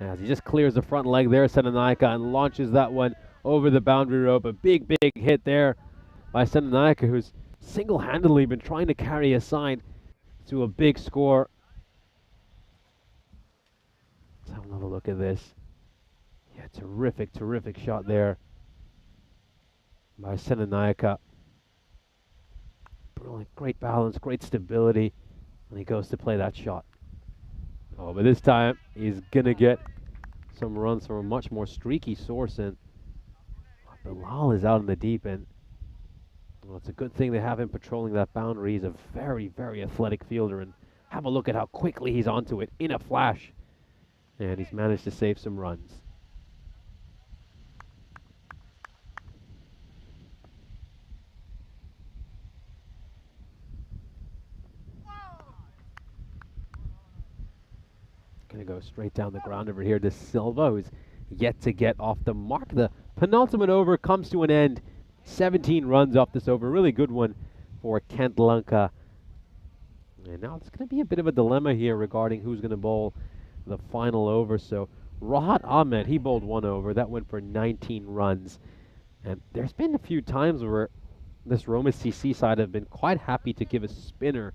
As he just clears the front leg there, Senanaika, and launches that one over the boundary rope. A big hit there by Senanaika, who's single-handedly been trying to carry a side to a big score. Let's have another look at this. Yeah, terrific shot there by Senanaika. Brilliant, great balance, great stability, and he goes to play that shot. Oh, but this time he's gonna get some runs from a much more streaky source, and Bilal is out in the deep end. Well, it's a good thing they have him patrolling that boundary. He's a very athletic fielder, and have a look at how quickly he's onto it in a flash. And he's managed to save some runs. Gonna go straight down the ground over here to Silva, who's yet to get off the mark. The penultimate over comes to an end. 17 runs off this over. Really good one for Kent Lanka. And now it's going to be a bit of a dilemma here regarding who's going to bowl the final over. So Rahat Ahmed, he bowled 1 over. That went for 19 runs. And there's been a few times where this Roma CC side have been quite happy to give a spinner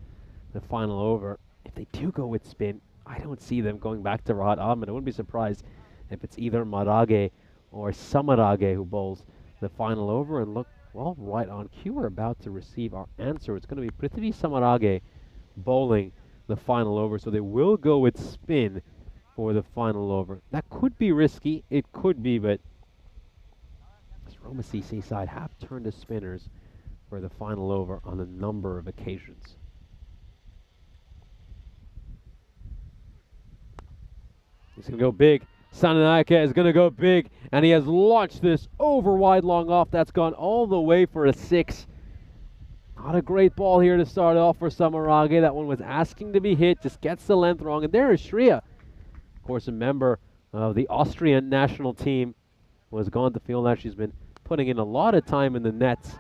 the final over. If they do go with spin, I don't see them going back to Rahat Ahmed. I wouldn't be surprised if it's either Marage or Samarage who bowls the final over. And look, well, right on cue, we're about to receive our answer. It's going to be Prithvi Samarage bowling the final over. So they will go with spin for the final over. That could be risky. It could be, but this Roma CC side have turned to spinners for the final over on a number of occasions. He's going to go big. Senanaika is going to go big, and he has launched this over wide long off. That's gone all the way for a 6. Not a great ball here to start off for Samarage. That one was asking to be hit, just gets the length wrong. And there is Shreya, of course, a member of the Austrian national team, who has gone to field now. She's been putting in a lot of time in the nets.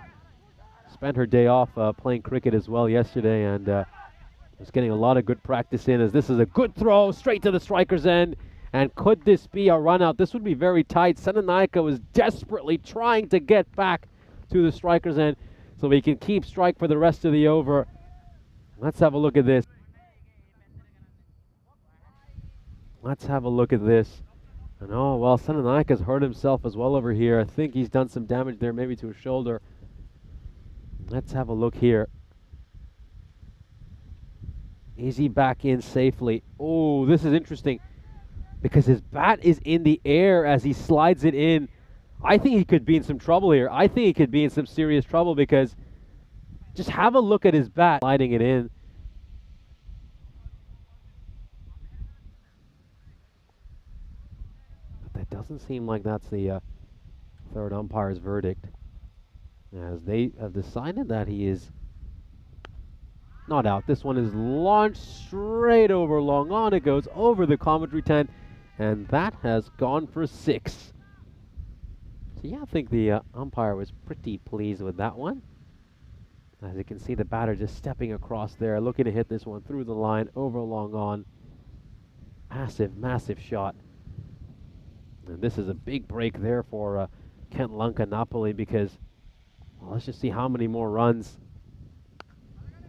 Spent her day off playing cricket as well yesterday, and was getting a lot of good practice in, as this is a good throw straight to the striker's end. And could this be a run out? This would be very tight. Senanaika was desperately trying to get back to the striker's end so he can keep strike for the rest of the over. Let's have a look at this. Let's have a look at this. And oh, well, Senanaika's hurt himself as well over here. I think he's done some damage there, maybe to his shoulder. Let's have a look here. Is he back in safely? Oh, this is interesting because his bat is in the air as he slides it in. I think he could be in some trouble here. I think he could be in some serious trouble because just have a look at his bat sliding it in. But that doesn't seem like that's the third umpire's verdict, as they have decided that he is not out. This one is launched straight over long on. It goes over the commentary tent, and that has gone for 6. So yeah, I think the umpire was pretty pleased with that one. As you can see, the batter just stepping across there, looking to hit this one through the line, over long on. Massive, massive shot. And this is a big break there for Kent Lanka Napoli because, well, let's just see how many more runs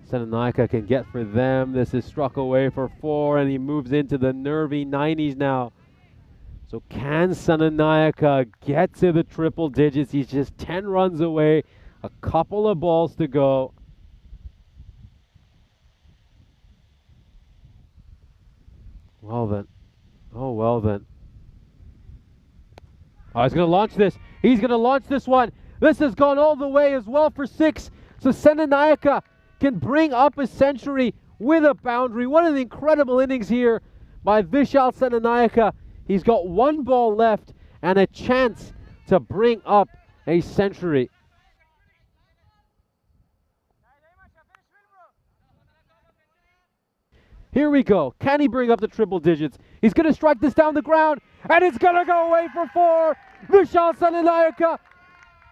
Senanaika can get for them. This is struck away for 4, and he moves into the nervy 90s now. So can Senanaika get to the triple digits? He's just 10 runs away, a couple of balls to go. Well then. Oh, well then. Oh, he's going to launch this. He's going to launch this one. This has gone all the way as well for 6. So Senanaika can bring up a century with a boundary. What an incredible innings here by Vishal Senanaika. He's got 1 ball left and a chance to bring up a century. Here we go. Can he bring up the triple digits? He's going to strike this down the ground, and it's going to go away for 4. Vishal Senanaika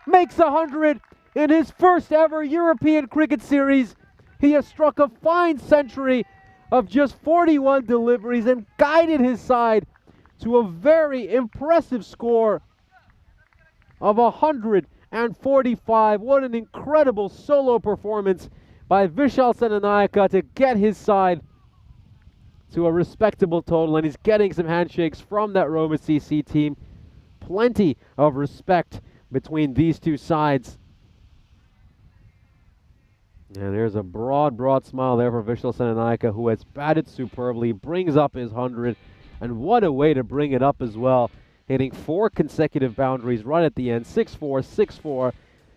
makes 100 in his first ever European Cricket Series. He has struck a fine century of just 41 deliveries and guided his side to a very impressive score of 145. What an incredible solo performance by Vishal Senanaika to get his side to a respectable total, and he's getting some handshakes from that Roma CC team. Plenty of respect between these two sides. And there's a broad smile there for Vishal Senanaika, who has batted superbly, brings up his 100, and what a way to bring it up as well. Hitting 4 consecutive boundaries right at the end, 6-4, 6-4.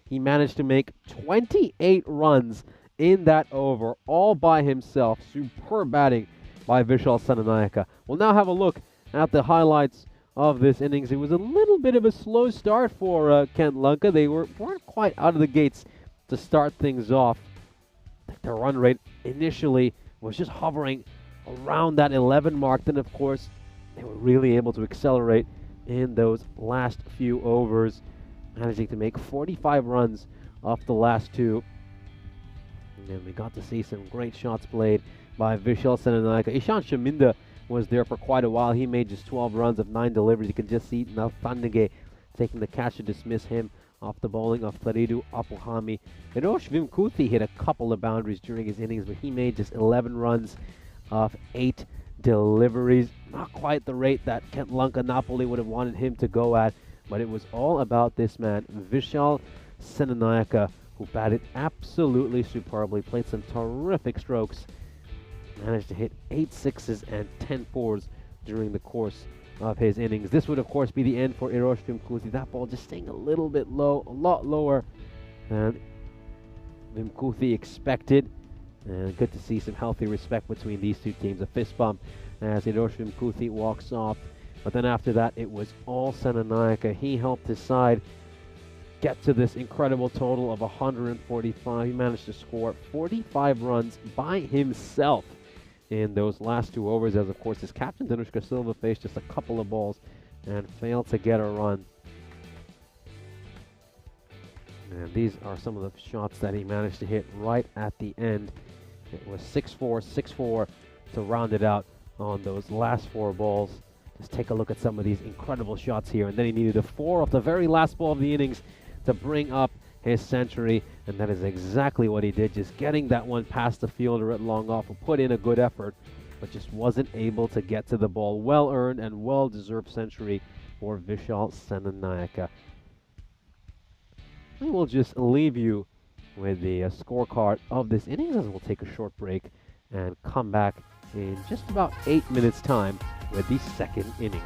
He managed to make 28 runs in that over, all by himself. Superb batting by Vishal Senanaika. We'll now have a look at the highlights of this innings. It was a little bit of a slow start for Kent Lanka. They weren't quite out of the gates to start things off. Their run rate initially was just hovering around that 11 mark. Then, of course, they were really able to accelerate in those last few overs, managing to make 45 runs off the last 2. And we got to see some great shots played by Vishal Senanaika. Ishan Shaminda was there for quite a while. He made just 12 runs of 9 deliveries. You can just see Nalthanage taking the catch to dismiss him off the bowling of Flaridu Apuhami. Erosh Vimkuthi hit a couple of boundaries during his innings, but he made just 11 runs off 8 deliveries. Not quite the rate that Kent Lanka Napoli would have wanted him to go at, but it was all about this man, Vishal Senanaika, who batted absolutely superbly, played some terrific strokes, managed to hit 8 sixes and 10 fours during the course of his innings. This would, of course, be the end for Erosh Vimkuthi. That ball just staying a little bit low, a lot lower than Vimkuthi expected. And good to see some healthy respect between these two teams. A fist bump as Erosh Vimkuthi walks off. But then after that, it was all Senanaika. He helped his side get to this incredible total of 145. He managed to score 45 runs by himself in those last 2 overs, as of course his captain Danushka Silva faced just a couple of balls and failed to get a run. And these are some of the shots that he managed to hit right at the end. It was 6-4, 6-4 to round it out on those last 4 balls. Just take a look at some of these incredible shots here. And then he needed a 4 off the very last ball of the innings to bring up his century, and that is exactly what he did, just getting that one past the fielder at long off, who put in a good effort. but just wasn't able to get to the ball. Well-earned and well-deserved century for Vishal Senanayaka. We will just leave you with the scorecard of this innings as we'll take a short break and come back in just about 8 minutes time with the second innings.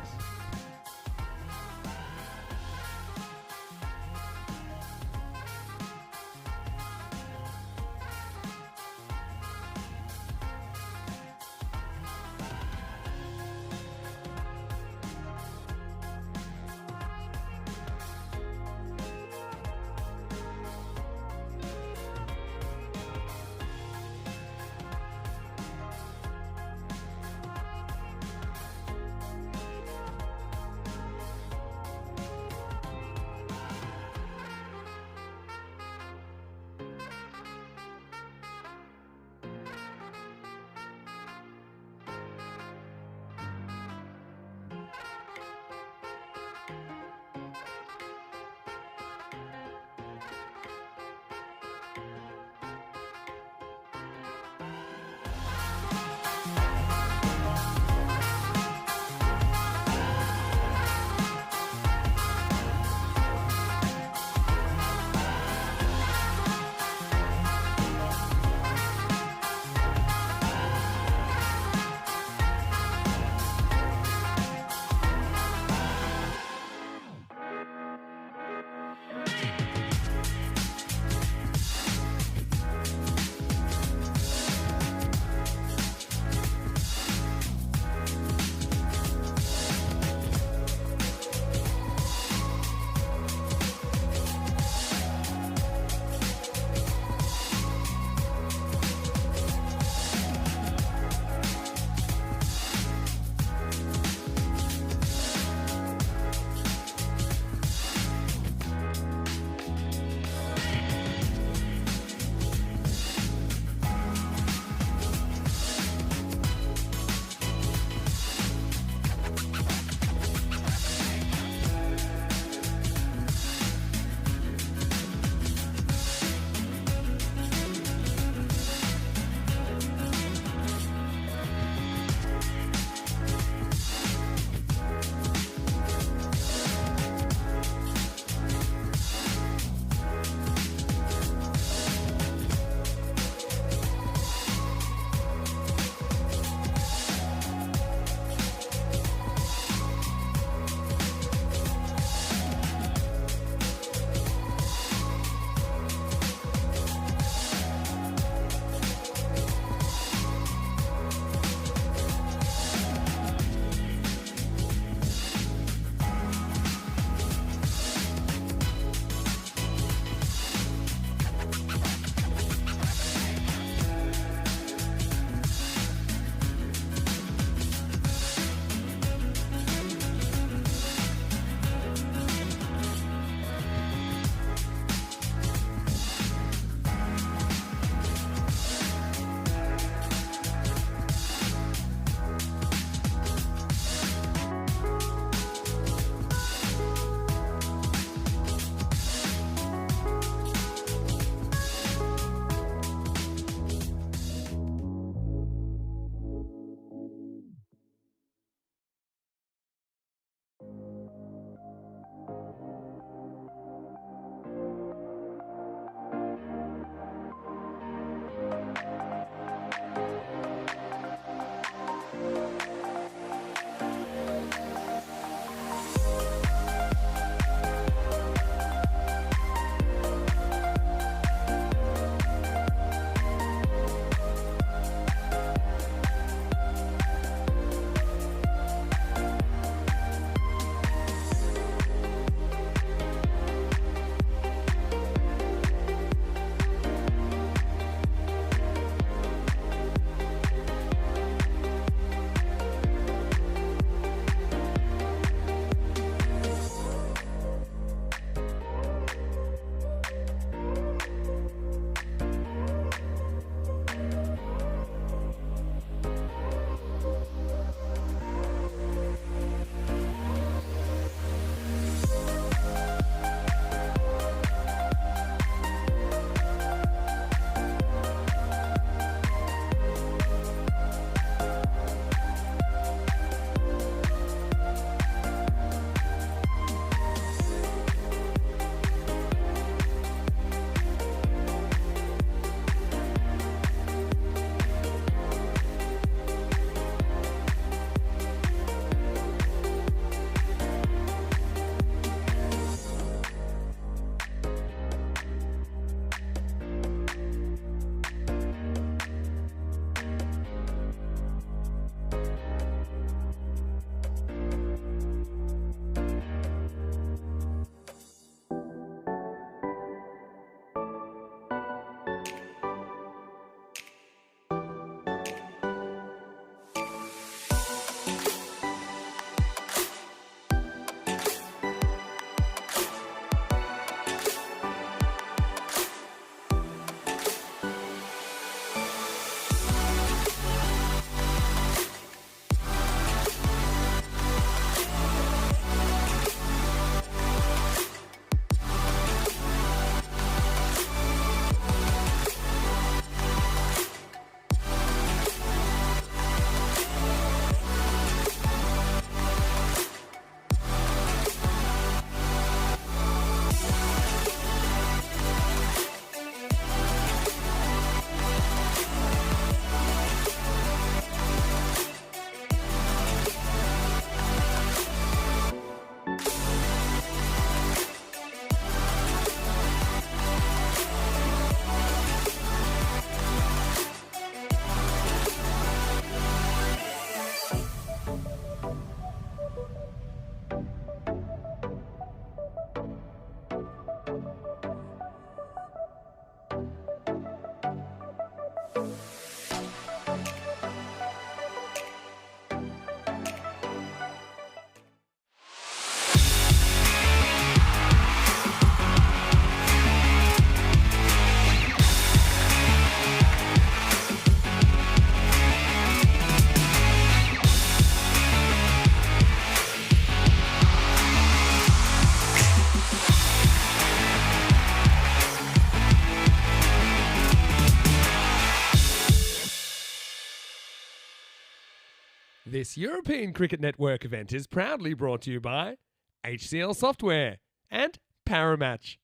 This European Cricket Network event is proudly brought to you by HCL Software and Paramatch.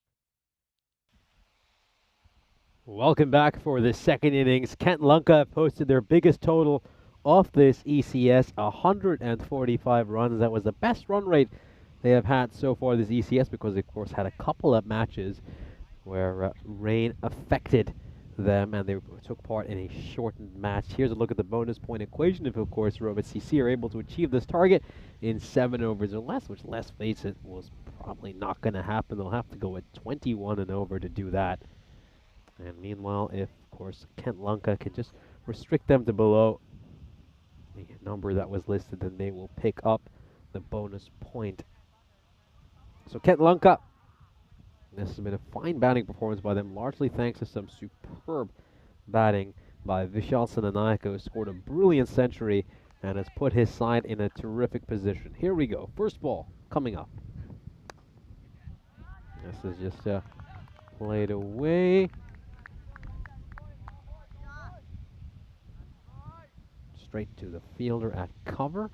Welcome back for the second innings. Kent Lanka posted their biggest total of this ECS, 145 runs. That was the best run rate they have had so far this ECS, because they, of course, had a couple of matches where rain affected them and they took part in a shortened match. Here's a look at the bonus point equation if, of course, Robot CC are able to achieve this target in 7 overs or less, which, let's face it, was probably not going to happen. They'll have to go at 21 and over to do that. And meanwhile, if, of course, Kent Lanka can just restrict them to below the number that was listed, then they will pick up the bonus point. So Kent Lanka, this has been a fine batting performance by them, largely thanks to some superb batting by Vishal Senanayake, who scored a brilliant century and has put his side in a terrific position. Here we go. First ball coming up. This is just played away. Straight to the fielder at cover.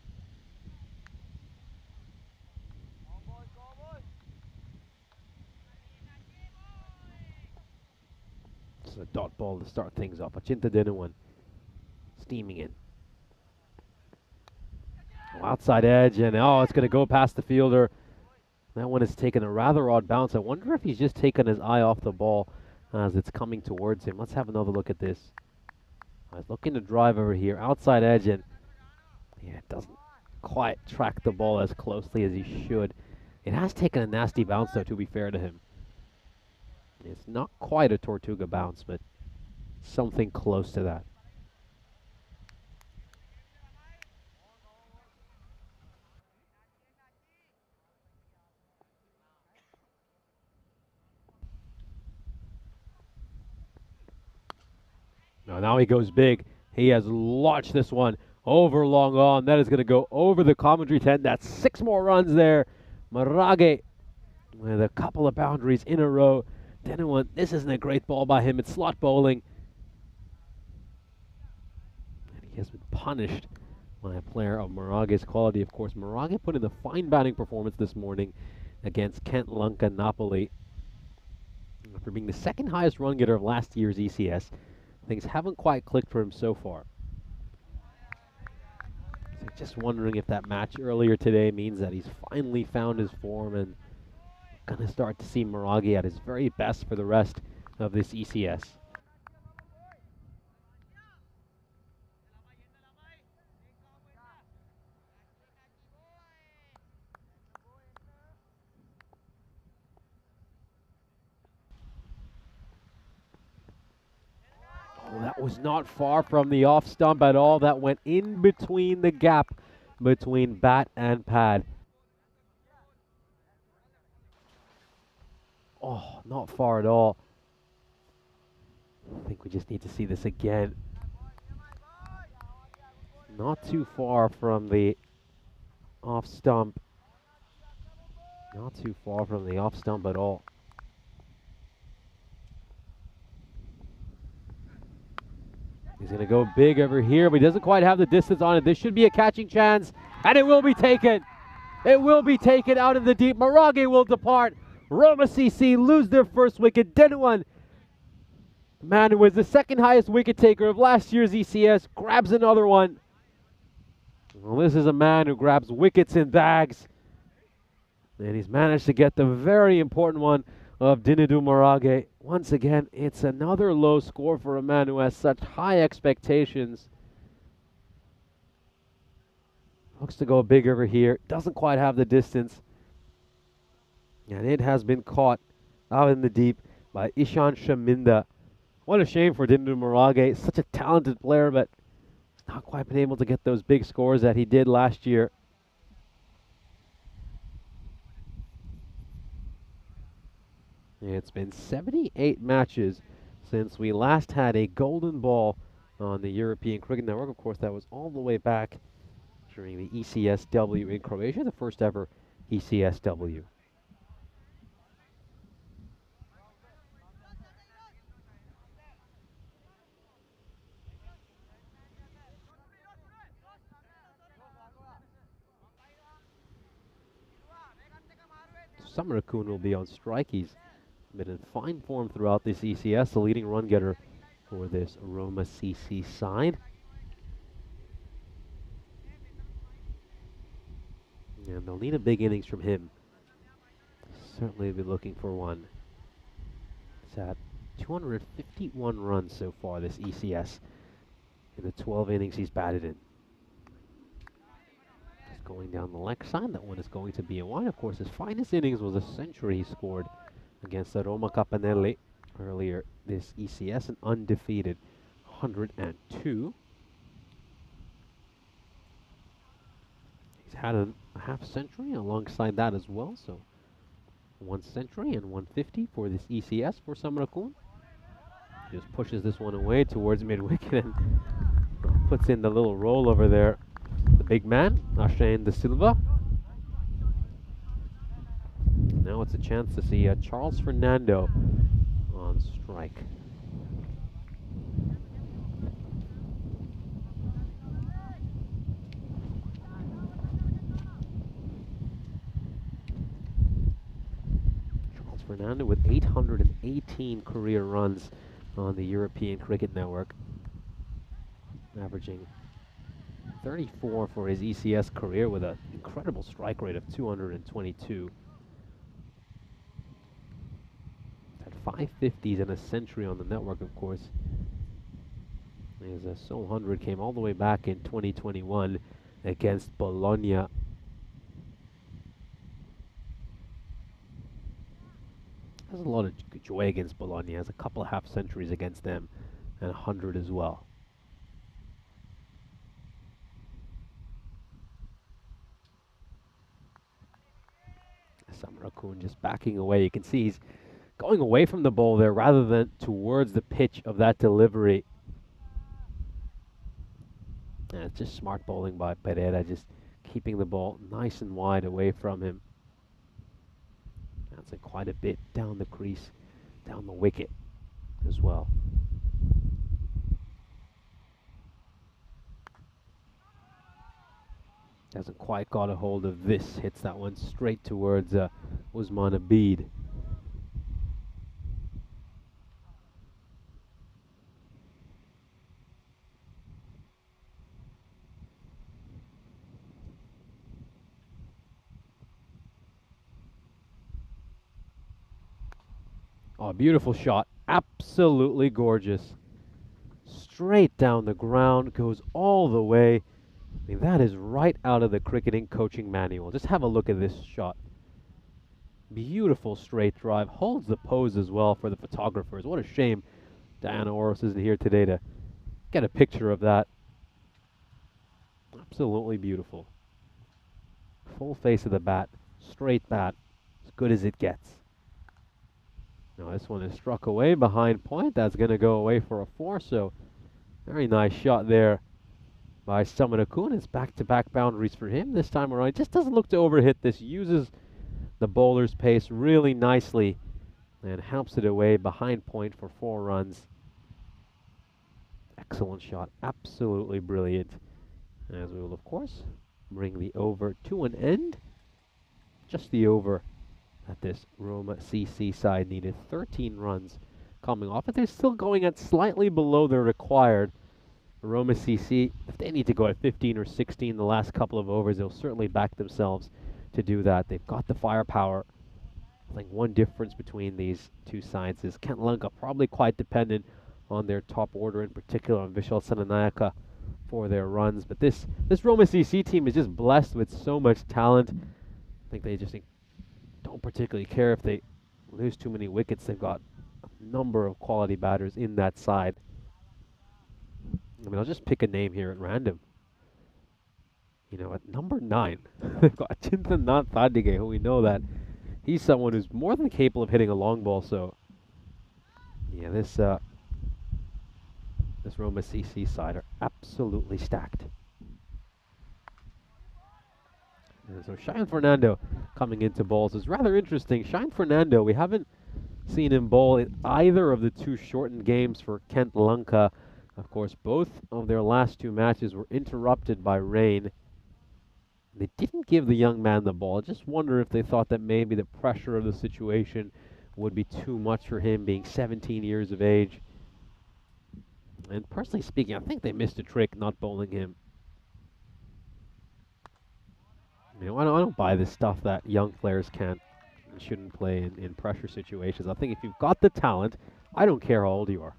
This is a dot ball to start things off. Achinta Dinuwan steaming in. Oh, outside edge, and it's going to go past the fielder. That one has taken a rather odd bounce. I wonder if he's just taken his eye off the ball as it's coming towards him. Let's have another look at this. I was looking to drive over here, outside edge, and yeah, it doesn't quite track the ball as closely as he should. It has taken a nasty bounce, though, to be fair to him. It's not quite a Tortuga bounce, but something close to that. Now he goes big. He has launched this one over long on. That is going to go over the commentary tent. That's 6 more runs there. Marage with a couple of boundaries in a row. Dinuwan, this isn't a great ball by him. It's slot bowling. And he has been punished by a player of Marage's quality. Of course, Marage put in a fine batting performance this morning against Kent Lanka Napoli. After being the second highest run getter of last year's ECS, things haven't quite clicked for him so far. So just wondering if that match earlier today means that he's finally found his form and going to start to see Marage at his very best for the rest of this ECS. Oh, that was not far from the off stump at all. That went in between the gap between bat and pad. Oh, not far at all. I think we just need to see this again. Not too far from the off stump. Not too far from the off stump at all. He's going to go big over here, but he doesn't quite have the distance on it. This should be a catching chance, and it will be taken. It will be taken out in the deep. Marage will depart. Roma CC lose their first wicket. Dinuwan, the man who was the second highest wicket taker of last year's ECS, grabs another one. Well, this is a man who grabs wickets in bags. And he's managed to get the very important one of Dinidou Marage. Once again, it's another low score for a man who has such high expectations. Looks to go big over here. Doesn't quite have the distance. And it has been caught out in the deep by Ishan Shaminda. What a shame for Dinidou Marage. Such a talented player, but not quite been able to get those big scores that he did last year. It's been 78 matches since we last had a golden ball on the European Cricket Network. Of course, that was all the way back during the ECSW in Croatia, the first ever ECSW. Samarakun will be on strike. He's been in fine form throughout this ECS, the leading run getter for this Roma CC side. And they'll need a big innings from him. Certainly be looking for one. It's at 251 runs so far, this ECS, in the 12 innings he's batted in. Just going down the leg side, that one is going to be a wide. Of course, his finest innings was a century he scored against the Roma Capanelli earlier this ECS, an undefeated 102. He's had a half century alongside that as well, so 1 century and 150 for this ECS for Samarakun. Just pushes this one away towards mid-wicket and puts in the little roll over there. The big man, Ashane De Silva. Now it's a chance to see Charles Fernando on strike. Charles Fernando with 818 career runs on the European Cricket Network, averaging 34 for his ECS career with an incredible strike rate of 222. Had 550s and a century on the network, of course. His sole 100 came all the way back in 2021 against Bologna. Has a lot of joy against Bologna. Has a couple of half centuries against them and 100 as well. Samarakun just backing away. You can see he's going away from the ball there rather than towards the pitch of that delivery. And it's just smart bowling by Pereira, just keeping the ball nice and wide away from him. That's quite a bit down the crease, down the wicket as well. Hasn't quite got a hold of this. Hits that one straight towards Usman Abid. Oh, beautiful shot. Absolutely gorgeous. Straight down the ground, goes all the way. I mean, that is right out of the cricketing coaching manual. Just have a look at this shot. Beautiful straight drive. Holds the pose as well for the photographers. What a shame Diana Oros isn't here today to get a picture of that. Absolutely beautiful. Full face of the bat. Straight bat. As good as it gets. Now this one is struck away behind point. That's going to go away for a 4. So very nice shot there by Samarakun. It's back-to-back boundaries for him this time around. Just doesn't look to overhit this. Uses the bowler's pace really nicely and helps it away behind point for 4 runs. Excellent shot. Absolutely brilliant. As we will, of course, bring the over to an end. Just the over that this Roma CC side needed. 13 runs coming off, but they're still going at slightly below their required. Roma CC, if they need to go at 15 or 16 the last couple of overs, they'll certainly back themselves to do that. They've got the firepower. I think one difference between these two sides is Kent Lanka probably quite dependent on their top order, in particular on Vishal Senanayaka for their runs. But this Roma CC team is just blessed with so much talent. I think they just don't particularly care if they lose too many wickets. They've got a number of quality batters in that side. I mean, I'll just pick a name here at random. You know, at number 9, they've got Chintan Thadige, who we know that he's someone who's more than capable of hitting a long ball. So, yeah, this Roma CC side are absolutely stacked. And so Shine Fernando coming into bowls is rather interesting. Shine Fernando, we haven't seen him bowl in either of the 2 shortened games for Kent Lanka. Of course, both of their last 2 matches were interrupted by rain. They didn't give the young man the ball. I just wonder if they thought that maybe the pressure of the situation would be too much for him, being 17 years of age. And personally speaking, I think they missed a trick not bowling him. You know, I don't buy this stuff that young players can't and shouldn't play in pressure situations. I think if you've got the talent, I don't care how old you are.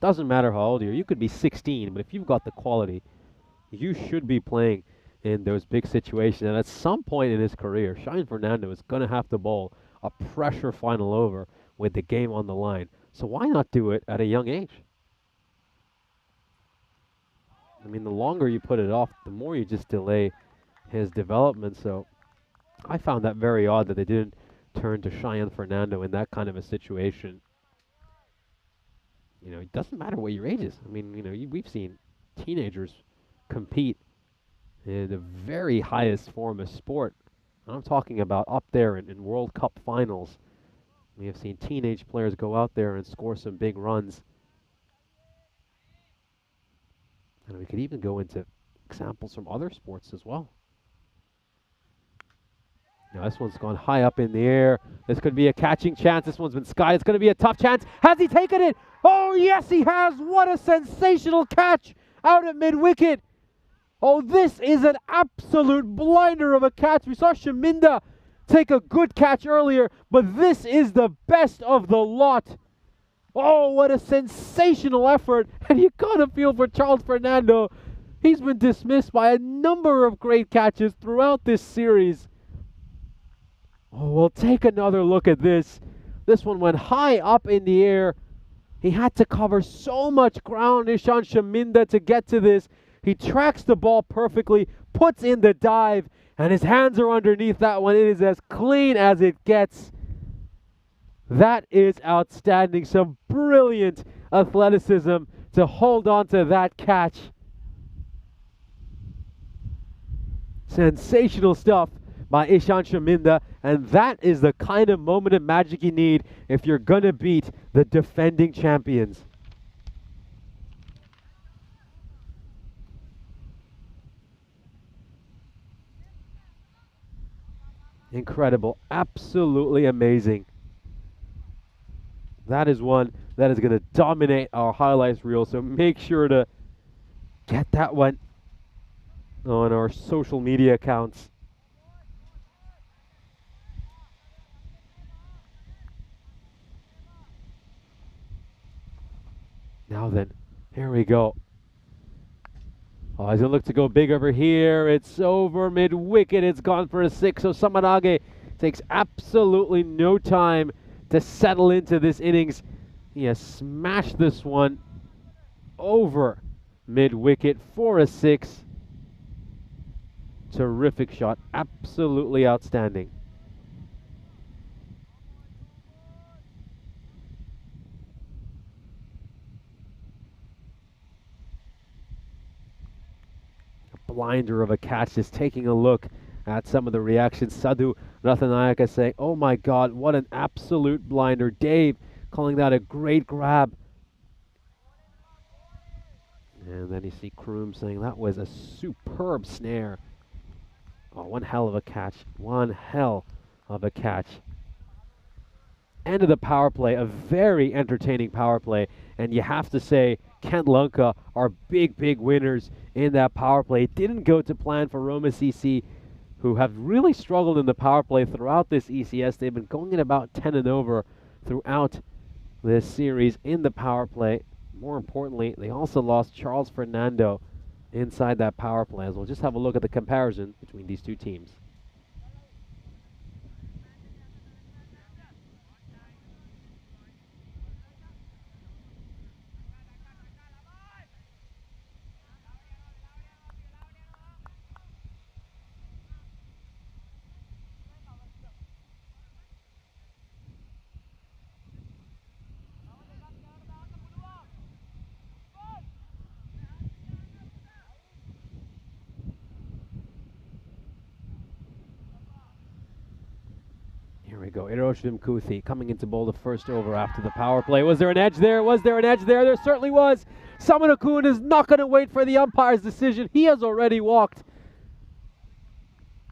Doesn't matter how old you are. You could be 16, but if you've got the quality, you should be playing in those big situations. And at some point in his career, Shine Fernando is going to have to bowl a pressure final over with the game on the line. So why not do it at a young age? I mean, the longer you put it off, the more you just delay his development. So I found that very odd that they didn't turn to Cheyenne Fernando in that kind of a situation. You know, it doesn't matter what your age is. I mean, you know, we've seen teenagers compete in the very highest form of sport. I'm talking about up there in World Cup finals. We have seen teenage players go out there and score some big runs. And we could even go into examples from other sports as well. Now this one's gone high up in the air. This could be a catching chance. This one's been skied. It's going to be a tough chance. Has he taken it? Oh, yes, he has. What a sensational catch out at mid-wicket. Oh, this is an absolute blinder of a catch. We saw Shaminda take a good catch earlier, but this is the best of the lot. Oh, what a sensational effort. And you got to feel for Charles Fernando. He's been dismissed by a number of great catches throughout this series. Oh, we'll take another look at this. This one went high up in the air. He had to cover so much ground, Ishan Shaminda, to get to this. He tracks the ball perfectly, puts in the dive, and his hands are underneath that one. It is as clean as it gets. That is outstanding. Some brilliant athleticism to hold on to that catch. Sensational stuff by Ishan Shaminda, and that is the kind of moment of magic you need if you're going to beat the defending champions. Incredible. Absolutely amazing. That is one that is going to dominate our highlights reel, so make sure to get that one on our social media accounts. Now then, here we go. Oh, he's going to look to go big over here. It's over mid-wicket. It's gone for a 6. So Samanage takes absolutely no time to settle into this innings. He has smashed this one over mid-wicket for a 6. Terrific shot. Absolutely outstanding. Blinder of a catch. Just taking a look at some of the reactions. Sadhu Rathanayaka saying, oh my God, what an absolute blinder. Dave calling that a great grab. And then you see Kroom saying that was a superb snare. Oh, one hell of a catch. One hell of a catch. End of the power play, a very entertaining power play. And you have to say, Kent Lanka are big, big winners in that power play. It didn't go to plan for Roma CC, who have really struggled in the power play throughout this ECS. They've been going in about 10 and over throughout this series in the power play. More importantly, they also lost Charles Fernando inside that power play. As we'll just have a look at the comparison between these two teams. Here we go. Hiroshi Mkuthi coming into bowl the first over after the power play. Was there an edge there? Was there an edge there? There certainly was. Samana Kun is not going to wait for the umpire's decision. He has already walked.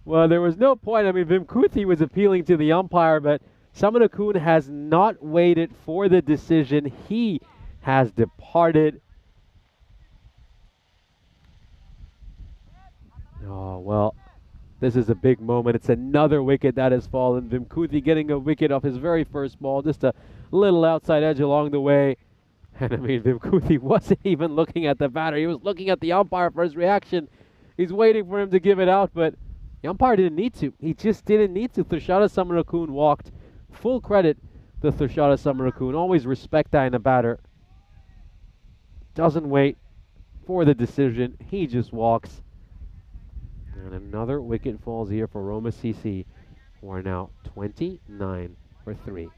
Well, there was no point. I mean, Vimkuthi was appealing to the umpire, but Samanakun has not waited for the decision. He has departed. Oh, well, this is a big moment. It's another wicket that has fallen. Vimkuthi getting a wicket off his very first ball, just a little outside edge along the way. And I mean, Vimkuthi wasn't even looking at the batter. He was looking at the umpire for his reaction. He's waiting for him to give it out, but the umpire didn't need to. He just didn't need to. Thushara Samarakun walked. Full credit to Thushara Samarakun. Always respect that in a batter. Doesn't wait for the decision. He just walks. And another wicket falls here for Roma CC, who are now 29 for 3.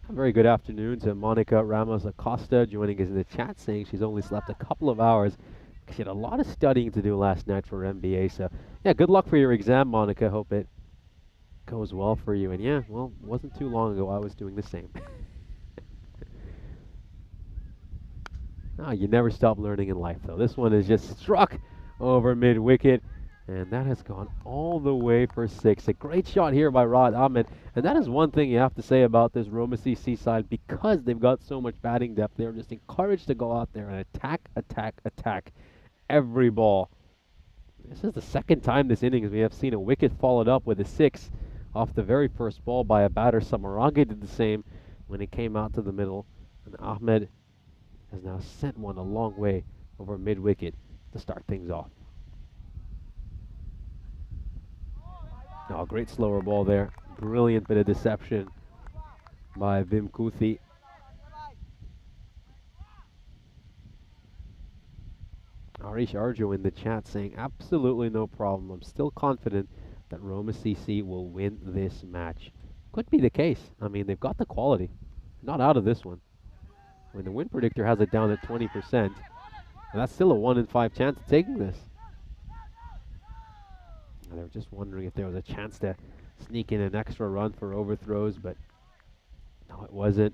A very good afternoon to Monica Ramos Acosta joining us in the chat, saying she's only slept a couple of hours. She had a lot of studying to do last night for MBA. So, yeah, good luck for your exam, Monica. Hope it goes well for you. And yeah, well, it wasn't too long ago I was doing the same. You never stop learning in life, though. This one is just struck over mid-wicket, and that has gone all the way for 6. A great shot here by Rod Ahmed, and that is one thing you have to say about this Roma CC side. Because they've got so much batting depth, they're just encouraged to go out there and attack, attack, attack every ball. This is the second time this innings we have seen a wicket followed up with a 6 off the very first ball by a batter. Samarage did the same when he came out to the middle, and Ahmed has now sent one a long way over mid-wicket to start things off. Oh, great slower ball there. Brilliant bit of deception by Vimkuthi. Arish Arjo in the chat saying, absolutely no problem. I'm still confident that Roma CC will win this match. Could be the case. I mean, they've got the quality. Not out of this one. When the win predictor has it down at 20%, and that's still a 1 in 5 chance of taking this. They were just wondering if there was a chance to sneak in an extra run for overthrows, but no, it wasn't.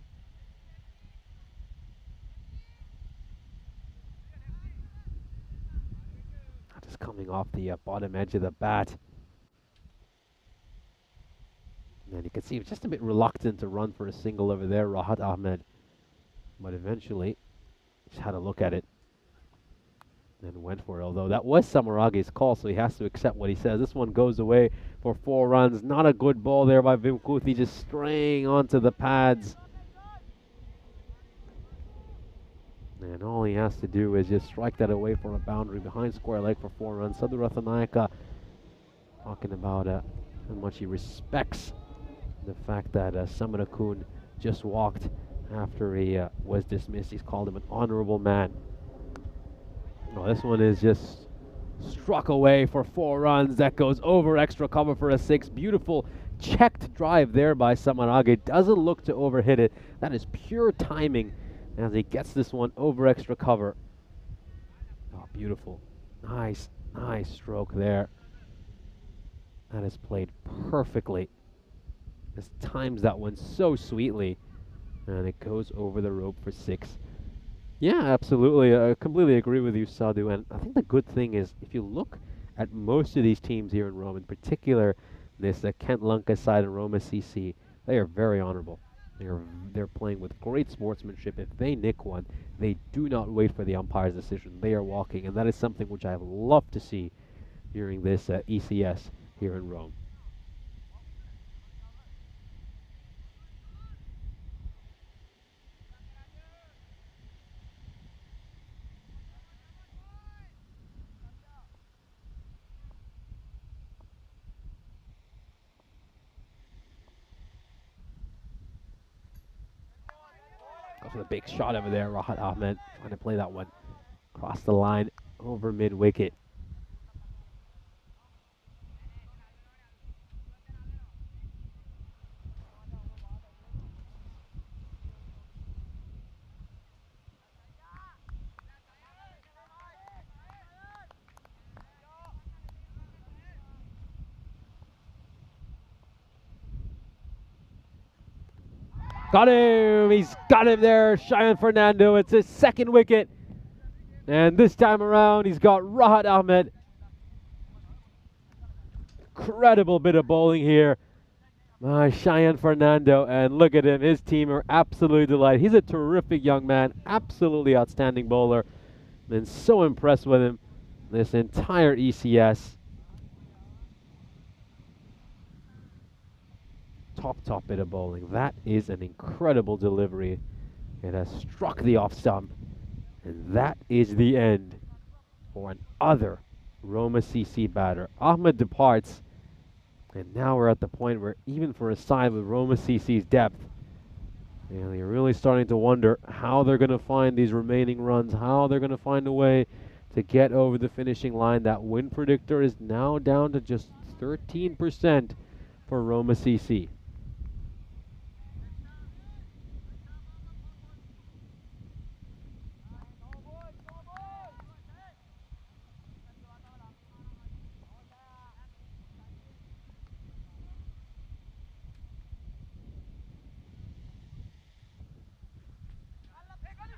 Just coming off the bottom edge of the bat. And you can see he was just a bit reluctant to run for a single over there, Rahat Ahmed. But eventually, just had a look at it and went for it. Although that was Samarage's call, so he has to accept what he says. This one goes away for 4 runs. Not a good ball there by Vimkuthi, just straying onto the pads. And all he has to do is just strike that away for a boundary behind square leg for 4 runs. Sadhurathanayaka talking about how much he respects the fact that Samarakun just walked after he was dismissed. He's called him an honorable man. Oh, this one is just struck away for 4 runs. That goes over extra cover for a 6. Beautiful checked drive there by Samarage. Doesn't look to overhit it. That is pure timing as he gets this one over extra cover. Oh, beautiful. Nice, nice stroke there. That is played perfectly. Just times that one so sweetly. And it goes over the rope for 6. Yeah, absolutely. I completely agree with you, Sadhu. And I think the good thing is, if you look at most of these teams here in Rome, in particular this Kent Lanka side and Roma CC, they are very honorable. They're playing with great sportsmanship. If they nick one, they do not wait for the umpire's decision. They are walking, and that is something which I love to see during this ECS here in Rome. Goes for the big shot over there, Rahat Ahmed trying to play that one across the line over mid-wicket. Got him! He's got him there, Cheyenne Fernando. It's his second wicket. And this time around, he's got Rahat Ahmed. Incredible bit of bowling here. Cheyenne Fernando, and look at him. His team are absolutely delighted. He's a terrific young man, absolutely outstanding bowler. Been so impressed with him this entire ECS. Top bit of bowling. That is an incredible delivery. It has struck the off stump. And that is the end for another Roma CC batter. Ahmed departs. And now we're at the point where even for a side with Roma CC's depth, and you're really starting to wonder how they're going to find these remaining runs, how they're going to find a way to get over the finishing line. That win predictor is now down to just 13% for Roma CC.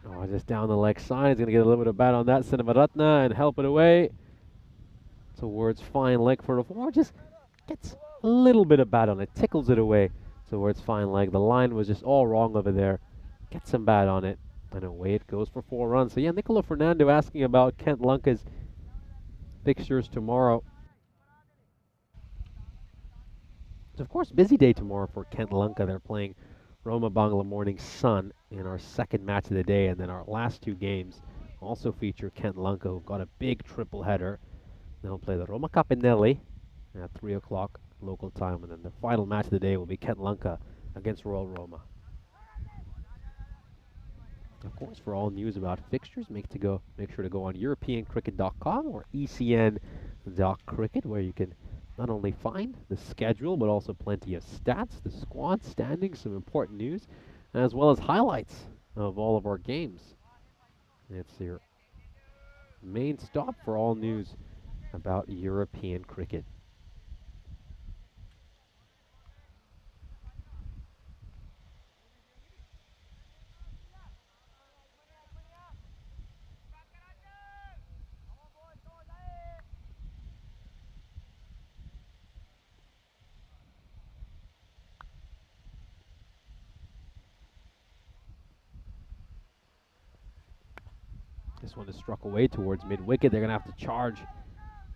Oh, just down the leg side. He's going to get a little bit of bat on that. Sinavaratna and help it away towards fine leg for a four. Just gets a little bit of bat on it. Tickles it away towards fine leg. The line was just all wrong over there. Get some bat on it. And away it goes for 4 runs. So yeah, Nicola Fernando asking about Kent Lunka's fixtures tomorrow. It's of course busy day tomorrow for Kent Lunka. They're playing Roma Bangla Morning Sun in our second match of the day, and then our last 2 games also feature Kent Lunka, who've got a big triple header. They'll play the Roma Capinelli at 3 o'clock local time, and then the final match of the day will be Kent Lunka against Royal Roma. Of course, for all news about fixtures, make sure to go on EuropeanCricket.com or ECN.cricket, where you can not only find the schedule, but also plenty of stats, the squad standings, some important news, as well as highlights of all of our games. It's your main stop for all news about European cricket. This one is struck away towards mid-wicket. They're going to have to charge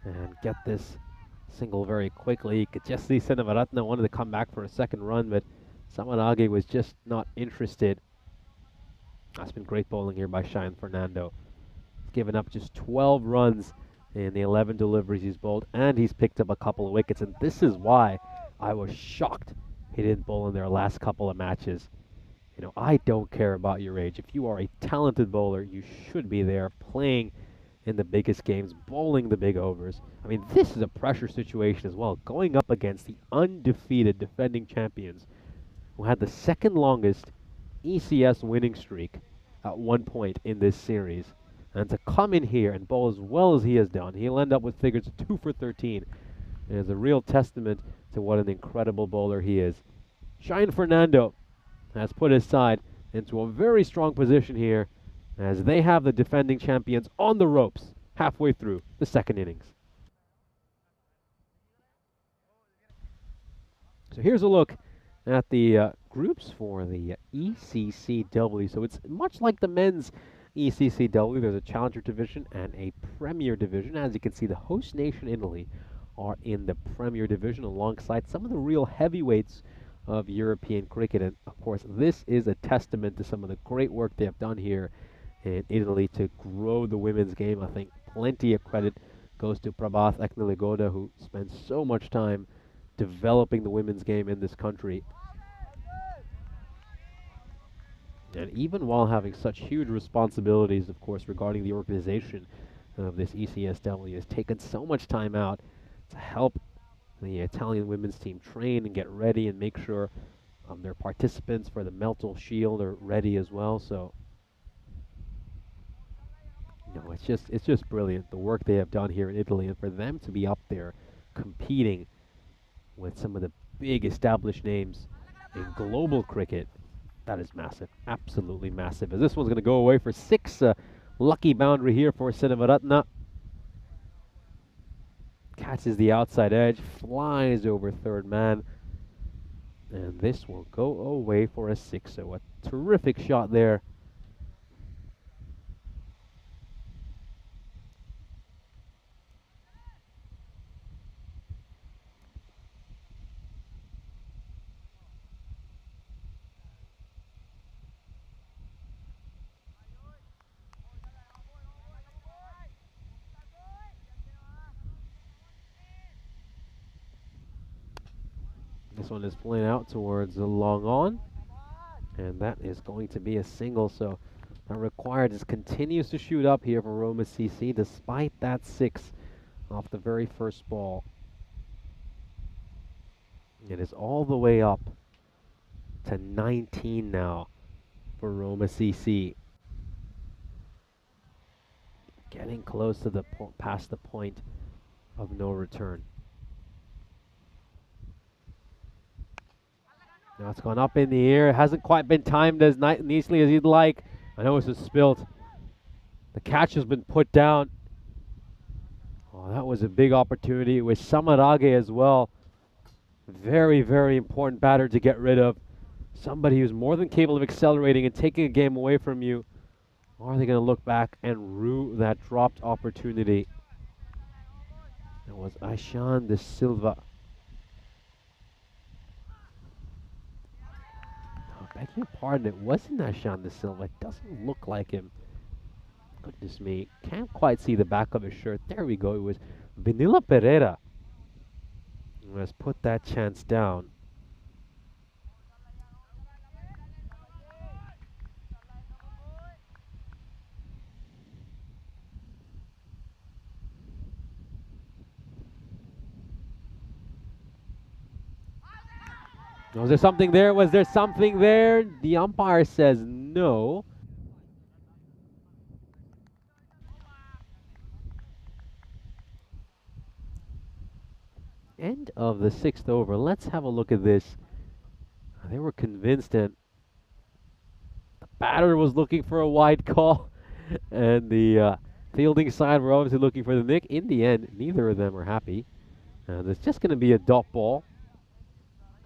and get this single very quickly. You could just see Sinavaratna wanted to come back for a second run, but Samanage was just not interested. That's been great bowling here by Cheyenne Fernando. He's given up just 12 runs in the 11 deliveries he's bowled, and he's picked up a couple of wickets, and this is why I was shocked he didn't bowl in their last couple of matches. You know, I don't care about your age. If you are a talented bowler, you should be there playing in the biggest games, bowling the big overs. I mean, this is a pressure situation as well, going up against the undefeated defending champions who had the second longest ECS winning streak at one point in this series. And to come in here and bowl as well as he has done, he'll end up with figures of 2 for 13. It is a real testament to what an incredible bowler he is. Cheyenne Fernando has put his side into a very strong position here as they have the defending champions on the ropes halfway through the second innings. So here's a look at the groups for the ECCW. So it's much like the men's ECCW. There's a Challenger division and a Premier division. As you can see, the host nation Italy are in the Premier division alongside some of the real heavyweights of European cricket. And of course, this is a testament to some of the great work they have done here in Italy to grow the women's game. I think plenty of credit goes to Prabhat Eknaligoda, who spends so much time developing the women's game in this country. And even while having such huge responsibilities, of course, regarding the organization of this ECSW, has taken so much time out to help the Italian women's team train and get ready and make sure their participants for the Meltle Shield are ready as well. So, you know, it's just brilliant, the work they have done here in Italy, and for them to be up there competing with some of the big established names in global cricket. That is massive, absolutely massive. As this one's going to go away for 6. Lucky boundary here for Sinavaratna. Catches the outside edge, flies over third man. And this will go away for a 6. So a terrific shot there. This one is playing out towards the long on. And that is going to be a single. So that required just continues to shoot up here for Roma CC despite that 6 off the very first ball. It is all the way up to 19 now for Roma CC. Getting close to the past the point of no return. Now it's gone up in the air. It hasn't quite been timed as nicely as you'd like. I know it's just spilt. The catch has been put down. Oh, that was a big opportunity. It was Samarage as well. Very, very important batter to get rid of. Somebody who's more than capable of accelerating and taking a game away from you. Or are they going to look back and rue that dropped opportunity? It was Aishan de Silva. I beg your pardon, it wasn't Aishan de Silva. It doesn't look like him. Goodness me. Can't quite see the back of his shirt. There we go. It was Vanilla Pereira who has put that chance down. Was there something there? Was there something there? The umpire says no. End of the 6th over. Let's have a look at this. They were convinced that the batter was looking for a wide call and the fielding side were obviously looking for the nick. In the end, neither of them are happy. There's just going to be a dot ball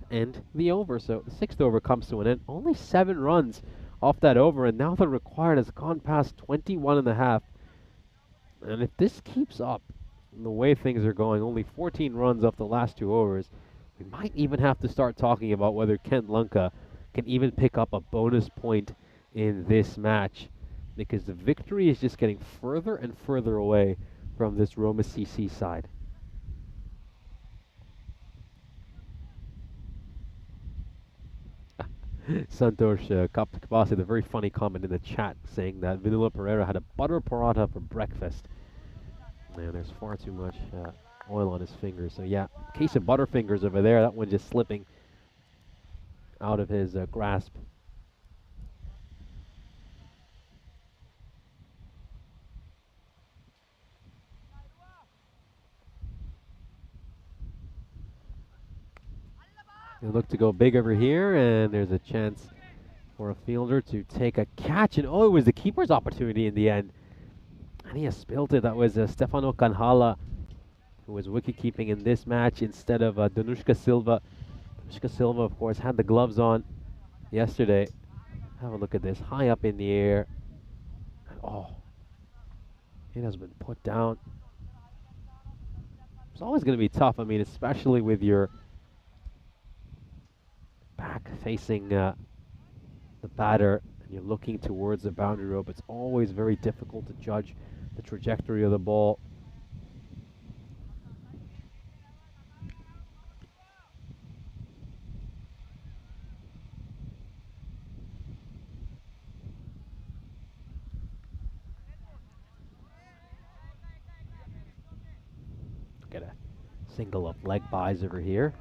and the over. So the 6th over comes to an end. Only 7 runs off that over, and now the required has gone past 21 and a half. And if this keeps up the way things are going, only 14 runs off the last 2 overs, we might even have to start talking about whether Kent Lanka can even pick up a bonus point in this match, because the victory is just getting further and further away from this Roma CC side. Santosh Kapasi, the very funny comment in the chat saying that Vanilla Pereira had a butter paratha for breakfast. Man, there's far too much oil on his fingers. So yeah, case of butterfingers over there. That one just slipping out of his grasp. They look to go big over here, and there's a chance for a fielder to take a catch. And oh, it was the keeper's opportunity in the end. And he has spilled it. That was Stefano Canhala, who was wicket-keeping in this match instead of Danushka Silva. Danushka Silva, of course, had the gloves on yesterday. Have a look at this. High up in the air. And oh, it has been put down. It's always going to be tough. I mean, especially with your back facing the batter and you're looking towards the boundary rope. It's always very difficult to judge the trajectory of the ball. Get a single of leg buys over here.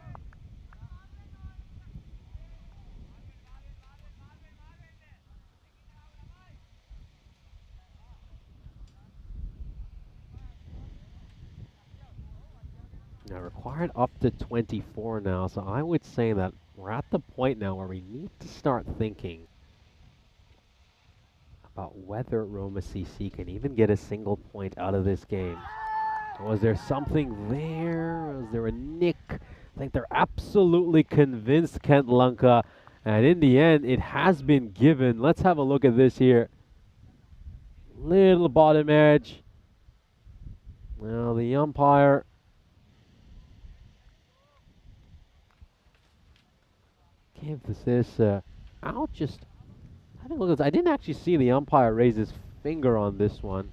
Now required up to 24 now, so I would say that we're at the point now where we need to start thinking about whether Roma CC can even get a single point out of this game. Was there something there? Was there a nick? I think they're absolutely convinced Kent Lanka, and in the end, it has been given. Let's have a look at this here. Little bottom edge. Well, the umpire gave this out. Just having a look at this. I didn't actually see the umpire raise his finger on this one.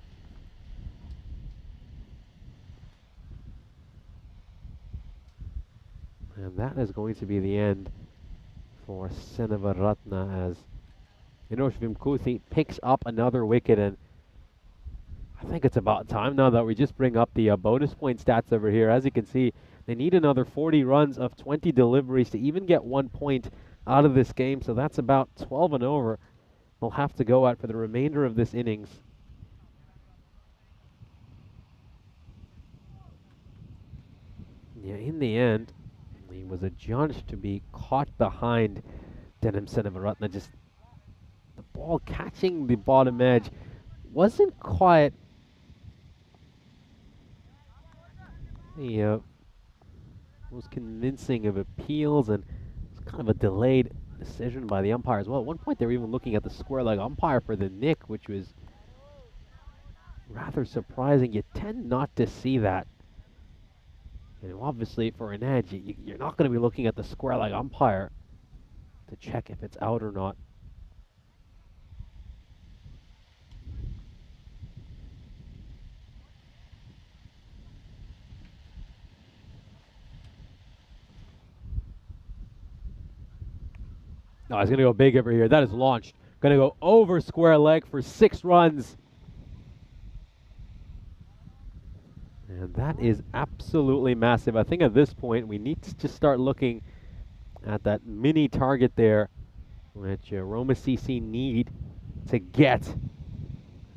And that is going to be the end for Senavaratna as Inosh Vimkuthi picks up another wicket. And I think it's about time now that we just bring up the bonus point stats over here. As you can see, they need another 40 runs of 20 deliveries to even get 1 point out of this game. So that's about 12 and over they'll have to go at for the remainder of this innings. Yeah, in the end, he was adjudged to be caught behind Denim Senavaratna. Just the ball catching the bottom edge wasn't quite the most convincing of appeals, and it's kind of a delayed decision by the umpire as well. At one point, they were even looking at the square leg umpire for the nick, which was rather surprising. You tend not to see that. And obviously, for an edge, you're not going to be looking at the square leg umpire to check if it's out or not. No, he's going to go big over here. That is launched. Going to go over square leg for 6 runs. And that is absolutely massive. I think at this point, we need to just start looking at that mini target there, which Roma CC need to get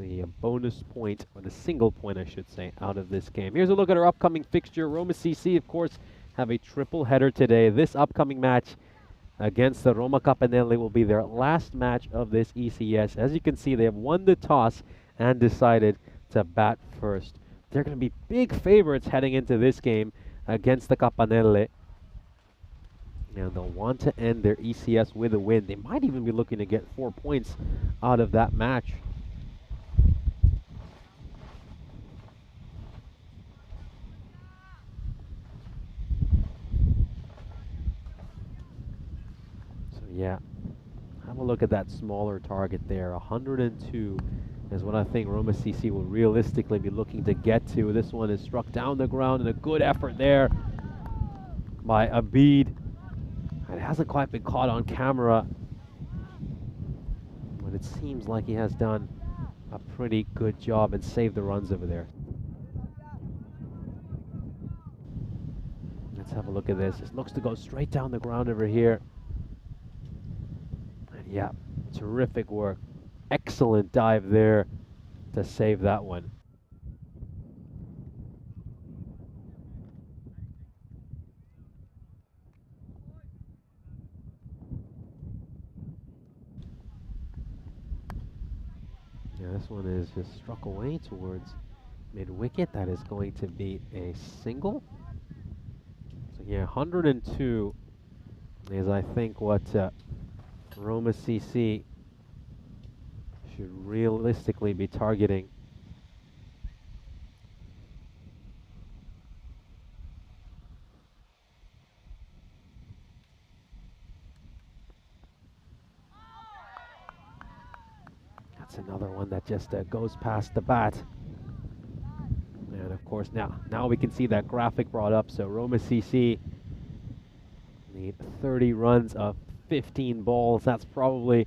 the bonus point, or the single point, I should say, out of this game. Here's a look at our upcoming fixture. Roma CC, of course, have a triple header today. This upcoming match against the Roma Capanelli will be their last match of this ECS. As you can see, they have won the toss and decided to bat first. They're going to be big favorites heading into this game against the Capanelli. And they'll want to end their ECS with a win. They might even be looking to get 4 points out of that match. So yeah, have a look at that smaller target there. 102 is what I think Roma CC will realistically be looking to get to. This one is struck down the ground, and a good effort there by Abid. It hasn't quite been caught on camera, but it seems like he has done a pretty good job and saved the runs over there. Let's have a look at this. It looks to go straight down the ground over here. And yeah, terrific work. Excellent dive there to save that one. Yeah, this one is just struck away towards mid-wicket. That is going to be a single. So yeah, 102 is, I think, what Roma CC should realistically be targeting. That's another one that just goes past the bat. And of course, now we can see that graphic brought up. So Roma CC need 30 runs of 15 balls. That's probably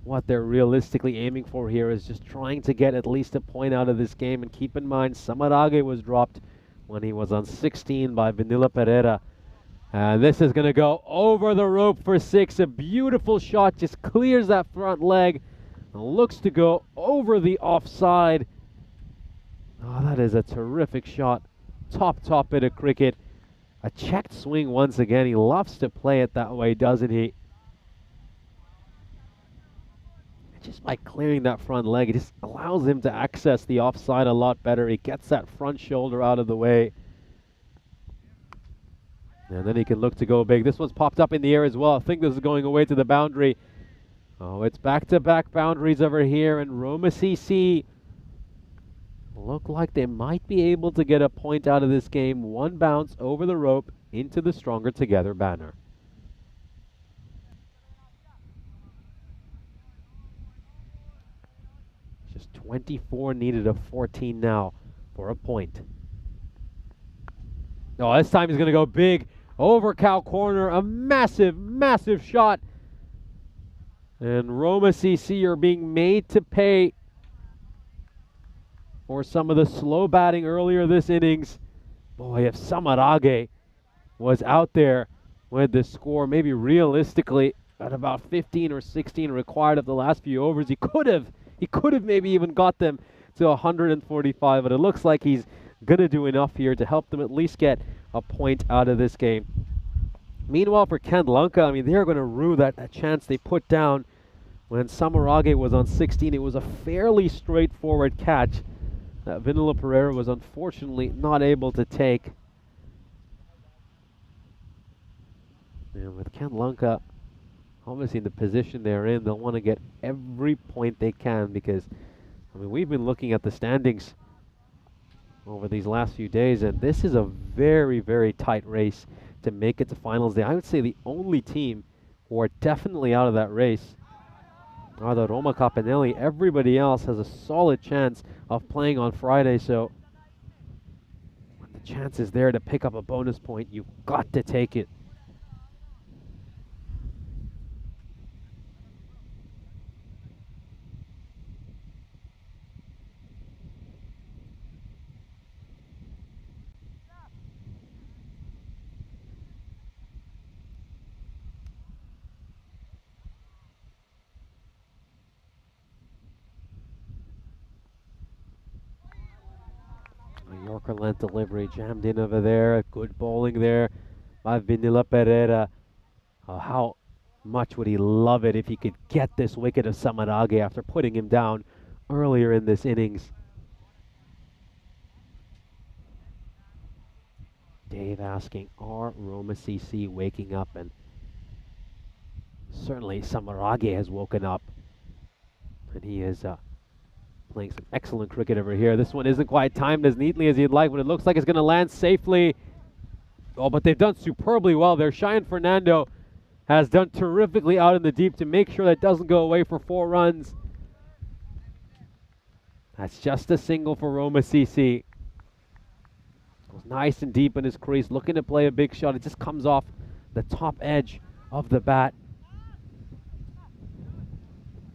what they're realistically aiming for here, is just trying to get at least a point out of this game. And keep in mind, Samarage was dropped when he was on 16 by Vanilla Pereira. And this is going to go over the rope for 6. A beautiful shot, just clears that front leg. Looks to go over the offside. Oh, that is a terrific shot. Top bit of cricket. A checked swing once again. He loves to play it that way, doesn't he? Just by clearing that front leg, it just allows him to access the offside a lot better. He gets that front shoulder out of the way. And then he can look to go big. This one's popped up in the air as well. I think this is going away to the boundary. Oh, it's back-to-back boundaries over here, and Roma CC look like they might be able to get a point out of this game. One bounce over the rope into the Stronger Together banner. Just 24 needed of 14 now for a point. Oh, this time he's going to go big over cow corner. A massive, massive shot. And Roma CC are being made to pay for some of the slow batting earlier this innings. Boy, if Samarage was out there with the score, maybe realistically at about 15 or 16 required of the last few overs, he could have maybe even got them to 145, but it looks like he's going to do enough here to help them at least get a point out of this game. Meanwhile, for Kent Lanka, I mean, they're going to rue that chance they put down when Samarage was on 16. It was a fairly straightforward catch that Vinila Pereira was unfortunately not able to take. And with Kent Lanka, obviously in the position they're in, they'll want to get every point they can because, I mean, we've been looking at the standings over these last few days, and this is a very, very tight race to make it to finals day. I would say the only team who are definitely out of that race are the Roma Capinelli. Everybody else has a solid chance of playing on Friday, so when the chance is there to pick up a bonus point, you've got to take it. Yorker length delivery jammed in over there. Good bowling there by Vinila Pereira. How much would he love it if he could get this wicket of Samarage after putting him down earlier in this innings. Dave asking, are Roma CC waking up? And certainly Samarage has woken up. And he is playing some excellent cricket over here. This one isn't quite timed as neatly as he'd like, but it looks like it's going to land safely. Oh, but they've done superbly well there. Cheyenne Fernando has done terrifically out in the deep to make sure that it doesn't go away for 4 runs. That's just a single for Roma CC. Goes nice and deep in his crease, looking to play a big shot. It just comes off the top edge of the bat.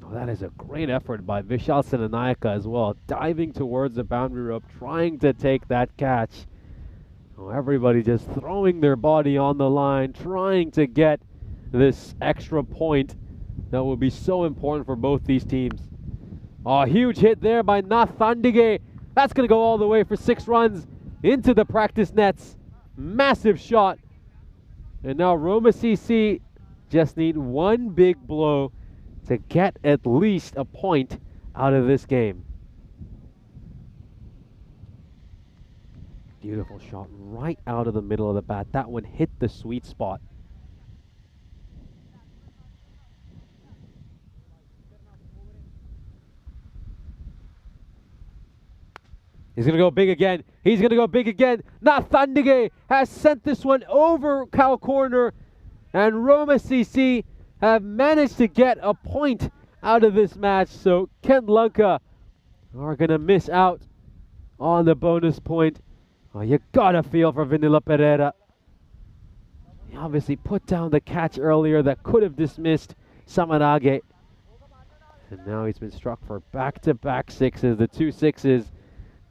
Oh, that is a great effort by Vishal Senanayaka as well, diving towards the boundary rope, trying to take that catch. Oh, everybody just throwing their body on the line, trying to get this extra point that will be so important for both these teams. Oh, huge hit there by Nath Thandige. That's going to go all the way for 6 runs into the practice nets. Massive shot. And now Roma CC just need one big blow to get at least a point out of this game. Beautiful shot right out of the middle of the bat. That one hit the sweet spot. He's going to go big again. He's going to go big again. Nath Thandige has sent this one over cow corner. And Roma CC have managed to get a point out of this match. So Kent Lanka are going to miss out on the bonus point. Oh, you got to feel for Vinila Pereira. He obviously put down the catch earlier that could have dismissed Samarage. And now he's been struck for back-to-back sixes, the 2 sixes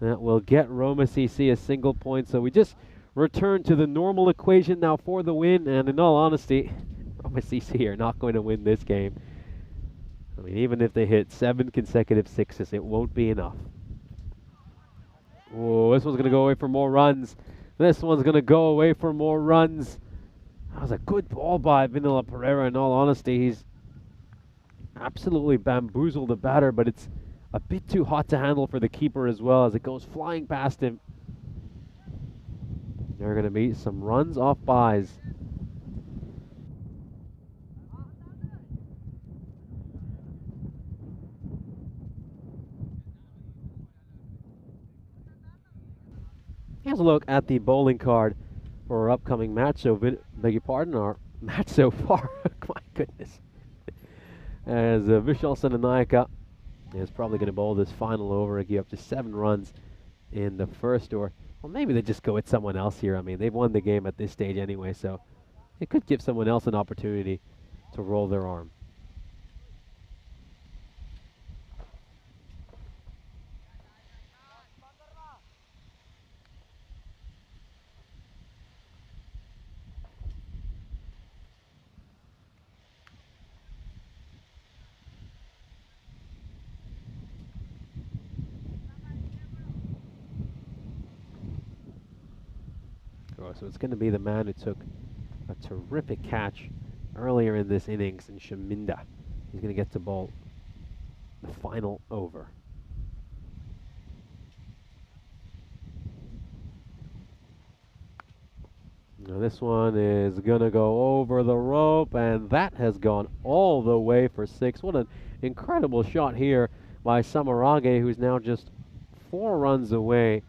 that will get Roma CC a single point. So we just return to the normal equation now for the win. And in all honesty, Roma CC are not going to win this game. I mean, even if they hit 7 consecutive sixes, it won't be enough. Oh, this one's going to go away for more runs. This one's going to go away for more runs. That was a good ball by Vanilla Pereira, in all honesty. He's absolutely bamboozled the batter, but it's a bit too hot to handle for the keeper as well as it goes flying past him. There are going to be some runs off byes. Here's a look at the bowling card for our upcoming match. So, beg your pardon, our match so far. My goodness. As Vishal Senanayaka is probably going to bowl this final over and give up to 7 runs in the first over. Well, maybe they just go with someone else here. I mean, they've won the game at this stage anyway, so it could give someone else an opportunity to roll their arm. So it's going to be the man who took a terrific catch earlier in this innings in Shaminda. He's going to get to bowl the final over. Now this one is going to go over the rope, and that has gone all the way for 6. What an incredible shot here by Samarage, who's now just 4 runs away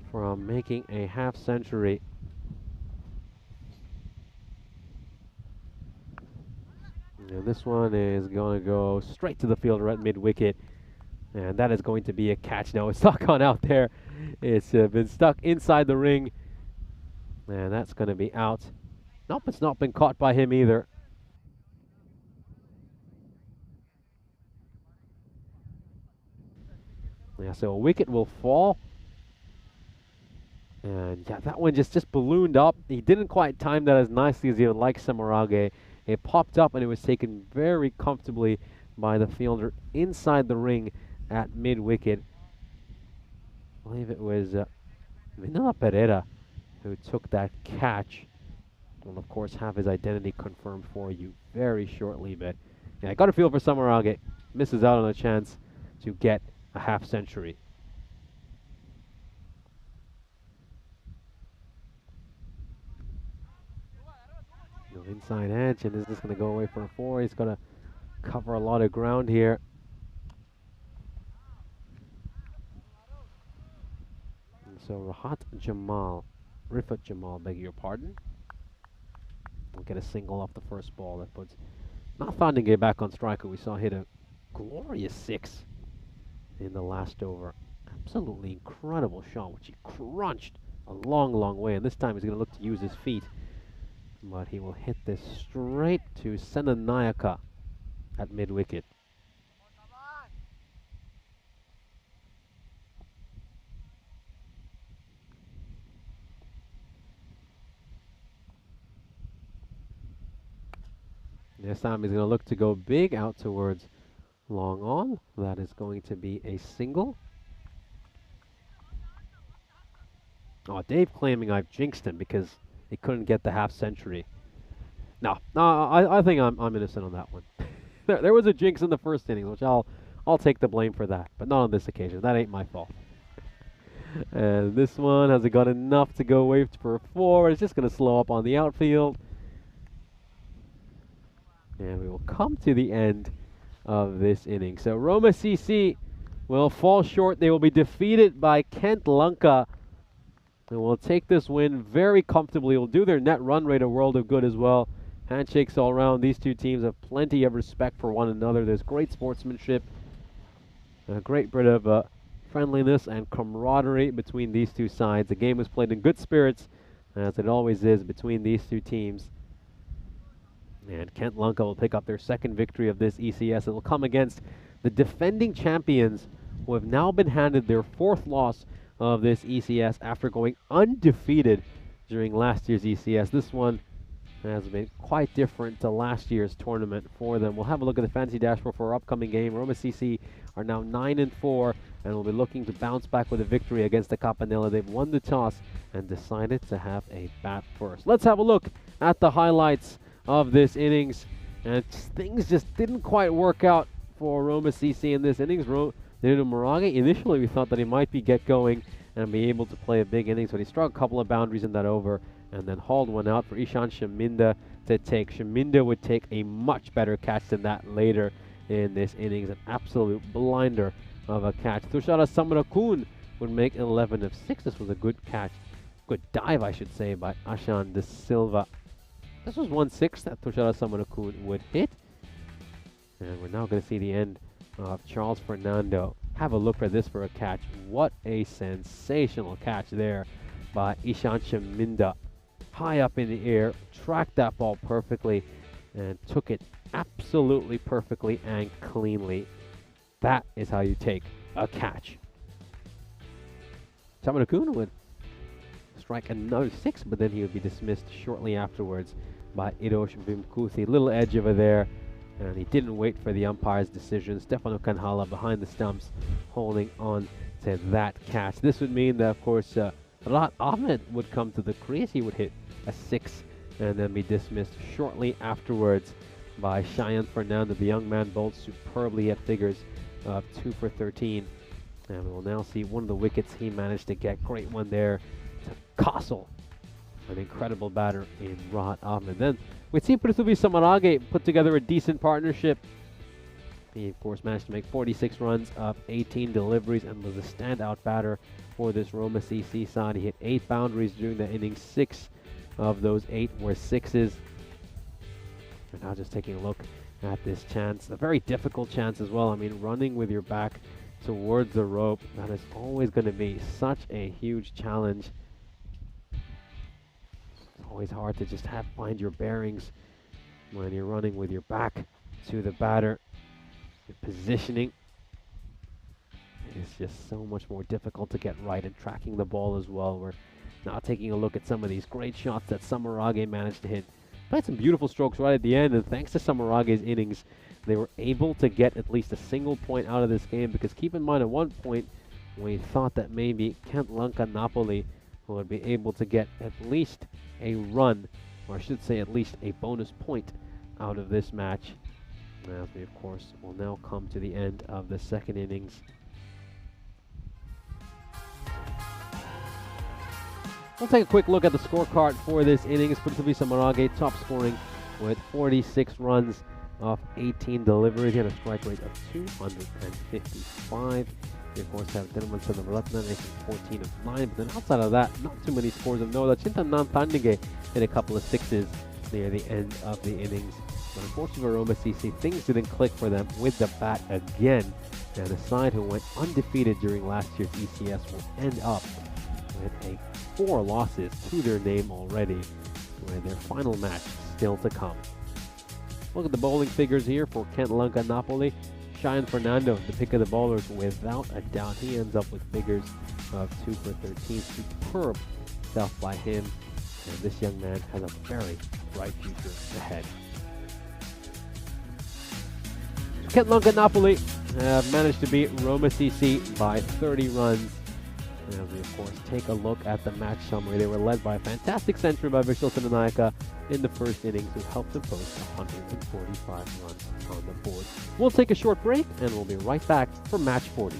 from making a half century. And this one is going to go straight to the fielder at mid-wicket, and that is going to be a catch. Now it's not gone out there. It's been stuck inside the ring, and that's going to be out. Nope, it's not been caught by him either. Yeah, so a wicket will fall. And yeah, that one just ballooned up. He didn't quite time that as nicely as he would like Samarage. It popped up and it was taken very comfortably by the fielder inside the ring at mid-wicket. I believe it was Vanilla Pereira who took that catch. We'll, of course, have his identity confirmed for you very shortly. But yeah, I got a feel for Samarage. Misses out on a chance to get a half century. Inside edge, and is this going to go away for a 4? He's going to cover a lot of ground here. And so Rifat Jamal, beg your pardon, will get a single off the first ball. That puts not finding it back on striker. We saw hit a glorious 6 in the last over. Absolutely incredible shot, which he crunched a long, long way. And this time he's going to look to use his feet. But he will hit this straight to Senanayaka at mid-wicket. This time he's going to look to go big out towards long on. That is going to be a single. Oh, Dave claiming I've jinxed him because he couldn't get the half century. No, I think I'm innocent on that one. there was a jinx in the first inning, which I'll take the blame for that, but not on this occasion. That ain't my fault. And this one hasn't got enough to go away for a 4. It's just going to slow up on the outfield. And we will come to the end of this inning. So Roma CC will fall short. They will be defeated by Kent Lanka. And will take this win very comfortably. Will do their net run rate a world of good as well. Handshakes all around. These two teams have plenty of respect for one another. There's great sportsmanship, a great bit of friendliness and camaraderie between these two sides. The game was played in good spirits, as it always is between these two teams. And Kent Lanka will pick up their second victory of this ECS. It will come against the defending champions, who have now been handed their 4th loss of this ECS after going undefeated during last year's ECS. This one has been quite different to last year's tournament for them. We'll have a look at the fantasy dashboard for our upcoming game. Roma CC are now 9-4. and will be looking to bounce back with a victory against the Capanella. They've won the toss and decided to have a bat first. Let's have a look at the highlights of this innings. And things just didn't quite work out for Roma CC in this innings. Danilo Morage, initially we thought that he might get going and be able to play a big innings, but he struck a couple of boundaries in that over and then hauled one out for Ishan Shaminda to take. Shaminda would take a much better catch than that later in this innings. An absolute blinder of a catch. Tushara Samarakun would make 11 of 6. This was a good catch. Good dive, I should say, by Ashan De Silva. This was 1-6 that Tushara Samarakun would hit. And we're now going to see the end of Charles Fernando. Have a look at this for a catch. What a sensational catch there by Ishan Shaminda. High up in the air, tracked that ball perfectly, and took it absolutely perfectly and cleanly. That is how you take a catch. Samarakun would strike another 6, but then he would be dismissed shortly afterwards by Irosh Vimkuthi. Little edge over there, and he didn't wait for the umpire's decision. Stefano Canhala behind the stumps, holding on to that catch. This would mean that, of course, Rahat Ahmed would come to the crease. He would hit a 6 and then be dismissed shortly afterwards by Cheyenne Fernando. The young man bowled superbly at figures of 2 for 13. And we'll now see one of the wickets he managed to get. Great one there to Castle. An incredible batter in Rahat Ahmed. Then with Prithvi Samarage put together a decent partnership. He, of course, managed to make 46 runs of 18 deliveries and was a standout batter for this Roma CC side. He hit 8 boundaries during the innings. 6 of those 8 were 6s. And now just taking a look at this chance. A very difficult chance as well. I mean, running with your back towards the rope, that is always going to be such a huge challenge. It's always hard to just find your bearings when you're running with your back to the batter. Your positioning is just so much more difficult to get right, and tracking the ball as well. We're now taking a look at some of these great shots that Samarage managed to hit. Played some beautiful strokes right at the end, and thanks to Samarage's innings, they were able to get at least a single point out of this game, because keep in mind at one point we thought that maybe Kent Lanka Napoli would be able to get at least a run, or I should say at least a bonus point out of this match. As we, of course, will now come to the end of the second innings. We'll take a quick look at the scorecard for this innings. Prithvi Samarage top scoring with 46 runs off 18 deliveries. He had a strike rate of 255. We, of course, have Dinaman Sadabaratna making 14 of 9. But then outside of that, not too many scores of note. Chintan Nantandige hit a couple of 6s near the end of the innings. But unfortunately for Roma CC, things didn't click for them with the bat again. And the side who went undefeated during last year's ECS will end up with 4 losses to their name already, with their final match still to come. Look at the bowling figures here for Kent Lanka Napoli. Cheyenne Fernando, the pick of the bowlers, without a doubt. He ends up with figures of 2 for 13. Superb stuff by him. And this young man has a very bright future ahead. Kent Lanka Napoli have managed to beat Roma CC by 30 runs. And we, of course, take a look at the match summary. They were led by a fantastic century by Vishal Senanayaka in the first innings, who helped them post 145 runs on the board. We'll take a short break, and we'll be right back for match 40.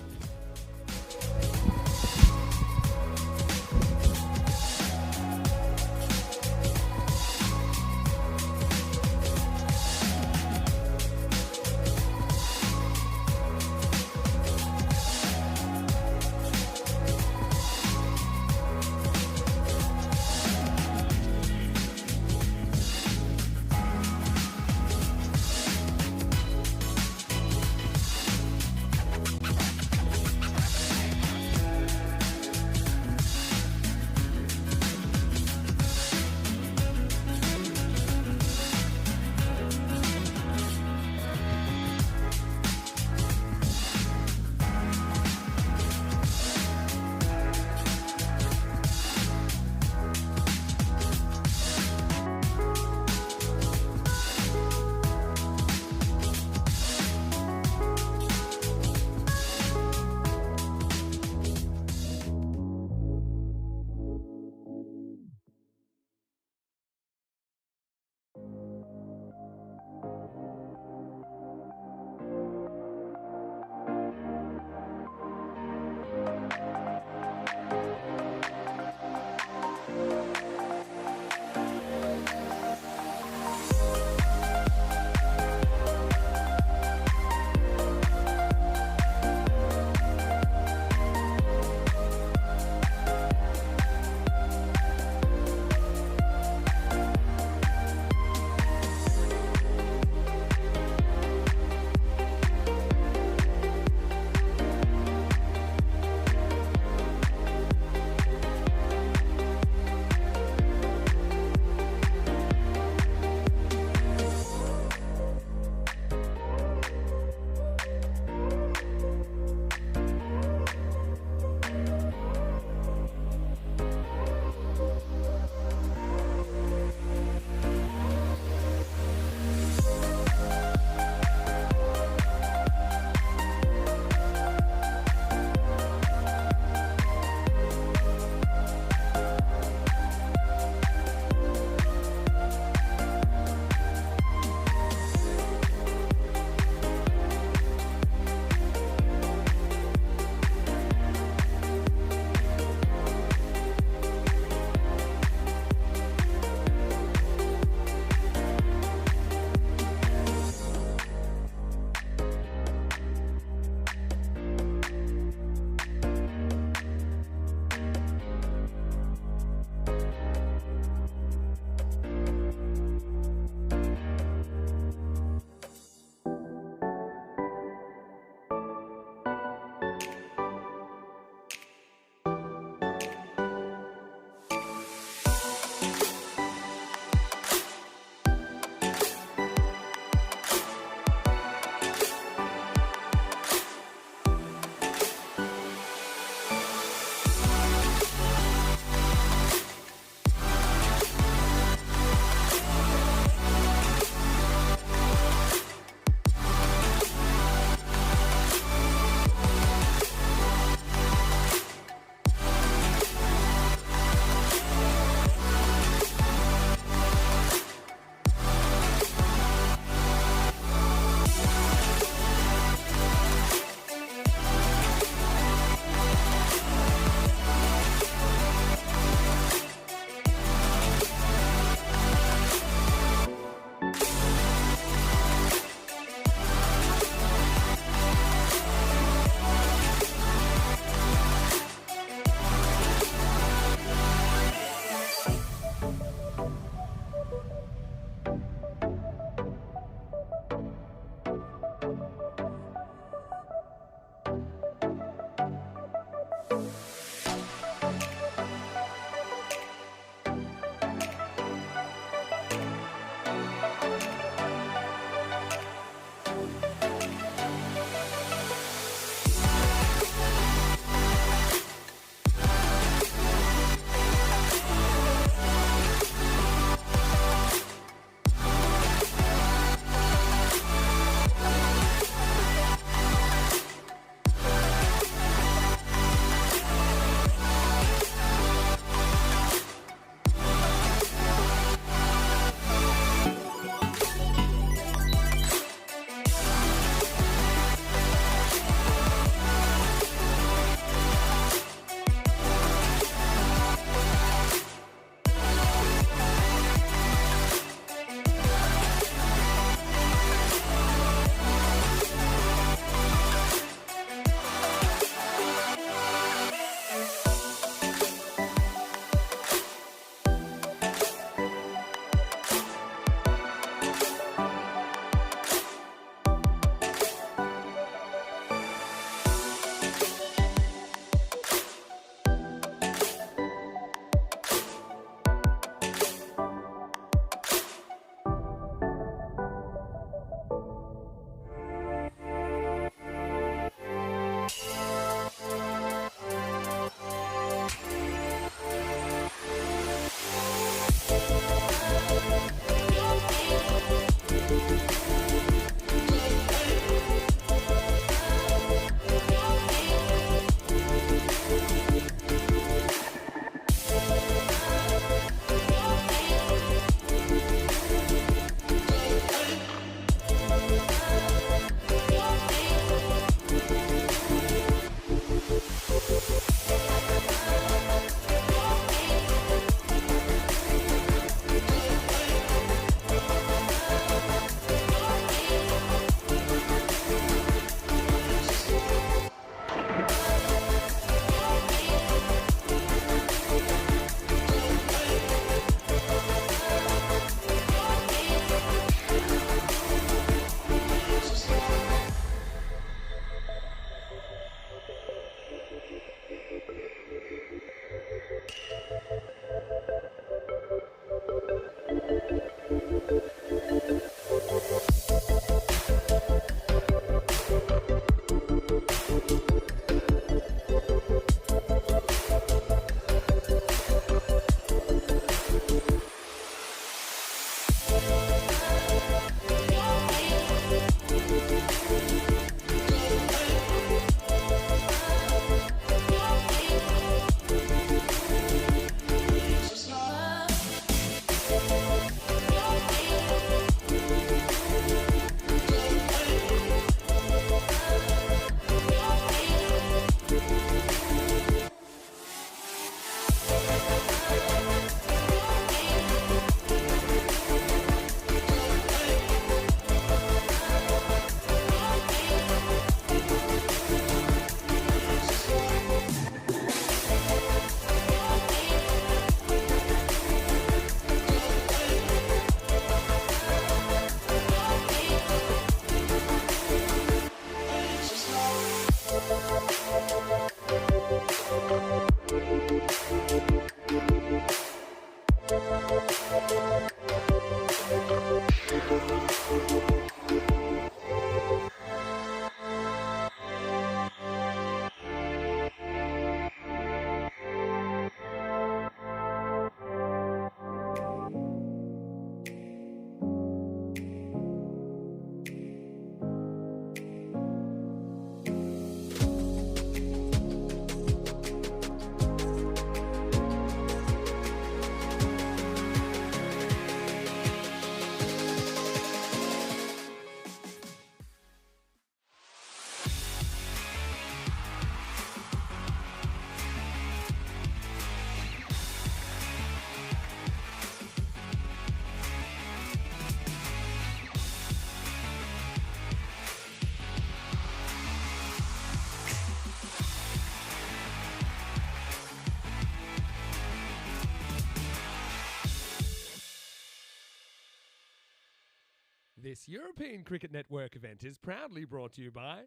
This European Cricket Network event is proudly brought to you by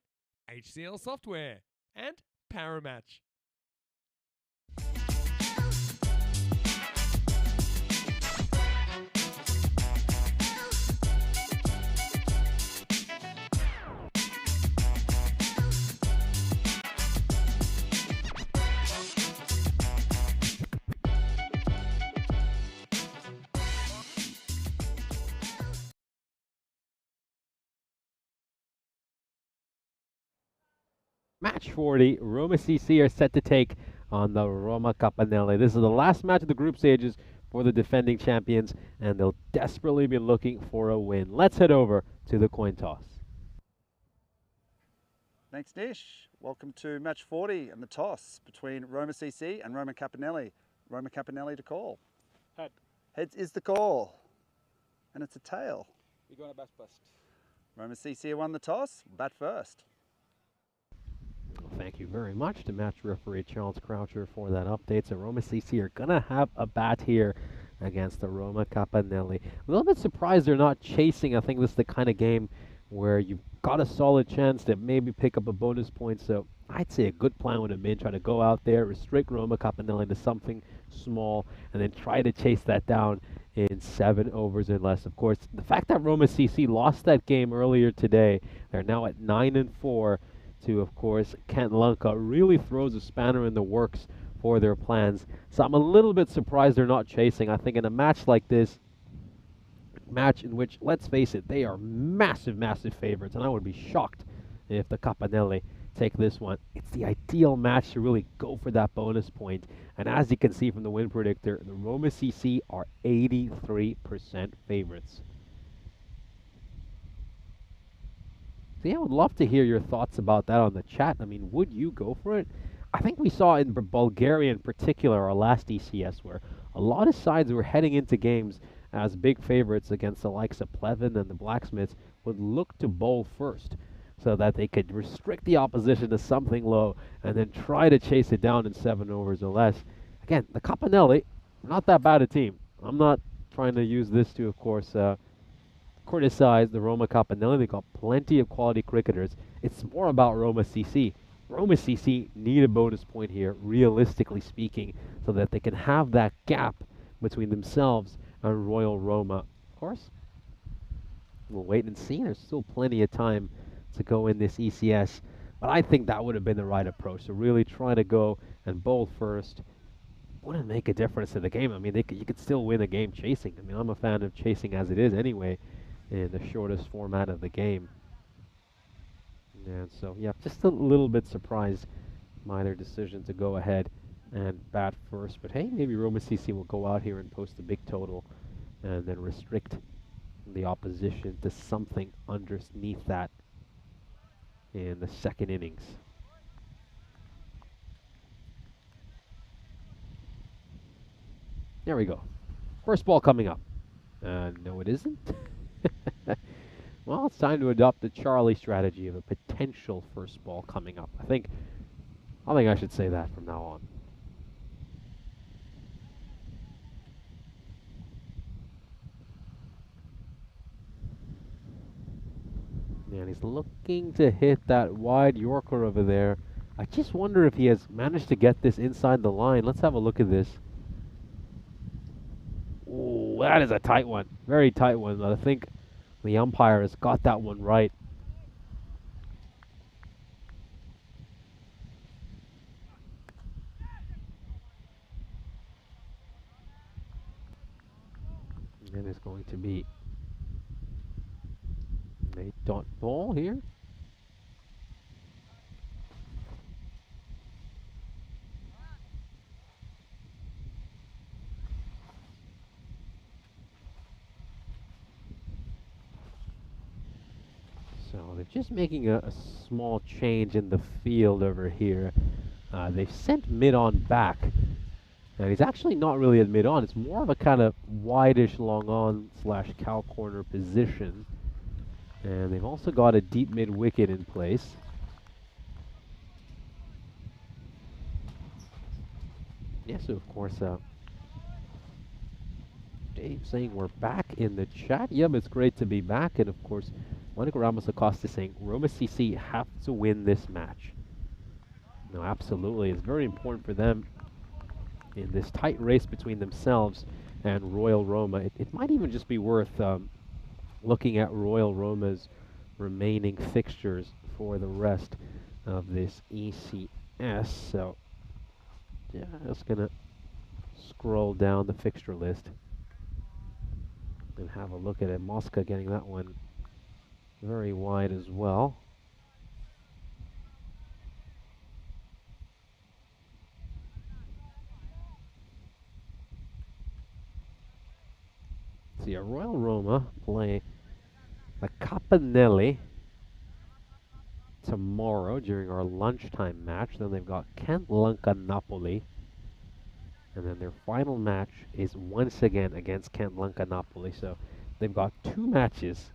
HCL Software and Paramatch. Match 40, Roma CC are set to take on the Roma Capanelli. This is the last match of the group stages for the defending champions, and they'll desperately be looking for a win. Let's head over to the coin toss. Thanks, Nish. Welcome to match 40 and the toss between Roma CC and Roma Capanelli. Roma Capanelli to call. Head. Heads is the call. And it's a tail. We're going to bat first. Roma CC won the toss. Bat first. Well, thank you very much to match referee Charles Croucher for that update. So Roma CC are going to have a bat here against the Roma Capanelli. A little bit surprised they're not chasing. I think this is the kind of game where you've got a solid chance to maybe pick up a bonus point. So I'd say a good plan would have been try to go out there, restrict Roma Capanelli to something small, and then try to chase that down in 7 overs and less. Of course, the fact that Roma CC lost that game earlier today, they're now at 9-4 to, of course, Kent Lanka, really throws a spanner in the works for their plans. So I'm a little bit surprised they're not chasing. I think in a match like this, match in which, let's face it, they are massive, massive favorites, and I would be shocked if the Capanelli take this one. It's the ideal match to really go for that bonus point. And as you can see from the win predictor, the Roma CC are 83% favorites. So yeah, I would love to hear your thoughts about that on the chat. I mean, would you go for it? I think we saw in Bulgaria in particular, our last ECS, where a lot of sides were heading into games as big favorites against the likes of Plevin and the Blacksmiths would look to bowl first so that they could restrict the opposition to something low and then try to chase it down in 7 overs or less. Again, the Capanelli, not that bad a team. I'm not trying to use this to, of course, criticize the Roma Capanelli. They got plenty of quality cricketers. It's more about Roma CC. Roma CC need a bonus point here, realistically speaking, so that they can have that gap between themselves and Royal Roma. Of course, we'll wait and see. There's still plenty of time to go in this ECS, but I think that would have been the right approach. So really try to go and bowl first wouldn't make a difference to the game. I mean, you could still win a game chasing. I mean, I'm a fan of chasing as it is anyway in the shortest format of the game. And so, yeah, just a little bit surprised by their decision to go ahead and bat first. But hey, maybe Roma CC will go out here and post a big total and then restrict the opposition to something underneath that in the second innings. There we go. First ball coming up. No, it isn't. Well, it's time to adopt the Charlie strategy of a potential first ball coming up. I think I should say that from now on. And he's looking to hit that wide Yorker over there. I just wonder if he has managed to get this inside the line. Let's have a look at this. Ooh, that is a tight one. Very tight one. But I think the umpire has got that one right. And it's going to be a dot ball here. So they're just making a small change in the field over here. They've sent mid-on back. And he's actually not really at mid-on. It's more of a kind of wide-ish long-on / cow corner position. And they've also got a deep mid-wicket in place. Yes, so of course, Dave saying we're back in the chat. Yep, it's great to be back. And of course, Monica Ramos Acosta saying Roma CC have to win this match. No, absolutely. It's very important for them in this tight race between themselves and Royal Roma. It might even just be worth looking at Royal Roma's remaining fixtures for the rest of this ECS. So, yeah, just going to scroll down the fixture list and have a look at it. Mosca getting that one very wide as well. see, Royal Roma play the Capanelli tomorrow during our lunchtime match. Then they've got Kent Lanka Napoli. And then their final match is once again against Kent Lanka Napoli. So they've got 2 matches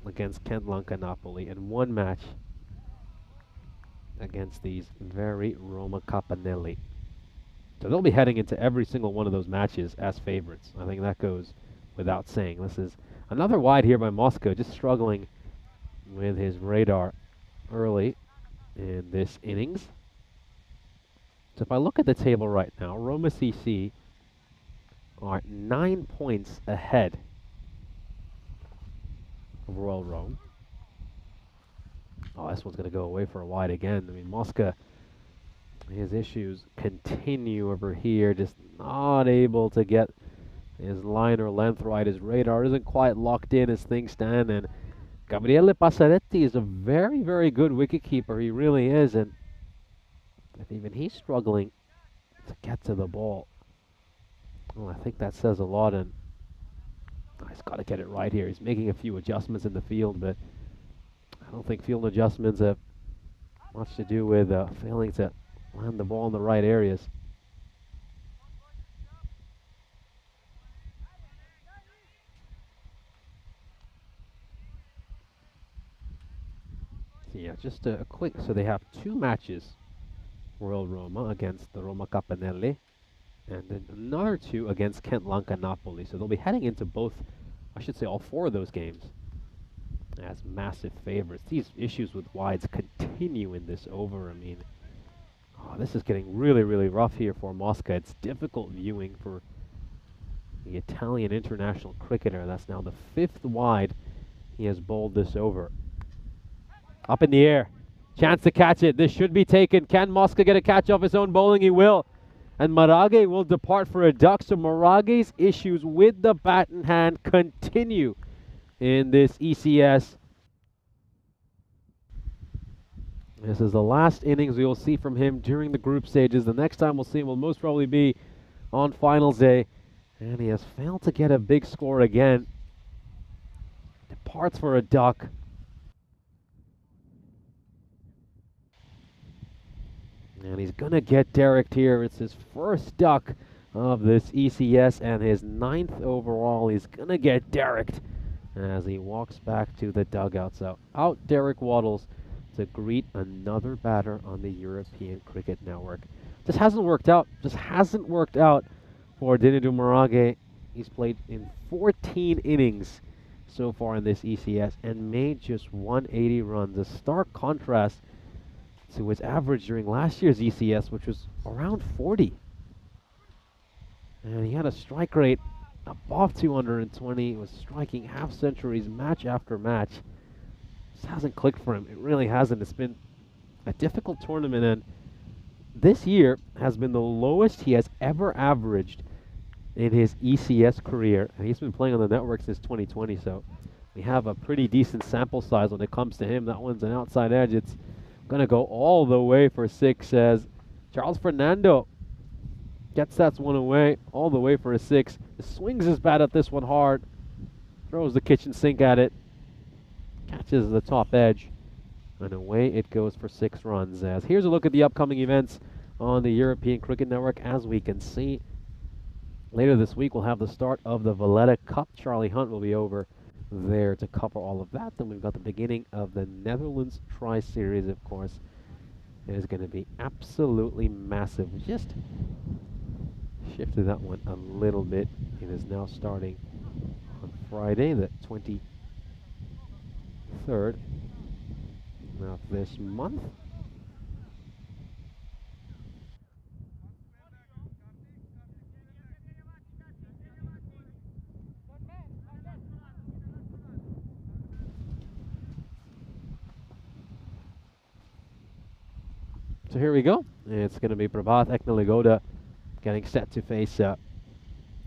against Kent Lanka Napoli and 1 match against these very Roma Capanelli. So they'll be heading into every single one of those matches as favorites. I think that goes without saying. This is another wide here by Moscow, just struggling with his radar early in this innings. So if I look at the table right now, Roma CC are 9 points ahead of Royal Rome. Oh, this one's going to go away for a wide again. I mean, Mosca, his issues continue over here, just not able to get his line or length right. His radar isn't quite locked in as things stand, and Gabriele Passaretti is a very, very good wicketkeeper. He really is, and if even he's struggling to get to the ball, well, I think that says a lot, and he's got to get it right here. He's making a few adjustments in the field, but I don't think field adjustments have much to do with failing to land the ball in the right areas. So yeah, just a quick, so they have 2 matches, Royal Roma against the Roma Capanelli, and then another 2 against Kent Lanka Napoli. So they'll be heading into both, I should say all 4 of those games as massive favorites. These issues with wides continue in this over. I mean, this is getting really, really rough here for Mosca. It's difficult viewing for the Italian international cricketer. That's now the 5th wide he has bowled this over. Up in the air. Chance to catch it. This should be taken. Can Mosca get a catch off his own bowling? He will. And Maraghe will depart for a duck. So Maraghe's issues with the bat in hand continue in this ECS. This is the last innings we will see from him during the group stages. The next time we'll see him will most probably be on finals day. And he has failed to get a big score again. Departs for a duck. And he's going to get derricked here. It's his first duck of this ECS and his 9th overall. He's going to get derricked as he walks back to the dugout. So out Derek Waddles to greet another batter on the European Cricket Network. Just hasn't worked out. Just hasn't worked out for Dinidou Maraghe. He's played in 14 innings so far in this ECS and made just 180 runs. A stark contrast to his average during last year's ECS, which was around 40. And he had a strike rate above 220. He was striking half centuries match after match. Just hasn't clicked for him. It really hasn't. It's been a difficult tournament, and this year has been the lowest he has ever averaged in his ECS career. And he's been playing on the network since 2020, so we have a pretty decent sample size when it comes to him. That one's an outside edge. It's going to go all the way for 6 as Charles Fernando gets that one away, all the way for a 6. Swings his bat at this one hard, throws the kitchen sink at it, catches the top edge, and away it goes for 6 runs. As here's a look at the upcoming events on the European Cricket Network. As we can see, later this week we'll have the start of the Valletta Cup. Charlie Hunt will be over there to cover all of that. Then we've got the beginning of the Netherlands Tri-Series, of course. It is going to be absolutely massive. Just shifted that one a little bit. It is now starting on Friday, the 23rd of this month. So here we go. It's going to be Prabhat Eknaligoda getting set to face the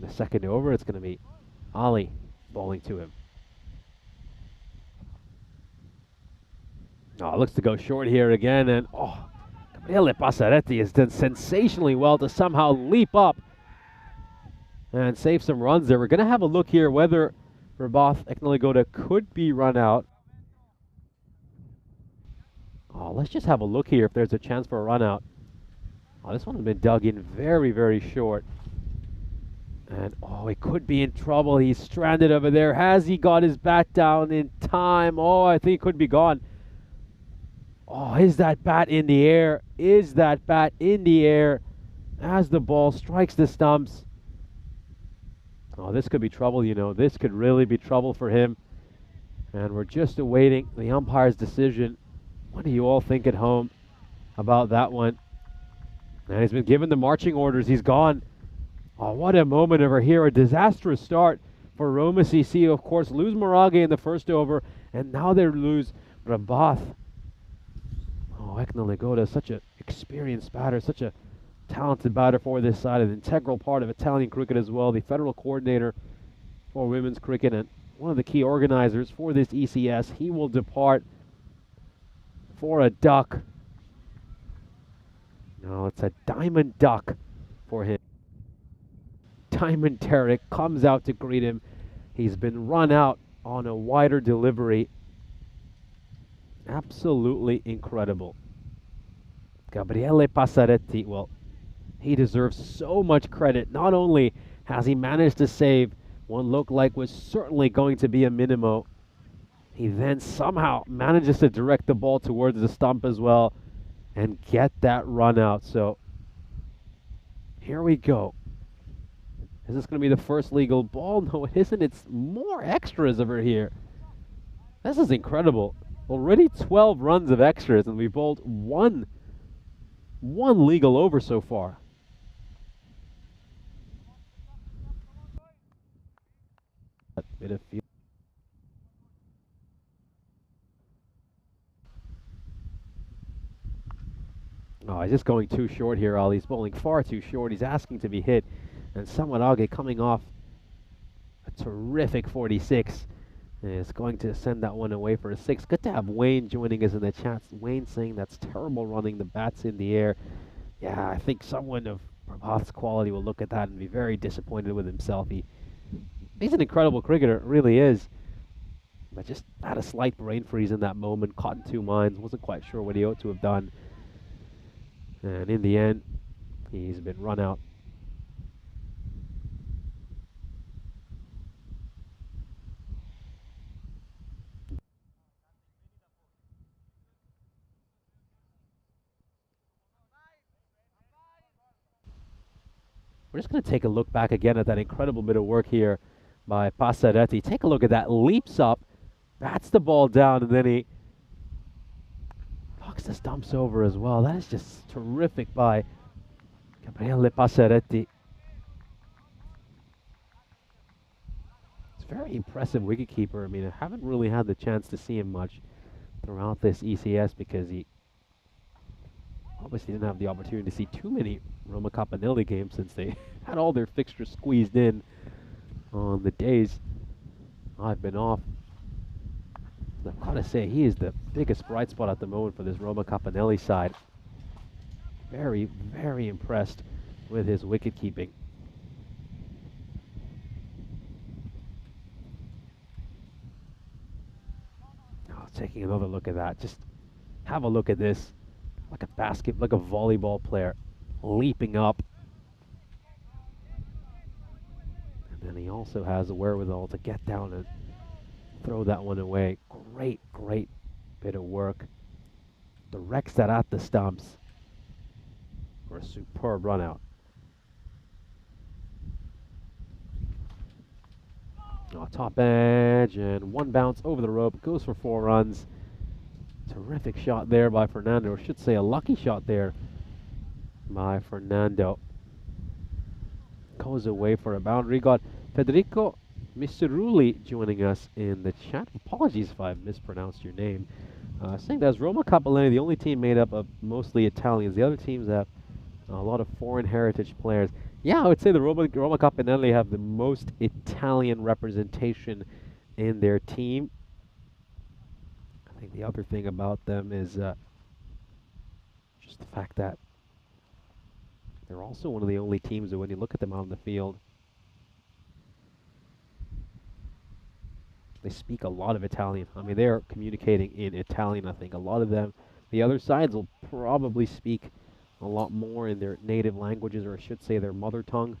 second over. It's going to be Ali bowling to him. Oh, looks to go short here again, and Gabriele Passaretti has done sensationally well to somehow leap up and save some runs there. We're going to have a look here whether Rabath Eknaligota could be run out. Oh, let's just have a look here if there's a chance for a run out. Oh, this one has been dug in very, very short. And, oh, he could be in trouble. He's stranded over there. Has he got his bat down in time? Oh, I think he could be gone. Oh, is that bat in the air? Is that bat in the air as the ball strikes the stumps? Oh, this could be trouble, you know. This could really be trouble for him. And we're just awaiting the umpire's decision. What do you all think at home about that one? And he's been given the marching orders. He's gone. Oh, what a moment over here. A disastrous start for Roma CC. Of course, lose Morage in the first over, and now they lose Rabath. Oh, Eknaligota, such an experienced batter, such a talented batter for this side, an integral part of Italian cricket as well, the federal coordinator for women's cricket, and one of the key organizers for this ECS. He will depart for a duck. No, it's a diamond duck for him. Diamond Tarek comes out to greet him. He's been run out on a wider delivery. Absolutely incredible. Gabriele Passaretti, well, he deserves so much credit. Not only has he managed to save what looked like was certainly going to be a minimo, he then somehow manages to direct the ball towards the stump as well and get that run out. So here we go. Is this going to be the first legal ball? No, it isn't. It's more extras over here. This is incredible. Already 12 runs of extras, and we bowled one legal over so far. A bit of feel. Oh, he's just going too short here, Ali. He's bowling far too short. He's asking to be hit. And Samarage coming off a terrific 46 is going to send that one away for a 6. Good to have Wayne joining us in the chat. Wayne saying that's terrible running, the bat's in the air. Yeah, I think someone of Prabhath's quality will look at that and be very disappointed with himself. He's an incredible cricketer, really is. But just had a slight brain freeze in that moment, caught in two minds, wasn't quite sure what he ought to have done. And in the end, he's been run out. We're just going to take a look back again at that incredible bit of work here by Passaretti. Take a look at that. Leaps up, bats the ball down, and then he knocks the stumps over as well. That is just terrific by Gabriele Passaretti. It's a very impressive wicketkeeper. I mean, I haven't really had the chance to see him much throughout this ECS because he obviously didn't have the opportunity to see too many Roma Campanelli games since they had all their fixtures squeezed in on the days I've been off. I've got to say, he is the biggest bright spot at the moment for this Roma Campanelli side. Very, very impressed with his wicket keeping. Oh, taking another look at that. Just have a look at this. Like a basket, like a volleyball player, leaping up. And then he also has the wherewithal to get down and throw that one away. Great, great bit of work. Directs that at the stumps for a superb run out. Oh, top edge and one bounce over the rope. Goes for 4 runs. Terrific shot there by Fernando, or should say a lucky shot there by Fernando. Goes away for a boundary. Got Federico Miseruli joining us in the chat. Apologies if I've mispronounced your name. Saying that's Roma Capellini, the only team made up of mostly Italians. The other teams have a lot of foreign heritage players. Yeah, I would say the Roma Campanelli have the most Italian representation in their team. I think the other thing about them is just the fact that they're also one of the only teams that when you look at them on the field, they speak a lot of Italian. I mean, they're communicating in Italian, I think. A lot of them. The other sides will probably speak a lot more in their native languages, or I should say their mother tongue.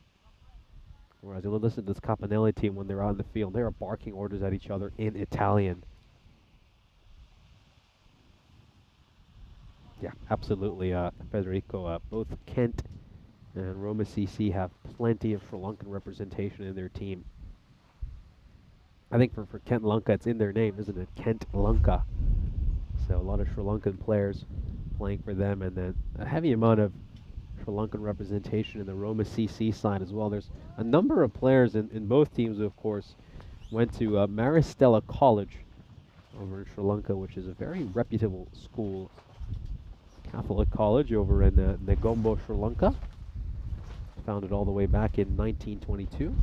Whereas you'll listen to this Capanelli team when they're out in the field, they are barking orders at each other in Italian. Yeah, absolutely, Federico. Both Kent and Roma CC have plenty of Sri Lankan representation in their team. I think for Kent Lanka, it's in their name, isn't it? Kent Lanka. So a lot of Sri Lankan players playing for them, and then a heavy amount of Sri Lankan representation in the Roma CC side as well. There's a number of players in both teams who, of course, went to Maristella College over in Sri Lanka, which is a very reputable school. Catholic college over in Negombo, Sri Lanka. Founded all the way back in 1922.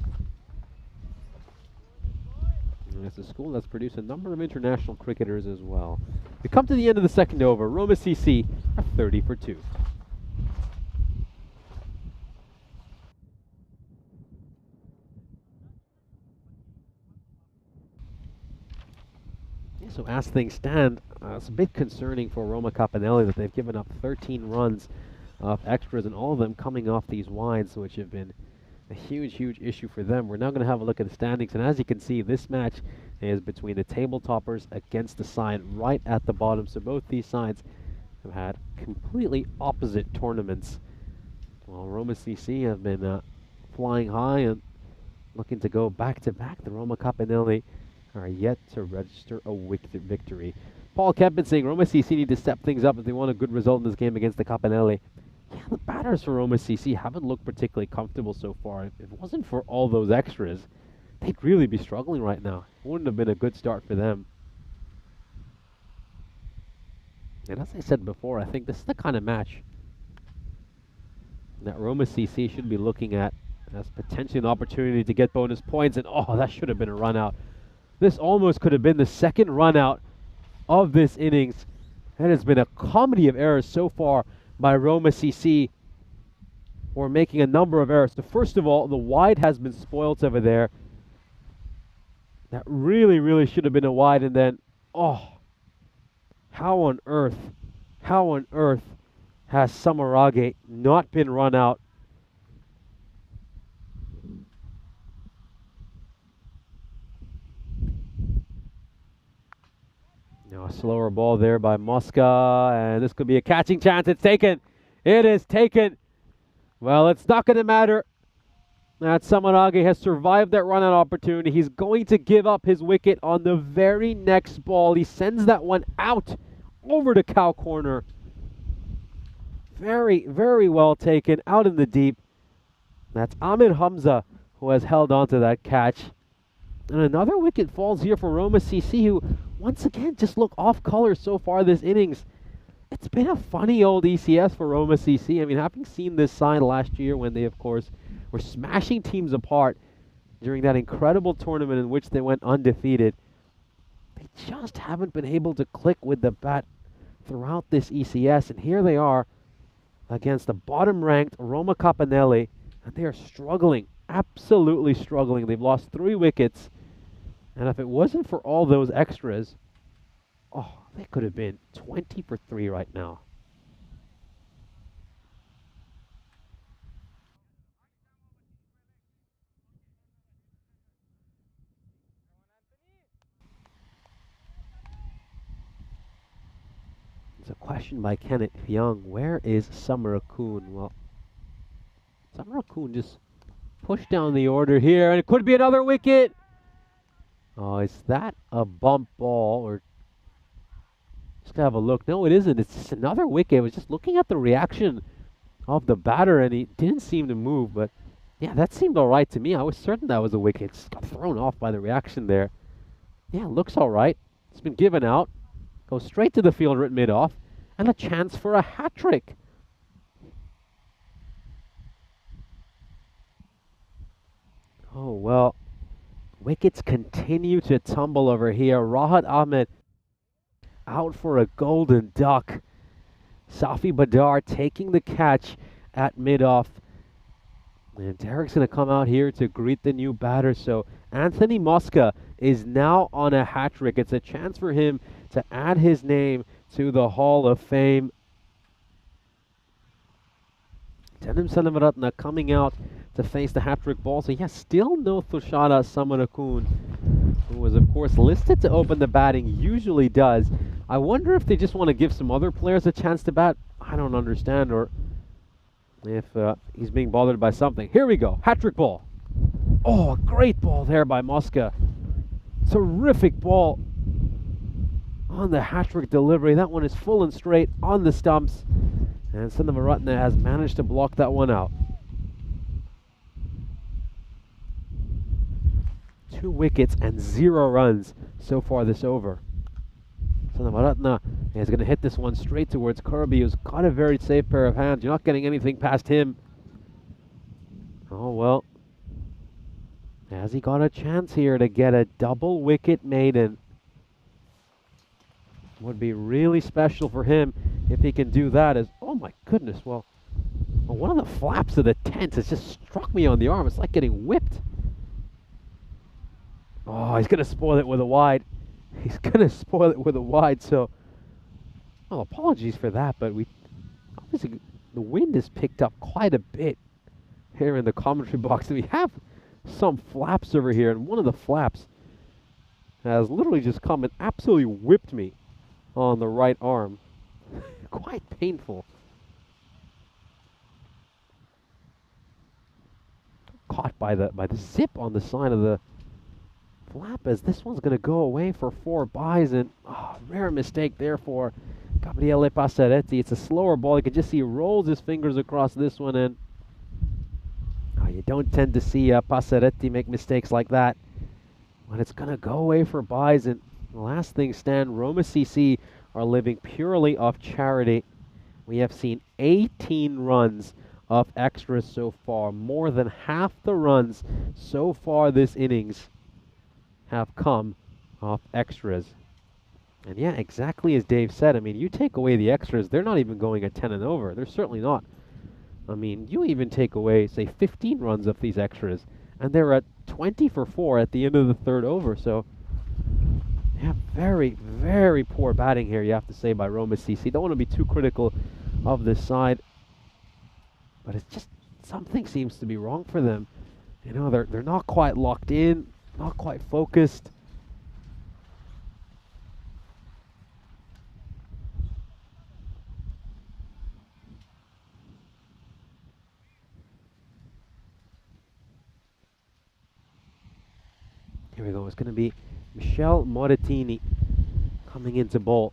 And it's a school that's produced a number of international cricketers as well. We come to the end of the second over. Roma CC are 30 for 2. So as things stand, it's a bit concerning for Roma Capanelli that they've given up 13 runs of extras, and all of them coming off these wides, which have been a huge, huge issue for them. We're now going to have a look at the standings, and as you can see, this match is between the table toppers against the side right at the bottom. So both these sides have had completely opposite tournaments. While Roma CC have been flying high and looking to go back-to-back, the Roma Capanelli are yet to register a victory. Paul Kempin saying Roma CC need to step things up if they want a good result in this game against the Capanelli. Yeah, the batters for Roma CC haven't looked particularly comfortable so far. If it wasn't for all those extras, they'd really be struggling right now. It wouldn't have been a good start for them. And as I said before, I think this is the kind of match that Roma CC should be looking at as potentially an opportunity to get bonus points. And oh, that should have been a run out. This almost could have been the second run out of this innings. It has been a comedy of errors so far by Roma CC. We're making a number of errors. So first of all, the wide has been spoilt over there. That really, really should have been a wide. And then, oh, how on earth has Samarage not been run out? Now a slower ball there by Mosca, and this could be a catching chance. It's taken. It is taken. Well, it's not going to matter that Samarage has survived that run-out opportunity. He's going to give up his wicket on the very next ball. He sends that one out over to cow corner. Very, very well taken, out in the deep. That's Ahmed Hamza who has held on to that catch. And another wicket falls here for Roma CC, who once again just look off color so far this innings. It's been a funny old ECS for Roma CC. I mean, having seen this side last year when they, of course, were smashing teams apart during that incredible tournament in which they went undefeated, they just haven't been able to click with the bat throughout this ECS. And here they are against the bottom-ranked Roma Capanelli, and they are struggling, absolutely struggling. They've lost 3 wickets, and if it wasn't for all those extras, oh, they could have been 20 for 3 right now. It's a question by Kenneth Young. Where is Samarakun? Well, Samarakun just pushed down the order here, and it could be another wicket. Oh, is that a bump ball? Or just gonna have a look. No, it isn't. It's just another wicket. I was just looking at the reaction of the batter, and he didn't seem to move. But yeah, that seemed all right to me. I was certain that was a wicket. Just got thrown off by the reaction there. Yeah, looks all right. It's been given out. Goes straight to the fielder at mid-off, and a chance for a hat trick. Oh, well, wickets continue to tumble over here. Rahat Ahmed out for a golden duck. Safi Badar taking the catch at mid-off. And Derek's going to come out here to greet the new batter. So Anthony Mosca is now on a hat trick. It's a chance for him to add his name to the Hall of Fame. Denim Sanavaratna coming out to face the hat-trick ball. So, yeah, still no Thushara Samanakun, who was, of course, listed to open the batting, usually does. I wonder if they just want to give some other players a chance to bat. I don't understand, or if he's being bothered by something. Here we go, hat-trick ball. Oh, a great ball there by Mosca. Terrific ball on the hat-trick delivery. That one is full and straight on the stumps. And Sanavaratna has managed to block that one out. 2 wickets and 0 runs so far this over. Sanavaratna is going to hit this one straight towards Kirby, who's got a very safe pair of hands. You're not getting anything past him. Oh, well. Has he got a chance here to get a double wicket maiden? Would be really special for him if he can do that. As oh my goodness, well, one of the flaps of the tent has just struck me on the arm. It's like getting whipped. Oh, he's going to spoil it with a wide. He's going to spoil it with a wide, so well, apologies for that, but we obviously the wind has picked up quite a bit here in the commentary box. We have some flaps over here, and one of the flaps has literally just come and absolutely whipped me on the right arm. Quite painful. Caught by the zip on the side of the flap, as this one's going to go away for 4 byes, and rare mistake there for Gabriele Passaretti. It's a slower ball. You can just see he rolls his fingers across this one, and you don't tend to see Passaretti make mistakes like that. But it's going to go away for byes, and the last thing, Stan, Roma CC are living purely off charity. We have seen 18 runs of extras so far. More than half the runs so far this innings have come off extras. And yeah, exactly as Dave said, I mean, you take away the extras, they're not even going at 10 and over. They're certainly not. I mean, you even take away, say, 15 runs of these extras, and they're at 20 for 4 at the end of the 3rd over. So, yeah, very, very poor batting here, you have to say, by Roma CC. Don't want to be too critical of this side, but it's just something seems to be wrong for them. You know, they're not quite locked in, not quite focused. Here we go. It's going to be Michel Moratini coming into bowl.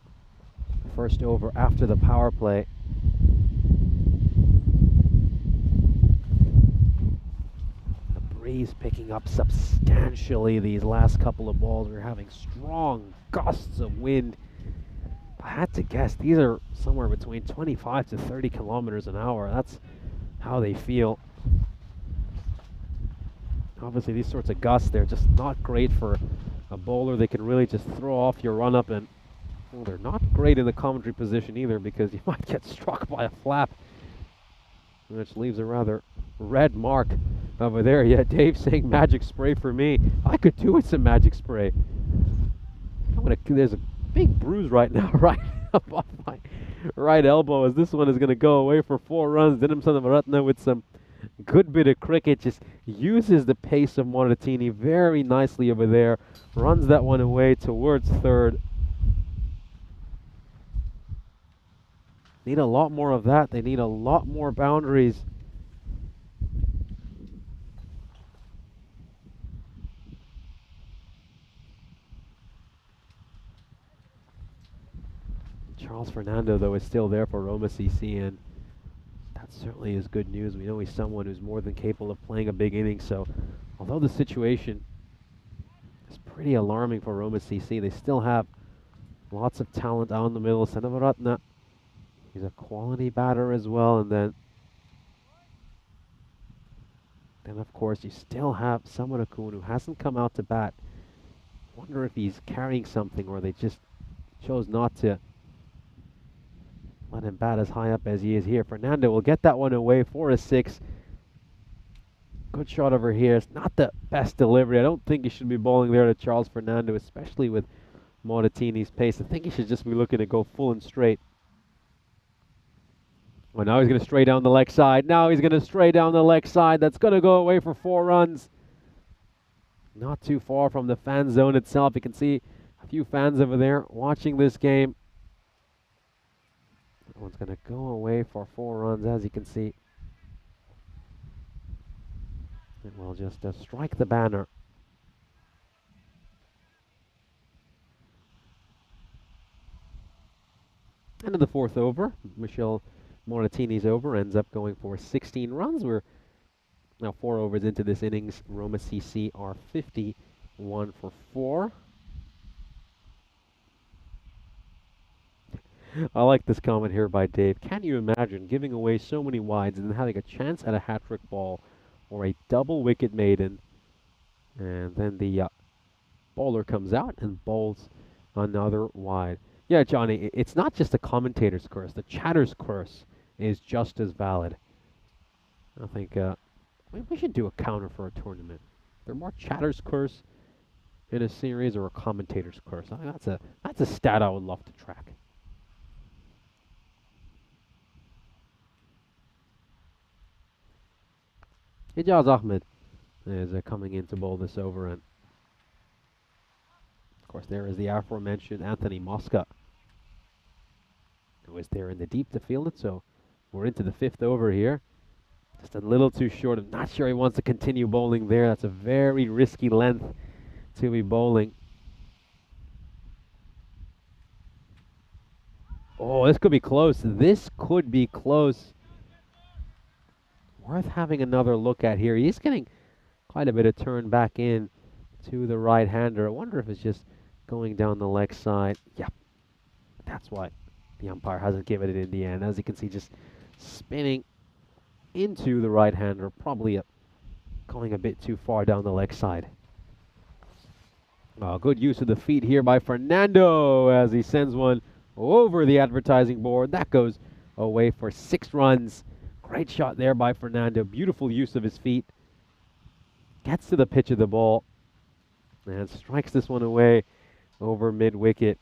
First over after the power play. The breeze picking up substantially these last couple of balls. We're having strong gusts of wind. I had to guess these are somewhere between 25 to 30 kilometers an hour. That's how they feel. Obviously, these sorts of gusts, they're just not great for a bowler. They can really just throw off your run-up, and well, they're not great in the commentary position either, because you might get struck by a flap, which leaves a rather red mark over there. Yeah, Dave saying magic spray for me. I could do with some magic spray. There's a big bruise right now, right up on my right elbow, as this one is going to go away for 4 runs. Dinam Sanavaratna with some good bit of cricket, just uses the pace of Moratini very nicely over there, runs that one away towards 3rd. Need a lot more of that. They need a lot more boundaries. Charles Fernando, though, is still there for Roma CC, and that certainly is good news. We know he's someone who's more than capable of playing a big inning. So, although the situation is pretty alarming for Roma CC, they still have lots of talent out in the middle. Sanavaratna, he's a quality batter as well. And then of course, you still have Samanakun, who hasn't come out to bat. Wonder if he's carrying something, or they just chose not to let him bat as high up as he is here. Fernando will get that one away for a 6. Good shot over here. It's not the best delivery. I don't think he should be bowling there to Charles Fernando, especially with Montatini's pace. I think he should just be looking to go full and straight. Well, now he's going to stray down the leg side. Now he's going to stray down the leg side. That's going to go away for 4 runs. Not too far from the fan zone itself. You can see a few fans over there watching this game. That one's going to go away for 4 runs, as you can see. And we'll just strike the banner. End of the 4th over. Michel Montatini's over ends up going for 16 runs. We're now 4 overs into this innings. Roma CC are 51 for 4. I like this comment here by Dave. Can you imagine giving away so many wides and then having a chance at a hat-trick ball or a double wicket maiden, and then the bowler comes out and bowls another wide? Yeah, Johnny, it's not just the commentator's curse. The chatter's curse is just as valid. I think we should do a counter for a tournament. There more chatter's curse in a series or a commentator's curse? I think that's a stat I would love to track. Ijaz Ahmed is coming in to bowl this over, and of course there is the aforementioned Anthony Mosca, who is there in the deep to field it. So we're into the 5th over here. Just a little too short. I'm not sure he wants to continue bowling there. That's a very risky length to be bowling. Oh, this could be close. This could be close. Worth having another look at here. He's getting quite a bit of turn back in to the right-hander. I wonder if it's just going down the leg side. Yeah, that's why the umpire hasn't given it in the end. As you can see, just spinning into the right-hander, probably going a bit too far down the leg side. Good use of the feet here by Fernando as he sends one over the advertising board. That goes away for 6 runs. Great shot there by Fernando. Beautiful use of his feet. Gets to the pitch of the ball and strikes this one away over mid-wicket.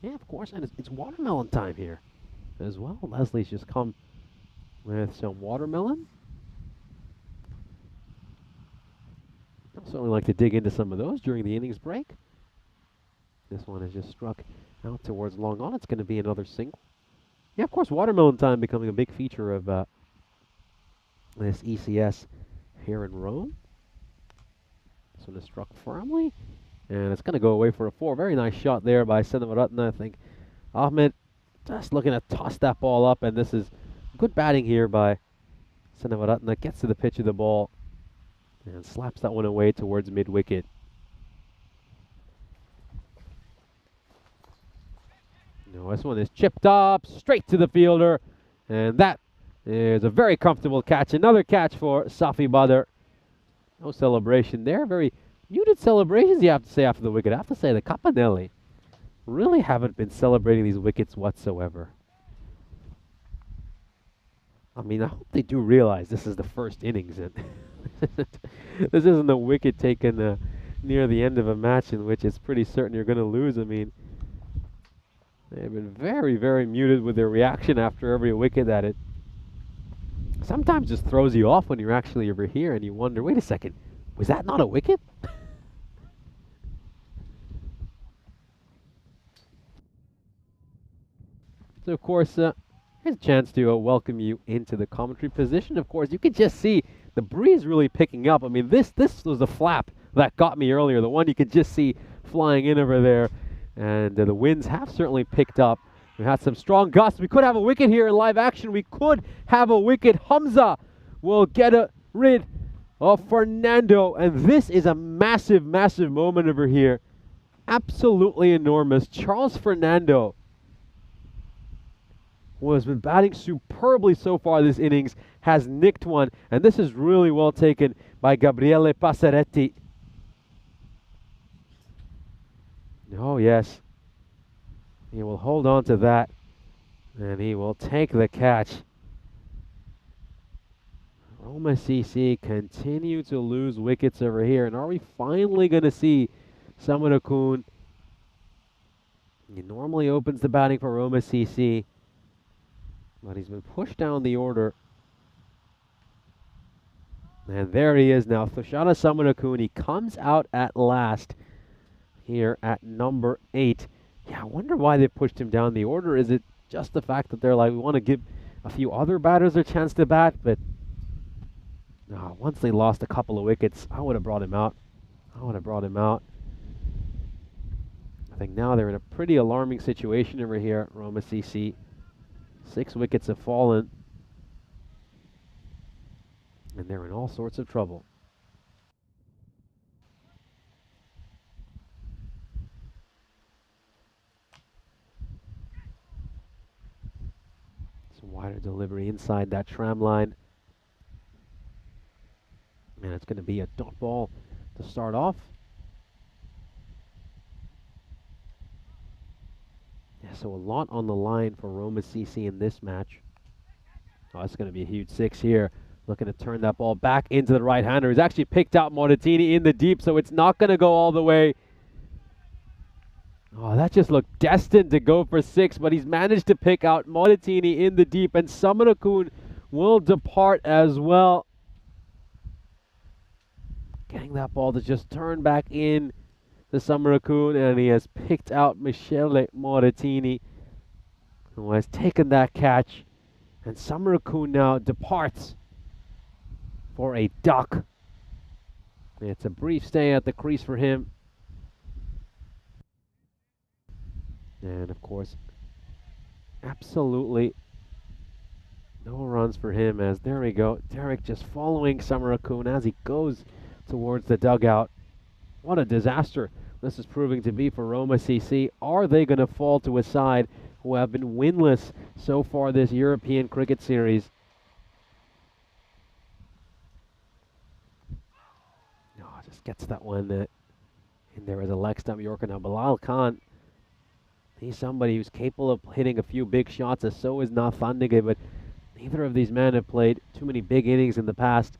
Yeah, of course, and it's watermelon time here as well. Leslie's just come with some watermelon. I'd certainly like to dig into some of those during the innings break. This one is just struck out towards long on. It's going to be another single. Yeah, of course, watermelon time becoming a big feature of this ECS here in Rome. This one is struck firmly, and it's going to go away for a 4. Very nice shot there by Senavaratna. I think Ahmed just looking to toss that ball up, and this is good batting here by Senavaratna. Gets to the pitch of the ball and slaps that one away towards mid-wicket. No, this one is chipped up straight to the fielder, and that is a very comfortable catch. Another catch for Safi Badr. No celebration there. Very muted celebrations, you have to say, after the wicket. I have to say, the Capanelli really haven't been celebrating these wickets whatsoever. I mean, I hope they do realize this is the first innings, and this isn't a wicket taken near the end of a match in which it's pretty certain you're going to lose. I mean, they've been very, very muted with their reaction after every wicket. That it sometimes just throws you off when you're actually over here and you wonder, wait a second, was that not a wicket? So, of course, here's a chance to welcome you into the commentary position. Of course, you can just see the breeze really picking up. I mean, this was the flap that got me earlier, the one you could just see flying in over there. And the winds have certainly picked up. We had some strong gusts. We could have a wicket here in live action. We could have a wicket. Hamza will get rid of Fernando. And this is a massive, massive moment over here. Absolutely enormous. Charles Fernando, who has been batting superbly so far this innings, has nicked one. And this is really well taken by Gabriele Passeretti. Oh, yes. He will hold on to that, and he will take the catch. Roma CC continue to lose wickets over here. And are we finally going to see Samanakun? He normally opens the batting for Roma CC, but he's been pushed down the order. And there he is now, Thushana Samanakun. He comes out at last here at number 8. Yeah, I wonder why they pushed him down the order. Is it just the fact that they're like, we want to give a few other batters a chance to bat? But once they lost a couple of wickets, I would have brought him out. I think now they're in a pretty alarming situation over here at Roma CC. 6 wickets have fallen, and they're in all sorts of trouble. Some wider delivery inside that tram line. And it's going to be a dot ball to start off. Yeah, so a lot on the line for Roma CC in this match. Oh, it's going to be a huge 6 here. Looking to turn that ball back into the right-hander. He's actually picked out Moratini in the deep, so it's not going to go all the way. Oh, that just looked destined to go for 6, but he's managed to pick out Moratini in the deep, and Samanakun will depart as well. Getting that ball to just turn back in to Samanakun, and he has picked out Michele Moratini, who has taken that catch, and Samanakun now departs for a duck. It's a brief stay at the crease for him. And of course, absolutely no runs for him, as there we go. Derek just following Samanakun as he goes towards the dugout. What a disaster this is proving to be for Roma CC. Are they going to fall to a side who have been winless so far this European cricket series? No, just gets that one in there as a leg stump Yorker. Now Bilal Khan, he's somebody who's capable of hitting a few big shots, as so is Nathandige, but neither of these men have played too many big innings in the past.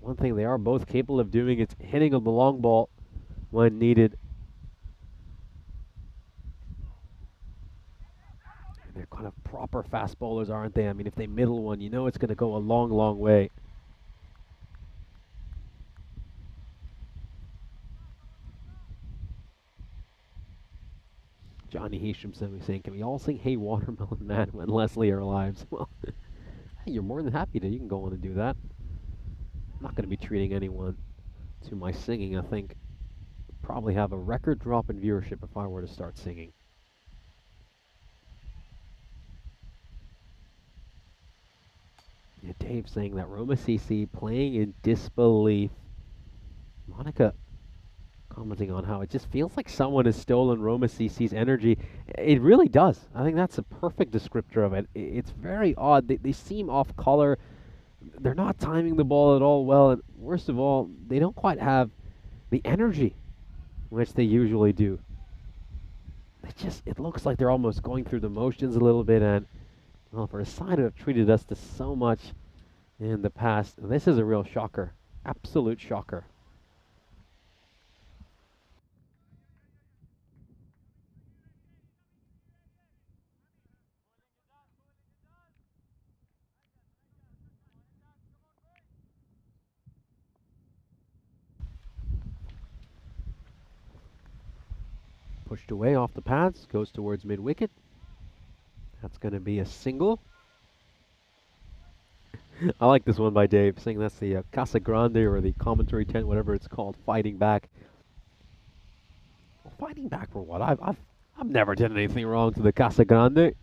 One thing they are both capable of doing is hitting on the long ball when needed. And they're kind of proper fast bowlers, aren't they? I mean, if they middle one, you know it's going to go a long, long way. Johnny Heasham saying, can we all sing Hey Watermelon Man when Leslie arrives? Well, hey, you're more than happy to. You can go on and do that. I'm not going to be treating anyone to my singing. I think probably have a record drop in viewership if I were to start singing. Yeah, Dave saying that Roma CC playing in disbelief. Monica commenting on how it just feels like someone has stolen Roma CC's energy. It really does. I think that's a perfect descriptor of it. It's very odd. They seem off color. They're not timing the ball at all well, and worst of all, they don't quite have the energy which they usually do. It looks like they're almost going through the motions a little bit, and well, for a side who have treated us to so much in the past, this is a real shocker. Absolute shocker. Pushed away off the pads, goes towards mid-wicket. That's going to be a single. I like this one by Dave, saying that's the Casa Grande, or the commentary tent, whatever it's called, fighting back. Well, fighting back for what? I've never done anything wrong to the Casa Grande.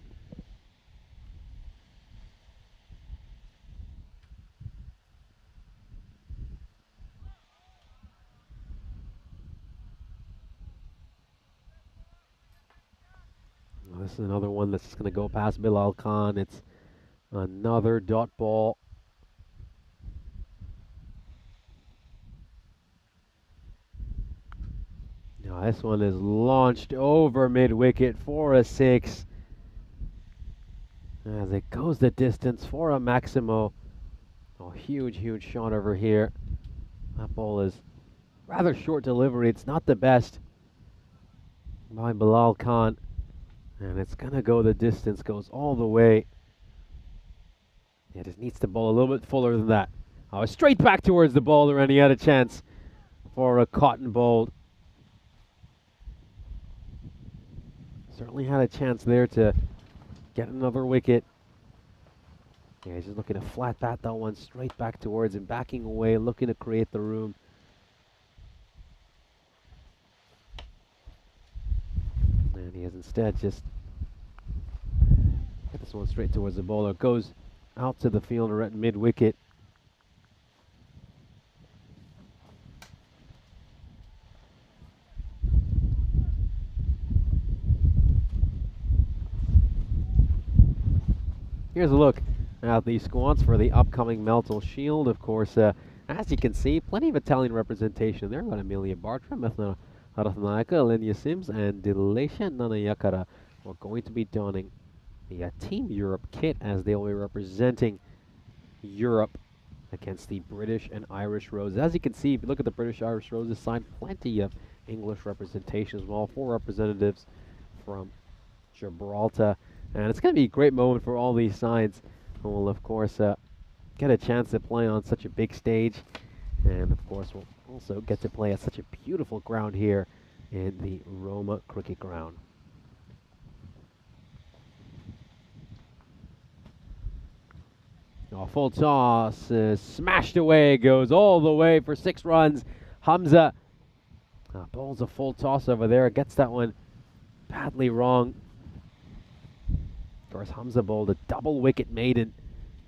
This is another one that's going to go past Bilal Khan. It's another dot ball. Now this one is launched over mid-wicket for a 6. As it goes the distance for a Maximo. Oh, huge, huge shot over here. That ball is rather short delivery. It's not the best by Bilal Khan. And it's going to go the distance, goes all the way. Yeah, just needs the ball a little bit fuller than that. Oh, straight back towards the bowler, and he had a chance for a cotton bowled. Certainly had a chance there to get another wicket. Yeah, he's just looking to flat bat that one straight back towards him, backing away, looking to create the room. And he has instead just hit this one straight towards the bowler. Goes out to the fielder at mid-wicket. Here's a look at the squads for the upcoming Meltel Shield. Of course, as you can see, plenty of Italian representation there. We've got Amelia Bartram, Ethna Rathnayaka, Alenia Sims, and Dilecia Nanayakara. We're going to be donning the Team Europe kit as they'll be representing Europe against the British and Irish Roses. As you can see, if you look at the British-Irish Roses side, plenty of English representation as well. 4 representatives from Gibraltar. And it's going to be a great moment for all these sides who will, of course, get a chance to play on such a big stage. And, of course, we'll also get to play at such a beautiful ground here in the Roma Cricket Ground. Oh, full toss, smashed away, goes all the way for 6 runs. Hamza bowls a full toss over there, gets that one badly wrong. Of course, Hamza bowled a double wicket maiden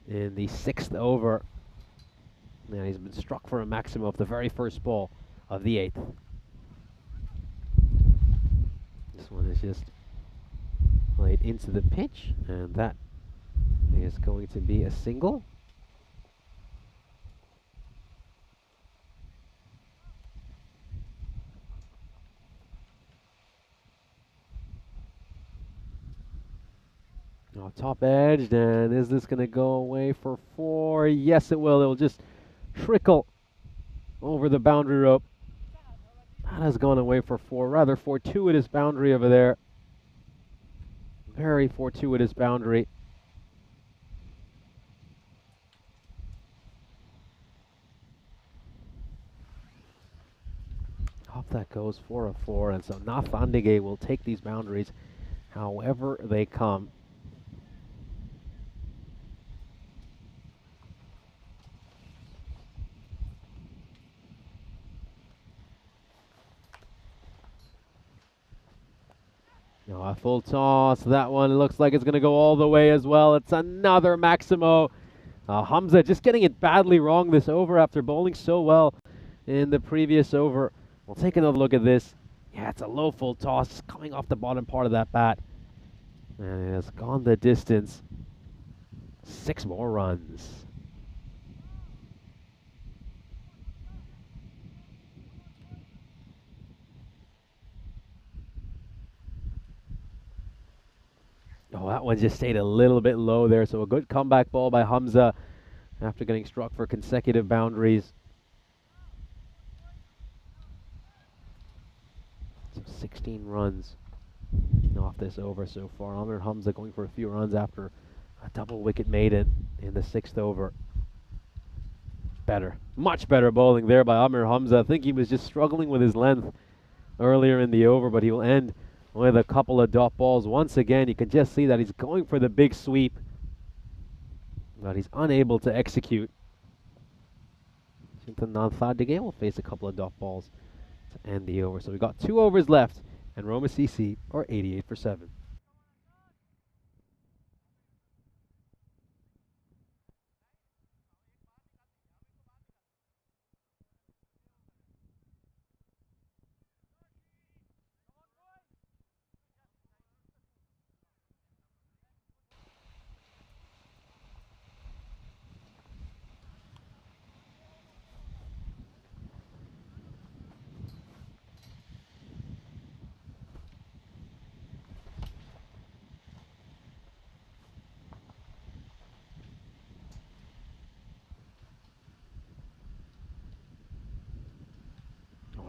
in the 6th over. And he's been struck for a maximum of the very first ball of the 8th. This one is just played into the pitch, and that is going to be a single. Oh, top edged, and is this going to go away for 4? Yes, it will. It will just trickle over the boundary rope. That has gone away for 4. Rather fortuitous boundary over there. Very fortuitous boundary. Off that goes for a 4, and so Nathandige will take these boundaries however they come. Oh, a full toss. That one looks like it's going to go all the way as well. It's another Maximo. Hamza just getting it badly wrong this over after bowling so well in the previous over. We'll take another look at this. Yeah, it's a low full toss coming off the bottom part of that bat. And it has gone the distance. 6 more runs. Oh, that one just stayed a little bit low there, so a good comeback ball by Hamza after getting struck for consecutive boundaries. So 16 runs off this over so far. Amir Hamza going for a few runs after a double wicket maiden in the 6th over. Better, much better bowling there by Amir Hamza. I think he was just struggling with his length earlier in the over, but he will end with a couple of dot balls. Once again, you can just see that he's going for the big sweep, but he's unable to execute. Nathandige will face a couple of dot balls to end the over. So we've got 2 overs left, and Roma CC are 88 for 7.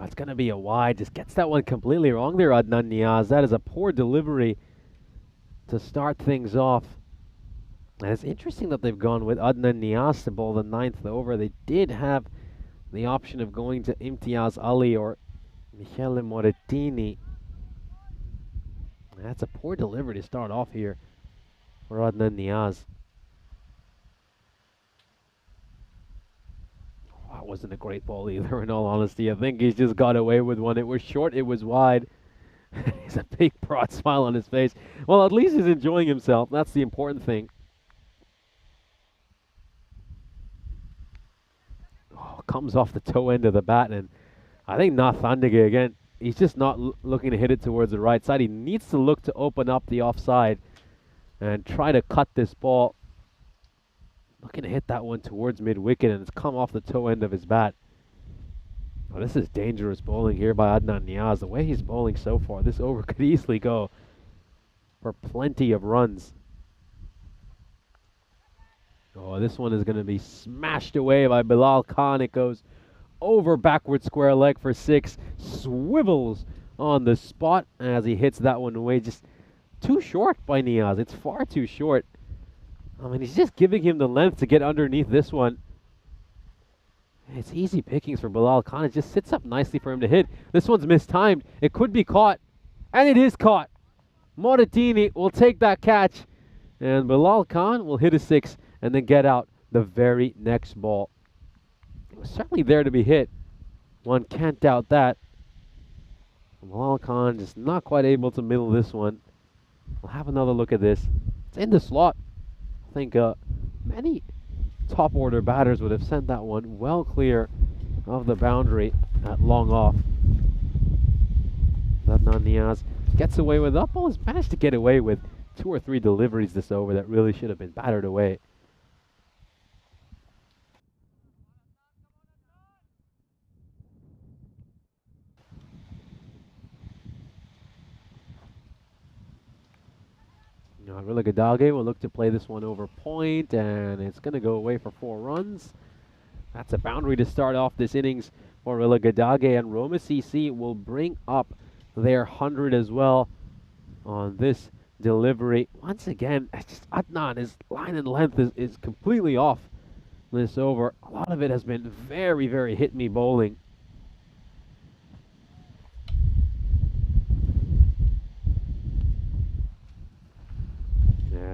It's going to be a wide. Just gets that one completely wrong there, Adnan Niaz. That is a poor delivery to start things off. And it's interesting that they've gone with Adnan Niaz to bowl the 9th over. They did have the option of going to Imtiaz Ali or Michele Morettini. That's a poor delivery to start off here for Adnan Niaz. That wasn't a great ball either, in all honesty. I think he's just got away with one. It was short, it was wide. He's a big, broad smile on his face. Well, at least he's enjoying himself. That's the important thing. Oh, comes off the toe end of the bat, and I think Nathandige again. He's just not looking to hit it towards the right side. He needs to look to open up the offside and try to cut this ball. Looking to hit that one towards mid-wicket, and it's come off the toe end of his bat. Oh, this is dangerous bowling here by Adnan Niaz. The way he's bowling so far, this over could easily go for plenty of runs. Oh, this one is going to be smashed away by Bilal Khan. It goes over backward square leg for 6. Swivels on the spot as he hits that one away. Just too short by Niaz. It's far too short. I mean, he's just giving him the length to get underneath this one. It's easy pickings for Bilal Khan. It just sits up nicely for him to hit. This one's mistimed. It could be caught, and it is caught. Morettini will take that catch, and Bilal Khan will hit a 6 and then get out the very next ball. It was certainly there to be hit. One can't doubt that. Bilal Khan just not quite able to middle this one. We'll have another look at this. It's in the slot. I think many top order batters would have sent that one well clear of the boundary at long off. Adnan Niaz gets away with that ball. Has managed to get away with 2 or 3 deliveries this over that really should have been battered away. Gadage will look to play this one over point, and it's going to go away for 4 runs. That's a boundary to start off this innings for Gadage, and Roma CC will bring up their 100 as well on this delivery. Once again, it's just Adnan, his line and length is completely off this over. A lot of it has been very, very hit-me bowling.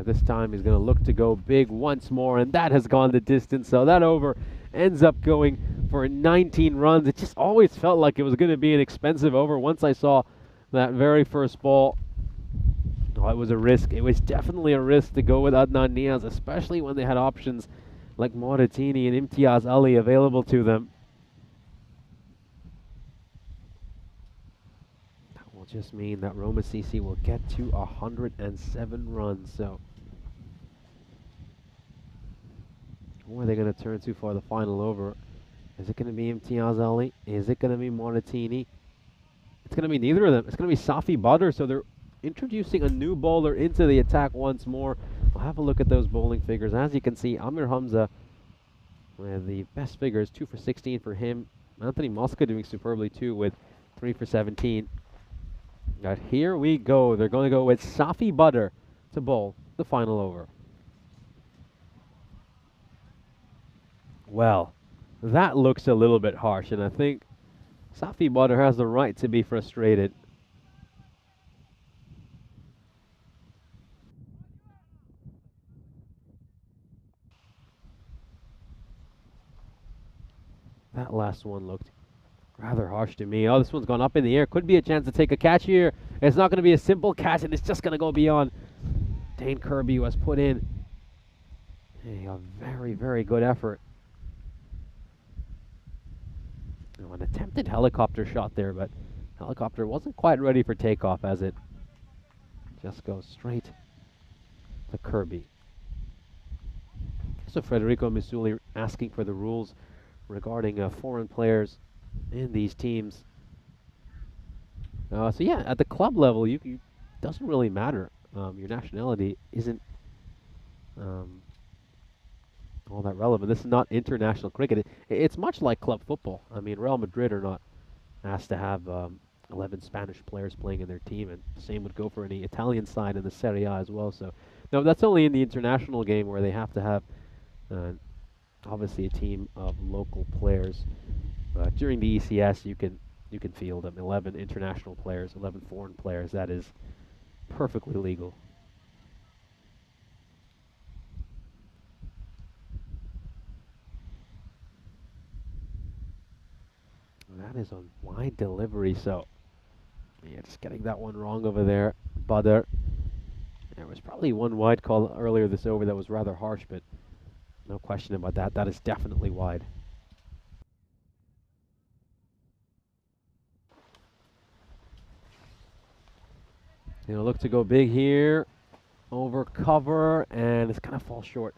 This time he's going to look to go big once more, and that has gone the distance. So that over ends up going for 19 runs. It just always felt like it was going to be an expensive over once I saw that very first ball. Oh, it was a risk. It was definitely a risk to go with Adnan Niaz, especially when they had options like Morettini and Imtiaz Ali available to them. That will just mean that Roma CC will get to 107 runs. So who are they going to turn to for the final over? Is it going to be Imtiaz Ali? Is it going to be Morettini? It's going to be neither of them. It's going to be Safi Badr. So they're introducing a new bowler into the attack once more. We'll have a look at those bowling figures. As you can see, Amir Hamza, the best figures, 2 for 16 for him. Anthony Mosca doing superbly too with 3 for 17. But here we go. They're going to go with Safi Badr to bowl the final over. Well, that looks a little bit harsh, and I think Safi Badr has the right to be frustrated. That last one looked rather harsh to me. Oh, this one's gone up in the air. Could be a chance to take a catch here. It's not going to be a simple catch, and it's just going to go beyond. Dane Kirby, who has put in a very, very good effort. Oh, an attempted helicopter shot there, but helicopter wasn't quite ready for takeoff as it just goes straight to Kirby. So Federico Missouli asking for the rules regarding foreign players in these teams. So yeah, at the club level, you doesn't really matter. Your nationality isn't all that relevant. This is not international cricket. It's much like club football. I mean, Real Madrid are not asked to have 11 Spanish players playing in their team, and same would go for any Italian side in the Serie A as well. So, no, that's only in the international game where they have to have uh, obviously a team of local players. But during the ECS, you can field them 11 international players, 11 foreign players. That is perfectly legal. That is a wide delivery, so yeah, just getting that one wrong over there. Badr. There was probably one wide call earlier this over that was rather harsh, but no question about that. That is definitely wide. He'll look to go big here. Over cover, and it's going to fall short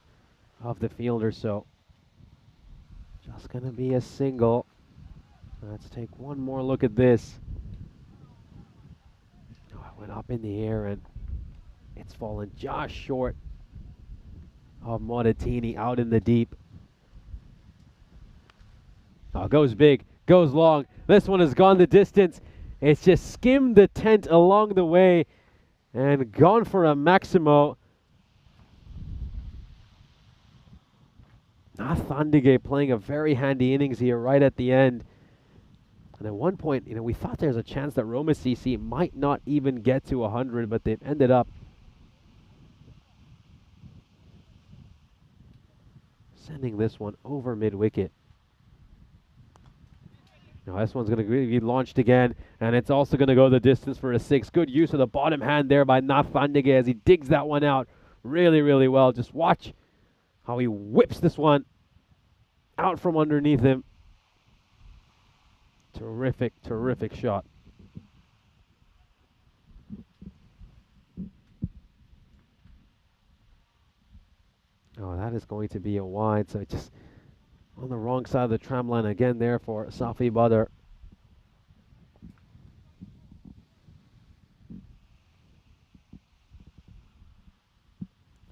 of the fielder, so just going to be a single. Let's take one more look at this. Oh, it went up in the air, and it's fallen just short of Montatini out in the deep. Oh, goes big, goes long. This one has gone the distance. It's just skimmed the tent along the way and gone for a Maximo. Thandige playing a very handy innings here right at the end. And at one point, we thought there's a chance that Roma CC might not even get to 100, but they've ended up sending this one over mid-wicket. Now this one's going to be launched again, and it's also going to go the distance for a 6. Good use of the bottom hand there by Thandige as he digs that one out really, really well. Just watch how he whips this one out from underneath him. Terrific, terrific shot. Oh, that is going to be a wide, so just on the wrong side of the tram line again there for Safi Badr.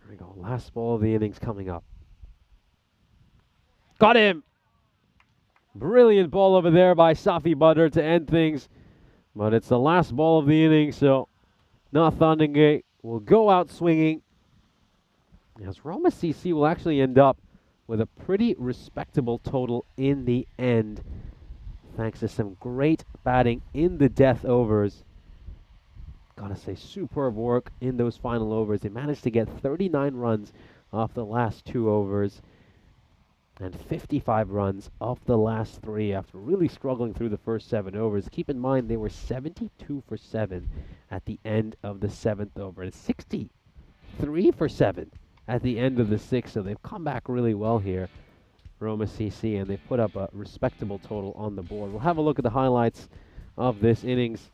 There we go, last ball of the innings coming up. Got him! Brilliant ball over there by Safi Badr to end things. But it's the last ball of the inning, so Thandige will go out swinging. As Roma CC will actually end up with a pretty respectable total in the end, thanks to some great batting in the death overs. Gotta say, superb work in those final overs. They managed to get 39 runs off the last 2 overs and 55 runs off the last 3 after really struggling through the first 7 overs. Keep in mind, they were 72 for 7 at the end of the 7th over, and 63 for 7 at the end of the 6th, so they've come back really well here, Roma CC, and they've put up a respectable total on the board. We'll have a look at the highlights of this innings.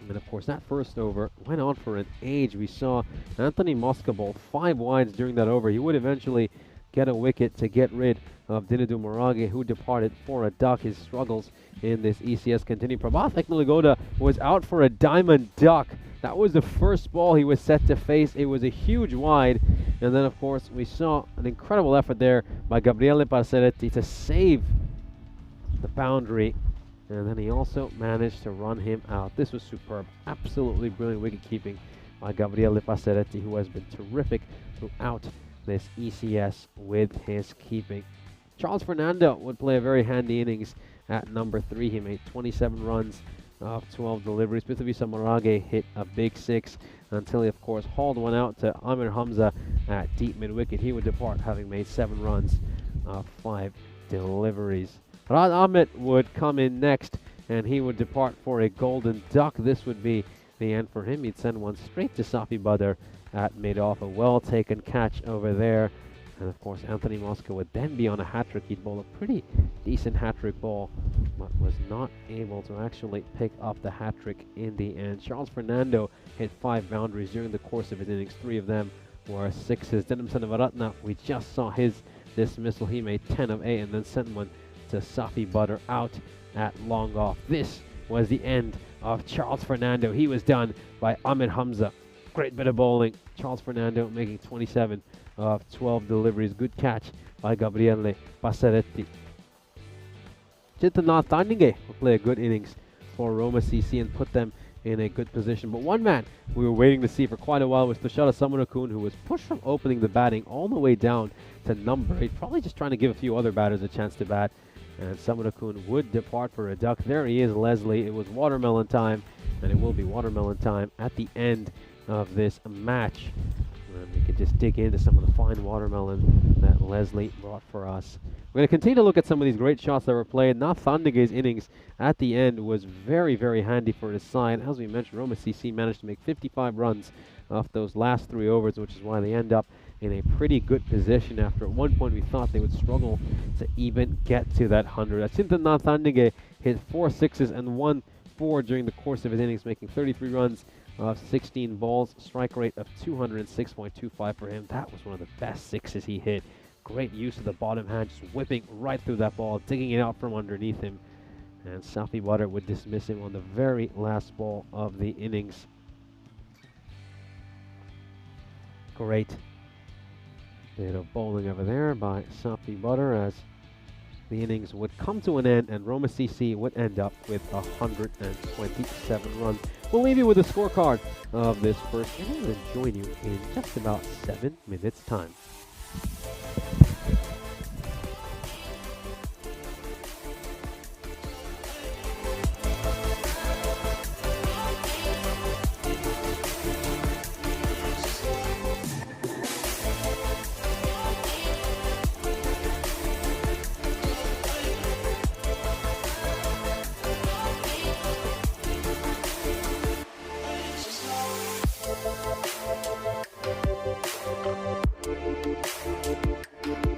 And of course, that first over went on for an age. We saw Anthony Mosca bowl 5 wides during that over. He would eventually get a wicket to get rid of Dinadu Morage, who departed for a duck. His struggles in this ECS continue. Prabhath Eknalagoda was out for a diamond duck. That was the first ball he was set to face. It was a huge wide. And then, of course, we saw an incredible effort there by Gabriele Parceretti to save the boundary. And then he also managed to run him out. This was superb. Absolutely brilliant wicket keeping by Gabriele Parceretti, who has been terrific throughout this ECS with his keeping. Charles Fernando would play a very handy innings at number 3. He made 27 runs off 12 deliveries. Prithvi Morage hit a big 6 until he, of course, hauled one out to Amir Hamza at deep mid-wicket. He would depart having made 7 runs off 5 deliveries. Rad Ahmed would come in next, and he would depart for a golden duck. This would be the end for him. He'd send one straight to Safi Badr at mid-off. A well-taken catch over there. And, of course, Anthony Mosca would then be on a hat-trick. He'd bowl a pretty decent hat-trick ball, but was not able to actually pick up the hat-trick in the end. Charles Fernando hit 5 boundaries during the course of his innings. 3 of them were 6s. Dinam Sanavaratna, we just saw his dismissal. He made 10 of 8 and then sent one to Safi Badr out at long off. This was the end of Charles Fernando. He was done by Ahmed Hamza. Great bit of bowling. Charles Fernando making 27 of 12 deliveries. Good catch by Gabriele Parceretti. Chitanath Tandinge will play a good innings for Roma CC and put them in a good position. But one man we were waiting to see for quite a while was Tushara Samanakun, who was pushed from opening the batting all the way down to number 8, probably just trying to give a few other batters a chance to bat. And Samanakun would depart for a duck. There he is, Leslie. It was watermelon time, and it will be watermelon time at the end of this match. And we can just dig into some of the fine watermelon that Leslie brought for us. We're going to continue to look at some of these great shots that were played. Nath Thandige's innings at the end was very, very handy for his side. As we mentioned, Roma CC managed to make 55 runs off those last 3 overs, which is why they end up in a pretty good position after at one point we thought they would struggle to even get to that 100. Nath Thandige hit 4 sixes and 1 4 during the course of his innings, making 33 runs off 16 balls, strike rate of 206.25 for him. That was one of the best sixes he hit. Great use of the bottom hand, just whipping right through that ball, digging it out from underneath him. And Safi Butter would dismiss him on the very last ball of the innings. Great bit of bowling over there by Safi Butter as the innings would come to an end and Roma CC would end up with 127 runs. We'll leave you with a scorecard of this first inning and join you in just about 7 minutes' time. Thank you.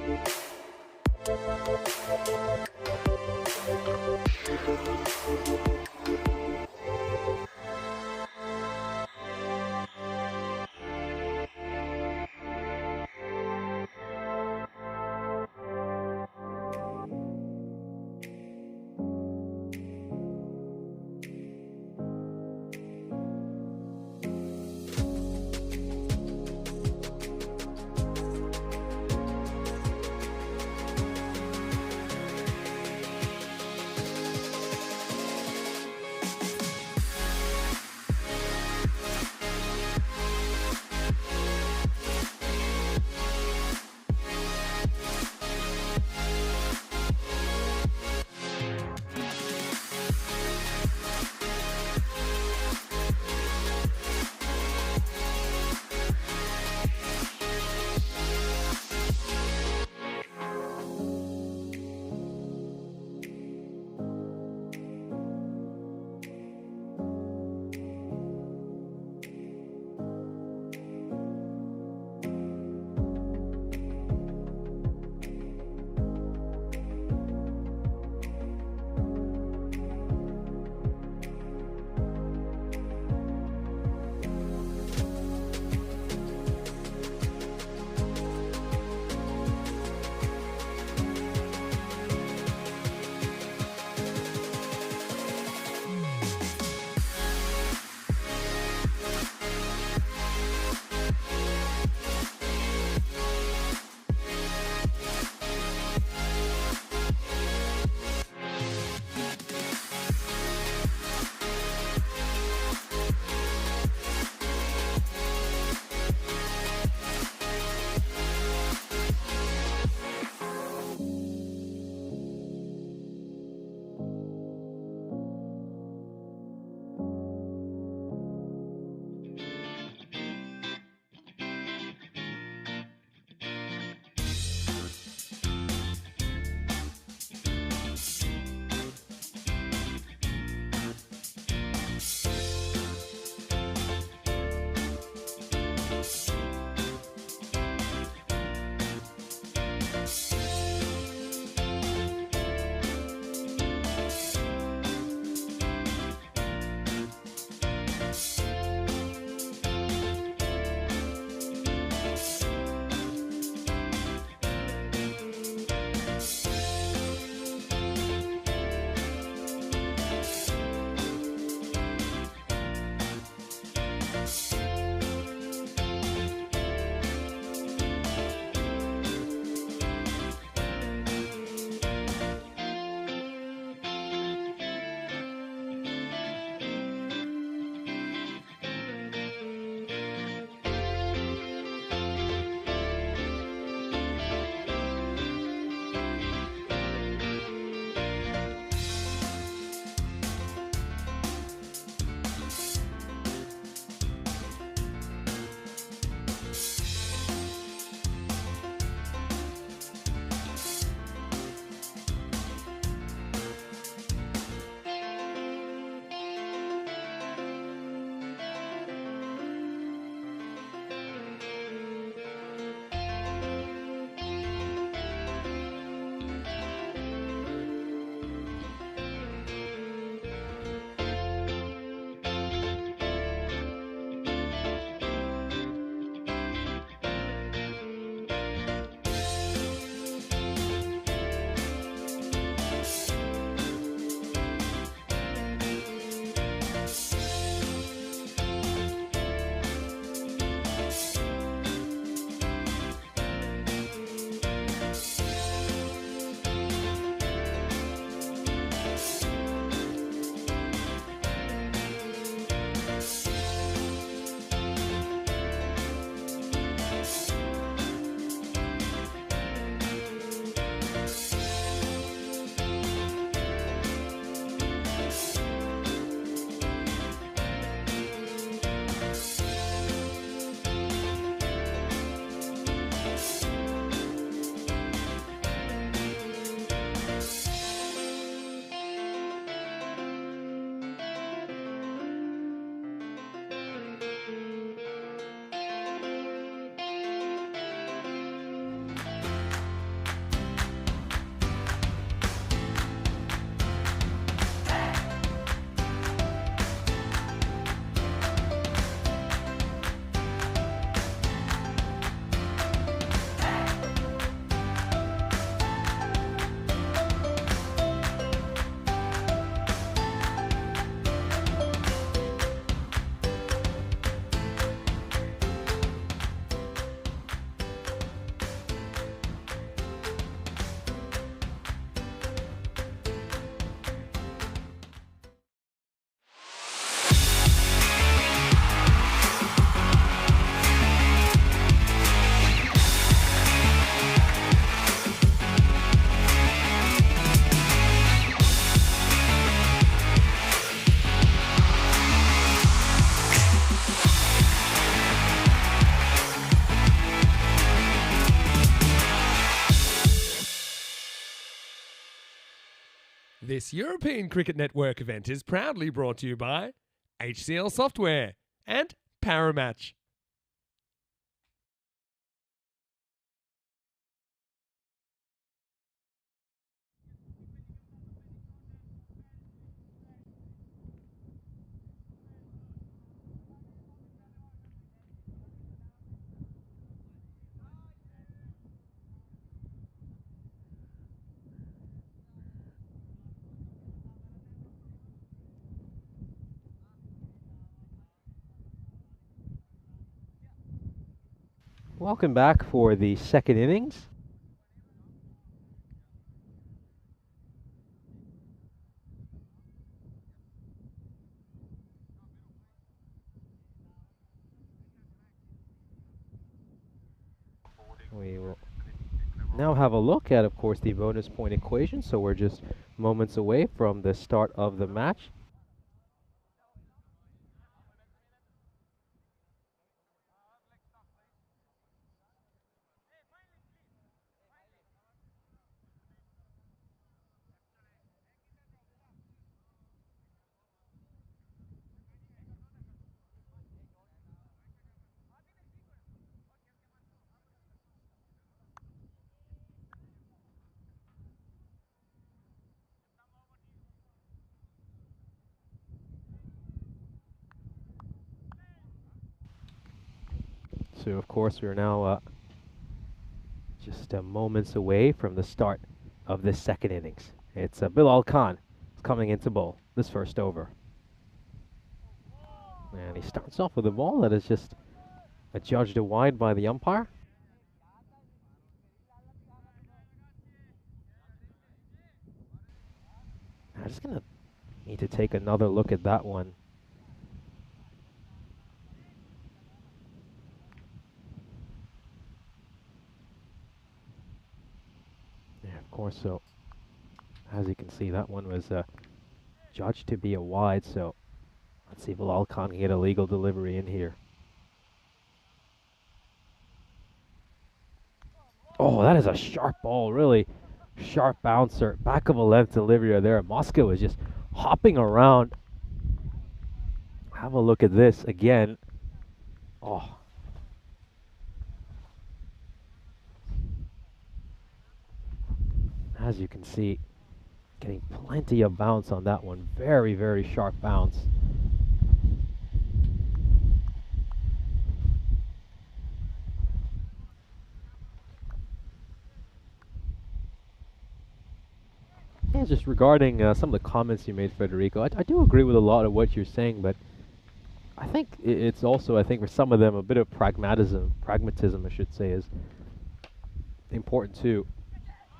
This European Cricket Network event is proudly brought to you by HCL Software and Paramatch. Welcome back for the second innings. We will now have a look at, of course, the bonus point equation. So we're just moments away from the start of the match. So, of course, we're now just moments away from the start of this second innings. It's Bilal Khan coming into bowl this first over. And he starts off with a ball that is just adjudged a wide by the umpire. I'm just going to need to take another look at that one. Yeah, of course, so as you can see, that one was judged to be a wide, so let's see if Bilal Khan can get a legal delivery in here. Oh, that is a sharp ball, really sharp bouncer. Back of a length delivery there. Moscow is just hopping around. Have a look at this again. Oh. As you can see, getting plenty of bounce on that one. Very, very sharp bounce. Yeah, just regarding some of the comments you made, Federico, I do agree with a lot of what you're saying, but I think it's also, I think for some of them, a bit of pragmatism, I should say, is important too.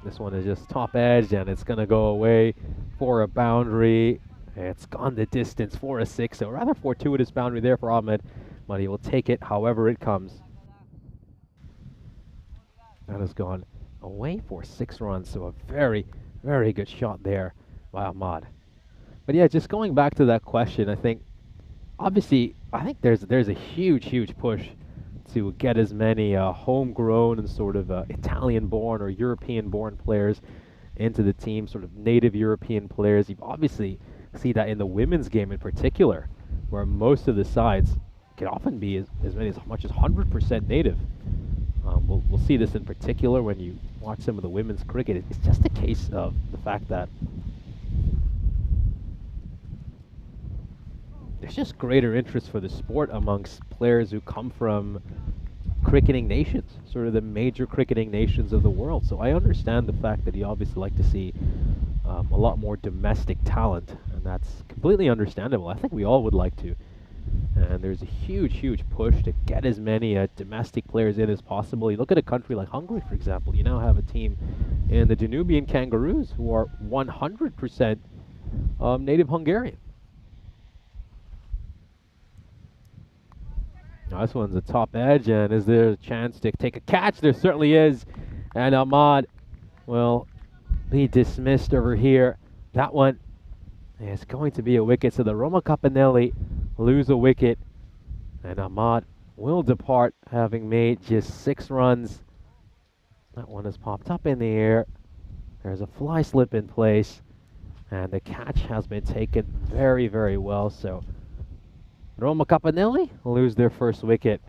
This one is just top edge, and it's going to go away for a boundary. It's gone the distance for a 6, so rather fortuitous boundary there for Ahmed, but he will take it however it comes. That has gone away for 6 runs, so a very, very good shot there by Ahmad. But yeah, just going back to that question, I think obviously there's a huge push to get as many homegrown and sort of Italian-born or European-born players into the team, sort of native European players. You obviously see that in the women's game in particular, where most of the sides can often be as many as much as 100% native. We'll see this in particular when you watch some of the women's cricket. It's just a case of the fact that there's just greater interest for the sport amongst players who come from cricketing nations, sort of the major cricketing nations of the world. So I understand the fact that you obviously like to see a lot more domestic talent, and that's completely understandable. I think we all would like to. And there's a huge push to get as many domestic players in as possible. You look at a country like Hungary, for example. You now have a team in the Danubian Kangaroos who are 100% native Hungarian. Now this one's a top edge, and is there a chance to take a catch? There certainly is. And Ahmad will be dismissed over here. That one is going to be a wicket, so the Roma Capannelli lose a wicket, and Ahmad will depart, having made just 6 runs. That one has popped up in the air. There's a fly slip in place, And the catch has been taken very, very well. So Roma Capanelli lose their first wicket.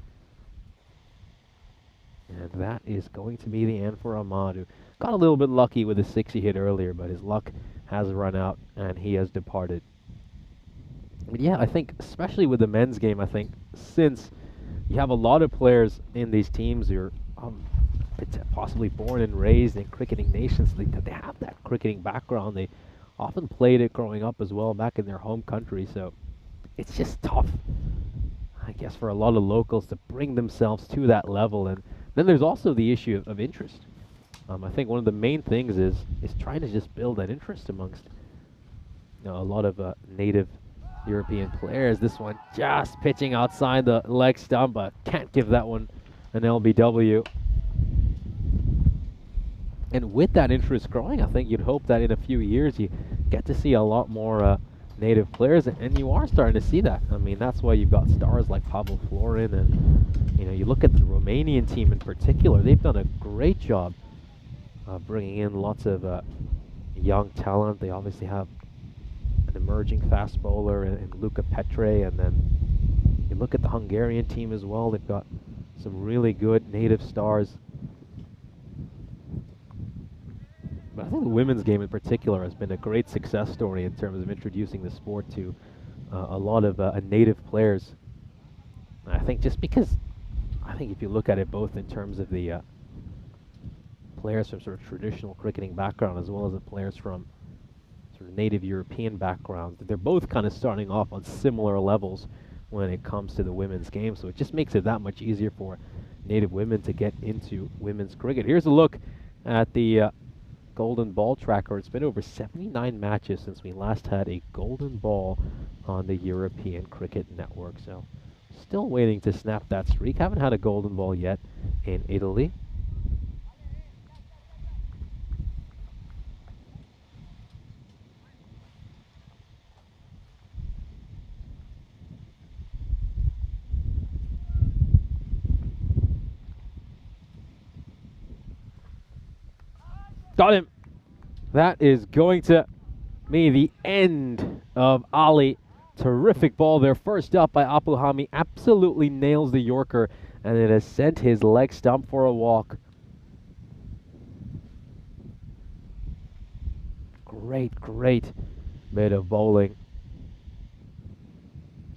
And that is going to be the end for Ahmad, who got a little bit lucky with the 6 he hit earlier, but his luck has run out and he has departed. But yeah, I think, especially with the men's game, I think since you have a lot of players in these teams who are possibly born and raised in cricketing nations, they have that cricketing background. They often played it growing up as well back in their home country, so it's just tough, I guess, for a lot of locals to bring themselves to that level. And then there's also the issue of interest. I think one of the main things is trying to just build that interest amongst a lot of native European players. This one just pitching outside the leg stump, but can't give that one an LBW. And with that interest growing, I think you'd hope that in a few years you get to see a lot more native players, and you are starting to see that. I mean, that's why you've got stars like Pablo Florin, and you look at the Romanian team in particular. They've done a great job bringing in lots of young talent. They obviously have an emerging fast bowler in Luka Petre, and then you look at the Hungarian team as well. They've got some really good native stars. But I think the women's game in particular has been a great success story in terms of introducing the sport to a lot of native players. And I think just because, I think if you look at it both in terms of the players from sort of traditional cricketing background as well as the players from sort of native European backgrounds, they're both kind of starting off on similar levels when it comes to the women's game. So it just makes it that much easier for native women to get into women's cricket. Here's a look at the golden ball tracker. It's been over 79 matches since we last had a golden ball on the European Cricket Network. So still waiting to snap that streak. Haven't had a golden ball yet in Italy. Got him. That is going to be the end of Ali. Terrific ball there. First up by Apu Hami. Absolutely nails the Yorker, and it has sent his leg stump for a walk. Great, great bit of bowling.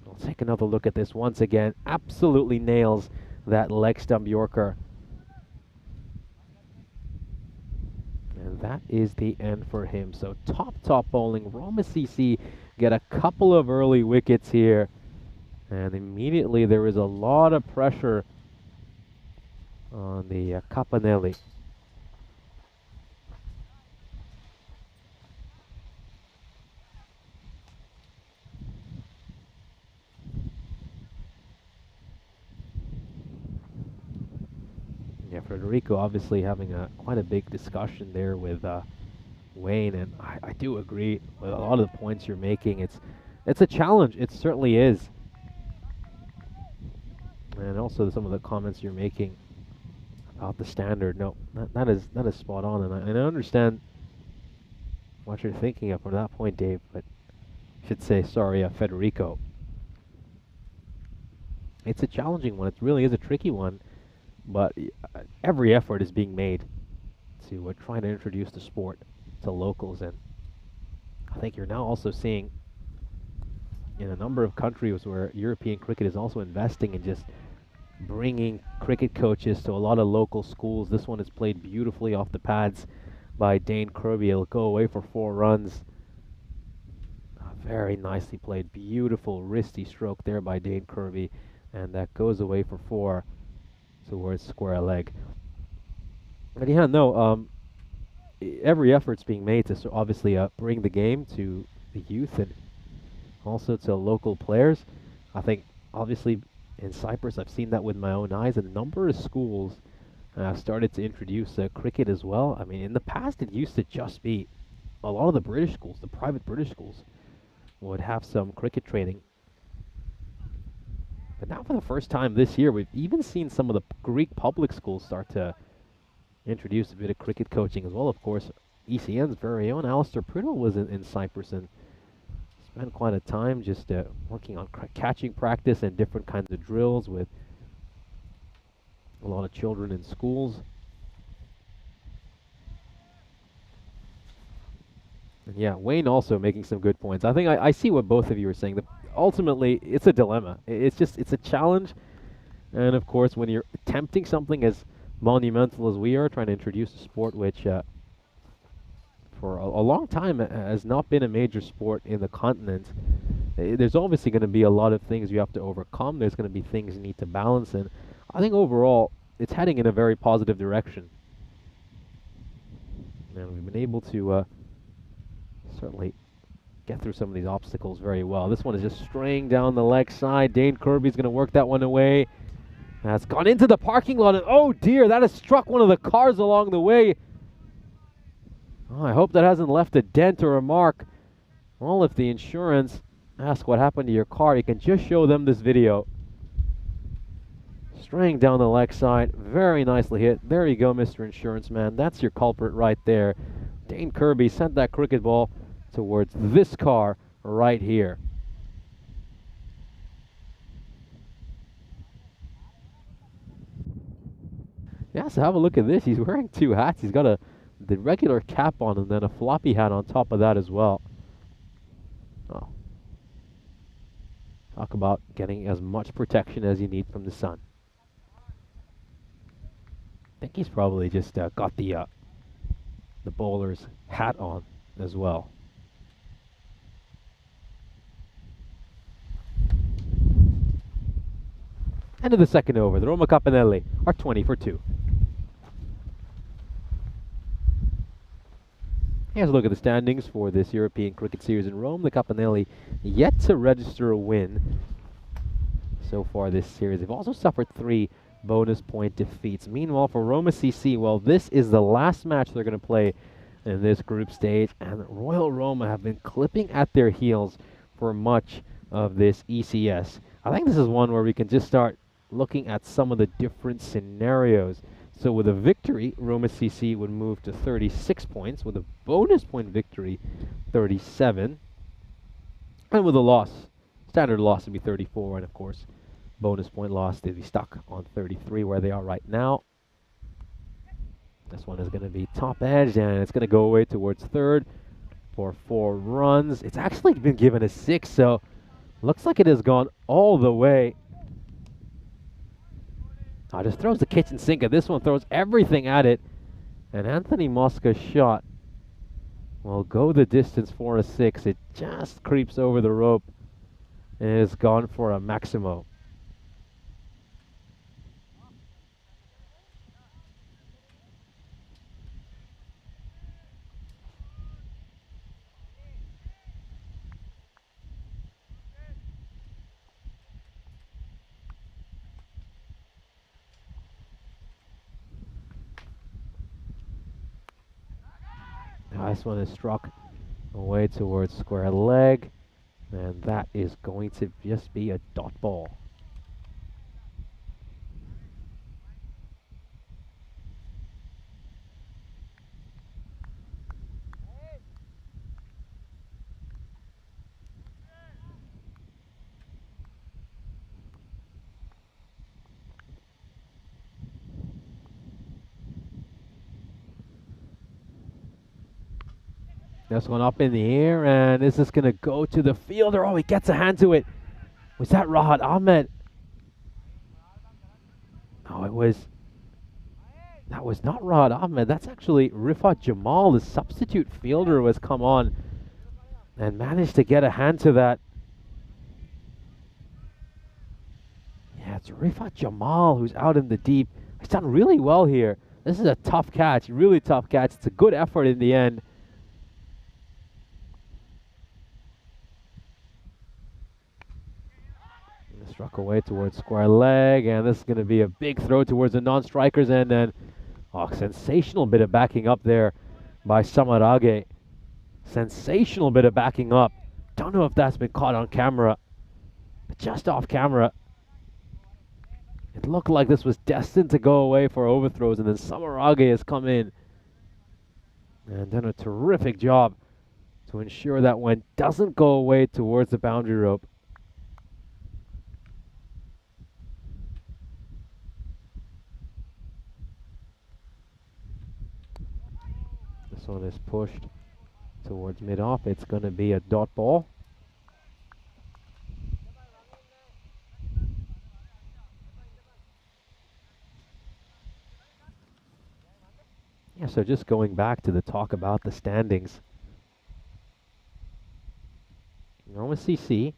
I'll take another look at this once again. Absolutely nails that leg stump Yorker. And that is the end for him. So top bowling. Roma CC get a couple of early wickets here. And immediately there is a lot of pressure on the Capanelli. Yeah, Federico obviously having quite a big discussion there with Wayne, and I do agree with a lot of the points you're making. It's a challenge. It certainly is. And also some of the comments you're making about the standard. No, that is spot on, and I understand what you're thinking of from that point, Dave. But I should say sorry, Federico. It's a challenging one. It really is a tricky one. But every effort is being made to try to introduce the sport to locals. And I think you're now also seeing in a number of countries where European cricket is also investing in just bringing cricket coaches to a lot of local schools. This one is played beautifully off the pads by Dane Kirby. It'll go away for 4 runs. Very nicely played. Beautiful wristy stroke there by Dane Kirby. And that goes away for 4. Towards square leg. But yeah, no, every effort's being made to obviously bring the game to the youth and also to local players. I think obviously in Cyprus I've seen that with my own eyes. A number of schools have started to introduce cricket as well. I mean, in the past it used to just be a lot of the British schools, the private British schools, would have some cricket training. But now for the first time this year, we've even seen some of the Greek public schools start to introduce a bit of cricket coaching as well. Of course, ECN's very own Alistair Priddle was in Cyprus and spent quite a time just working on catching practice and different kinds of drills with a lot of children in schools. And yeah, Wayne also making some good points. I think I see what both of you are saying. Ultimately, it's a dilemma. It's a challenge. And of course, when you're attempting something as monumental as we are, trying to introduce a sport which for a long time has not been a major sport in the continent, there's obviously going to be a lot of things you have to overcome. There's going to be things you need to balance. And I think overall, it's heading in a very positive direction. And we've been able to certainly get through some of these obstacles very well. This one is just straying down the leg side. Dane Kirby's going to work that one away. That's gone into the parking lot, and oh dear, that has struck one of the cars along the way. Oh, I hope that hasn't left a dent or a mark. Well, if the insurance asks what happened to your car, you can just show them this video. Straying down the leg side, very nicely hit. There you go, Mr. Insurance Man. That's your culprit right there. Dane Kirby sent that cricket ball towards this car right here. Yeah, so have a look at this. He's wearing two hats. He's got the regular cap on and then a floppy hat on top of that as well. Oh. Talk about getting as much protection as you need from the sun. I think he's probably just got the bowler's hat on as well. End of the second over. The Roma Capanelli are 20 for 2. Here's a look at the standings for this European Cricket Series in Rome. The Capanelli yet to register a win so far this series. They've also suffered 3 bonus point defeats. Meanwhile, for Roma CC, well, this is the last match they're going to play in this group stage, and Royal Roma have been clipping at their heels for much of this ECS. I think this is one where we can just start looking at some of the different scenarios. So with a victory, Roma CC would move to 36 points. With a bonus point victory, 37. And with a loss, standard loss would be 34. And of course, bonus point loss, they'd be stuck on 33 where they are right now. This one is going to be top edge, and it's going to go away towards third for 4 runs. It's actually been given a 6, so looks like it has gone all the way. Just throws the kitchen sink at this one, throws everything at it. And Anthony Mosca's shot will go the distance for a 6. It just creeps over the rope and is gone for a Maximo. This one is struck away towards square leg, and that is going to just be a dot ball. This one up in the air, and this is going to go to the fielder. Oh, he gets a hand to it. Was that Rahat Ahmed? No, that was not Rahat Ahmed. That's actually Rifat Jamal, the substitute fielder, who has come on and managed to get a hand to that. Yeah, it's Rifat Jamal who's out in the deep. He's done really well here. This is a tough catch, really tough catch. It's a good effort in the end. Struck away towards square leg, and this is going to be a big throw towards the non-strikers, and then sensational bit of backing up there by Samarage. Sensational bit of backing up. Don't know if that's been caught on camera, but just off camera, it looked like this was destined to go away for overthrows, and then Samarage has come in And done a terrific job to ensure that one doesn't go away towards the boundary rope. This one is pushed towards mid-off. It's going to be a dot ball. Yeah, so just going back to the talk about the standings. Roma CC,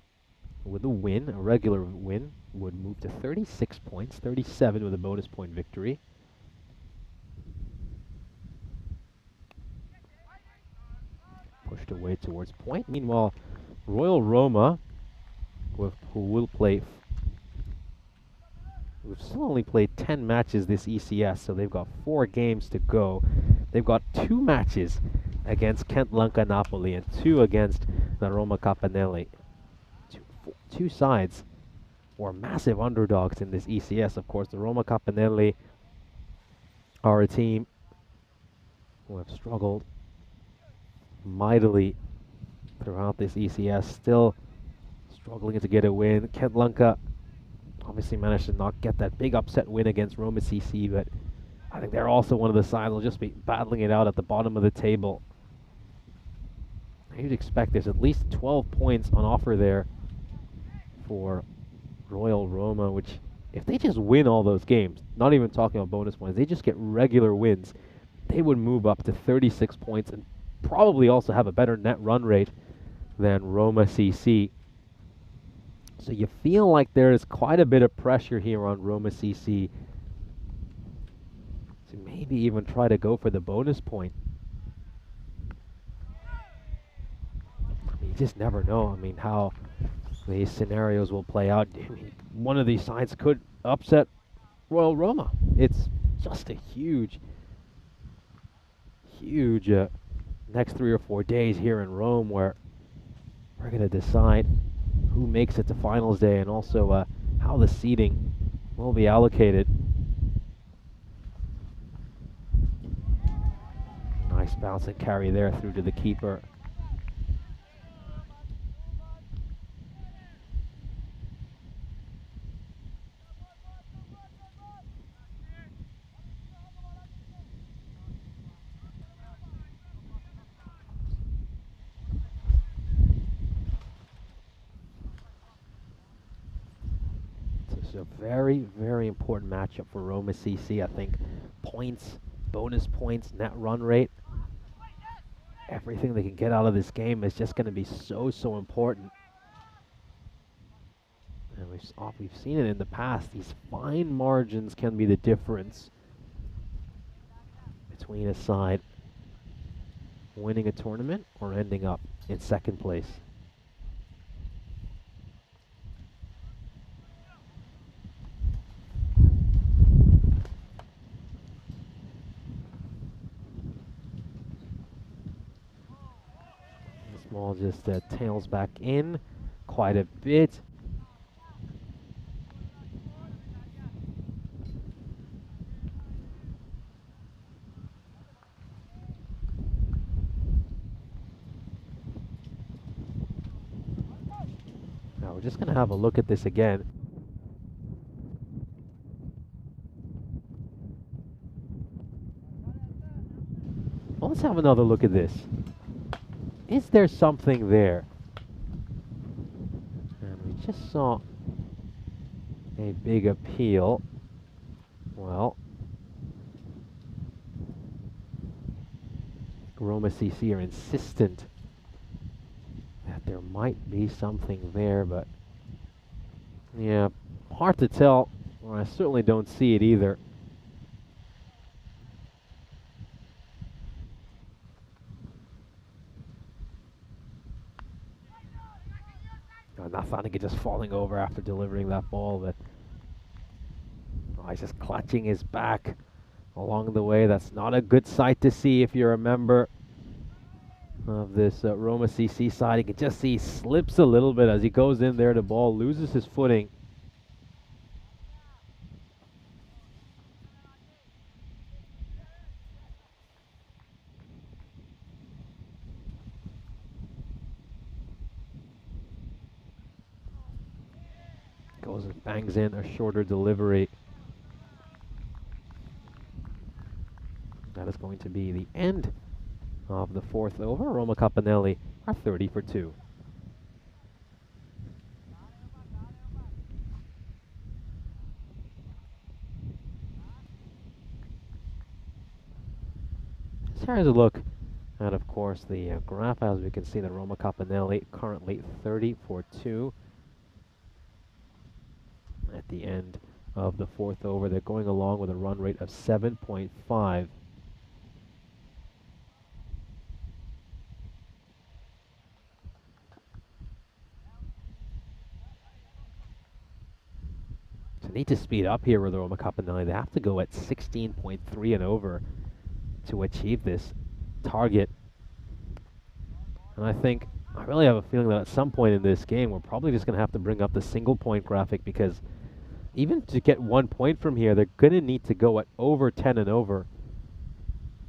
with a win, a regular win, would move to 36 points, 37 with a bonus point victory. Pushed away towards point. Meanwhile, Royal Roma, who will play, we've still only played 10 matches this ECS, so they've got 4 games to go. They've got 2 matches against Kent Lanka Napoli and 2 against the Roma Capanelli. Two sides were massive underdogs in this ECS. Of course, the Roma Capanelli are a team who have struggled mightily throughout this ECS, still struggling to get a win. Kent Lanka obviously managed to not get that big upset win against Roma CC, but I think they're also one of the sides will just be battling it out at the bottom of the table. You'd expect there's at least 12 points on offer there for Royal Roma, which if they just win all those games, not even talking about bonus points, they just get regular wins, they would move up to 36 points and probably also have a better net run rate than Roma CC. So you feel like there is quite a bit of pressure here on Roma CC to maybe even try to go for the bonus point. I mean, you just never know. I mean, how these scenarios will play out. I mean, one of these sides could upset Royal Roma. It's just a huge next 3 or 4 days here in Rome where we're going to decide who makes it to finals day and also how the seating will be allocated. Nice bounce and carry there through to the keeper. It's a very, very important matchup for Roma CC. I think points, bonus points, net run rate, everything they can get out of this game is just going to be so important. And we've seen it in the past. These fine margins can be the difference between a side winning a tournament or ending up in second place. Small just tails back in quite a bit. Now we're just going to have a look at this again. Well, let's have another look at this. Is there something there? And we just saw a big appeal. Well, Roma CC are insistent that there might be something there, but yeah, hard to tell. Well, I certainly don't see it either. Nathaniel just falling over after delivering that ball, but he's just clutching his back along the way. That's not a good sight to see if you're a member of this Roma CC side. You can just see he slips a little bit as he goes in there. The ball loses his footing. Goes and bangs in a shorter delivery. That is going to be the end of the fourth over. Roma Capanelli are 30 for 2. So here's a look at, of course, the graph. As we can see, the Roma Capanelli currently 30 for 2. At the end of the fourth over, they're going along with a run rate of 7.5. So need to speed up here with the Roma Capanelli. They have to go at 16.3 and over to achieve this target. And I really have a feeling that at some point in this game, we're probably just going to have to bring up the single point graphic, because even to get 1 point from here, they're going to need to go at over 10 and over.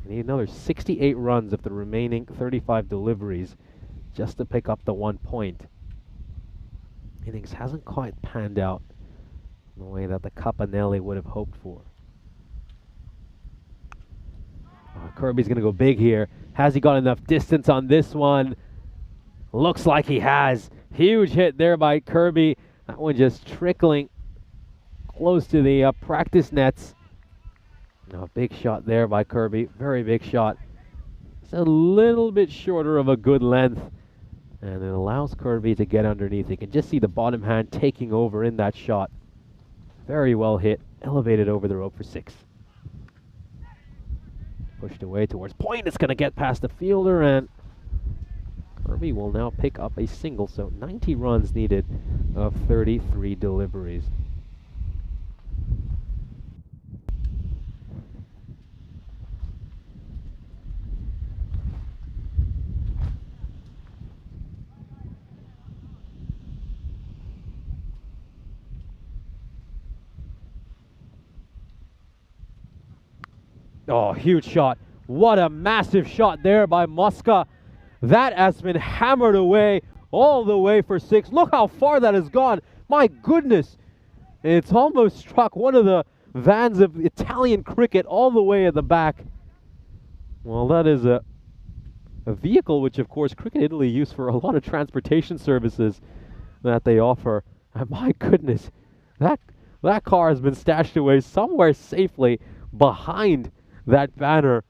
They need another 68 runs of the remaining 35 deliveries just to pick up the 1 point. Innings hasn't quite panned out in the way that the Capanelli would have hoped for. Kirby's going to go big here. Has he got enough distance on this one? Looks like he has. Huge hit there by Kirby. That one just trickling close to the practice nets. Now, a big shot there by Kirby. Very big shot. It's a little bit shorter of a good length, and it allows Kirby to get underneath. You can just see the bottom hand taking over in that shot. Very well hit. Elevated over the rope for 6. Pushed away towards point. It's going to get past the fielder, and Kirby will now pick up a single. So 90 runs needed of 33 deliveries. Oh, huge shot. What a massive shot there by Mosca. That has been hammered away all the way for 6. Look how far that has gone. My goodness. It's almost struck one of the vans of Italian cricket all the way at the back. Well, that is a vehicle which, of course, Cricket Italy use for a lot of transportation services that they offer. And my goodness, that car has been stashed away somewhere safely behind that banner,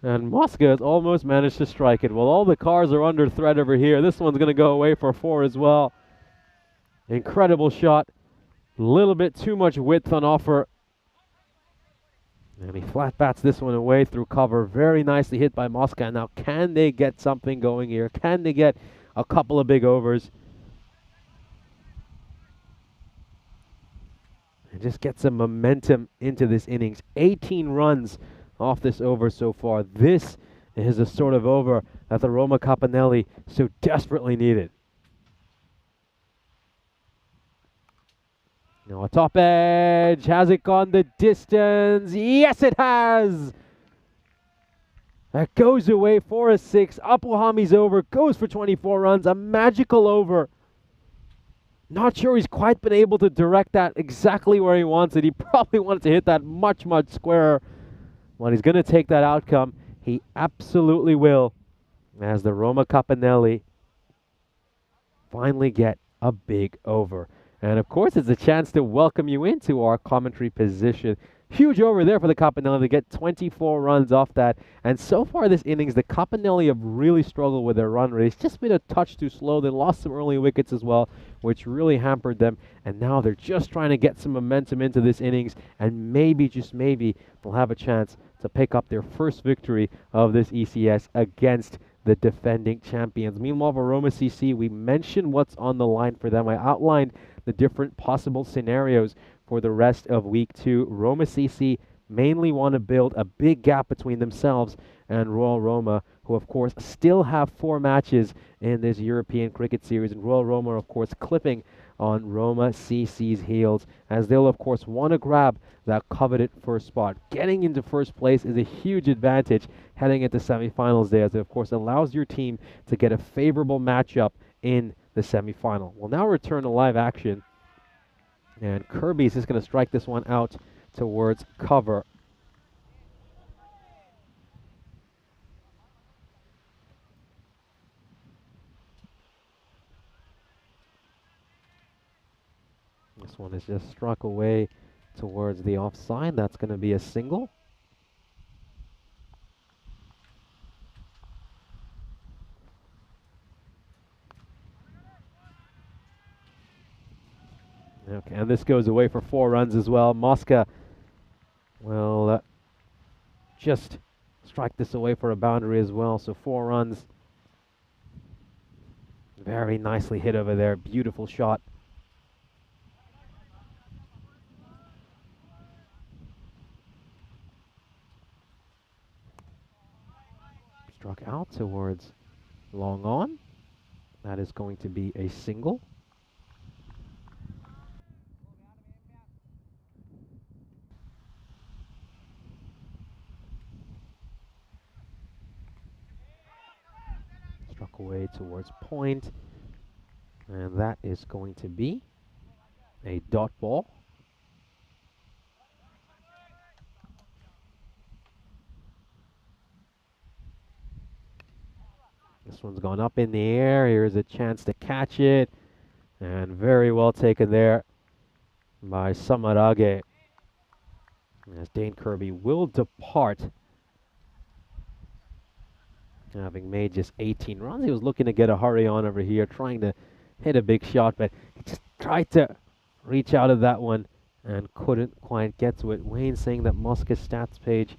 and Mosca has almost managed to strike it. Well, all the cars are under threat over here. This one's going to go away for 4 as well. Incredible shot. A little bit too much width on offer. And he flat bats this one away through cover. Very nicely hit by Mosca. Now, can they get something going here? Can they get a couple of big overs? And just get some momentum into this innings. 18 runs off this over so far. This is a sort of over that the Roma Capanelli so desperately needed. Now a top edge. Has it gone the distance? Yes, it has. That goes away for a 6. Apuhami's over. Goes for 24 runs. A magical over. Not sure he's quite been able to direct that exactly where he wants it. He probably wanted to hit that much, much squarer. Well, he's going to take that outcome. He absolutely will, as the Roma Capanelli finally get a big over. And, of course, it's a chance to welcome you into our commentary position. Huge over there for the Capanelli to get 24 runs off that. And so far this innings, the Capanelli have really struggled with their run rate. It's just been a touch too slow. They lost some early wickets as well, which really hampered them. And now they're just trying to get some momentum into this innings. And maybe, just maybe, they'll have a chance to pick up their first victory of this ECS against the defending champions. Meanwhile, for Roma CC, we mentioned what's on the line for them. I outlined the different possible scenarios for the rest of week 2. Roma CC mainly want to build a big gap between themselves and Royal Roma, who of course still have 4 matches in this European cricket series, and Royal Roma of course clipping on Roma CC's heels, as they'll of course want to grab that coveted first spot. Getting into first place is a huge advantage heading into semifinals day, as it of course allows your team to get a favorable matchup in the semifinal. We'll now return to live action And Kirby's just going to strike this one out towards cover. This one is just struck away towards the offside. That's going to be a single. Okay, and this goes away for 4 runs as well. Mosca will just strike this away for a boundary as well. So 4 runs. Very nicely hit over there. Beautiful shot. Struck out towards long on. That is going to be a single. Struck away towards point. And that is going to be a dot ball. This one's gone up in the air. Here's a chance to catch it. And very well taken there by Samarage. As Dane Kirby will depart, having made just 18 runs. He was looking to get a hurry on over here, trying to hit a big shot, but he just tried to reach out of that one and couldn't quite get to it. Wayne saying that Mosca's stats page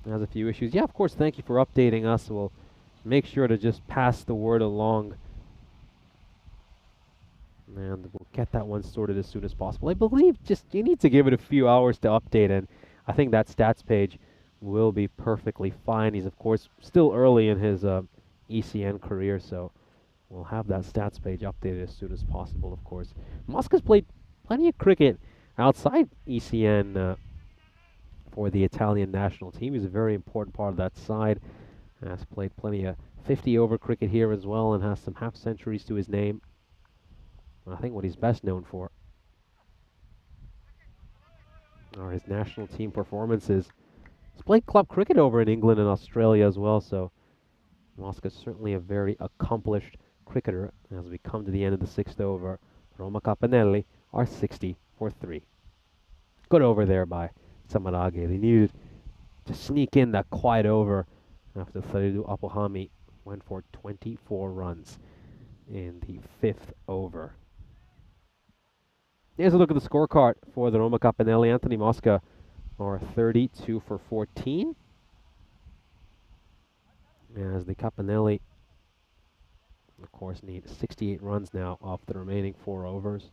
has a few issues. Yeah, of course, thank you for updating us. We'll make sure to just pass the word along. And we'll get that one sorted as soon as possible. I believe just you need to give it a few hours to update, and I think that stats page will be perfectly fine. He's, of course, still early in his ECN career, so we'll have that stats page updated as soon as possible, of course. Mosca's played plenty of cricket outside ECN for the Italian national team. He's a very important part of that side. Has played plenty of 50-over cricket here as well and has some half-centuries to his name. I think what he's best known for are his national team performances. He's played club cricket over in England and Australia as well, so Mosca's certainly a very accomplished cricketer. As we come to the end of the 6th over, Roma Capanelli are 60 for 3. Good over there by Samarage. They needed to sneak in that quiet over after Faridu Apohami went for 24 runs in the 5th over. Here's a look at the scorecard for the Roma Capanelli. Anthony Mosca are 32 for 14. As the Capanelli, of course, need 68 runs now off the remaining 4 overs.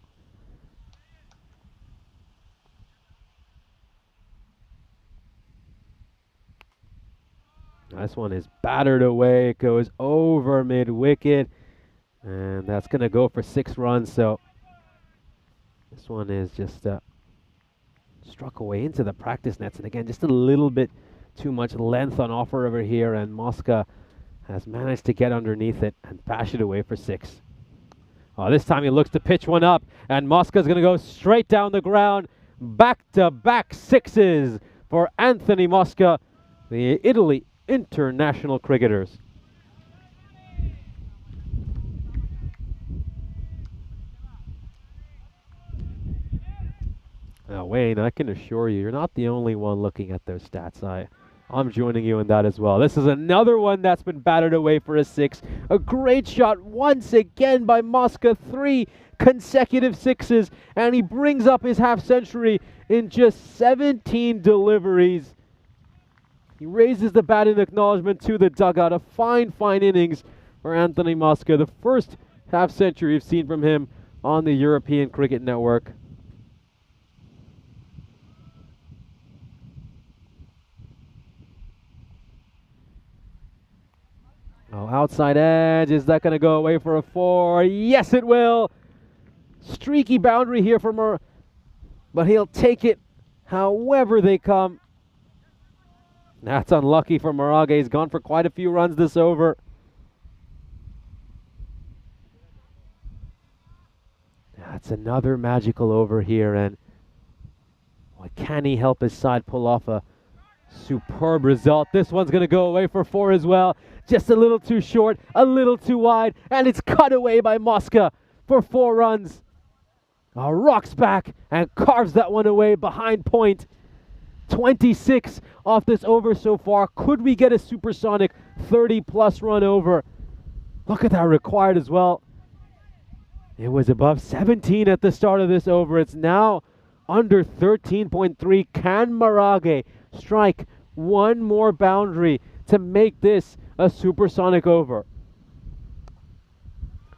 This one is battered away. It goes over mid-wicket. And that's going to go for 6 runs. So this one is just struck away into the practice nets. And again, just a little bit too much length on offer over here. And Mosca has managed to get underneath it and bash it away for 6. Oh, this time he looks to pitch one up. And Mosca's going to go straight down the ground. Back-to-back 6s for Anthony Mosca, the Italy international cricketers. Now, Wayne, I can assure you, you're not the only one looking at those stats. I'm joining you in that as well. This is another one that's been battered away for a 6. A great shot once again by Mosca. 3 consecutive 6s, and he brings up his half century in just 17 deliveries. He raises the bat in acknowledgement to the dugout. A fine, fine innings for Anthony Mosca. The first half century we've seen from him on the European Cricket Network. Oh, outside edge. Is that going to go away for a 4? Yes, it will. Streaky boundary here from but he'll take it however they come. That's unlucky for Marage. He's gone for quite a few runs this over. That's another magical over here, and boy, can he help his side pull off a superb result? This one's going to go away for 4 as well. Just a little too short, a little too wide, and it's cut away by Mosca for 4 runs. Rocks back and carves that one away behind point. 26 off this over so far. Could we get a supersonic 30-plus run over? Look at that required as well. It was above 17 at the start of this over. It's now under 13.3. Can Marage strike one more boundary to make this a supersonic over?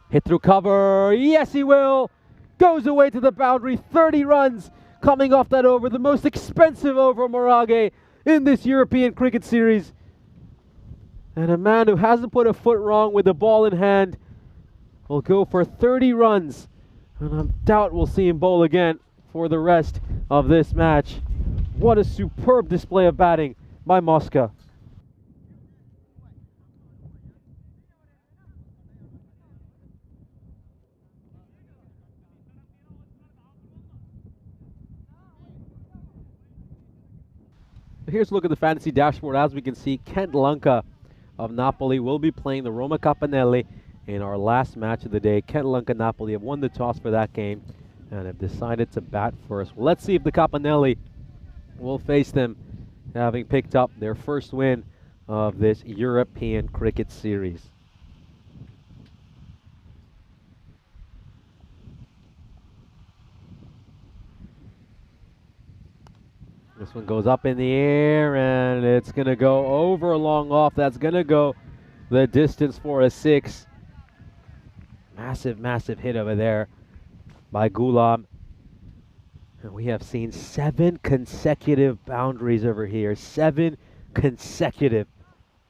Hit through cover. Yes, he will. Goes away to the boundary. 30 runs coming off that over. The most expensive over Marage in this European cricket series. And a man who hasn't put a foot wrong with the ball in hand will go for 30 runs. And I doubt we'll see him bowl again for the rest of this match. What a superb display of batting by Mosca. Here's a look at the fantasy dashboard. As we can see, Kent Lanka of Napoli will be playing the Roma Capanelli in our last match of the day. Kent Lanka Napoli have won the toss for that game and have decided to bat first. Well, let's see if the Capanelli will face them, having picked up their first win of this European cricket series. This one goes up in the air, and it's going to go over long off. That's going to go the distance for a 6. Massive, massive hit over there by Ghulam. And we have seen 7 consecutive boundaries over here. 7 consecutive.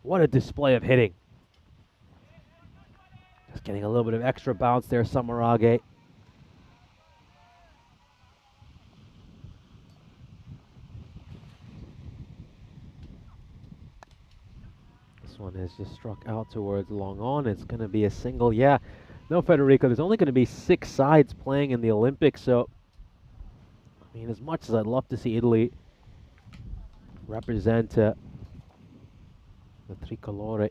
What a display of hitting. Just getting a little bit of extra bounce there, Samarage. One has just struck out towards long on. It's going to be a single. Yeah, no, Federico, there's only going to be 6 sides playing in the Olympics, so I mean, as much as I'd love to see Italy represent the tricolore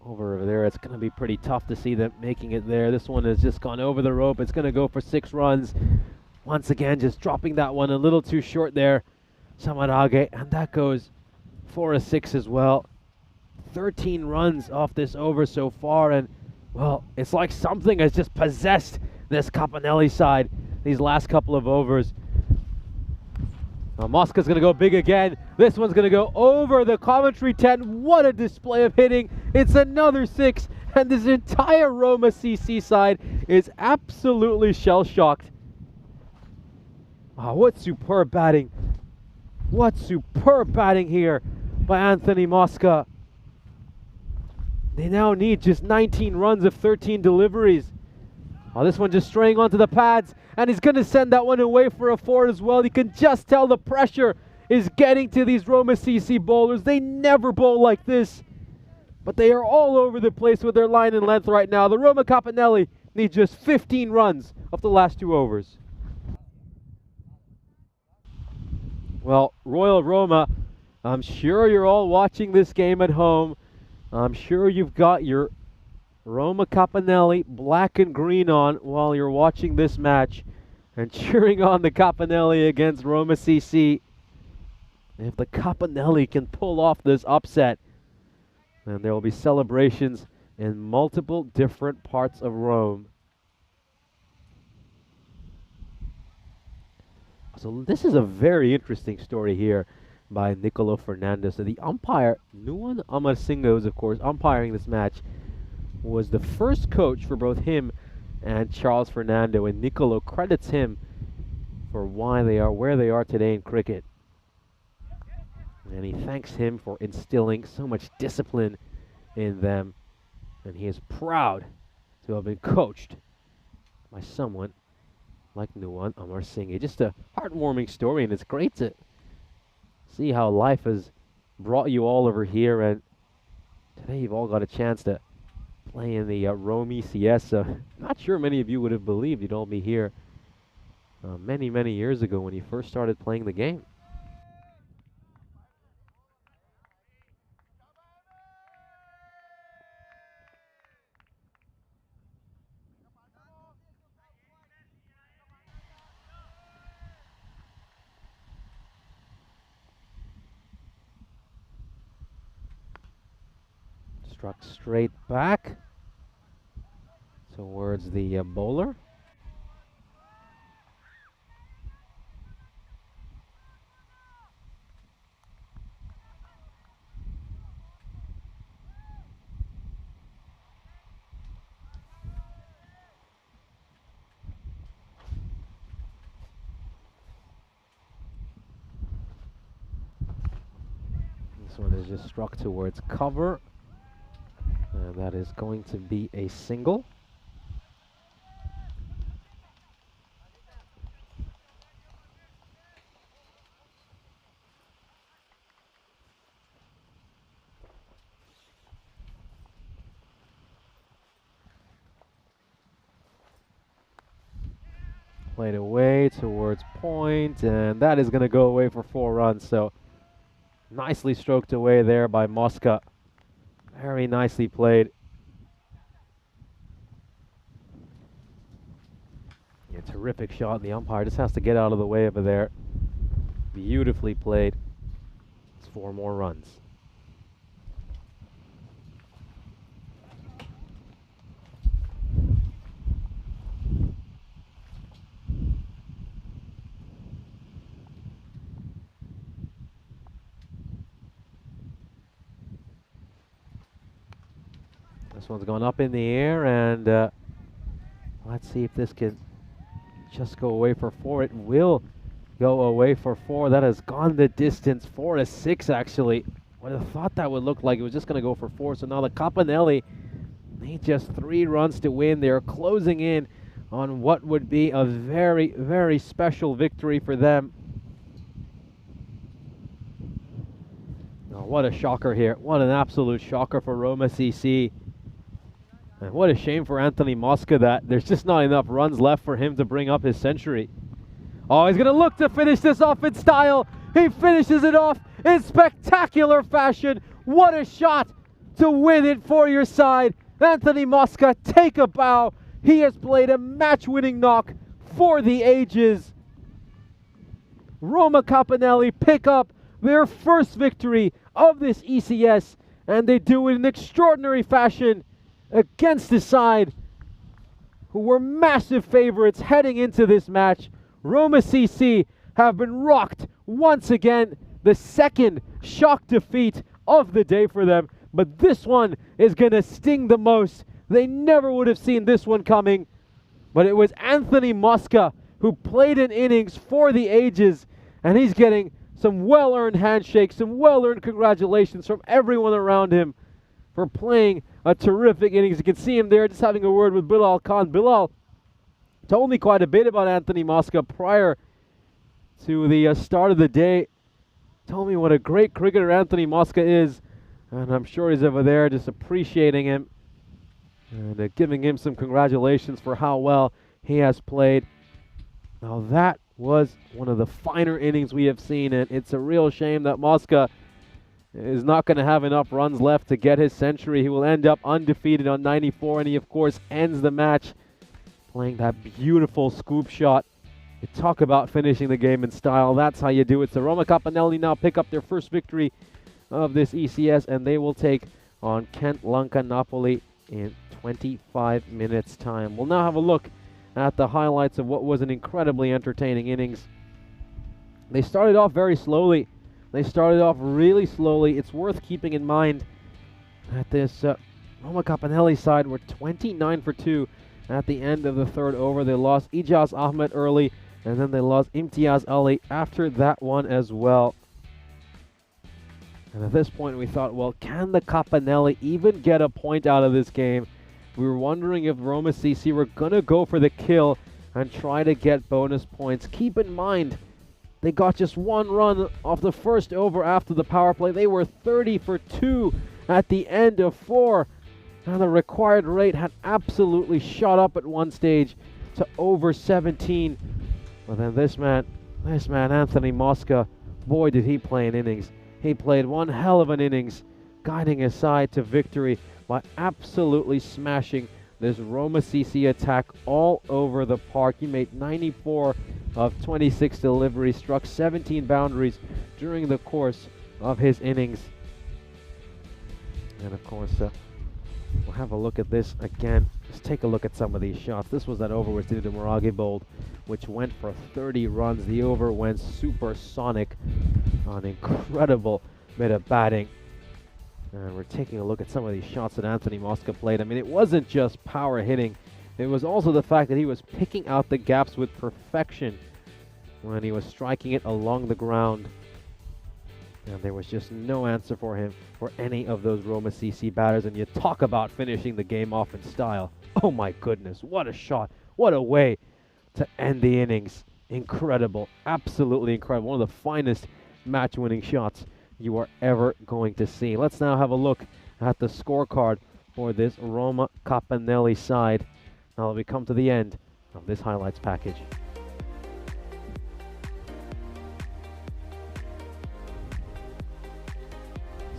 over there, it's going to be pretty tough to see them making it there. This one has just gone over the rope. It's going to go for 6 runs. Once again, just dropping that one a little too short there, Samarage, and that goes for a 6 as well. 13 runs off this over so far, and well, it's like something has just possessed this Capanelli side these last couple of overs. Now Mosca's going to go big again. This one's going to go over the Coventry 10. What a display of hitting. It's another 6, and this entire Roma CC side is absolutely shell-shocked. Oh, what superb batting. What superb batting here by Anthony Mosca. They now need just 19 runs of 13 deliveries. Oh, this one just straying onto the pads, and he's going to send that one away for a 4 as well. You can just tell the pressure is getting to these Roma CC bowlers. They never bowl like this, but they are all over the place with their line and length right now. The Roma Capanelli need just 15 runs of the last 2 overs. Well, Royal Roma, I'm sure you're all watching this game at home. I'm sure you've got your Roma Capanelli black and green on while you're watching this match and cheering on the Capanelli against Roma CC. If the Capanelli can pull off this upset, then there will be celebrations in multiple different parts of Rome. So this is a very interesting story here by Nicolo Fernando. So the umpire, Nuwan Amarsinga, was of course umpiring this match, was the first coach for both him and Charles Fernando, and Nicolo credits him for why they are where they are today in cricket. And he thanks him for instilling so much discipline in them, and he is proud to have been coached by someone like Nuwan Amarsinga. Just a heartwarming story, and it's great to see how life has brought you all over here, and today you've all got a chance to play in the Rome ECS. Not sure many of you would have believed you'd all be here many, many years ago when he first started playing the game. Struck straight back towards the bowler. This one is just struck towards cover. And that is going to be a single. Played away towards point, and that is going to go away for 4 runs. So nicely stroked away there by Mosca. Very nicely played. Yeah, terrific shot. The umpire just has to get out of the way over there. Beautifully played. It's 4 more runs. This one's gone up in the air, and let's see if this can just go away for 4. It will go away for 4. That has gone the distance, 4-6 actually. Would have thought that would look like it was just going to go for 4. So now the Capanelli need just 3 runs to win. They're closing in on what would be a very, very special victory for them. Oh, what a shocker here. What an absolute shocker for Roma CC. And what a shame for Anthony Mosca that there's just not enough runs left for him to bring up his century. Oh, he's going to look to finish this off in style. He finishes it off in spectacular fashion. What a shot to win it for your side. Anthony Mosca, take a bow. He has played a match-winning knock for the ages. Roma Capanelli pick up their first victory of this ECS, and they do it in extraordinary fashion against the side who were massive favorites heading into this match. Roma CC have been rocked once again. The second shock defeat of the day for them, but this one is going to sting the most. They never would have seen this one coming, but it was Anthony Mosca who played an innings for the ages, and he's getting some well-earned handshakes, some well-earned congratulations from everyone around him for playing a terrific innings. You can see him there just having a word with Bilal Khan. Bilal told me quite a bit about Anthony Mosca prior to the start of the day. Told me what a great cricketer Anthony Mosca is, and I'm sure he's over there just appreciating him and giving him some congratulations for how well he has played. Now that was one of the finer innings we have seen, and it's a real shame that Mosca is not going to have enough runs left to get his century. He will end up undefeated on 94, and he, of course, ends the match playing that beautiful scoop shot. You talk about finishing the game in style. That's how you do it. So Roma Capanelli now pick up their first victory of this ECS, and they will take on Kent Lanka Napoli in 25 minutes' time. We'll now have a look at the highlights of what was an incredibly entertaining innings. They started off very slowly. They started off really slowly. It's worth keeping in mind that this Roma Capanelli side were 29 for 2 at the end of the 3rd over. They lost Ijaz Ahmed early, and then they lost Imtiaz Ali after that one as well. And at this point we thought, well, can the Capanelli even get a point out of this game? We were wondering if Roma CC were going to go for the kill and try to get bonus points. Keep in mind, they got just 1 run off the first over after the power play. They were 30 for 2 at the end of 4. And the required rate had absolutely shot up at one stage to over 17. Well, then this man, Anthony Mosca, boy, did he play an innings. He played one hell of an innings, guiding his side to victory by absolutely smashing this Roma CC attack all over the park. He made 94 of 26 deliveries, struck 17 boundaries during the course of his innings. And of course, we'll have a look at this again. Just take a look at some of these shots. This was that over which Didi Moragi bowled, which went for 30 runs. The over went supersonic on incredible bit of batting. And we're taking a look at some of these shots that Anthony Mosca played. I mean, it wasn't just power hitting. It was also the fact that he was picking out the gaps with perfection when he was striking it along the ground. And there was just no answer for him for any of those Roma CC batters. And you talk about finishing the game off in style. Oh my goodness, what a shot. What a way to end the innings. Incredible, absolutely incredible. One of the finest match-winning shots you are ever going to see. Let's now have a look at the scorecard for this Roma Capannelli side. Now that we come to the end of this highlights package.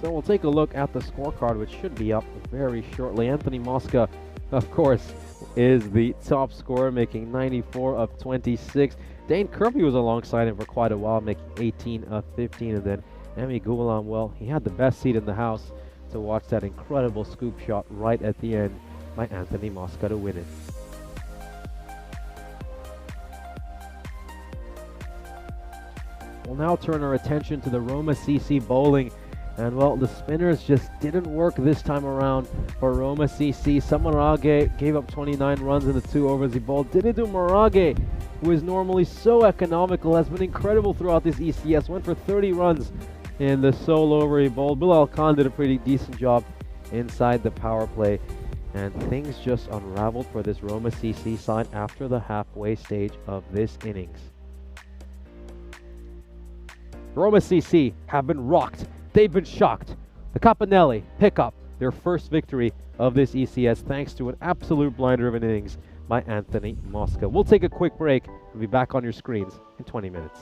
So we'll take a look at the scorecard, which should be up very shortly. Anthony Mosca, of course, is the top scorer, making 94 of 26. Dane Kirby was alongside him for quite a while, making 18 of 15. And then Emi Gulam, well, he had the best seat in the house to watch that incredible scoop shot right at the end by Anthony Mosca to win it. We'll now turn our attention to the Roma CC bowling. And well, the spinners just didn't work this time around for Roma CC. Samarage gave up 29 runs in the 2 overs he bowled. Didi Moragi, who is normally so economical, has been incredible throughout this ECS. Went for 30 runs in the sole over he bowled. Bilal Khan did a pretty decent job inside the power play. And things just unraveled for this Roma CC side after the halfway stage of this innings. Roma CC have been rocked. They've been shocked. The Capannelli pick up their first victory of this ECS thanks to an absolute blinder of an innings by Anthony Mosca. We'll take a quick break. We'll be back on your screens in 20 minutes.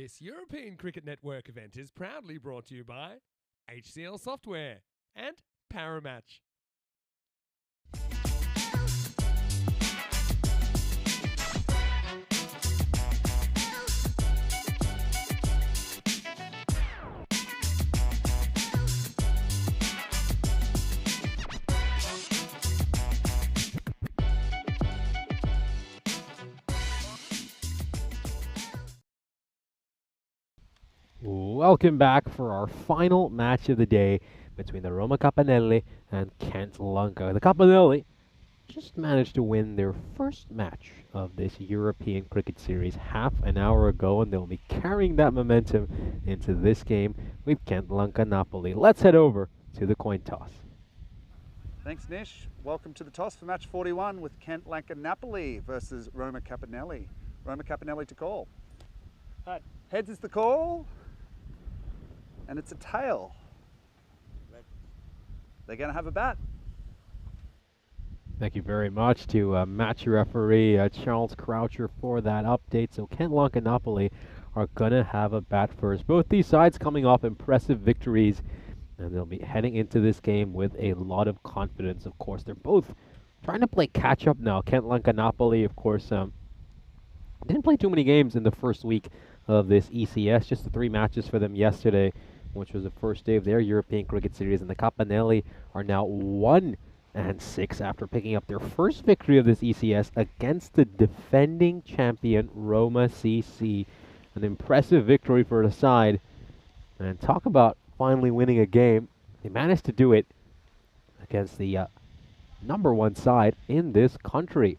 This European Cricket Network event is proudly brought to you by HCL Software and Paramatch. Welcome back for our final match of the day between the Roma Capannelli and Kent Lanka. The Capannelli just managed to win their first match of this European Cricket Series half an hour ago, and they'll be carrying that momentum into this game with Kent Lanka Napoli. Let's head over to the coin toss. Thanks, Nish. Welcome to the toss for match 41 with Kent Lanka Napoli versus Roma Capannelli. Roma Capannelli to call. Head. Heads is the call. And it's a tail. They're going to have a bat. Thank you very much to match referee Charles Croucher for that update. So Kent Lanka Napoli are going to have a bat first. Both these sides coming off impressive victories, and they'll be heading into this game with a lot of confidence. Of course, they're both trying to play catch-up now. Kent Lanka Napoli, of course, didn't play too many games in the first week of this ECS, just the 3 matches for them yesterday, which was the first day of their European Cricket Series, and the Capannelli are now 1-6 after picking up their first victory of this ECS against the defending champion Roma CC. An impressive victory for the side, and talk about finally winning a game. They managed to do it against the number 1 side in this country.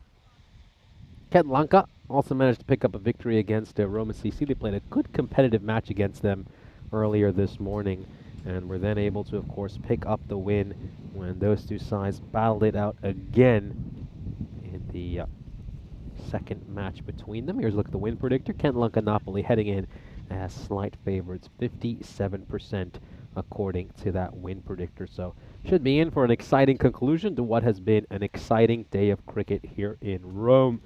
Kent Lanka also managed to pick up a victory against Roma CC. They played a good competitive match against them earlier this morning, and were then able to, of course, pick up the win when those two sides battled it out again in the second match between them. Here's a look at the win predictor. Kent Lanka Napoli heading in as slight favorites, 57% according to that win predictor. So should be in for an exciting conclusion to what has been an exciting day of cricket here in Rome.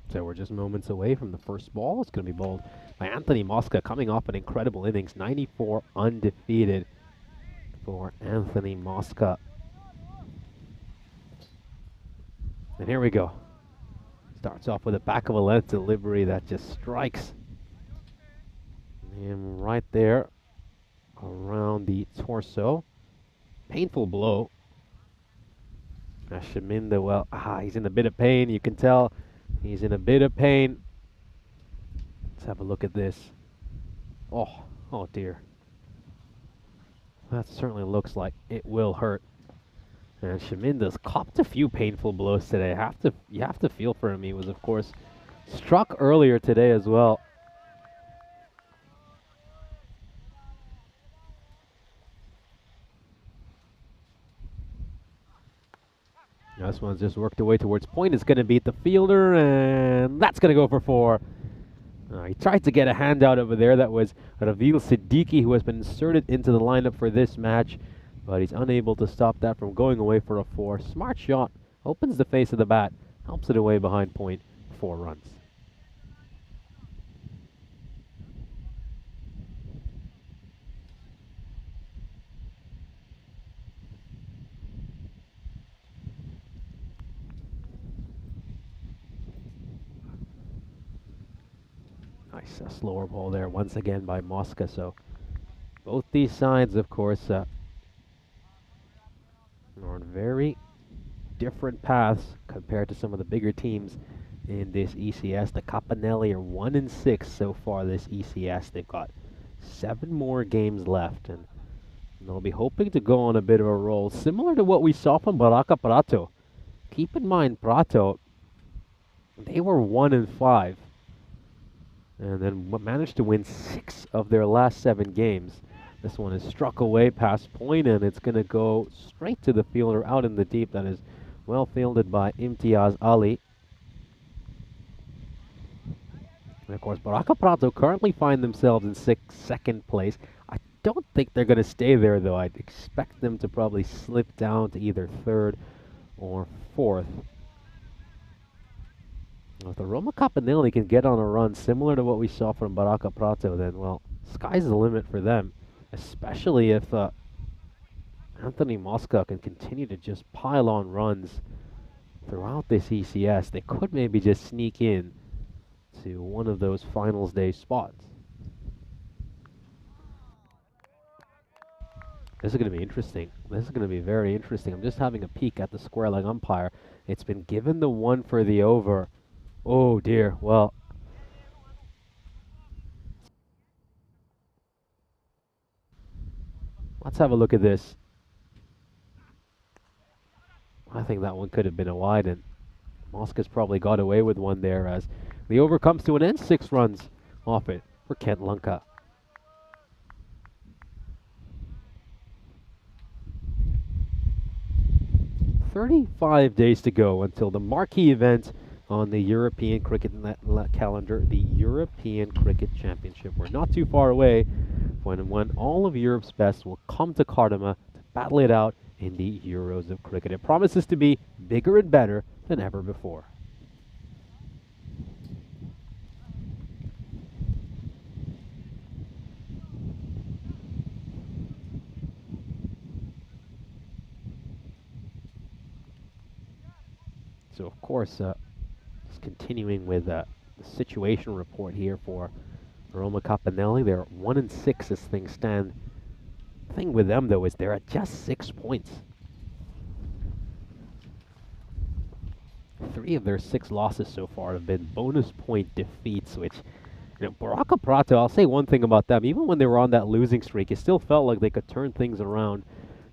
So we're just moments away from the first ball. It's going to be bowled by Anthony Mosca, coming off an incredible innings, 94 undefeated for Anthony Mosca. And here we go. Starts off with a back of a length delivery that just strikes him right there around the torso. Painful blow. Shaminda, well, he's in a bit of pain. You can tell he's in a bit of pain. Let's have a look at this. Oh dear. That certainly looks like it will hurt. And Shaminda's copped a few painful blows today. You have to feel for him. He was, of course, struck earlier today as well. This one's just worked away towards point. It's going to beat the fielder, and that's going to go for 4. He tried to get a handout over there. That was Ravil Siddiqui, who has been inserted into the lineup for this match, but he's unable to stop that from going away for a 4. Smart shot. Opens the face of the bat. Helps it away behind point. 4 runs. Nice slower ball there once again by Mosca. So both these sides, of course, are on very different paths compared to some of the bigger teams in this ECS. The Capannelli are 1-6 so far this ECS. They've got 7 more games left, and they'll be hoping to go on a bit of a roll, similar to what we saw from Baraka Prato. Keep in mind, Prato They were 1-5, and then managed to win 6 of their last 7 games. This one is struck away past point, and it's going to go straight to the fielder out in the deep. That is well fielded by Imtiaz Ali. And of course, Baraka Prato currently find themselves in second place. I don't think they're going to stay there, though. I'd expect them to probably slip down to either 3rd or 4th. Well, if the Roma Capanelli can get on a run similar to what we saw from Baraka Prato, then, well, sky's the limit for them, especially if Anthony Mosca can continue to just pile on runs throughout this ECS. They could maybe just sneak in to one of those finals day spots. This is going to be interesting. This is going to be very interesting. I'm just having a peek at the square leg umpire. It's been given the 1 for the over. Oh dear, well. Let's have a look at this. I think that one could have been a wide, and Mosca's probably got away with one there as the over comes to an end. 6 runs off it for Kent Lanka. "35 days to go until the marquee event on the European cricket calendar, the European Cricket Championship. We're not too far away when all of Europe's best will come to Kardama to battle it out in the Euros of cricket. It promises to be bigger and better than ever before. So, of course, just continuing with the situation report here for Roma Capanelli. They're 1-6 as things stand. The thing with them, though, is they're at just 6 points. 3 of their 6 losses so far have been bonus point defeats, which, Baraka Prato, I'll say one thing about them. Even when they were on that losing streak, it still felt like they could turn things around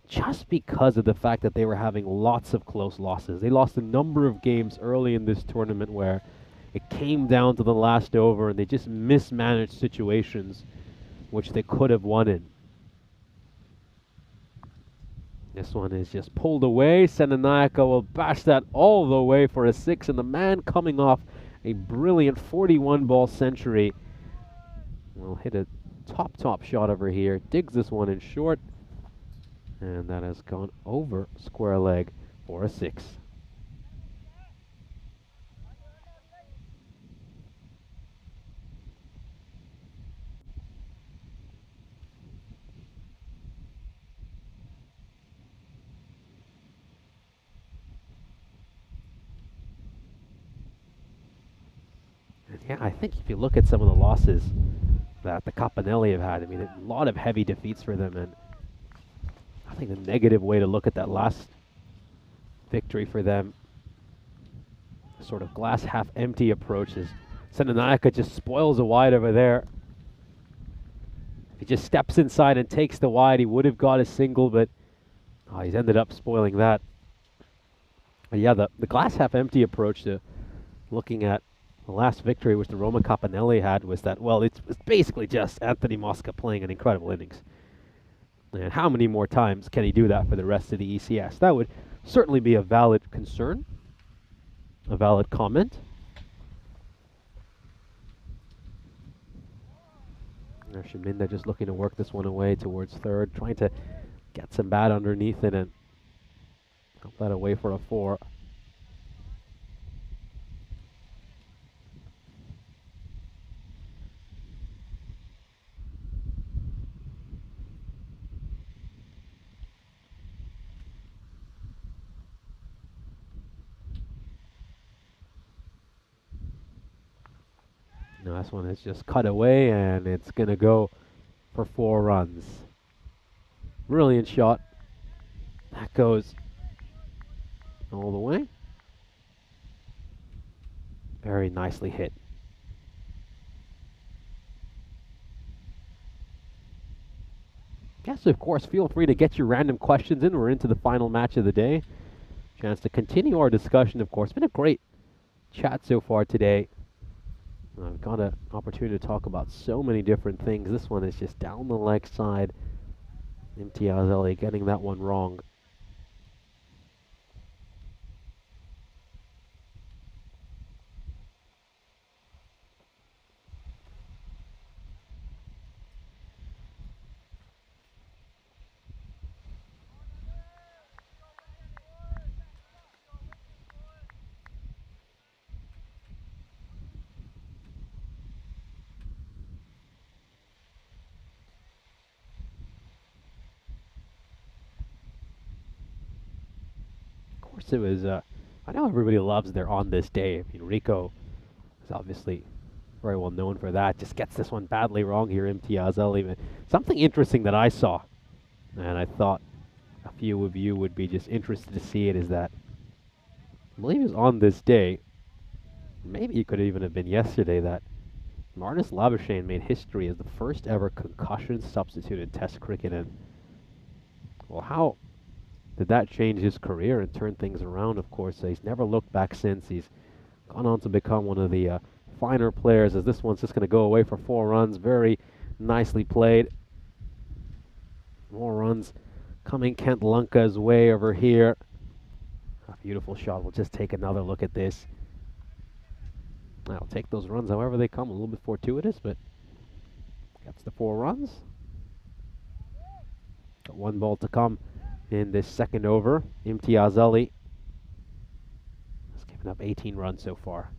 just because of the fact that they were having lots of close losses. They lost a number of games early in this tournament where it came down to the last over and they just mismanaged situations which they could have won in. This one is just pulled away. Senanayaka will bash that all the way for a 6, and the man coming off a brilliant 41-ball century will hit a top shot over here. Digs this one in short, and that has gone over square leg for a 6. Yeah, I think if you look at some of the losses that the Capanelli have had, I mean, a lot of heavy defeats for them, and I think the negative way to look at that last victory for them, sort of glass half empty approach, is Senanayaka just spoils a wide over there. If he just steps inside and takes the wide, he would have got a single, but he's ended up spoiling that. But yeah, the glass half empty approach to looking at the last victory which the Roma Capanelli had was that, well, it's basically just Anthony Mosca playing an incredible innings. And how many more times can he do that for the rest of the ECS? That would certainly be a valid concern, a valid comment. Shaminda just looking to work this one away towards 3rd, trying to get some bat underneath it and help that away for a 4. No, this one is just cut away, and it's going to go for 4 runs. Brilliant shot. That goes all the way. Very nicely hit. Yes, of course, feel free to get your random questions in. We're into the final match of the day. Chance to continue our discussion, of course. Been a great chat so far today. I've got an opportunity to talk about so many different things. This one is just down the leg side. Imtiaz Ali getting that one wrong. Of course, it was. I know everybody loves their on this day. I mean, Rico is obviously very well known for that. Just gets this one badly wrong here, Imtiaz Ali. Something interesting that I saw, and I thought a few of you would be just interested to see it, is that I believe it was on this day, maybe it could even have been yesterday, that Marnus Labuschagne made history as the first ever concussion substitute in Test cricket. And, well, how did that change his career and turn things around? Of course, he's never looked back since. He's gone on to become one of the finer players, as this one's just going to go away for 4 runs. Very nicely played. More runs coming Kent Lunka's way over here. A beautiful shot. We'll just take another look at this. I'll take those runs however they come. A little bit fortuitous, but gets the 4 runs. Got 1 ball to come in this second over. Imtiaz Ali has given up 18 runs so far.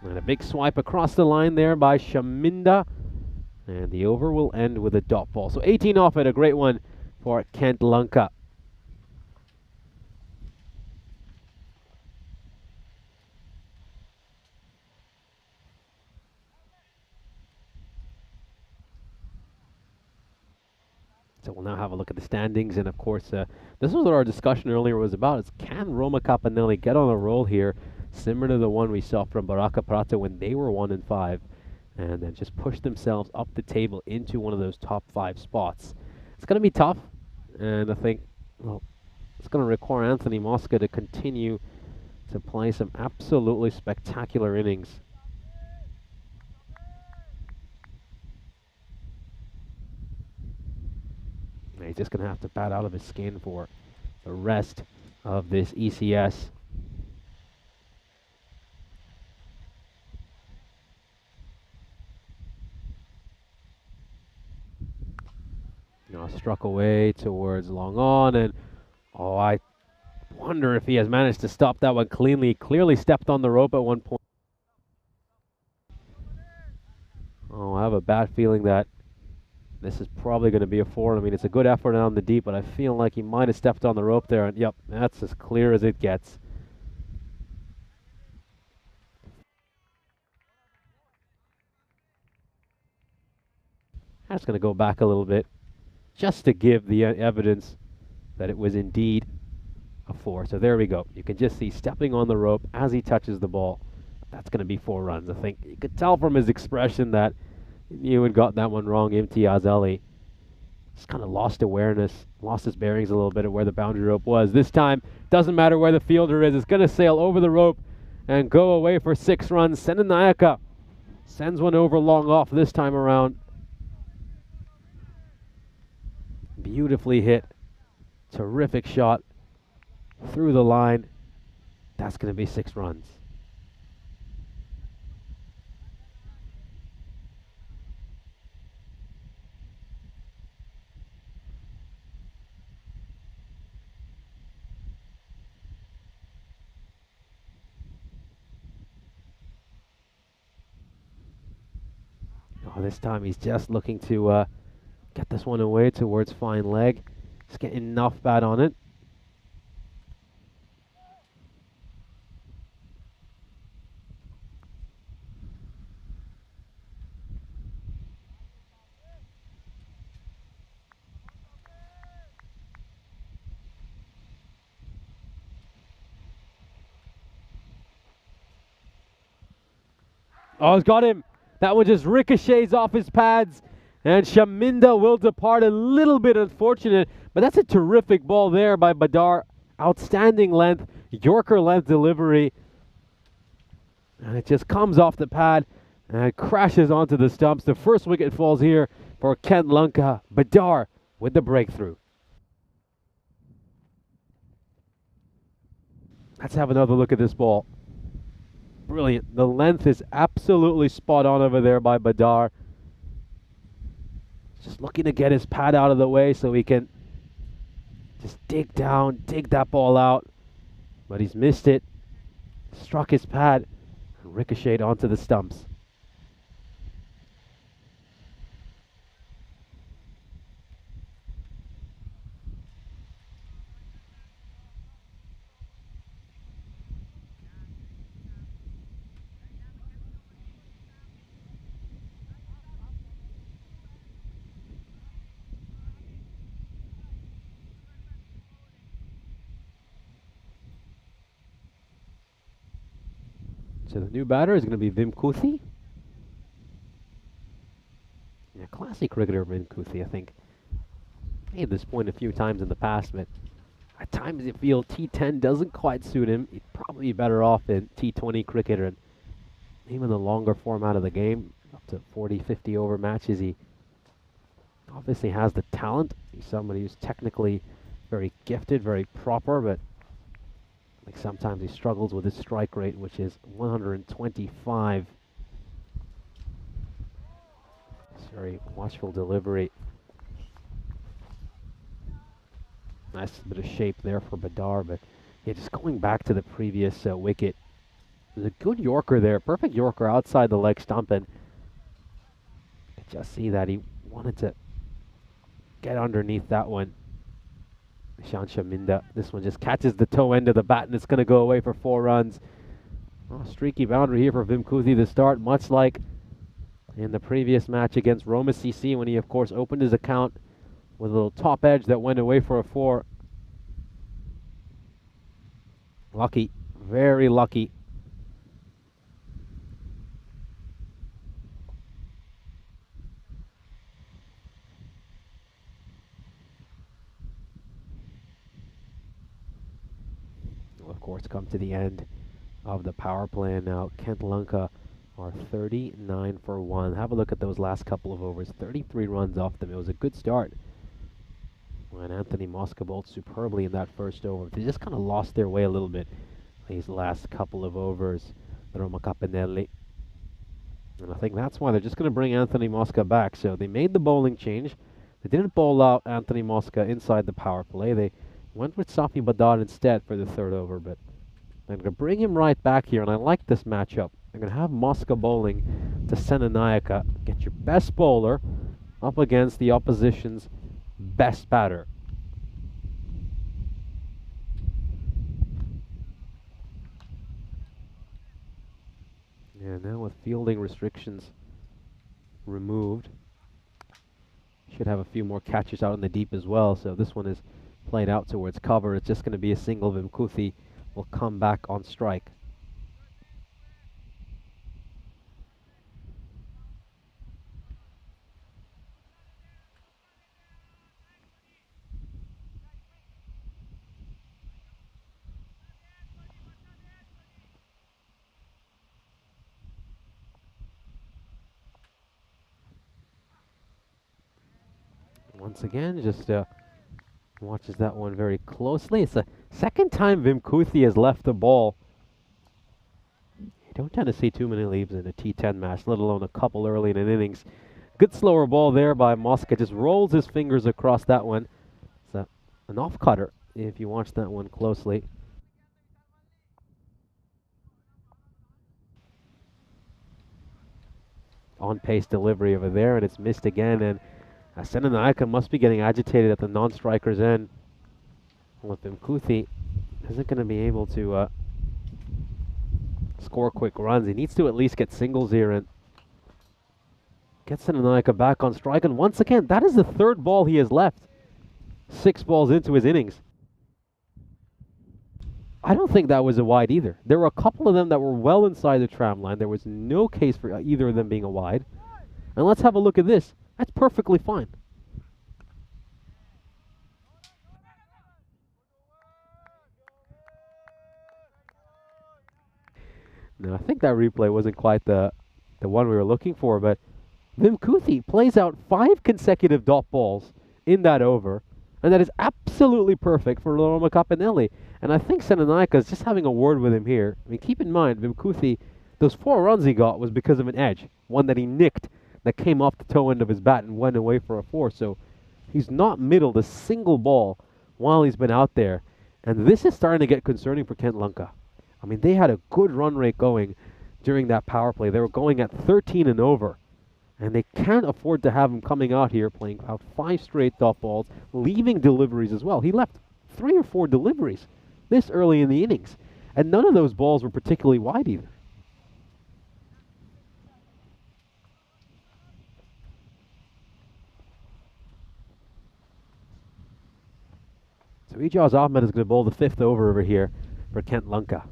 And a big swipe across the line there by Shaminda. And the over will end with a dot ball. So 18 off it, a great one for Kent Lunka. So we'll now have a look at the standings, and of course, this is what our discussion earlier was about. Is can Roma Capanelli get on a roll here, similar to the one we saw from Baraka Prata when they were 1-5, and then just push themselves up the table into one of those top 5 spots? It's going to be tough, and I think, well, it's going to require Anthony Mosca to continue to play some absolutely spectacular innings. He's just going to have to bat out of his skin for the rest of this ECS. Struck away towards long on, and I wonder if he has managed to stop that one cleanly. Clearly stepped on the rope at one point. I have a bad feeling that this is probably going to be a 4. I mean, it's a good effort on the deep, but I feel like he might have stepped on the rope there. And yep, that's as clear as it gets. I'm just going to go back a little bit, just to give the evidence that it was indeed a 4. So there we go. You can just see stepping on the rope as he touches the ball. That's going to be 4 runs. I think you could tell from his expression that you had got that one wrong. Imtiaz Ali just kind of lost awareness, lost his bearings a little bit of where the boundary rope was. This time, doesn't matter where the fielder is, it's going to sail over the rope and go away for 6 runs. Senanayaka sends one over long off this time around. Beautifully hit. Terrific shot through the line. That's going to be 6 runs. This time he's just looking to get this one away towards fine leg. Just get enough bat on it. He's got him. That one just ricochets off his pads, and Shaminda will depart. A little bit unfortunate, but that's a terrific ball there by Badar. Outstanding length, Yorker length delivery. And it just comes off the pad and it crashes onto the stumps. The first wicket falls here for Kent Lanka. Badar with the breakthrough. Let's have another look at this ball. Brilliant. The length is absolutely spot on over there by Badar. Just looking to get his pad out of the way so he can just dig down, dig that ball out. But he's missed it. Struck his pad and ricocheted onto the stumps. So the new batter is going to be Vim Kuthi. Yeah, classic cricketer Vim Kuthi, I think. Made this point a few times in the past, but at times you feel T10 doesn't quite suit him. He'd probably be better off in T20 cricket and even the longer format of the game, up to 40, 50 over matches. He obviously has the talent. He's somebody who's technically very gifted, very proper, but like sometimes he struggles with his strike rate, which is 125. It's very watchful delivery. Nice bit of shape there for Badar, but yeah, just going back to the previous wicket. There's a good Yorker there, perfect Yorker outside the leg stump, and you could just see that he wanted to get underneath that one. Shansha Minda, this one just catches the toe end of the bat, and it's going to go away for 4 runs. Oh, streaky boundary here for Vim Kuthi to start, much like in the previous match against Roma CC when he, of course, opened his account with a little top edge that went away for a 4. Lucky, very lucky. We'll, of course, come to the end of the power play now. Kent Lanka are 39 for 1. Have a look at those last couple of overs. 33 runs off them. It was a good start when Anthony Mosca bowled superbly in that first over. They just kind of lost their way a little bit these last couple of overs, Roma Capinelli. And I think that's why they're just going to bring Anthony Mosca back. So they made the bowling change. They didn't bowl out Anthony Mosca inside the power play. They went with Safi Badar instead for the 3rd over, but they're going to bring him right back here, and I like this matchup. They're going to have Mosca bowling to Senanayaka. Get your best bowler up against the opposition's best batter. Yeah, now with fielding restrictions removed, should have a few more catches out in the deep as well. So this one is played out towards cover. It's just going to be a single. Vim Kuthi will come back on strike. Once again, just watches that one very closely. It's the second time Vim Kuthi has left the ball. You don't tend to see too many leaves in a T10 match, let alone a couple early in an innings. Good slower ball there by Mosca. Just rolls his fingers across that one. It's an off-cutter if you watch that one closely. On-pace delivery over there, and it's missed again. And Senanayaka must be getting agitated at the non-striker's end. Well, Vim Kuthi isn't going to be able to score quick runs. He needs to at least get singles here and get Senanayaka back on strike. And once again, that is the 3rd ball he has left. 6 balls into his innings. I don't think that was a wide either. There were a couple of them that were well inside the tram line. There was no case for either of them being a wide. And let's have a look at this. That's perfectly fine. Now, I think that replay wasn't quite the one we were looking for, but Vimkuthi plays out 5 consecutive dot balls in that over, and that is absolutely perfect for Roma Capannelli. And I think Senanaika is just having a word with him here. I mean, keep in mind, Vimkuthi, those 4 runs he got was because of an edge, one that he nicked that came off the toe end of his bat and went away for a 4. So he's not middled a single ball while he's been out there. And this is starting to get concerning for Kent Lanka. I mean, they had a good run rate going during that power play. They were going at 13 and over. And they can't afford to have him coming out here playing out 5 straight dot balls, leaving deliveries as well. He left 3 or 4 deliveries this early in the innings. And none of those balls were particularly wide either. So Ijaz Ahmed is going to bowl the 5th over here for Kent Lanka.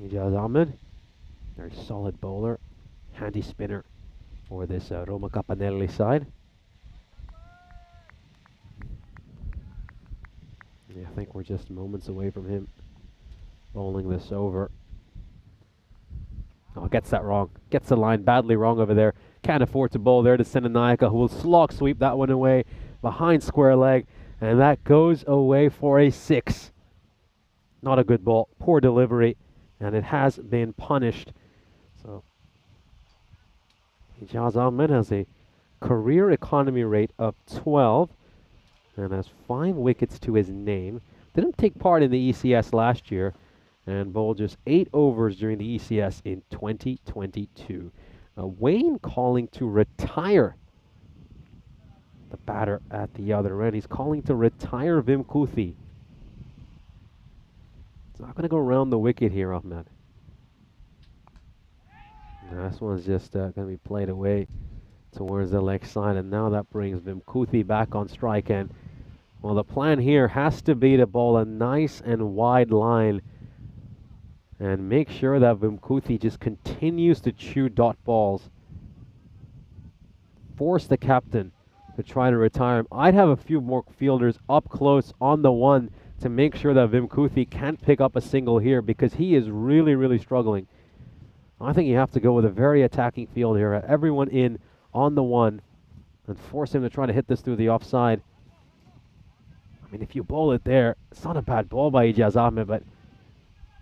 Ijaz Ahmed, very solid bowler, handy spinner for this Roma Capannelli side. Yeah, I think we're just moments away from him bowling this over. Oh, gets that wrong. Gets the line badly wrong over there. Can't afford to bowl there to Senanaika, who will slog sweep that one away behind square leg. And that goes away for a 6. Not a good ball. Poor delivery. And it has been punished. So Ijaz Ahmed has a career economy rate of 12 and has 5 wickets to his name. Didn't take part in the ECS last year and bowled just 8 overs during the ECS in 2022. Wayne calling to retire the batter at the other end. He's calling to retire Vimkuthi. It's not going to go around the wicket here, Ahmed. Now, this one's just going to be played away towards the leg side, and now that brings Vimkuthi back on strike. And well, the plan here has to be to bowl a nice and wide line and make sure that Vimkuthi just continues to chew dot balls. Force the captain to try to retire him. I'd have a few more fielders up close on the one to make sure that Vimkuthi can't pick up a single here, because he is really, really struggling. I think you have to go with a very attacking field here. Everyone in on the one and force him to try to hit this through the offside. I mean, if you bowl it there, it's not a bad ball by Ijaz Ahmed, but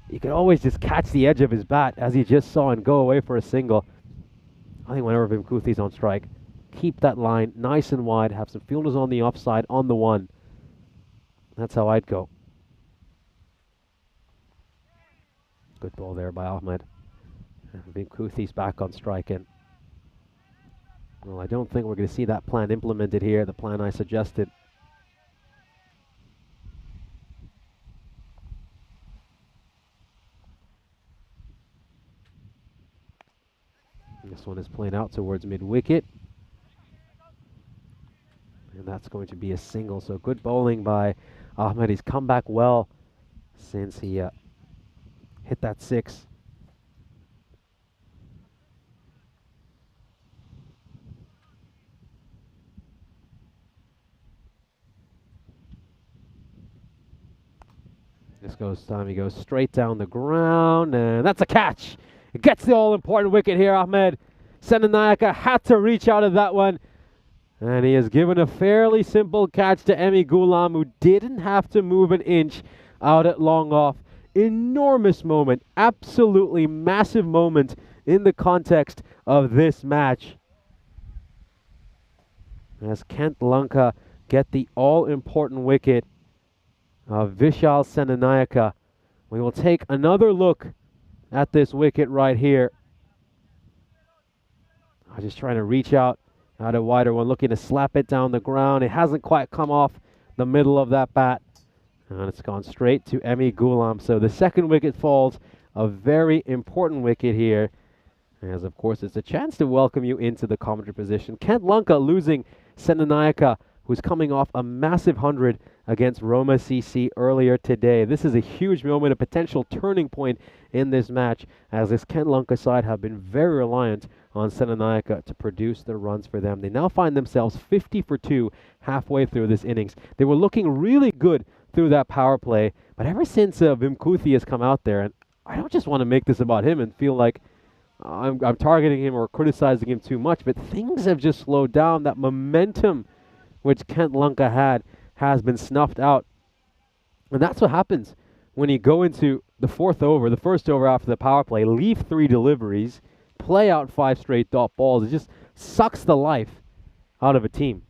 you can always just catch the edge of his bat, as you just saw, and go away for a single. I think whenever Vimkuthi's on strike, keep that line nice and wide, have some fielders on the offside on the one. That's how I'd go. Good ball there by Ahmed. And Vimkuthi's back on strike. And well, I don't think we're going to see that plan implemented here, the plan I suggested. This one is played out towards mid-wicket. And that's going to be a single. So good bowling by Ahmed. He's come back well since he hit that 6. This goes time. He goes straight down the ground, and that's a catch. It gets the all-important wicket here, Ahmed. Senanaika had to reach out of that one. And he has given a fairly simple catch to Emi Ghulam, who didn't have to move an inch out at long off. Enormous moment, absolutely massive moment in the context of this match. As Kent Lanka get the all-important wicket of Vishal Senanaika. We will take another look at this wicket right here. I'm just trying to reach out a wider one, looking to slap it down the ground. It hasn't quite come off the middle of that bat. And it's gone straight to Emi Ghulam. So the second wicket falls, a very important wicket here. As of course, it's a chance to welcome you into the commentary position. Kent Lanka losing Senanaika, who's coming off a massive 100 against Roma CC earlier today. This is a huge moment, a potential turning point in this match, as this Kent Lanka side have been very reliant on Senanayaka to produce the runs for them. They now find themselves 50 for 2 halfway through this innings. They were looking really good through that power play, but ever since Vimkuthi has come out there, and I don't just want to make this about him and feel like I'm targeting him or criticizing him too much, but things have just slowed down. That momentum which Kent Lanka had has been snuffed out. And that's what happens when you go into the fourth over, the first over after the power play, leave 3 deliveries, play out 5 straight dot balls. It just sucks the life out of a team.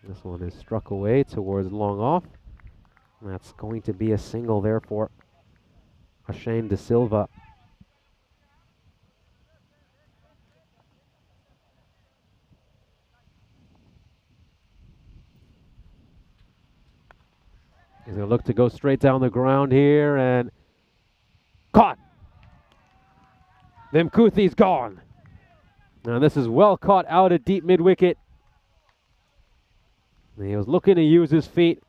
This one is struck away towards long off. That's going to be a single there for Ashane De Silva. He's going to look to go straight down the ground here, and caught. Vimkuthi's gone. Now this is well caught out at deep mid-wicket. He was looking to use his feet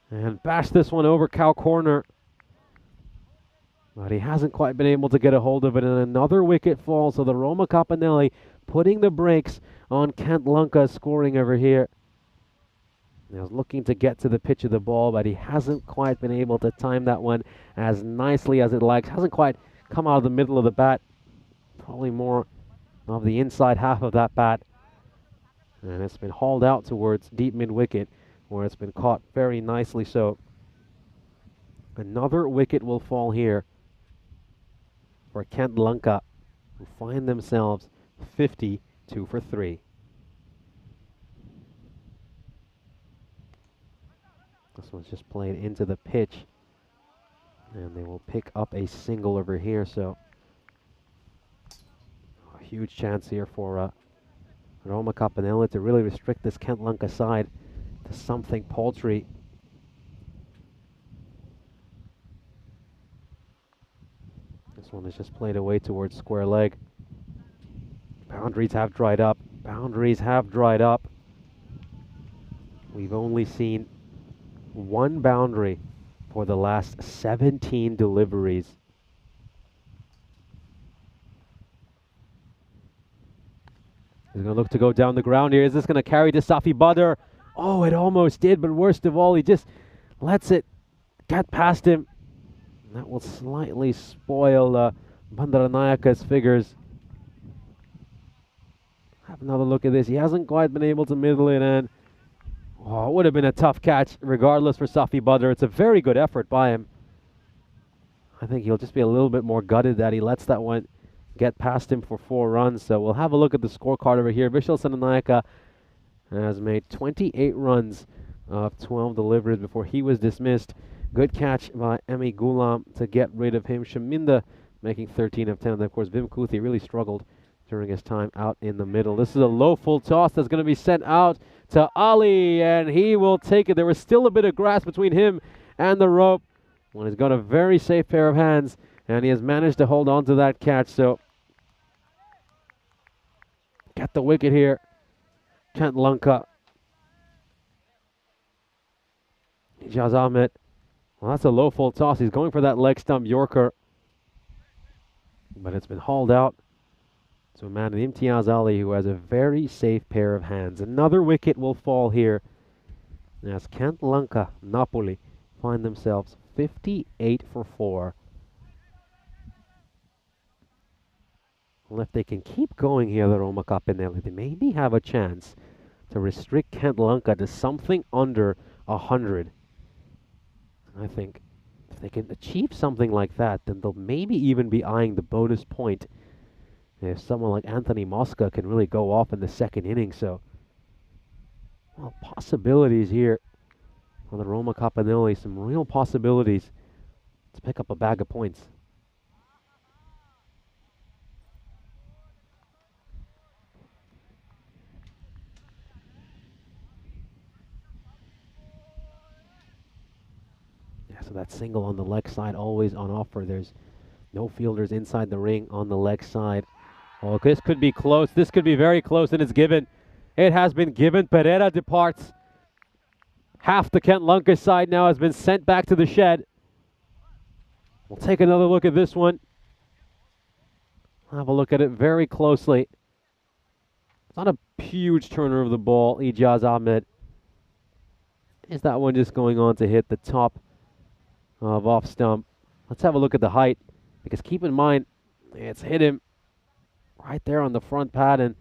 and bash this one over cow corner, but he hasn't quite been able to get a hold of it, and another wicket fall. So the Roma Capanelli putting the brakes on Kent Lanka scoring over here. He was looking to get to the pitch of the ball, but he hasn't quite been able to time that one as nicely as it likes. Hasn't quite come out of the middle of the bat. Probably more of the inside half of that bat. And it's been hauled out towards deep mid-wicket, where it's been caught very nicely. So another wicket will fall here for Kent Lanka, who find themselves 52 for 3. This one's just played into the pitch, and they will pick up a single over here. So a huge chance here for Roma Capanelli to really restrict this Kent Lanka side to something paltry. This one is just played away towards square leg. Boundaries have dried up. Boundaries have dried up. We've only seen 1 boundary for the last 17 deliveries. He's going to look to go down the ground here. Is this going to carry to Safi Badr? Oh, it almost did, but worst of all, he just lets it get past him. That will slightly spoil Bandaranayaka's figures. Have another look at this. He hasn't quite been able to middle it in. Oh, it would have been a tough catch regardless for Safi Badr. It's a very good effort by him. I think he'll just be a little bit more gutted that he lets that one get past him for 4 runs. So we'll have a look at the scorecard over here. Vishal Senanayaka has made 28 runs of 12 deliveries before he was dismissed. Good catch by Emi Gulam to get rid of him. Shaminda making 13 of 10. And of course, Vimkuthi really struggled during his time out in the middle. This is a low full toss that's going to be sent out to Ali, and he will take it. There was still a bit of grass between him and the rope. Well, he's got a very safe pair of hands, and he has managed to hold on to that catch. So, get the wicket here. Kent Lanka. Ijaz Ahmed. Well, that's a low full toss. He's going for that leg stump Yorker, but it's been hauled out to a man in Imtiaz Ali, who has a very safe pair of hands. Another wicket will fall here as Kent Lanka, Napoli, find themselves 58 for 4. Well, if they can keep going here, the Roma Capanelli, they maybe have a chance to restrict Kent Lanka to something under 100. I think if they can achieve something like that, then they'll maybe even be eyeing the bonus point if someone like Anthony Mosca can really go off in the second inning. So, well, possibilities here on the Roma Capanelli, some real possibilities to pick up a bag of points. Yeah, so that single on the leg side always on offer. There's no fielders inside the ring on the leg side. Oh, this could be close. This could be very close, and it's given. It has been given. Pereira departs. Half the Kent Lanka side now has been sent back to the shed. We'll take another look at this one. Have a look at it very closely. It's not a huge turner of the ball, Ijaz Ahmed. Is that one just going on to hit the top of off stump? Let's have a look at the height, because keep in mind, it's hit him right there on the front pad, and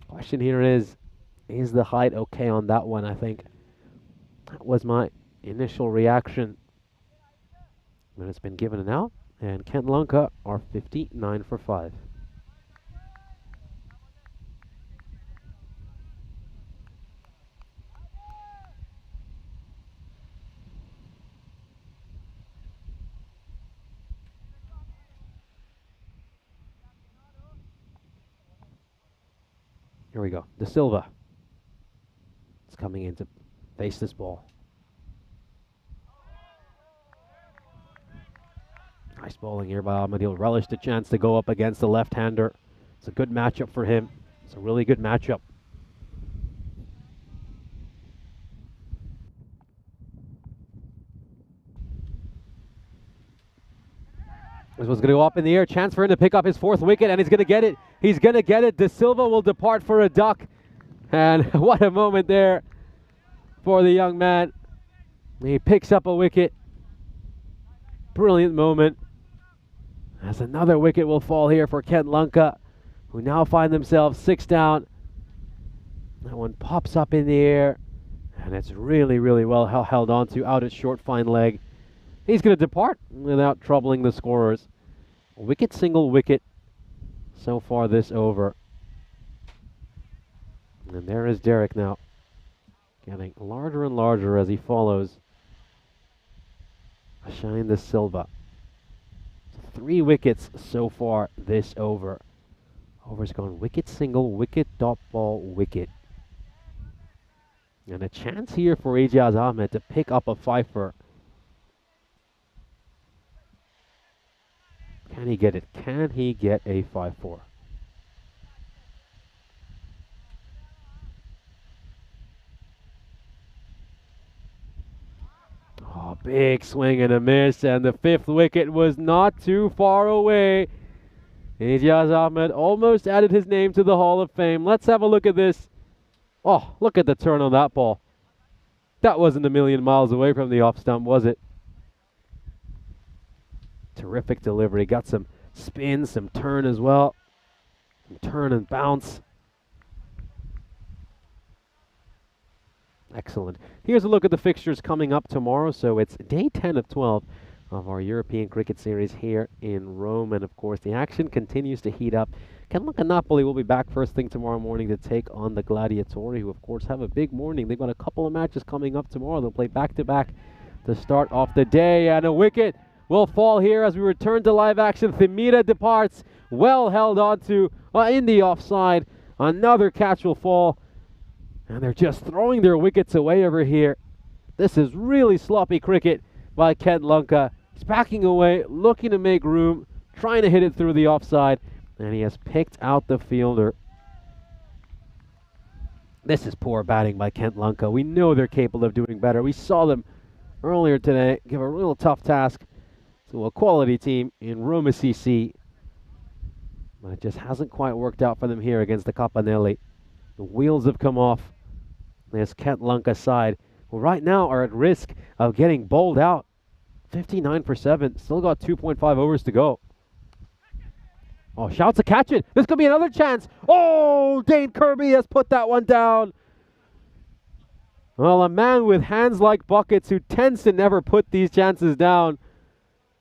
question here is the height okay on that one? I think that was my initial reaction. But it's been given an out, and Kent Lanka are 59 for 5. Here we go. De Silva is coming in to face this ball. Nice bowling here by Ahmed. He'll relish the chance to go up against the left-hander. It's a good matchup for him. It's a really good matchup. This one's going to go up in the air. Chance for him to pick up his 4th wicket, and he's going to get it. He's going to get it. De Silva will depart for a duck. And what a moment there for the young man. He picks up a wicket. Brilliant moment. As another wicket will fall here for Kent Lanka, who now find themselves 6 down. That one pops up in the air, and it's really, really well held on to out at short, fine leg. He's going to depart without troubling the scorers. Wicket, single wicket so far this over. And there is Derek now, getting larger and larger as he follows Shine De Silva. 3 wickets so far this over. Over's gone wicket, single, wicket, dot ball, wicket. And a chance here for Ijaz Ahmed to pick up a fifer. Can he get it? Can he get a 5-4? Oh, big swing and a miss, and the 5th wicket was not too far away. Ijaz Ahmed almost added his name to the Hall of Fame. Let's have a look at this. Oh, look at the turn on that ball. That wasn't a million miles away from the off stump, was it? Terrific delivery. Got some spin, some turn as well. Some turn and bounce. Excellent. Here's a look at the fixtures coming up tomorrow. So it's day 10 of 12 of our European Cricket Series here in Rome. And of course, the action continues to heat up. Kent Lanka Napoli will be back first thing tomorrow morning to take on the Gladiatori, who of course have a big morning. They've got a couple of matches coming up tomorrow. They'll play back-to-back to start off the day. And a wicket will fall here as we return to live action. Themira departs, well held onto in the offside. Another catch will fall, and they're just throwing their wickets away over here. This is really sloppy cricket by Kent Lanka. He's backing away, looking to make room, trying to hit it through the offside, and he has picked out the fielder. This is poor batting by Kent Lanka. We know they're capable of doing better. We saw them earlier today give a real tough task to a quality team in Roma CC. But it just hasn't quite worked out for them here against the Capanelli. The wheels have come off. This Kent Lanka side, who right now are at risk of getting bowled out. 59 for 7. Still got 2.5 overs to go. Oh, shouts to catch it. This could be another chance. Oh, Dane Kirby has put that one down. Well, a man with hands like buckets who tends to never put these chances down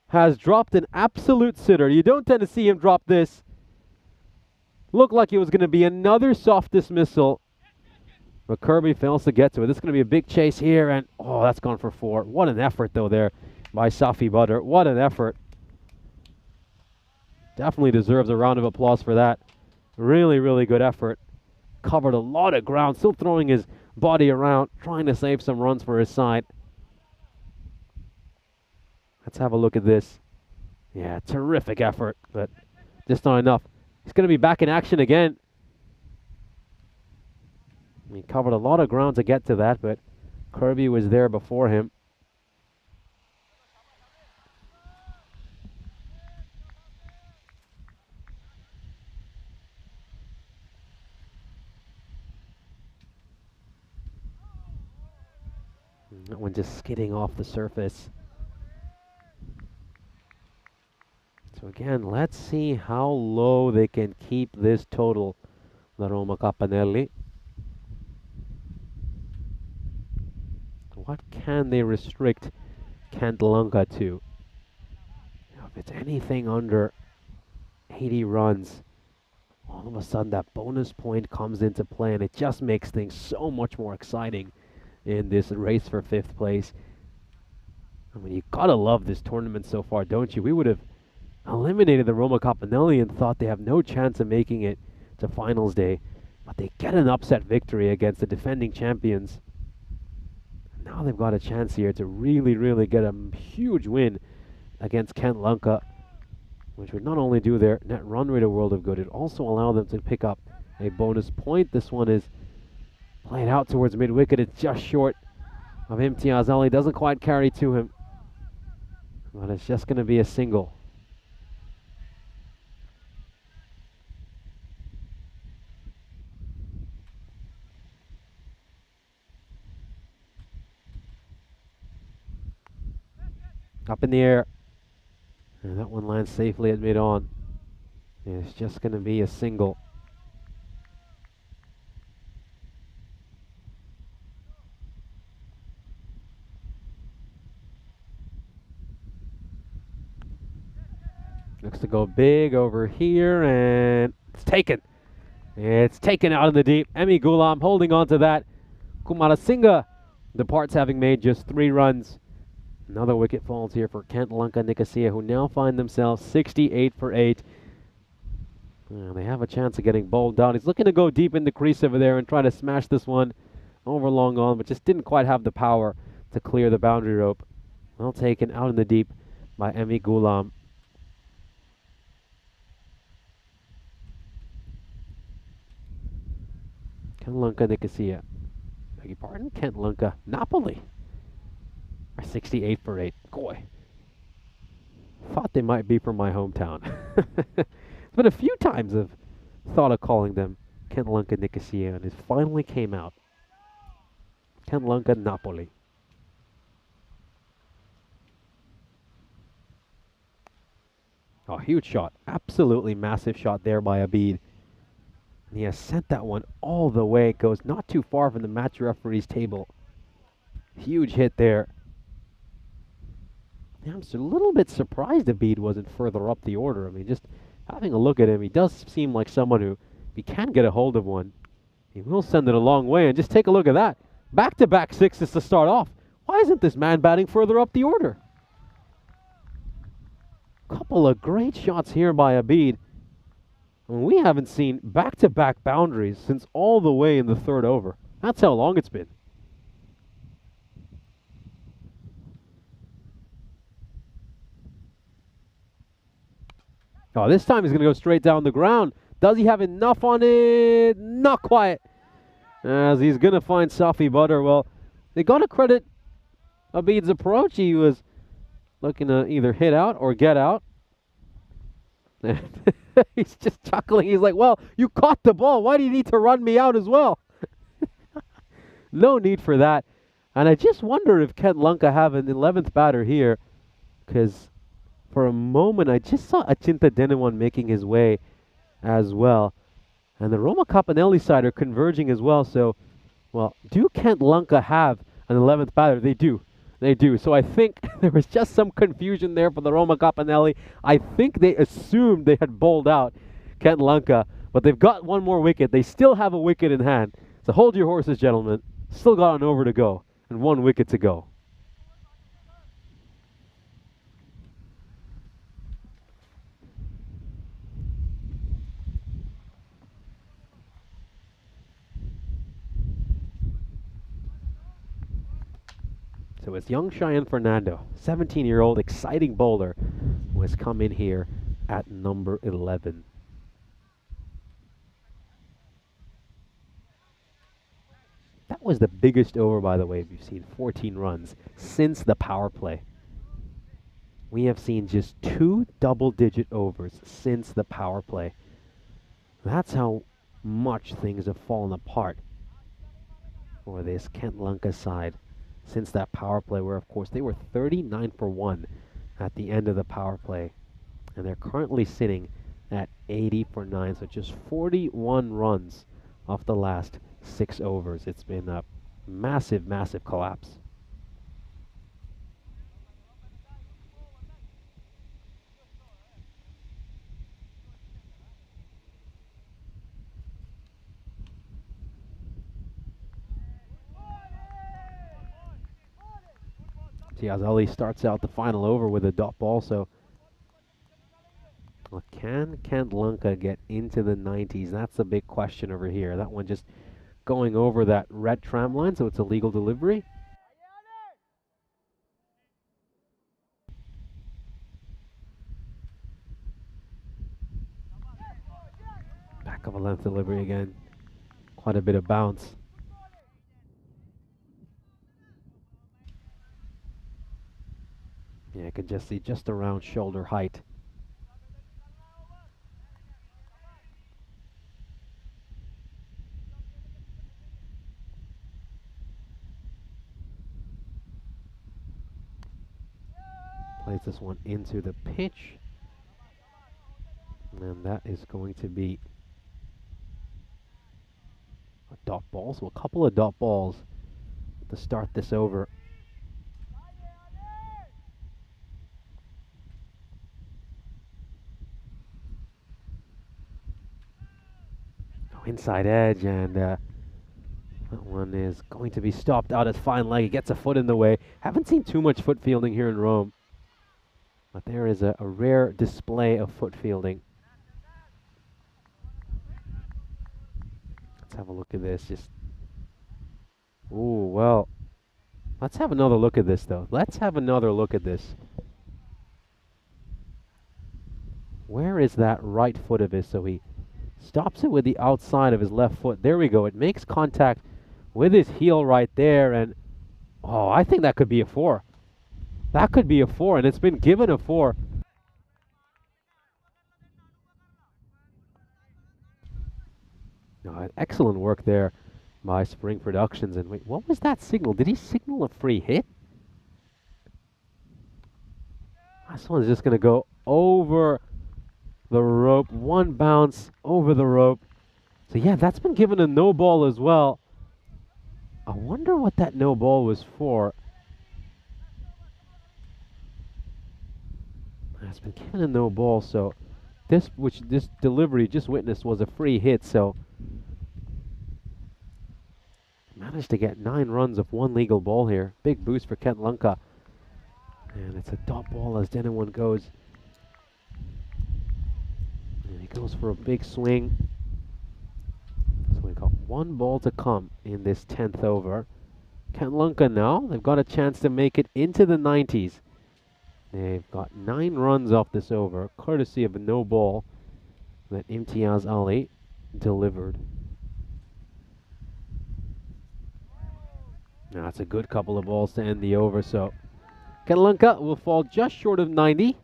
has dropped an absolute sitter. You don't tend to see him drop this. Looked like it was going to be another soft dismissal, but Kirby fails to get to it. This is going to be a big chase here, and oh, that's gone for 4. What an effort, though, there by Safi Butter. What an effort. Definitely deserves a round of applause for that. Really, really good effort. Covered a lot of ground, still throwing his body around, trying to save some runs for his side. Let's have a look at this. Yeah, terrific effort, but just not enough. He's going to be back in action again. He covered a lot of ground to get to that, but Kirby was there before him. That one just skidding off the surface. So again, let's see how low they can keep this total, the Roma Capanelli. What can they restrict Kent Lanka to? If it's anything under 80 runs, all of a sudden that bonus point comes into play, and it just makes things so much more exciting in this race for 5th place. I mean, you gotta love this tournament so far, don't you? We would have eliminated the Roma Capanelli and thought they have no chance of making it to finals day, but they get an upset victory against the defending champions. Now they've got a chance here to really get a huge win against Kent Lanka, which would not only do their net run rate a world of good, it also allow them to pick up a bonus point. This one is played out towards mid-wicket. It's just short of Imtiaz Ali. Doesn't quite carry to him, but it's just going to be a single. Up in the air. And that one lands safely at mid-on. It's just going to be a single. Looks to go big over here, and it's taken. It's taken out in the deep. Emi Ghulam holding on to that. Kumarasinghe departs having made just 3 runs. Another wicket falls here for Kent Lanka Nicosia, who now find themselves 68 for 8. They have a chance of getting bowled down. He's looking to go deep in the crease over there and try to smash this one over long on, but just didn't quite have the power to clear the boundary rope. Well taken out in the deep by Emi Ghulam. Kent Lanka Nicosia. Beg your pardon? Kent Lanka Napoli. 68 for 8. Boy. Thought they might be from my hometown. It's been a few times I've thought of calling them Kent Lanka Nicosia, and it finally came out. Kent Lanka Napoli. Oh, huge shot. Absolutely massive shot there by Abid. And he has sent that one all the way. It goes not too far from the match referee's table. Huge hit there. I'm just a little bit surprised Abid wasn't further up the order. I mean, just having a look at him, he does seem like someone who, if he can get a hold of one, he will send it a long way. And just take a look at that. Back-to-back sixes to start off. Why isn't this man batting further up the order? Couple of great shots here by Abid. And we haven't seen back-to-back boundaries since all the way in the 3rd over. That's how long it's been. Oh, this time he's going to go straight down the ground. Does he have enough on it? Not quite. As he's going to find Safi Butter. Well, they got to credit Abid's approach. He was looking to either hit out or get out. He's just chuckling. He's like, well, you caught the ball. Why do you need to run me out as well? No need for that. And I just wonder if Kent Lanka have an 11th batter here, because for a moment, I just saw Achinta Denewan making his way as well. And the Roma Capanelli side are converging as well. So, well, do Kent Lanka have an 11th batter? They do. They do. So I think there was just some confusion there for the Roma Capanelli. I think they assumed they had bowled out Kent Lanka, but they've got one more wicket. They still have a wicket in hand. So hold your horses, gentlemen. Still got an over to go and 1 wicket to go. So it's young Cheyenne Fernando, 17-year-old exciting bowler, who has come in here at number 11. That was the biggest over, by the way, we've seen 14 runs since the power play. We have seen just 2 double-digit overs since the power play. That's how much things have fallen apart for this Kent Lanka side. since that power play, where of course they were 39 for 1 at the end of the power play. And they're currently sitting at 80 for 9, so just 41 runs off the last 6 overs. It's been a massive, massive collapse. Imtiaz Ali starts out the final over with a dot ball, so well, can Kent Lunka get into the 90s? That's the big question over here. That one just going over that red tram line, so it's a legal delivery. Back of a length delivery again. Quite a bit of bounce. Yeah, I can just see just around shoulder height. Plays this one into the pitch. And that is going to be a dot ball. So a couple of dot balls to start this over. Inside edge, and that one is going to be stopped out at fine leg. He gets a foot in the way. Haven't seen too much foot fielding here in Rome, but there is a rare display of foot fielding. Let's have a look at this. Just, ooh, well, let's have another look at this, though. Let's have another look at this. Where is that right foot of his? So he stops it with the outside of his left foot. There we go. It makes contact with his heel right there. And, oh, I think that could be a 4. That could be a 4, and it's been given a 4. Excellent work there by Spring Productions. And wait, what was that signal? Did he signal a free hit? This one's just going to go over the rope. One bounce over the rope. So yeah, that's been given a no ball as well. I wonder what that no ball was for. It's been given a no ball, so this delivery just witnessed was a free hit, so managed to get 9 runs of 1 legal ball here. Big boost for Kent Lunka. And it's a dot ball as Denewon goes. And he goes for a big swing. So we've got 1 ball to come in this 10th over. Kent Lunka now, they've got a chance to make it into the 90s. They've got 9 runs off this over, courtesy of a no ball that Imtiaz Ali delivered. Now it's a good couple of balls to end the over, so Kent Lunka will fall just short of 90,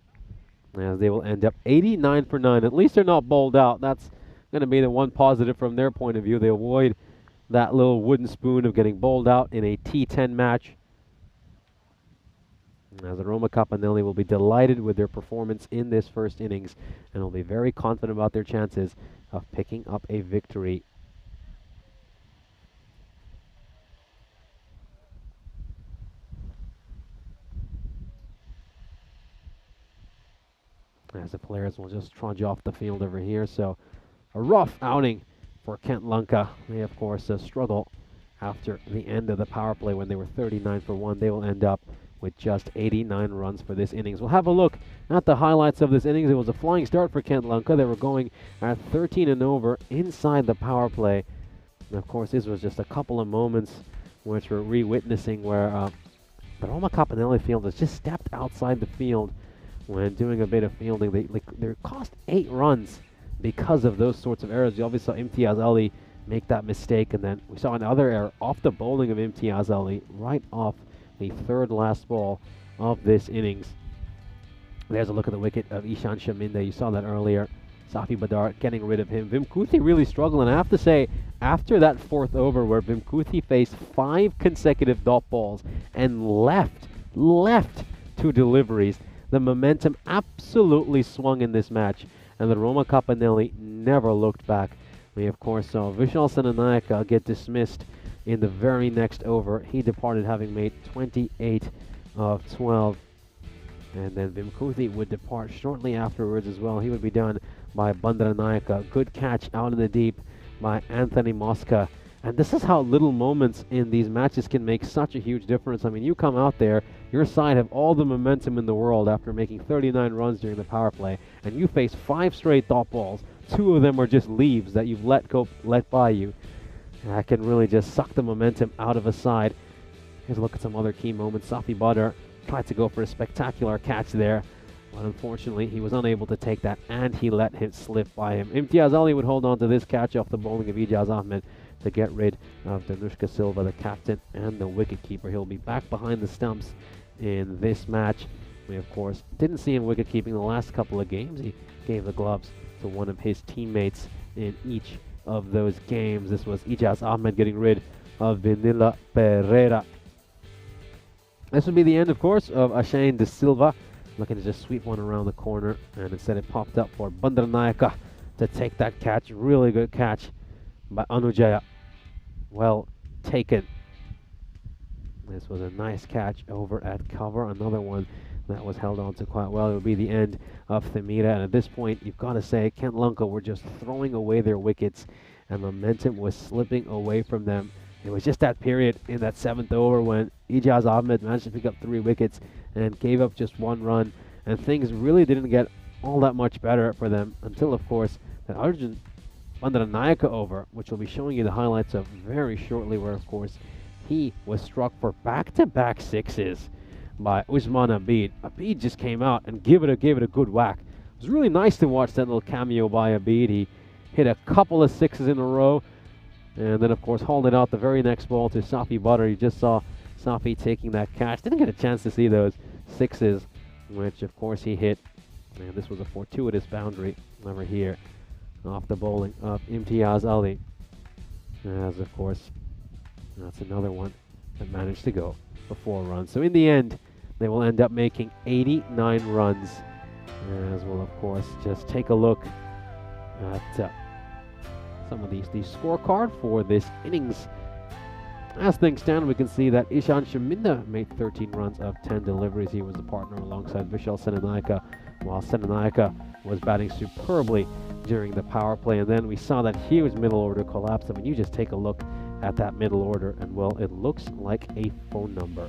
as they will end up 89 for 9. At least they're not bowled out. That's going to be the one positive from their point of view. They avoid that little wooden spoon of getting bowled out in a T10 match. As the Roma Capanelli will be delighted with their performance in this first innings and will be very confident about their chances of picking up a victory. As the players will just trudge off the field over here. So a rough outing for Kent Lunka. They, of course, struggle after the end of the power play when they were 39 for 1. They will end up with just 89 runs for this innings. We'll have a look at the highlights of this innings. It was a flying start for Kent Lunka. They were going at 13 and over inside the power play. And of course, this was just a couple of moments which we're re-witnessing where the Roma Capanelli fielders just stepped outside the field when doing a bit of fielding. They cost 8 runs because of those sorts of errors. You obviously saw Imtiaz Ali make that mistake, and then we saw another error off the bowling of Imtiaz Ali right off the 3rd last ball of this innings. There's a look at the wicket of Ishan Shaminde. You saw that earlier. Safi Badar getting rid of him. Vimkuthi really struggled, and I have to say, after that fourth over where Vimkuthi faced 5 consecutive dot balls and left 2 deliveries, the momentum absolutely swung in this match, and the Roma Capanelli never looked back. We of course saw Vishal Senanayaka get dismissed in the very next over. He departed having made 28 of 12. And then Vimkuthi would depart shortly afterwards as well. He would be done by Bandaranayaka. Good catch out in the deep by Anthony Mosca. And this is how little moments in these matches can make such a huge difference. I mean, you come out there, your side have all the momentum in the world after making 39 runs during the power play, and you face 5 straight dot balls. 2 of them are just leaves that you've let by you. And that can really just suck the momentum out of a side. Here's a look at some other key moments. Safi Badar tried to go for a spectacular catch there, but unfortunately he was unable to take that, and he let him slip by him. Imtiaz Ali would hold on to this catch off the bowling of Ijaz Ahmed to get rid of Danushka Silva, the captain and the wicketkeeper. He'll be back behind the stumps in this match. We of course didn't see him wicket-keeping the last couple of games. He gave the gloves to one of his teammates in each of those games. This was Ijaz Ahmed getting rid of Vinila Pereira. This would be the end, of course, of Ashane De Silva, looking to just sweep one around the corner, and instead it popped up for Bandaranayaka to take that catch. Really good catch by Anujaya. Well taken. This was a nice catch over at cover. Another one that was held on to quite well. It would be the end of Thamira, and at this point, you've got to say, Kent Lanka were just throwing away their wickets, and momentum was slipping away from them. It was just that period in that 7th over when Ijaz Ahmed managed to pick up 3 wickets and gave up just 1 run, and things really didn't get all that much better for them until, of course, that Arjun Bandaranayaka over, which we'll be showing you the highlights of very shortly, where, of course, he was struck for back-to-back 6s by Usman Abid. Abid just came out and gave it a good whack. It was really nice to watch that little cameo by Abid. He hit a couple of 6s in a row, and then, of course, hauled it out the very next ball to Safi Badar. You just saw Safi taking that catch. Didn't get a chance to see those 6s, which, of course, he hit. And this was a fortuitous boundary over here off the bowling of Imtiaz Ali. As, of course, that's another one that managed to go for 4 runs. So in the end, they will end up making 89 runs. As we'll, of course, just take a look at some of the scorecard for this innings. As things stand, we can see that Ishan Shaminda made 13 runs of 10 deliveries. He was the partner alongside Vishal Senanayaka, while Senanayaka was batting superbly during the power play. And then we saw that huge middle order collapse. I mean, you just take a look at that middle order, and well, it looks like a phone number.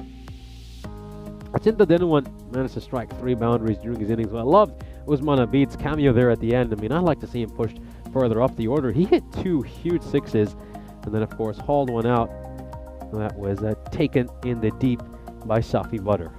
Achinta Denuwan managed to strike 3 boundaries during his innings. Well, I loved Usman Abid's cameo there at the end. I mean, I'd like to see him pushed further up the order. He hit 2 huge 6s, and then, of course, hauled one out. That was taken in the deep by Safi Badar.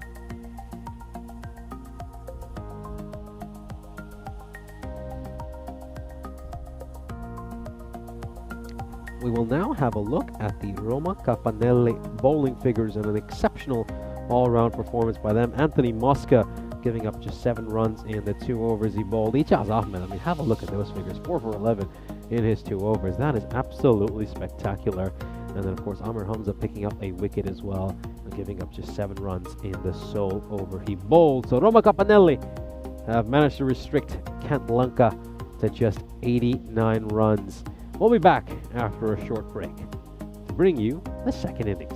We will now have a look at the Roma Capanelli bowling figures and an exceptional all-round performance by them. Anthony Mosca giving up just 7 runs in the 2 overs he bowled. Ijaz Ahmed, I mean, have a look at those figures. 4 for 11 in his 2 overs. That is absolutely spectacular. And then, of course, Amir Hamza picking up a wicket as well, and giving up just 7 runs in the sole over he bowled. So Roma Capanelli have managed to restrict Kent Lanka to just 89 runs. We'll be back after a short break to bring you the second innings.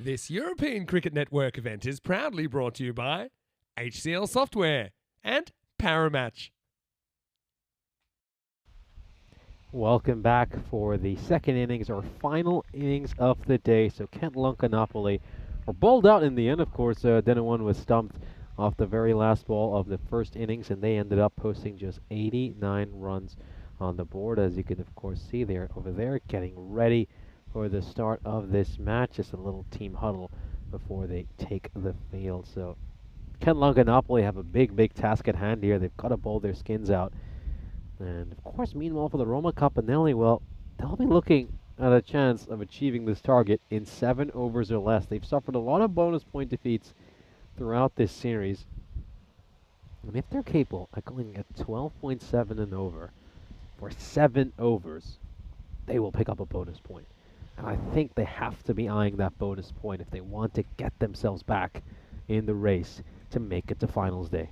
This European Cricket Network event is proudly brought to you by HCL Software and Paramatch. Welcome back for the second innings, or final innings of the day. So Kent Napoli were bowled out in the end, of course. Denwan was stumped off the very last ball of the first innings, and they ended up posting just 89 runs on the board. As you can, of course, see there over there, getting ready for the start of this match. Just a little team huddle before they take the field. So Kent Napoli have a big task at hand here. They've got to bowl their skins out. And of course, meanwhile, for the Roma Capanelli, well, they'll be looking at a chance of achieving this target in 7 overs or less. They've suffered a lot of bonus point defeats throughout this series. And if they're capable of going at 12.7 and over for 7 overs, they will pick up a bonus point. And I think they have to be eyeing that bonus point if they want to get themselves back in the race to make it to finals day.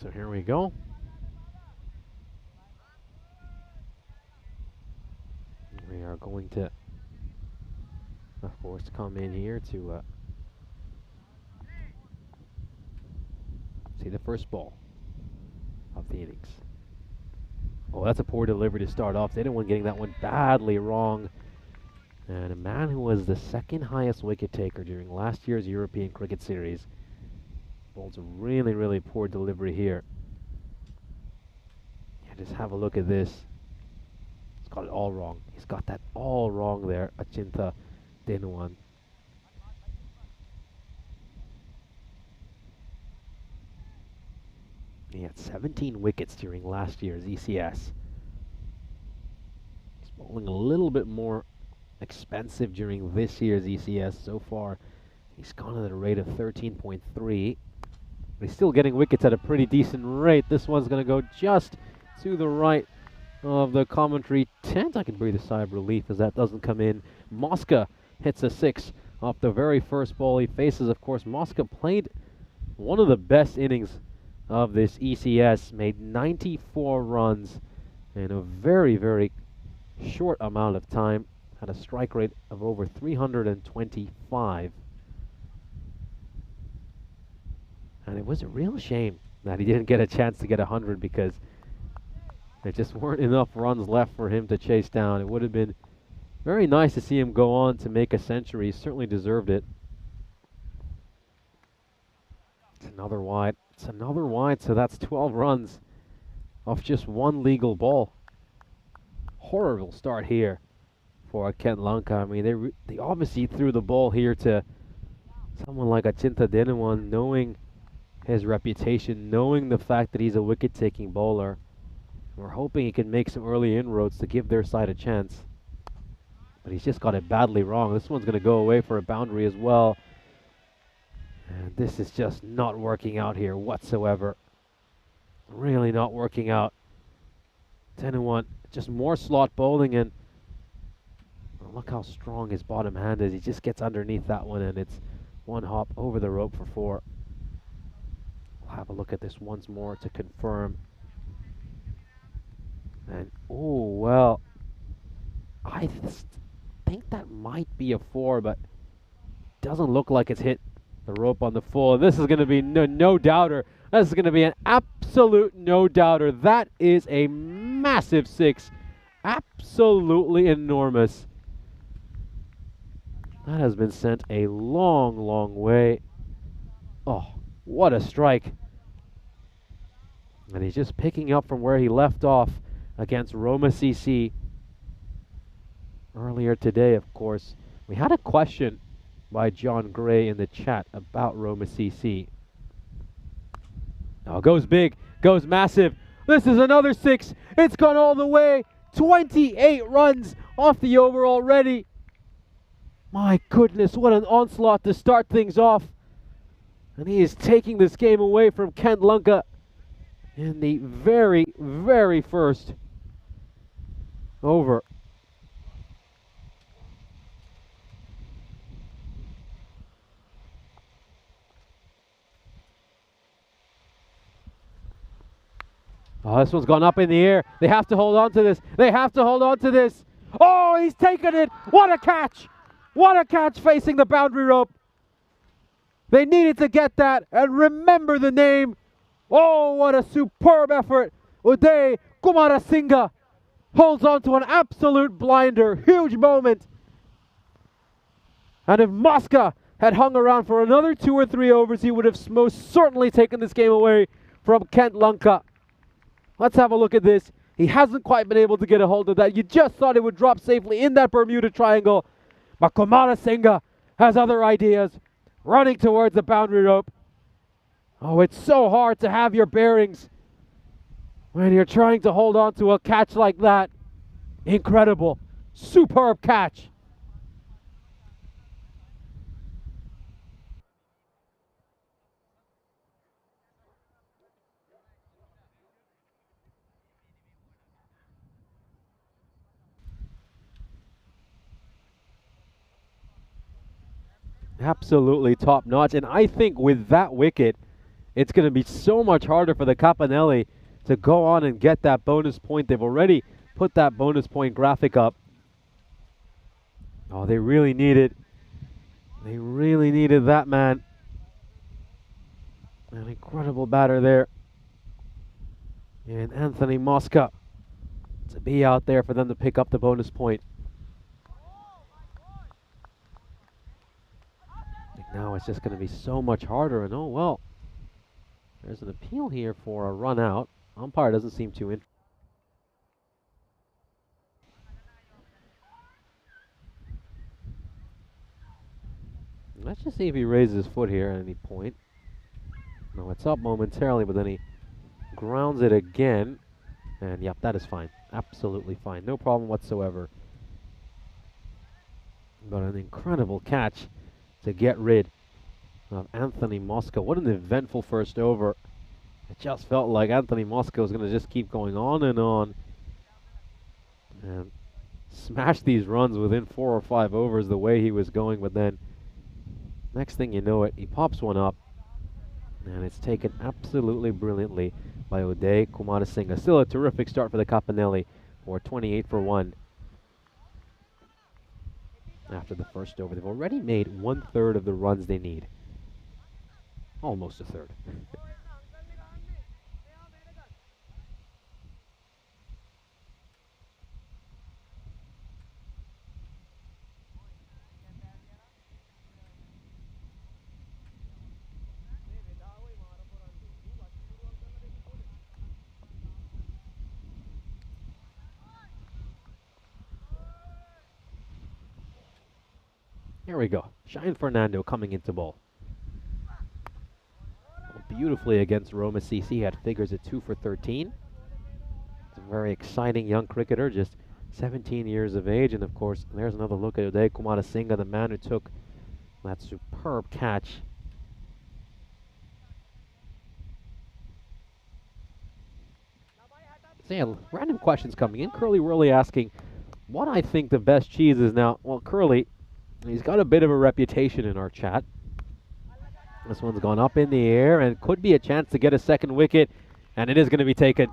So here we go. We are going to, of course, come in here to see the first ball of the innings. Oh, that's a poor delivery to start off. They didn't want getting that one badly wrong. And a man who was the second highest wicket taker during last year's European Cricket Series bowls a really poor delivery here. Yeah, just have a look at this. He's got it all wrong. He's got that all wrong there, Achinta Denuwan. He had 17 wickets during last year's ECS. He's bowling a little bit more expensive during this year's ECS so far. He's gone at a rate of 13.3. But he's still getting wickets at a pretty decent rate. This one's going to go just to the right of the commentary tent. I can breathe a sigh of relief as that doesn't come in. Mosca hits a 6 off the very first ball he faces. Of course, Mosca played one of the best innings of this ECS, made 94 runs in a very short amount of time. Had a strike rate of over 325. And it was a real shame that he didn't get a chance to get 100 because there just weren't enough runs left for him to chase down. It would have been very nice to see him go on to make a century. He certainly deserved it. It's another wide. It's another wide, so that's 12 runs off just one legal ball. Horrible start here for Kent Lanka. I mean, they obviously threw the ball here to someone like Achinta Denuwan, knowing his reputation, knowing the fact that he's a wicket-taking bowler. We're hoping he can make some early inroads to give their side a chance. But he's just got it badly wrong. This one's going to go away for a boundary as well. And this is just not working out here whatsoever. Really not working out. 10-1, just more slot bowling, and look how strong his bottom hand is. He just gets underneath that one, and it's one hop over the rope for 4. We'll have a look at this once more to confirm. And, oh, well, I think that might be a 4, but doesn't look like it's hit the rope on the full. This is going to be no doubter. This is going to be an absolute no doubter. That is a massive 6. Absolutely enormous. That has been sent a long way. Oh, what a strike. And he's just picking up from where he left off against Roma CC earlier today, of course. We had a question by John Gray in the chat about Roma CC. Oh, goes big, goes massive. This is another 6. It's gone all the way. 28 runs off the over already. My goodness, what an onslaught to start things off. And he is taking this game away from Kent Lanka in the very first over. Oh, this one's gone up in the air. They have to hold on to this. They have to hold on to this. Oh, he's taken it. What a catch. What a catch facing the boundary rope. They needed to get that and remember the name. Oh, what a superb effort. Uday Kumarasinga holds on to an absolute blinder. Huge moment. And if Mosca had hung around for another 2 or 3 overs, he would have most certainly taken this game away from Kent Lanka. Let's have a look at this. He hasn't quite been able to get a hold of that. You just thought it would drop safely in that Bermuda Triangle. But Kumarasinga has other ideas. Running towards the boundary rope. Oh, it's so hard to have your bearings when you're trying to hold on to a catch like that. Incredible. Superb catch. Absolutely top notch. And I think with that wicket, it's going to be so much harder for the Capanelli to go on and get that bonus point. They've already put that bonus point graphic up. Oh, they really need it. They really needed that, man. An incredible batter there. And Anthony Mosca to be out there for them to pick up the bonus point. Now it's just going to be so much harder. And oh, well, there's an appeal here for a run out. Umpire doesn't seem too interested. Let's just see if he raises his foot here at any point. No, it's up momentarily, but then he grounds it again. And yep, that is fine. Absolutely fine. No problem whatsoever. But an incredible catch to get rid of Anthony Mosca. What an eventful first over. It just felt like Anthony Mosca was going to just keep going on and smash these runs within 4 or 5 overs the way he was going. But then next thing you know it, he pops one up, and it's taken absolutely brilliantly by Uday Kumarasinga. Still a terrific start for the Capanelli, for 28 for 1. After the first over, they've already made 1/3 of the runs they need. Almost a third. Here we go. Shine Fernando coming into ball. Beautifully against Roma CC. Had figures at 2 for 13. It's a very exciting young cricketer, just 17 years of age. And of course, there's another look at Uday Kumarasinga, the man who took that superb catch. So yeah, random questions coming in. Curly Whirly asking what I think the best cheese is now. Well, Curly, he's got a bit of a reputation in our chat. This one's gone up in the air and could be a chance to get a second wicket, and it is going to be taken.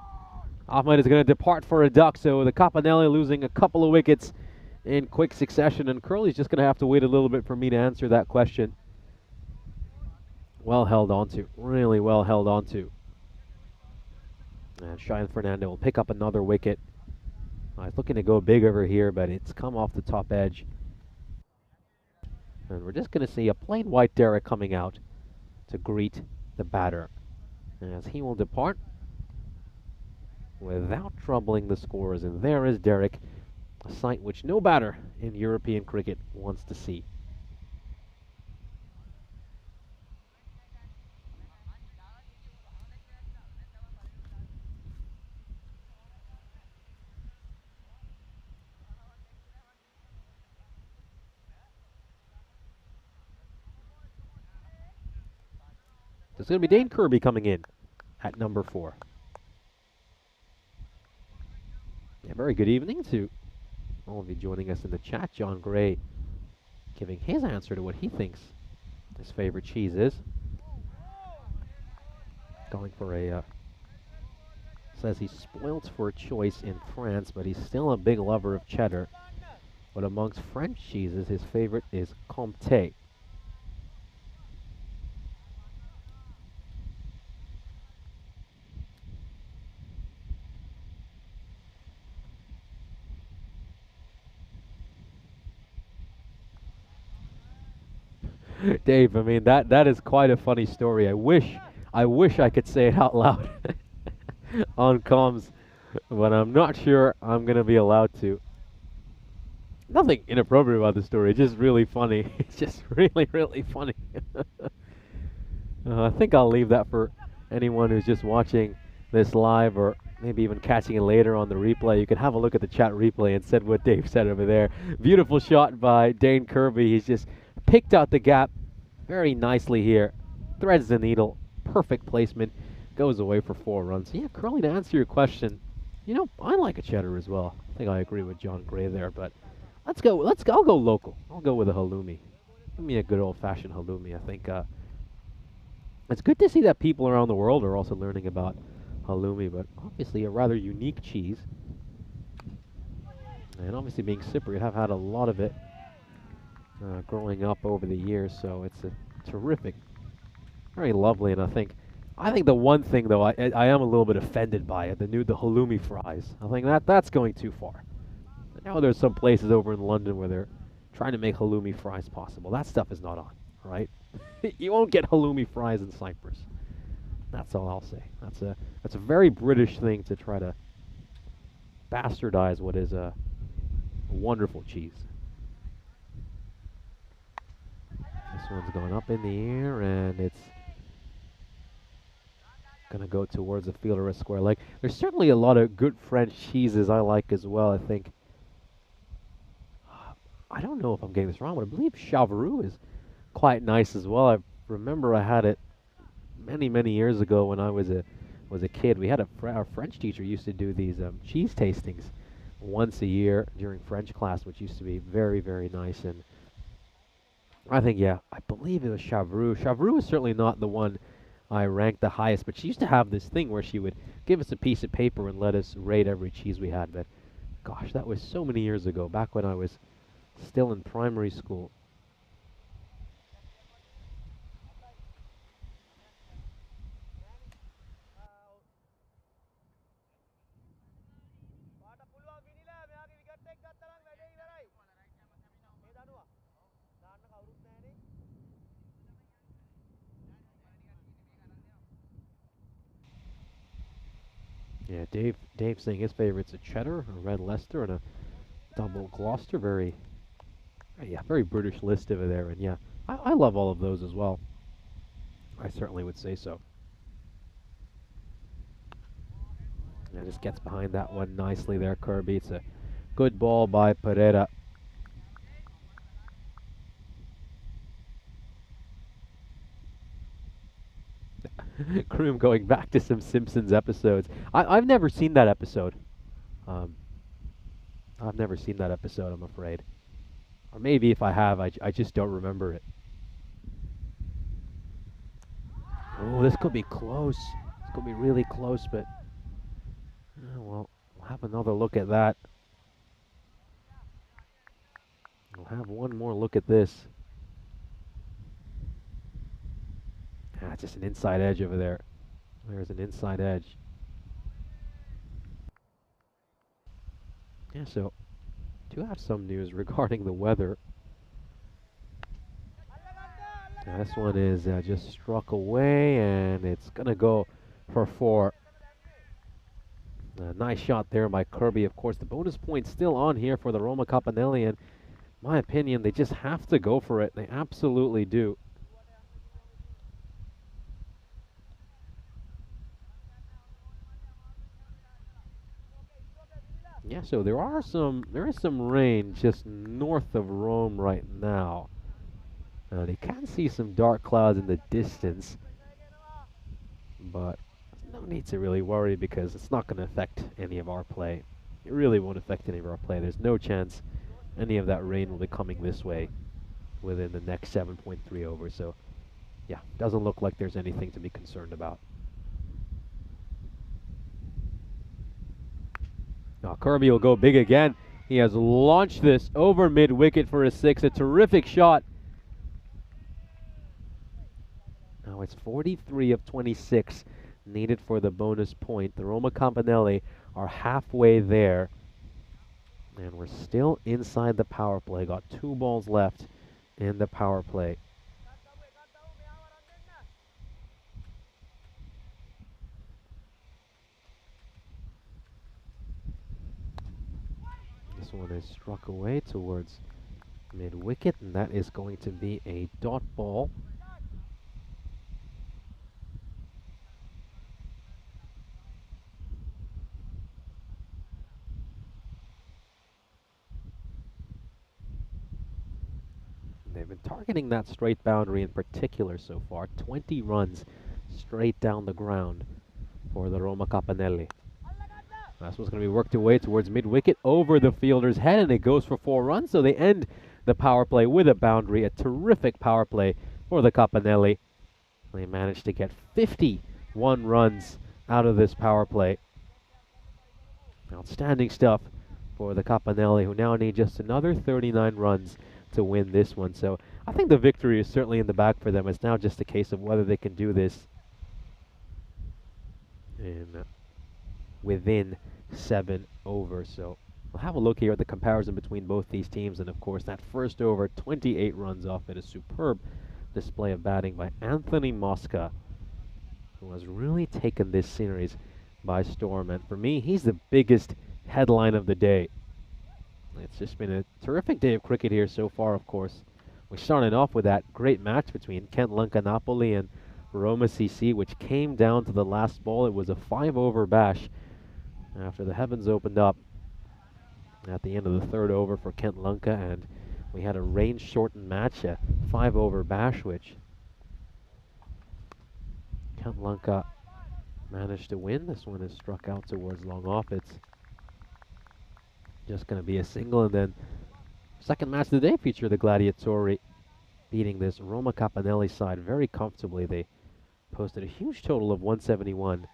Ahmed is going to depart for a duck, so the Capanelli losing a couple of wickets in quick succession, and Curly's just going to have to wait a little bit for me to answer that question. Well held on to, really well held on to. And Shine Fernando will pick up another wicket. He's looking to go big over here, but it's come off the top edge. And we're just going to see a plain white Derek coming out to greet the batter, as he will depart without troubling the scorers. And there is Derek, a sight which no batter in European cricket wants to see. It's going to be Dane Kirby coming in at number 4. Yeah, very good evening to all of you joining us in the chat. John Gray giving his answer to what he thinks his favorite cheese is. Going for a says he's spoilt for choice in France, but he's still a big lover of cheddar. But amongst French cheeses, his favorite is Comté. Dave, I mean that is quite a funny story. I wish I could say it out loud on comms, but I'm not sure I'm gonna be allowed to. Nothing inappropriate about the story. It's just really funny. It's just really, really funny. I think I'll leave that for anyone who's just watching this live, or maybe even catching it later on the replay. You can have a look at the chat replay and said what Dave said over there. Beautiful shot by Dane Kirby. He's just picked out the gap very nicely here. Threads the needle. Perfect placement. Goes away for 4 runs. Yeah, Curly, to answer your question, you know, I like a cheddar as well. I think I agree with John Gray there, but I'll go local. I'll go with a halloumi. Give me a good old-fashioned halloumi. I think it's good to see that people around the world are also learning about halloumi, but obviously a rather unique cheese. And obviously being Cypriot, I've had a lot of it growing up over the years, so it's a terrific, very lovely. And I think the one thing though, I am a little bit offended by it, the halloumi fries. I think that's going too far. I know there's some places over in London where they're trying to make halloumi fries possible. That stuff is not on, right? You won't get halloumi fries in Cyprus. That's all I'll say. That's a very British thing to try to bastardize what is a wonderful cheese. This one's going up in the air, and it's gonna go towards the fielder at square leg. There's certainly a lot of good French cheeses I like as well. I think, I don't know if I'm getting this wrong, but I believe Chavarou is quite nice as well. I remember I had it many years ago when I was a kid. We had our French teacher used to do these cheese tastings once a year during French class, which used to be very nice. And I think, yeah, I believe it was Chavarou. Chavarou is certainly not the one I ranked the highest, but she used to have this thing where she would give us a piece of paper and let us rate every cheese we had. But gosh, that was so many years ago, back when I was still in primary school. Yeah, Dave saying his favorite's a cheddar, a red Leicester, and a double Gloucester. Very British list over there. And yeah, I love all of those as well. I certainly would say so. Yeah, just gets behind that one nicely there, Kirby. It's a good ball by Pereira. Kroom going back to some Simpsons episodes. I've never seen that episode. I've never seen that episode, I'm afraid. Or maybe if I have, I just don't remember it. Oh, this could be close. This could be really close, but... well, we'll have another look at that. We'll have one more look at this. Just an inside edge over there. There's an inside edge. Yeah, so do have some news regarding the weather. This one is just struck away, and it's going to go for 4. Nice shot there by Kirby. Of course, the bonus point still on here for the Roma Capanelli, and in my opinion, they just have to go for it. They absolutely do. Yeah, so there is some rain just north of Rome right now. They can see some dark clouds in the distance, but no need to really worry because it's not going to affect any of our play. It really won't affect any of our play. There's no chance any of that rain will be coming this way within the next 7.3 overs. So, yeah, doesn't look like there's anything to be concerned about. Now Kirby will go big again. He has launched this over mid-wicket for a 6. A terrific shot. Now it's 43 of 26 needed for the bonus point. The Roma Campanelli are halfway there. And we're still inside the power play. Got 2 balls left in the power play. This one is struck away towards mid-wicket, and that is going to be a dot ball. They've been targeting that straight boundary in particular so far. 20 runs straight down the ground for the Roma Campanelli. That's what's going to be worked away towards mid-wicket over the fielder's head, and it goes for 4 runs. So they end the power play with a boundary. A terrific power play for the Campanelli. They managed to get 51 runs out of this power play. Outstanding stuff for the Campanelli, who now need just another 39 runs to win this one. So I think the victory is certainly in the bag for them. It's now just a case of whether they can do this within 7 overs. So we'll have a look here at the comparison between both these teams, and of course that first over, 28 runs off it. A superb display of batting by Anthony Mosca, who has really taken this series by storm, and for me he's the biggest headline of the day. It's just been a terrific day of cricket here so far. Of course, we started off with that great match between Kent Lanka Napoli and Roma CC, which came down to the last ball. It was a 5-over bash after the heavens opened up at the end of the 3rd over for Kent Lanka, and we had a range-shortened match, a 5-over bash, which Kent Lanka managed to win. This one is struck out towards long off. It's just going to be a single, and then second match of the day featured the Gladiatori beating this Roma Campanelli side very comfortably. They posted a huge total of 171,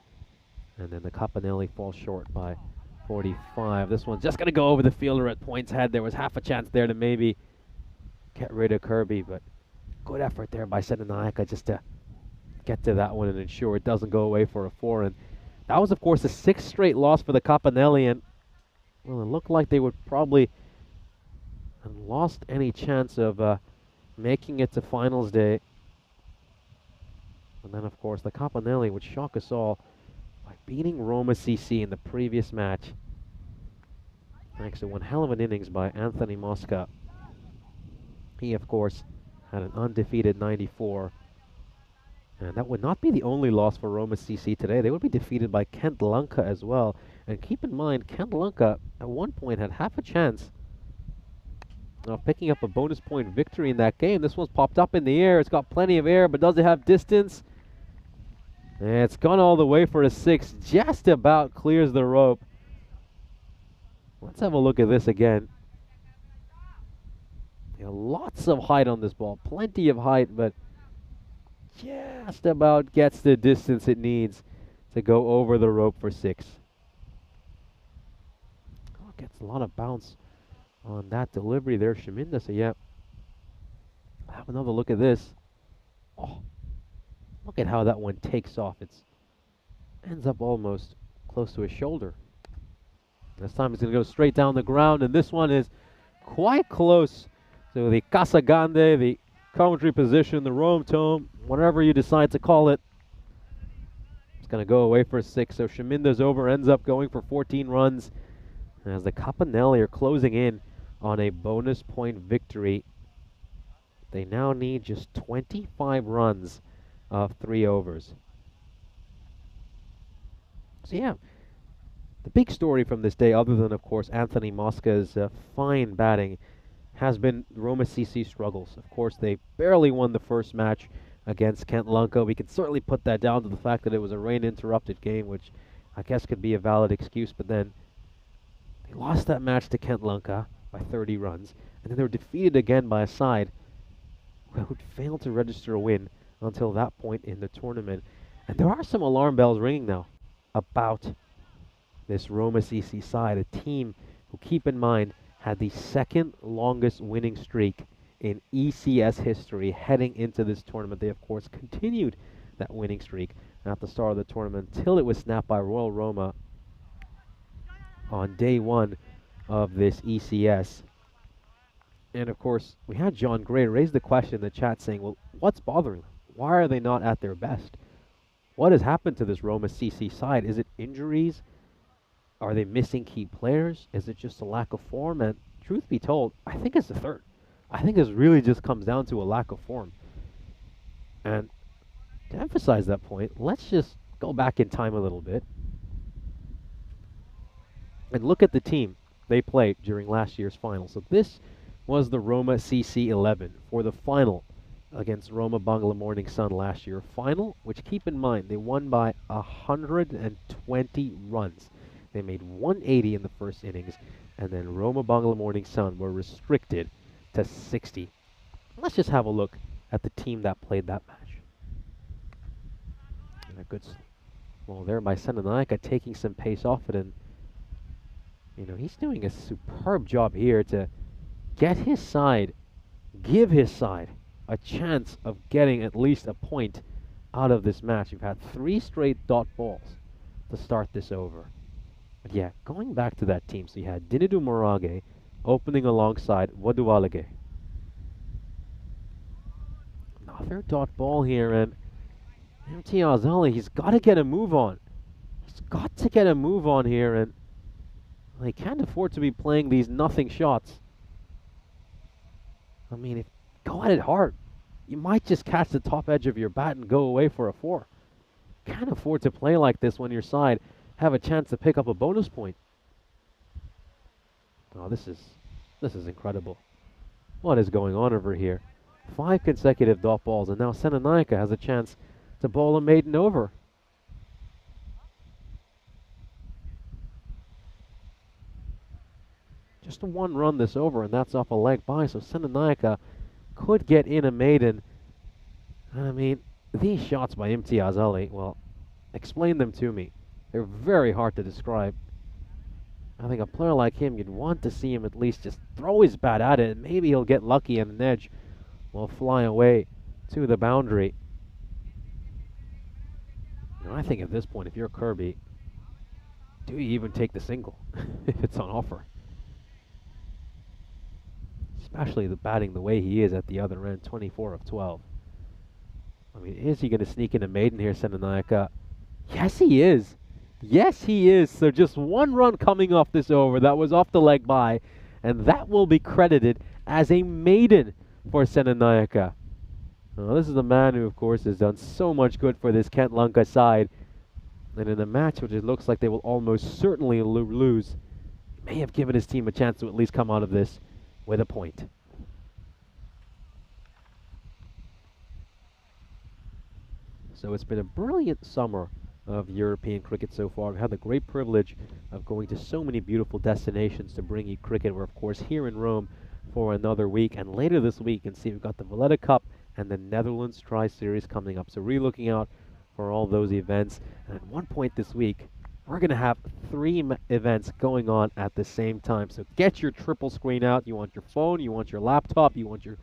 and then the Campanelli falls short by 45. This one's just going to go over the fielder at point's head. There was half a chance there to maybe get rid of Kirby, but good effort there by Senanayaka just to get to that one and ensure it doesn't go away for a 4. And that was, of course, a 6th straight loss for the Campanelli, and well, it looked like they would probably have lost any chance of making it to finals day. And then, of course, the Campanelli would shock us all by beating Roma CC in the previous match, thanks to one hell of an innings by Anthony Mosca. He, of course, had an undefeated 94. And that would not be the only loss for Roma CC today. They would be defeated by Kent Lanka as well. And keep in mind, Kent Lanka at one point had half a chance of picking up a bonus point victory in that game. This one's popped up in the air. It's got plenty of air, but does it have distance? And it's gone all the way for a 6. Just about clears the rope. Let's have a look at this again. Yeah, lots of height on this ball. Plenty of height, but just about gets the distance it needs to go over the rope for 6. Oh, gets a lot of bounce on that delivery there, Shaminda. So yeah, have another look at this. Oh, look at how that one takes off. It ends up almost close to his shoulder. This time it's going to go straight down the ground, and this one is quite close to the Casa Grande, the commentary position, the Rome Tome, whatever you decide to call it. It's going to go away for a 6. So Shaminda's over, ends up going for 14 runs, as the Campanelli are closing in on a bonus point victory. They now need just 25 runs of 3 overs. So yeah, the big story from this day, other than of course Anthony Mosca's fine batting, has been Roma CC struggles. Of course, they barely won the first match against Kent Lanka. We could certainly put that down to the fact that it was a rain-interrupted game, which I guess could be a valid excuse, but then they lost that match to Kent Lanka by 30 runs, and then they were defeated again by a side who failed to register a win until that point in the tournament. And there are some alarm bells ringing now about this Roma CC side, a team who, keep in mind, had the second longest winning streak in ECS history heading into this tournament. They, of course, continued that winning streak at the start of the tournament until it was snapped by Royal Roma on day one of this ECS. And of course, we had John Gray raise the question in the chat saying, well, what's bothering them? Why are they not at their best? What has happened to this Roma CC side? Is it injuries? Are they missing key players? Is it just a lack of form? And truth be told, I think it's the third. I think this really just comes down to a lack of form. And to emphasize that point, let's just go back in time a little bit and look at the team they played during last year's final. So this was the Roma CC 11 for the final against Roma Bangla Morning Sun last year. Final, which, keep in mind, they won by 120 runs. They made 180 in the first innings, and then Roma Bangla Morning Sun were restricted to 60. Let's just have a look at the team that played that match. And a good well there by Senanaika, taking some pace off it, and you know, he's doing a superb job here to get his side, give his side a chance of getting at least a point out of this match. You've had 3 straight dot balls to start this over. But yeah, going back to that team, so you had Dinidu Morage opening alongside Wadualage. Another dot ball here, and MT Azali, he's got to get a move on. He's got to get a move on here, and they can't afford to be playing these nothing shots. I mean, go at it hard. You might just catch the top edge of your bat and go away for a 4. Can't afford to play like this when your side have a chance to pick up a bonus point. Oh, this is incredible. What is going on over here? 5 consecutive dot balls, and now Senanaika has a chance to bowl a maiden over. Just a 1 run this over, and that's off a leg by, so Senanaika could get in a maiden. I mean, these shots by Imtiaz Ali, well, explain them to me. They're very hard to describe. I think a player like him, you'd want to see him at least just throw his bat at it, and maybe he'll get lucky and an edge will fly away to the boundary. You know, I think at this point, if you're Kirby, do you even take the single if it's on offer? Especially the batting the way he is at the other end, 24 of 12. I mean, is he going to sneak in a maiden here, Senanaika? Yes, he is. Yes, he is. So just 1 run coming off this over. That was off the leg by, and that will be credited as a maiden for Senanaika. Now, this is a man who, of course, has done so much good for this Kent Lanka side. And in a match which it looks like they will almost certainly lose, he may have given his team a chance to at least come out of this with a point. So it's been a brilliant summer of European cricket so far. We've had the great privilege of going to so many beautiful destinations to bring you cricket. We're, of course, here in Rome for another week. And later this week, you can see we've got the Valletta Cup and the Netherlands Tri-Series coming up. So really looking out for all those events. And at one point this week, we're going to have 3 events going on at the same time. So get your triple screen out. You want your phone, you want your laptop, you want your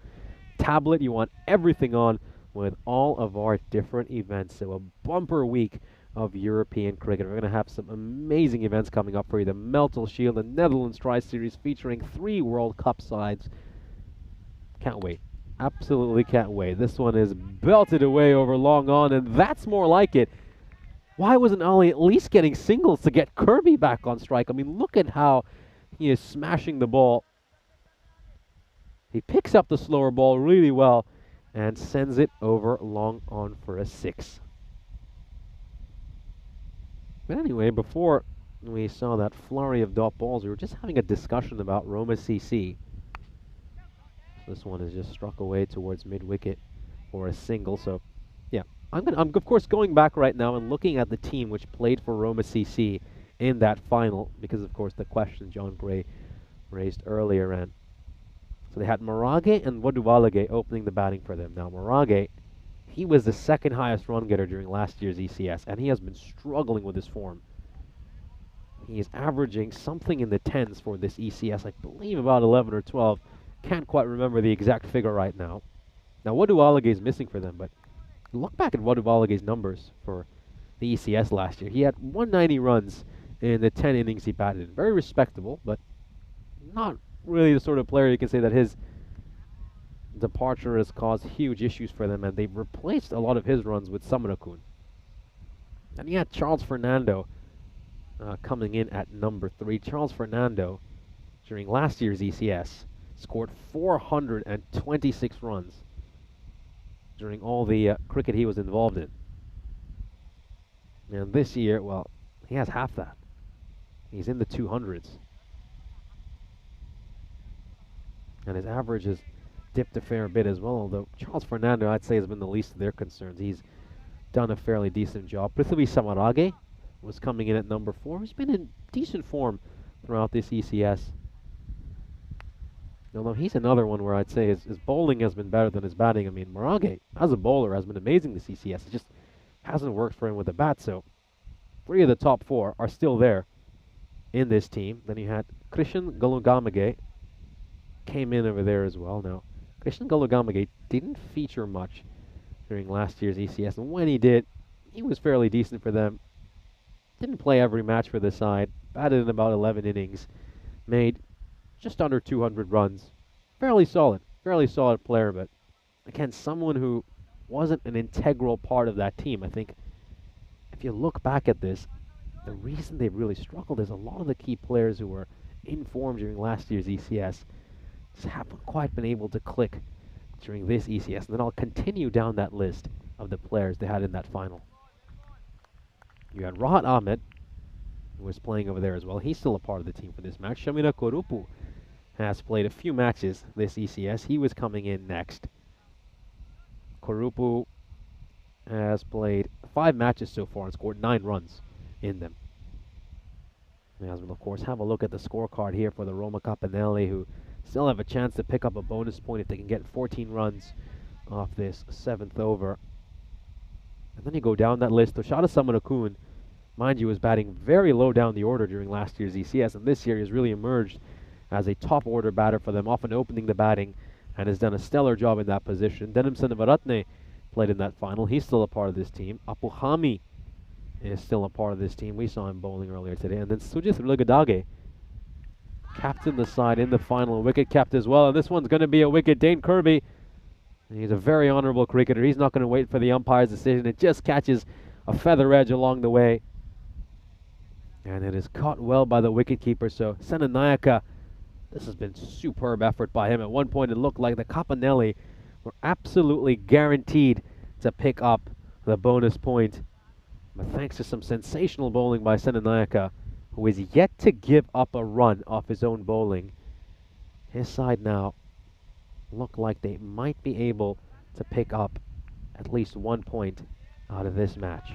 tablet, you want everything on with all of our different events. So a bumper week of European cricket. We're going to have some amazing events coming up for you. The Meltel Shield, the Netherlands Tri-Series featuring 3 World Cup sides. Can't wait. Absolutely can't wait. This one is belted away over long on, and that's more like it. Why wasn't Ali at least getting singles to get Kirby back on strike? I mean, look at how he is smashing the ball. He picks up the slower ball really well and sends it over long on for a 6. But anyway, before we saw that flurry of dot balls, we were just having a discussion about Roma CC. This one is just struck away towards mid-wicket for a single. So, yeah, I'm of course going back right now and looking at the team which played for Roma CC in that final, because of course the question John Gray raised earlier. And so they had Morage and Wadualage opening the batting for them. Now Morage, he was the 2nd highest run getter during last year's ECS, and he has been struggling with his form. He is averaging something in the 10s for this ECS. I believe about 11 or 12. Can't quite remember the exact figure right now. Now, Wadualage is missing for them, but look back at Wadualage's numbers for the ECS last year. He had 190 runs in the 10 innings he batted in. Very respectable, but not really the sort of player you can say that his departure has caused huge issues for them, and they've replaced a lot of his runs with Samura-kun. And you had Charles Fernando coming in at number 3. Charles Fernando, during last year's ECS, scored 426 runs during all the cricket he was involved in. And this year, well, he has half that. He's in the 200s. And his average has dipped a fair bit as well, although Charles Fernando, I'd say, has been the least of their concerns. He's done a fairly decent job. Prithvi Samarage was coming in at number 4. He's been in decent form throughout this ECS. Although he's another one where I'd say his bowling has been better than his batting. I mean, Marage, as a bowler, has been amazing this ECS. It just hasn't worked for him with the bat, so 3 of the top 4 are still there in this team. Then you had Krishan Galugamage came in over there as well. Now, Krishan Galugamage didn't feature much during last year's ECS, and when he did, he was fairly decent for them. Didn't play every match for the side, batted in about 11 innings, made just under 200 runs. Fairly solid player, but again, someone who wasn't an integral part of that team. I think if you look back at this, the reason they've really struggled is a lot of the key players who were in form during last year's ECS just haven't quite been able to click during this ECS. And then I'll continue down that list of the players they had in that final. You had Rahat Ahmed, who was playing over there as well. He's still a part of the team for this match. Shamina Korupu has played a few matches this ECS. He was coming in next. Korupu has played 5 matches so far and scored 9 runs in them. As we'll, of course, have a look at the scorecard here for the Roma Capanelli, who still have a chance to pick up a bonus point if they can get 14 runs off this 7th over. And then you go down that list. Toshada Samura-kun, mind you, was batting very low down the order during last year's ECS, and this year has really emerged as a top order batter for them, often opening the batting, and has done a stellar job in that position. Denim Senavaratne played in that final. He's still a part of this team. Apuhami is still a part of this team. We saw him bowling earlier today. And then Sujith Ligadage captained the side in the final, wicket kept as well. And this one's going to be a wicket. Dane Kirby, he's a very honorable cricketer. He's not going to wait for the umpire's decision. It just catches a feather edge along the way. And it is caught well by the wicketkeeper. So Senanayaka, this has been superb effort by him. At one point it looked like the Capanelli were absolutely guaranteed to pick up the bonus point. But thanks to some sensational bowling by Senanayaka, who is yet to give up a run off his own bowling, his side now look like they might be able to pick up at least 1 point out of this match.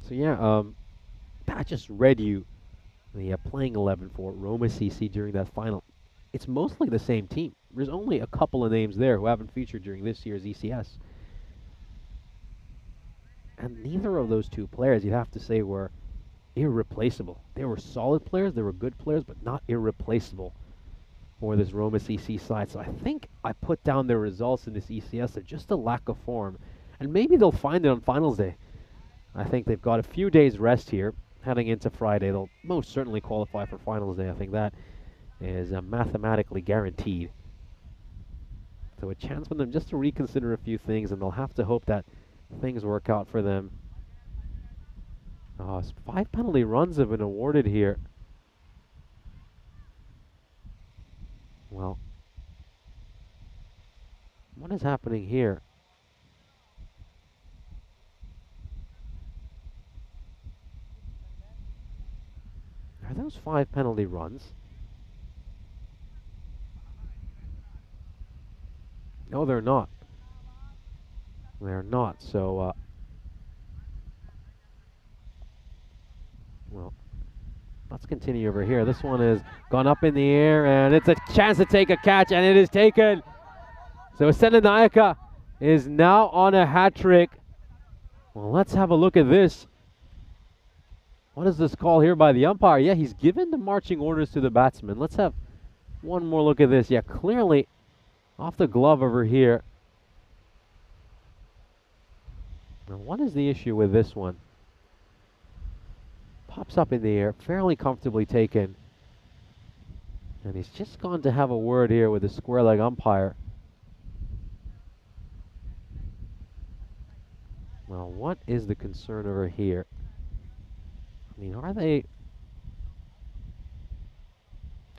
So yeah, I just read you the playing 11 for Roma CC during that final. It's mostly the same team. There's only a couple of names there who haven't featured during this year's ECS. And neither of those 2 players, you'd have to say, were irreplaceable. They were solid players, they were good players, but not irreplaceable for this Roma CC side. So I think I put down their results in this ECS as just a lack of form. And maybe they'll find it on finals day. I think they've got a few days rest here heading into Friday. They'll most certainly qualify for finals day. I think that is mathematically guaranteed. So a chance for them just to reconsider a few things, and they'll have to hope that things work out for them. 5 penalty runs have been awarded here. Well, what is happening here? Are those 5 penalty runs? No, they're not. They're not. So, well, let's continue over here. This one has gone up in the air, and it's a chance to take a catch, and it is taken. So Senanayaka is now on a hat trick Well, let's have a look at this. What is this call here by the umpire? Yeah, he's given the marching orders to the batsman. Let's have one more look at this. Yeah, clearly off the glove over here. Now, what is the issue with this one? Pops up in the air, fairly comfortably taken. And he's just gone to have a word here with the square leg umpire. Well, what is the concern over here? I mean, are they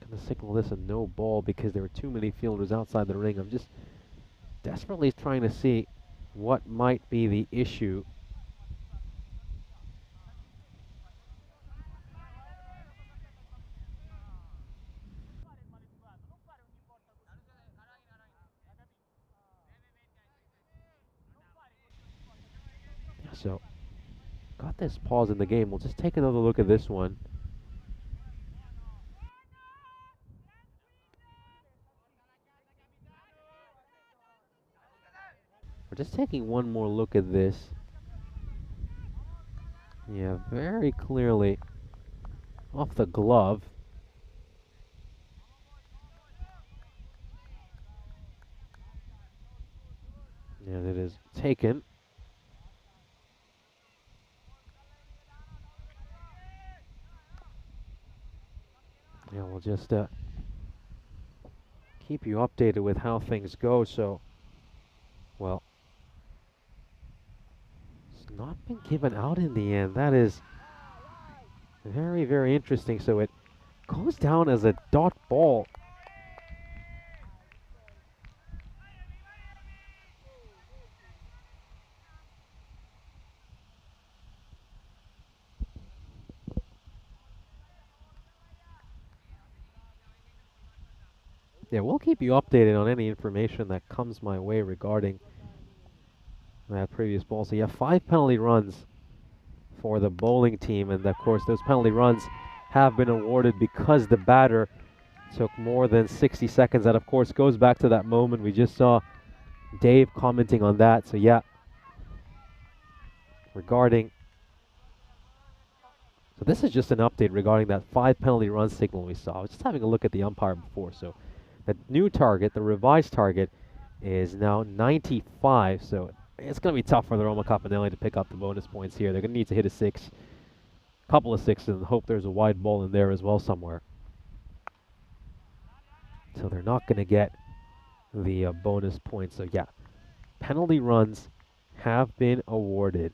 going to signal this a no ball because there are too many fielders outside the ring? I'm just desperately trying to see what might be the issue. So, got this pause in the game. We'll just take another look at this one. We're just taking one more look at this. Yeah, very clearly off the glove. And it is taken. Yeah, we'll just keep you updated with how things go. So, well, it's not been given out in the end. That is very, very interesting. So it goes down as a dot ball. Yeah, we'll keep you updated on any information that comes my way regarding that previous ball. So you have 5 penalty runs for the bowling team, and of course those penalty runs have been awarded because the batter took more than 60 seconds. That of course goes back to that moment we just saw Dave commenting on that. So yeah, regarding, so this is just an update regarding that 5 penalty run signal we saw. I was just having a look at the umpire before. So the new target, the revised target, is now 95. So it's going to be tough for the Roma Capanelli to pick up the bonus points here. They're going to need to hit a six, couple of sixes, and hope there's a wide ball in there as well somewhere. So they're not going to get the bonus points. So yeah, penalty runs have been awarded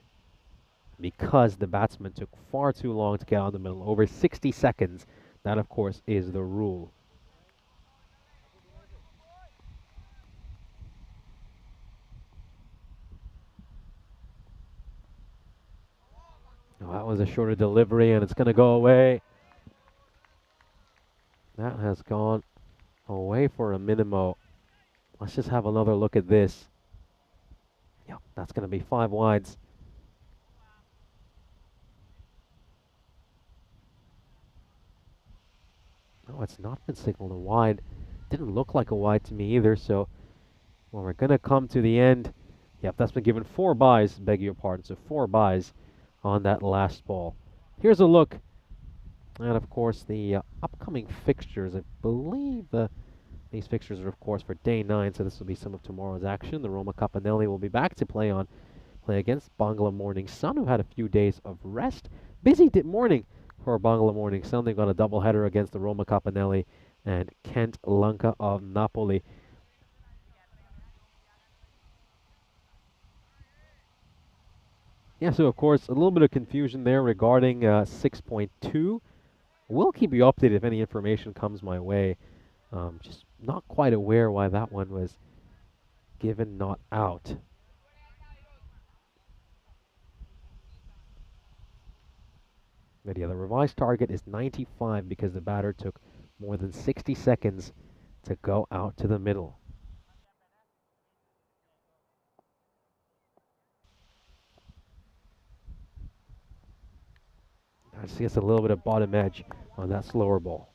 because the batsman took far too long to get on the middle. Over 60 seconds. That, of course, is the rule. Oh, that was a shorter delivery, and it's going to go away. That has gone away for a minimo. Let's just have another look at this. Yep, that's going to be 5 wides. No, it's not been signaled a wide. Didn't look like a wide to me either, so well, we're going to come to the end. Yep, that's been given 4 byes, beg your pardon, so 4 byes on that last ball. Here's a look at, of course, the upcoming fixtures. I believe these fixtures are, of course, for day 9, so this will be some of tomorrow's action. The Roma Capanelli will be back to play against Bangla Morning Sun, who had a few days of rest. Busy morning for Bangla Morning Sun. They've got a doubleheader against the Roma Capanelli and Kent Lanka of Napoli. Yeah, so of course, a little bit of confusion there regarding 6.2. We'll keep you updated if any information comes my way. Just not quite aware why that one was given not out. But yeah, the revised target is 95 because the batter took more than 60 seconds to go out to the middle. I see it's a little bit of bottom edge on that slower ball.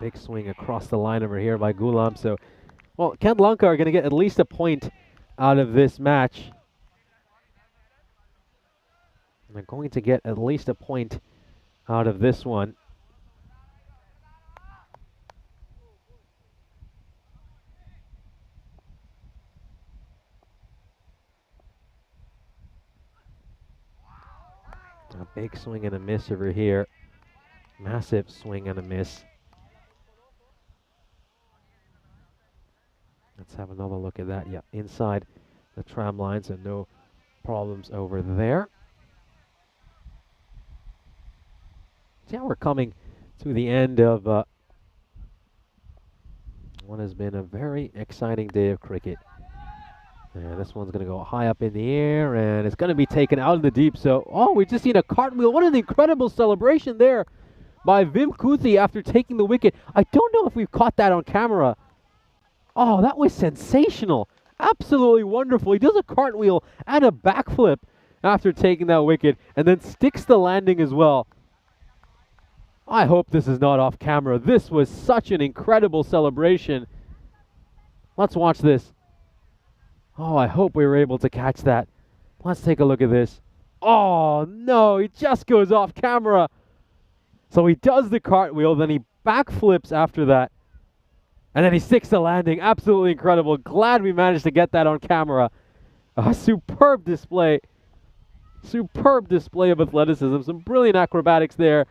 Big swing across the line over here by Gulam. So, well, Kent Lanka are going to get at least a point out of this match. And they're going to get at least a point out of this one. A big swing and a miss over here. Massive swing and a miss. Let's have another look at that. Yeah, inside the tram lines and no problems over there. So yeah, we're coming to the end of what has been a very exciting day of cricket. And this one's going to go high up in the air, and it's going to be taken out of the deep. So, oh, we just seen a cartwheel. What an incredible celebration there by Vim Kuthi after taking the wicket. I don't know if we've caught that on camera. Oh, that was sensational. Absolutely wonderful. He does a cartwheel and a backflip after taking that wicket, and then sticks the landing as well. I hope this is not off camera. This was such an incredible celebration. Let's watch this. Oh, I hope we were able to catch that. Let's take a look at this. Oh, no, he just goes off camera. So he does the cartwheel, then he backflips after that. And then he sticks the landing. Absolutely incredible. Glad we managed to get that on camera. A superb display. Superb display of athleticism. Some brilliant acrobatics there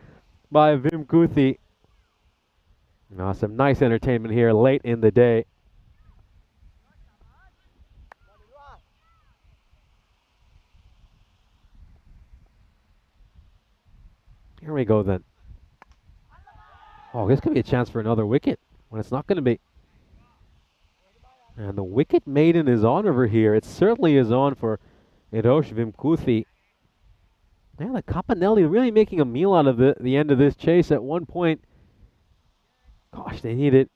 by Vim Kuthi. Some nice entertainment here late in the day. Here we go then. Oh, this could be a chance for another wicket when it's not going to be. And the wicket maiden is on over here. It certainly is on for Hirosh Vim Kuthi. Yeah, the Capanelli really making a meal out of the end of this chase at one point. Gosh, they needed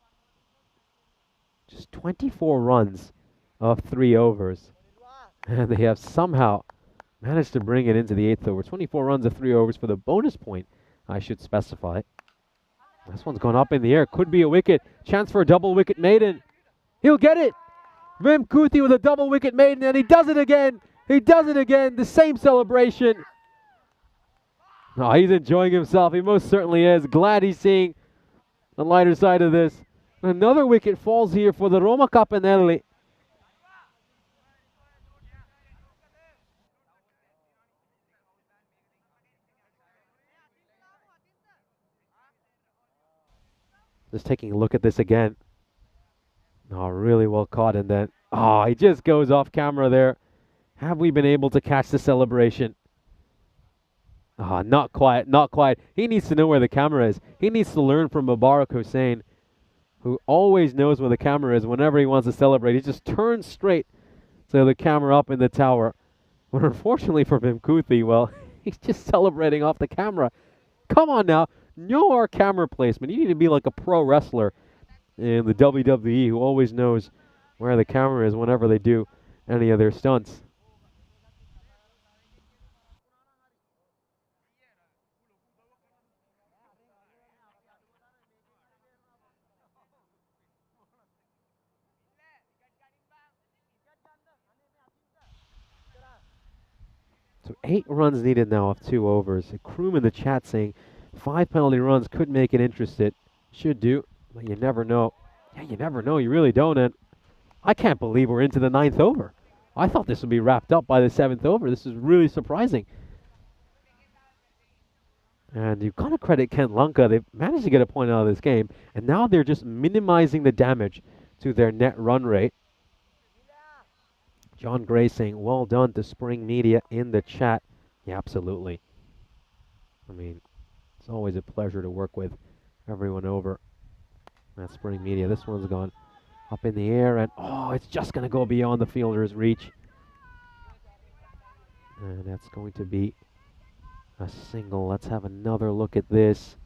just 24 runs of 3 overs. And they have somehow managed to bring it into the 8th over. 24 runs of 3 overs for the bonus point, I should specify. This one's going up in the air. Could be a wicket. Chance for a double wicket maiden. He'll get it. Vim Kuthi with a double wicket maiden, and he does it again. He does it again. The same celebration. Oh, he's enjoying himself. He most certainly is. Glad he's seeing the lighter side of this. Another wicket falls here for the Roma Capanelli. Just taking a look at this again. Oh, really well caught, and then, oh, he just goes off camera there. Have we been able to catch the celebration? Ah, not quite, not quite. He needs to know where the camera is. He needs to learn from Mubarak Hussain, who always knows where the camera is whenever he wants to celebrate. He just turns straight to the camera up in the tower. But unfortunately for Vim Kuthi, well, he's just celebrating off the camera. Come on now. Know our camera placement. You need to be like a pro wrestler in the WWE who always knows where the camera is whenever they do any of their stunts. So 8 runs needed now off 2 overs. A Kroom in the chat saying 5 penalty runs could make it interested. Should do, but you never know. Yeah, you never know. You really don't. And I can't believe we're into the 9th over. I thought this would be wrapped up by the 7th over. This is really surprising. And you've got to credit Kent Lanka. They've managed to get a point out of this game. And now they're just minimizing the damage to their net run rate. John Gray saying, well done to Spring Media in the chat. Yeah, absolutely. I mean, it's always a pleasure to work with everyone over at Spring Media. This one's gone up in the air, and oh, it's just going to go beyond the fielder's reach. And that's going to be a single. Let's have another look at this.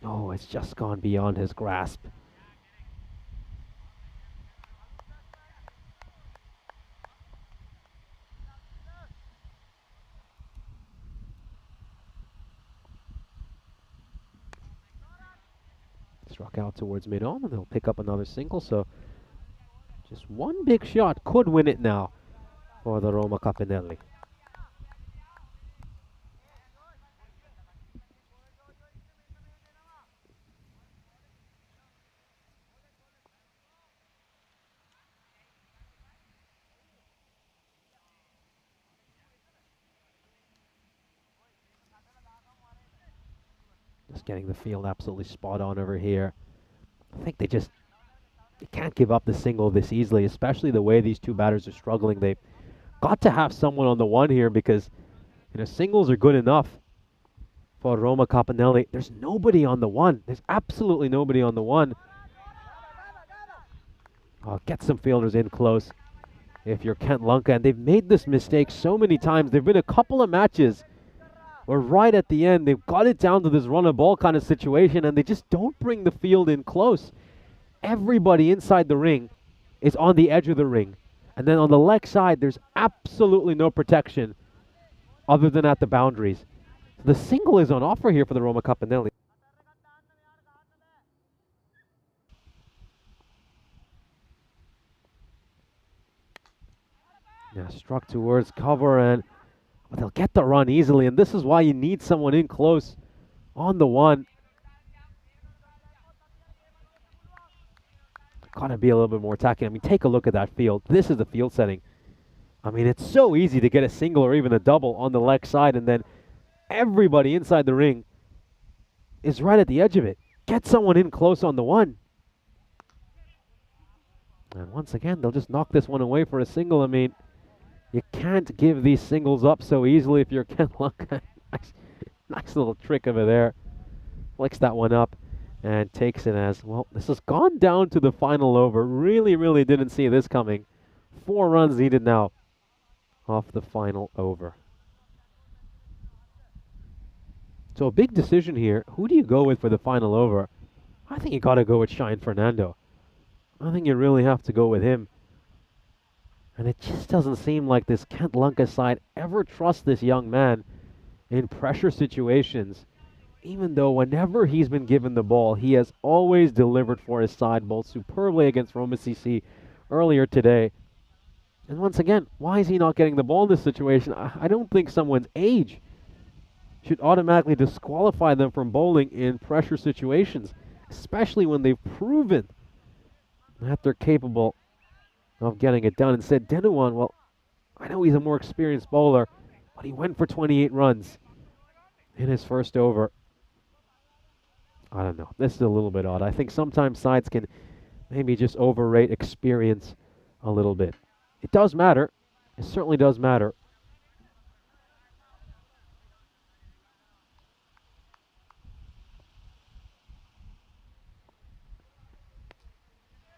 Oh, it's just gone beyond his grasp. Struck out towards mid-on, and they'll pick up another single, so just one big shot could win it now for the Roma Capinelli. Just getting the field absolutely spot on over here. I think they can't give up the single this easily, especially the way these two batters are struggling. They've got to have someone on the one here because, singles are good enough for Roma Capinelli. There's nobody on the one. There's absolutely nobody on the one. Get some fielders in close if you're Kent Lunka. And they've made this mistake so many times. There have been a couple of matches where right at the end, they've got it down to this run a ball kind of situation, and they just don't bring the field in close. Everybody inside the ring is on the edge of the ring. And then on the leg side, there's absolutely no protection other than at the boundaries. The single is on offer here for the Roma Capinelli. Yeah, struck towards cover, and they'll get the run easily, and this is why you need someone in close on the one. Gotta be a little bit more attacking. I mean, take a look at that field. This is the field setting. I mean, it's so easy to get a single or even a double on the leg side, and then everybody inside the ring is right at the edge of it. Get someone in close on the one. And once again, they'll just knock this one away for a single. I mean, you can't give these singles up so easily if you're Kent Lunka. nice little trick over there. Flicks that one up and takes it as, well, this has gone down to the final over. Really, really didn't see this coming. 4 runs needed now off the final over. So a big decision here. Who do you go with for the final over? I think you got to go with Shine Fernando. I think you really have to go with him. And it just doesn't seem like this Kent Lunka side ever trusts this young man in pressure situations, even though whenever he's been given the ball, he has always delivered for his side, both superbly against Roma CC earlier today. And once again, why is he not getting the ball in this situation? I don't think someone's age should automatically disqualify them from bowling in pressure situations, especially when they've proven that they're capable of getting it done. Instead, Denuan, well, I know he's a more experienced bowler, but he went for 28 runs in his first over. I don't know. This is a little bit odd. I think sometimes sides can maybe just overrate experience a little bit. It does matter. It certainly does matter.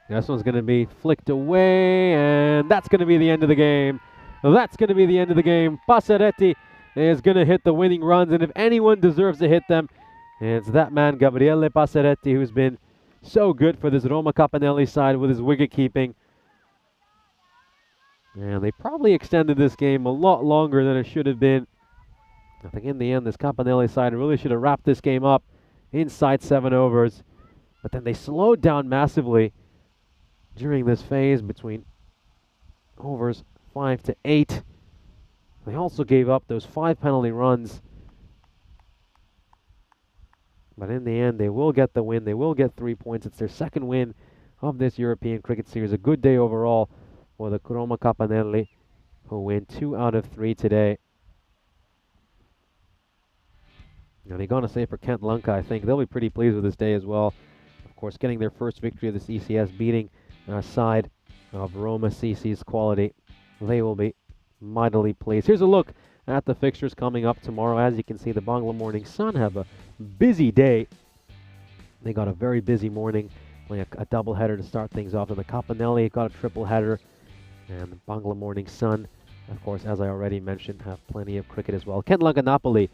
This one's going to be flicked away, and that's going to be the end of the game. That's going to be the end of the game. Passeretti is going to hit the winning runs, and if anyone deserves to hit them, it's that man, Gabriele Passeretti, who's been so good for this Roma Capinelli side with his wicket keeping. And they probably extended this game a lot longer than it should have been. I think in the end, this Capinelli side really should have wrapped this game up inside 7 overs. But then they slowed down massively during this phase between overs 5 to 8. They also gave up those 5 penalty runs. But in the end, they will get the win. They will get 3 points. It's their second win of this European Cricket Series. A good day overall for the Roma Capinelli, who win 2 out of 3 today. Now they're going to say for Kent Lunka, I think they'll be pretty pleased with this day as well. Of course, getting their first victory of this ECS, beating side of Roma CC's quality. They will be mightily pleased. Here's a look at the fixtures coming up tomorrow. As you can see, the Bangla Morning Sun have a busy day. They got a very busy morning, playing a doubleheader to start things off. And the Capinelli got a triple header. And the Bangla Morning Sun, of course, as I already mentioned, have plenty of cricket as well. Kent Lunka Napoli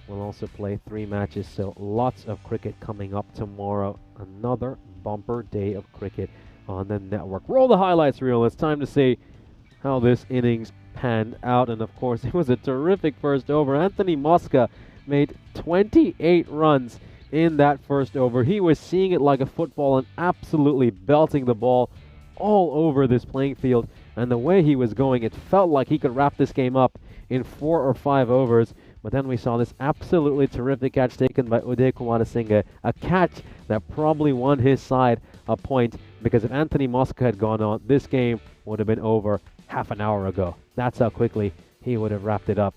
will also play 3 matches, so lots of cricket coming up tomorrow. Another bumper day of cricket on the network. Roll the highlights reel. It's time to see how this innings panned out. And of course, it was a terrific first over. Anthony Mosca made 28 runs in that first over. He was seeing it like a football and absolutely belting the ball all over this playing field. And the way he was going, it felt like he could wrap this game up in 4 or 5 overs. But then we saw this absolutely terrific catch taken by Uday Kumarasinghe, a catch that probably won his side a point, because if Anthony Mosca had gone on, this game would have been over half an hour ago. That's how quickly he would have wrapped it up.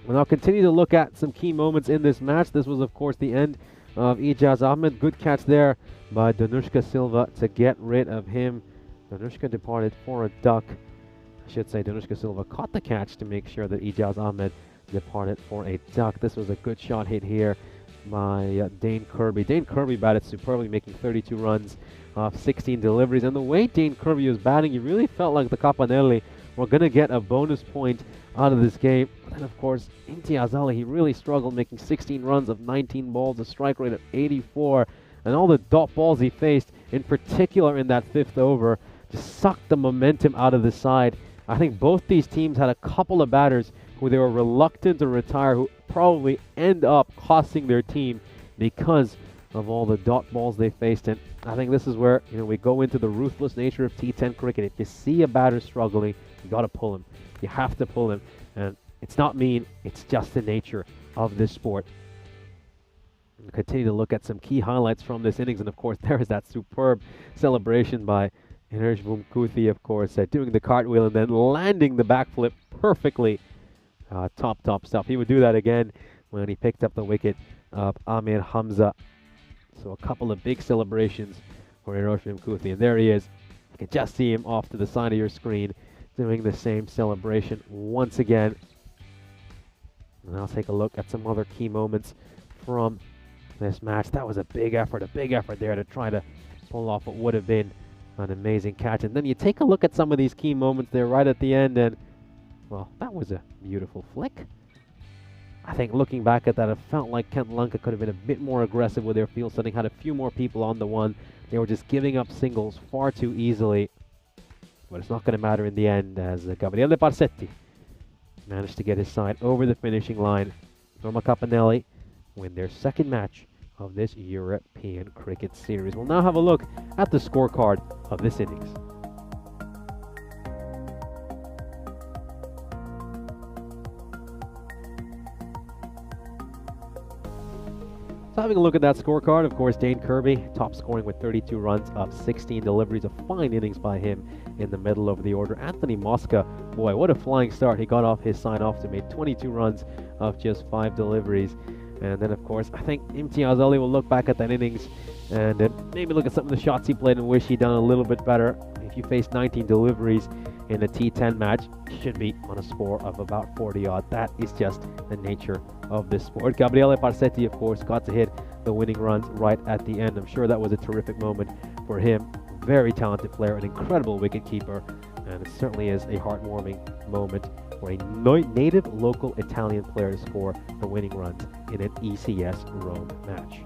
We'll now continue to look at some key moments in this match. This was, of course, the end of Ijaz Ahmed. Good catch there by Danushka Silva to get rid of him. Danushka departed for a duck. I should say Danushka Silva caught the catch to make sure that Ijaz Ahmed departed for a duck. This was a good shot hit here by Dane Kirby. Dane Kirby batted superbly, making 32 runs off 16 deliveries. And the way Dane Kirby was batting, you really felt like the Capanelli were going to get a bonus point out of this game. But then, of course, Imtiaz Ali, he really struggled, making 16 runs of 19 balls, a strike rate of 84. And all the dot balls he faced, in particular in that 5th over, just sucked the momentum out of the side. I think both these teams had a couple of batters who they were reluctant to retire, who probably end up costing their team because of all the dot balls they faced. And I think this is where, we go into the ruthless nature of T10 cricket. If you see a batter struggling, you got to pull him. You have to pull him. And it's not mean, it's just the nature of this sport. We'll continue to look at some key highlights from this innings. And of course, there is that superb celebration by Enerj Vumkuthi, of course, doing the cartwheel and then landing the backflip perfectly. Top stuff. He would do that again when he picked up the wicket of Amir Hamza. So a couple of big celebrations for Enerj Vumkuthi. And there he is. You can just see him off to the side of your screen doing the same celebration once again. And I'll take a look at some other key moments from this match. That was a big effort there to try to pull off what would have been an amazing catch. And then you take a look at some of these key moments there right at the end, and well, that was a beautiful flick. I think looking back at that, it felt like Kent Lanka could have been a bit more aggressive with their field setting, had a few more people on the one. They were just giving up singles far too easily. But it's not going to matter in the end, as Gabriele Parsetti managed to get his side over the finishing line. Roma Capanelli win their second match of this European Cricket Series. We'll now have a look at the scorecard of this innings. So having a look at that scorecard, of course, Dane Kirby, top scoring with 32 runs of 16 deliveries. A fine innings by him in the middle of the order. Anthony Mosca, boy, what a flying start. He got off his sign-off to make 22 runs of just 5 deliveries. And then, of course, I think Imtiaz Ali will look back at that innings and maybe look at some of the shots he played and wish he'd done a little bit better. If you face 19 deliveries in a T10 match, you should be on a score of about 40-odd. That is just the nature of this sport. Gabriele Parsetti, of course, got to hit the winning runs right at the end. I'm sure that was a terrific moment for him. Very talented player, an incredible wicketkeeper, and it certainly is a heartwarming moment for a native local Italian player to score the winning runs in an ECS Rome match.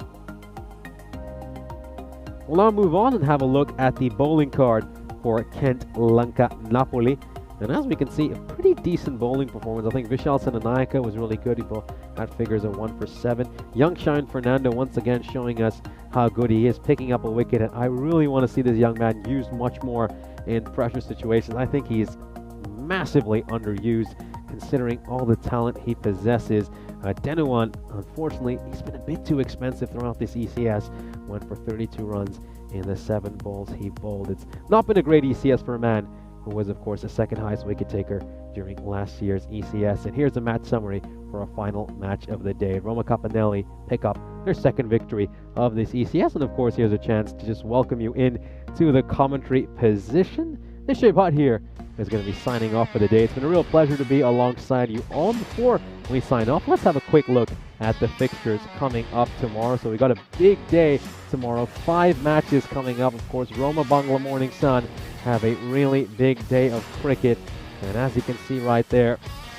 We'll now move on and have a look at the bowling card for Kent Lanka Napoli. And as we can see, a pretty decent bowling performance. I think Vishal Senanayaka was really good. He had figures of 1 for 7. Young Shine Fernando once again showing us how good he is, picking up a wicket. And I really want to see this young man used much more in pressure situations. I think he's massively underused considering all the talent he possesses. Denuan, unfortunately, he's been a bit too expensive throughout this ECS. Went for 32 runs in the 7 balls he bowled. It's not been a great ECS for a man who was, of course, the second highest wicket taker during last year's ECS. And here's a match summary for a final match of the day. Roma Capanelli pick up their second victory of this ECS. And of course, here's a chance to just welcome you in to the commentary position. Nishay Bhatt here is going to be signing off for the day. It's been a real pleasure to be alongside you all. Before we sign off, let's have a quick look at the fixtures coming up tomorrow. So we got a big day tomorrow. 5 matches coming up. Of course, Roma Bangla Morning Sun have a really big day of cricket. And as you can see right there,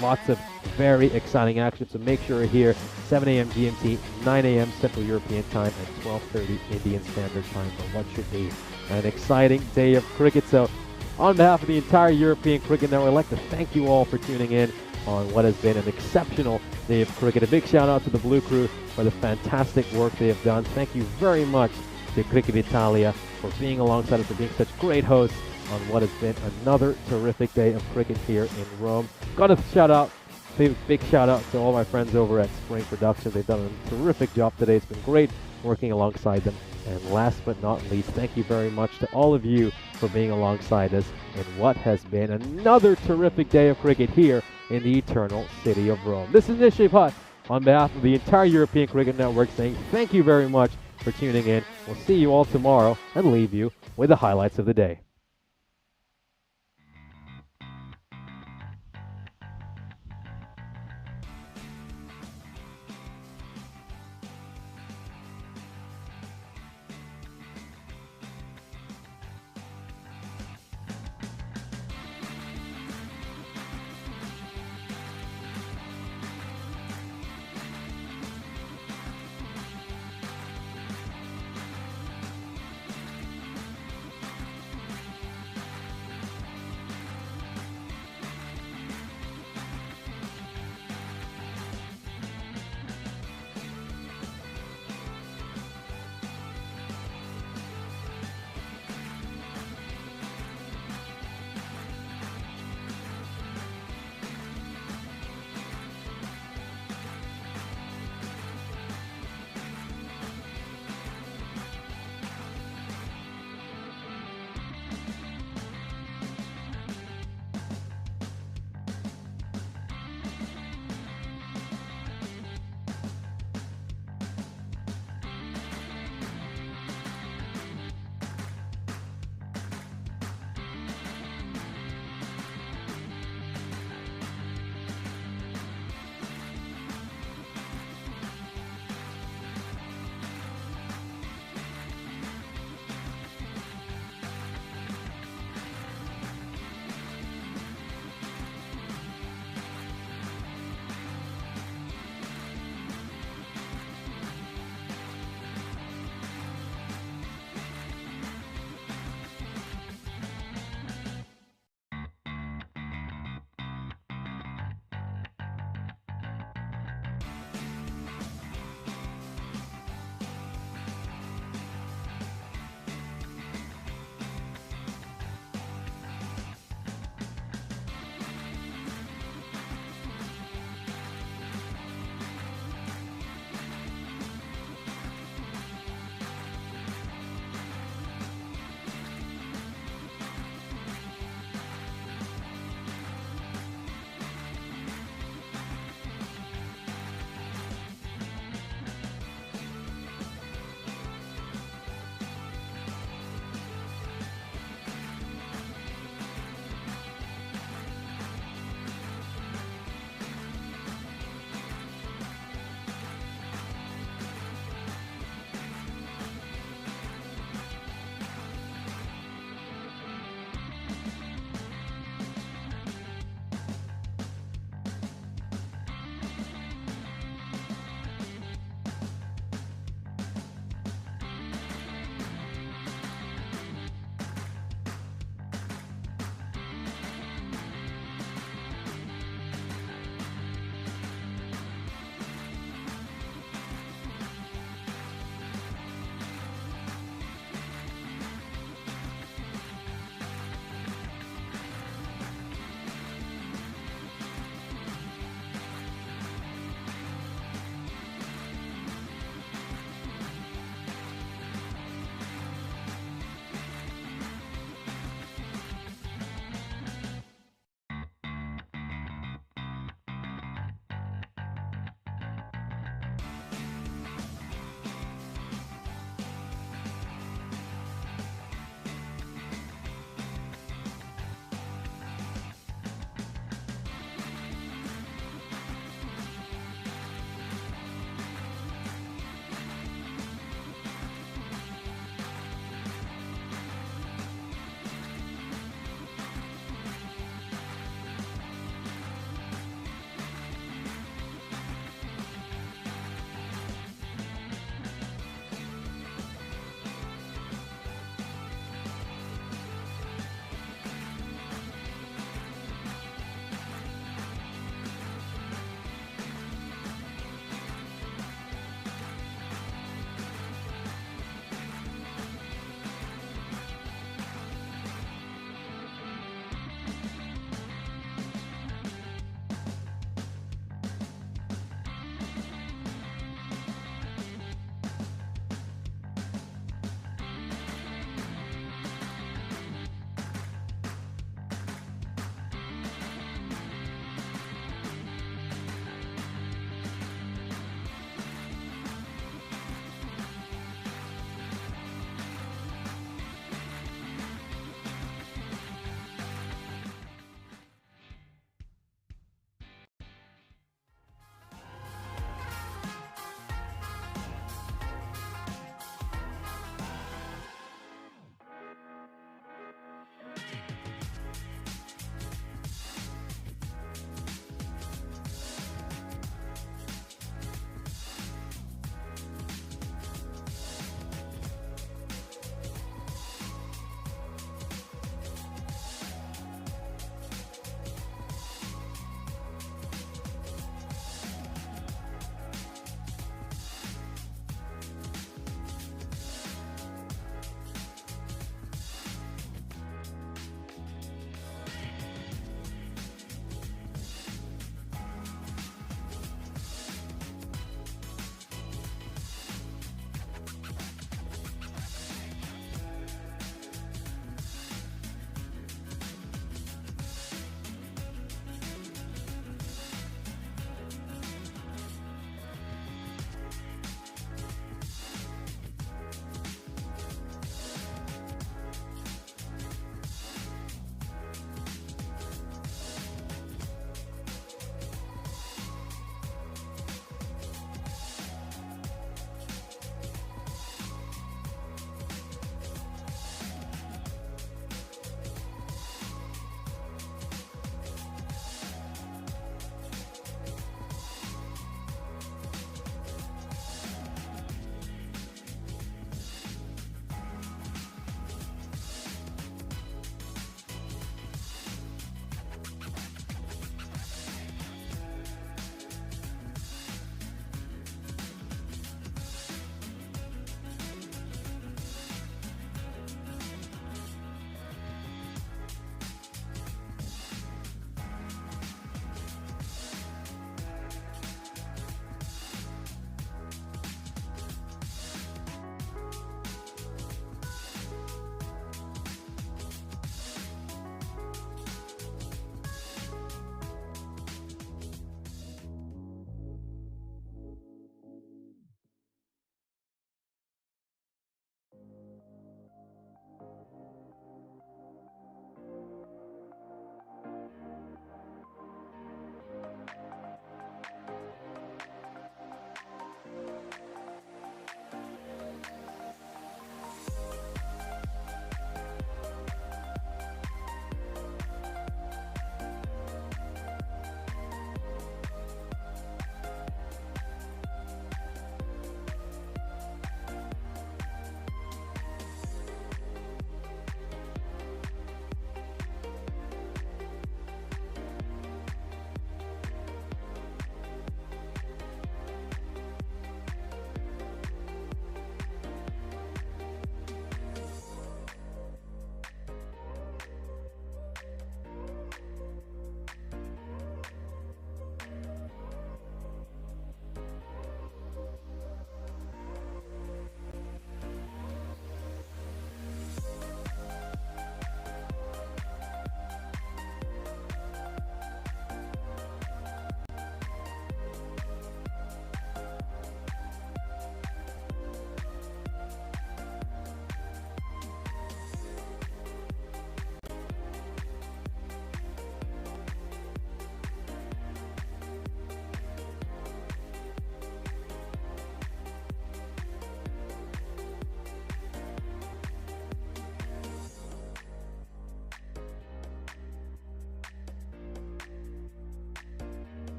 lots of very exciting action. So make sure you're here 7 a.m. GMT, 9 a.m. Central European Time, and 12:30 Indian Standard Time for what should be an exciting day of cricket. So on behalf of the entire European Cricket Network, I'd like to thank you all for tuning in. on what has been an exceptional day of cricket. A big shout out to the Blue Crew for the fantastic work they have done. Thank you very much to Cricket Italia for being alongside us, for being such great hosts on what has been another terrific day of cricket here in Rome. Got a big shout out to all my friends over at Spring Productions. They've done a terrific job today. It's been great working alongside them. And last but not least, thank you very much to all of you for being alongside us in what has been another terrific day of cricket here in the eternal city of Rome. This is Nish Bhatt on behalf of the entire European Cricket Network saying thank you very much for tuning in. We'll see you all tomorrow and leave you with the highlights of the day.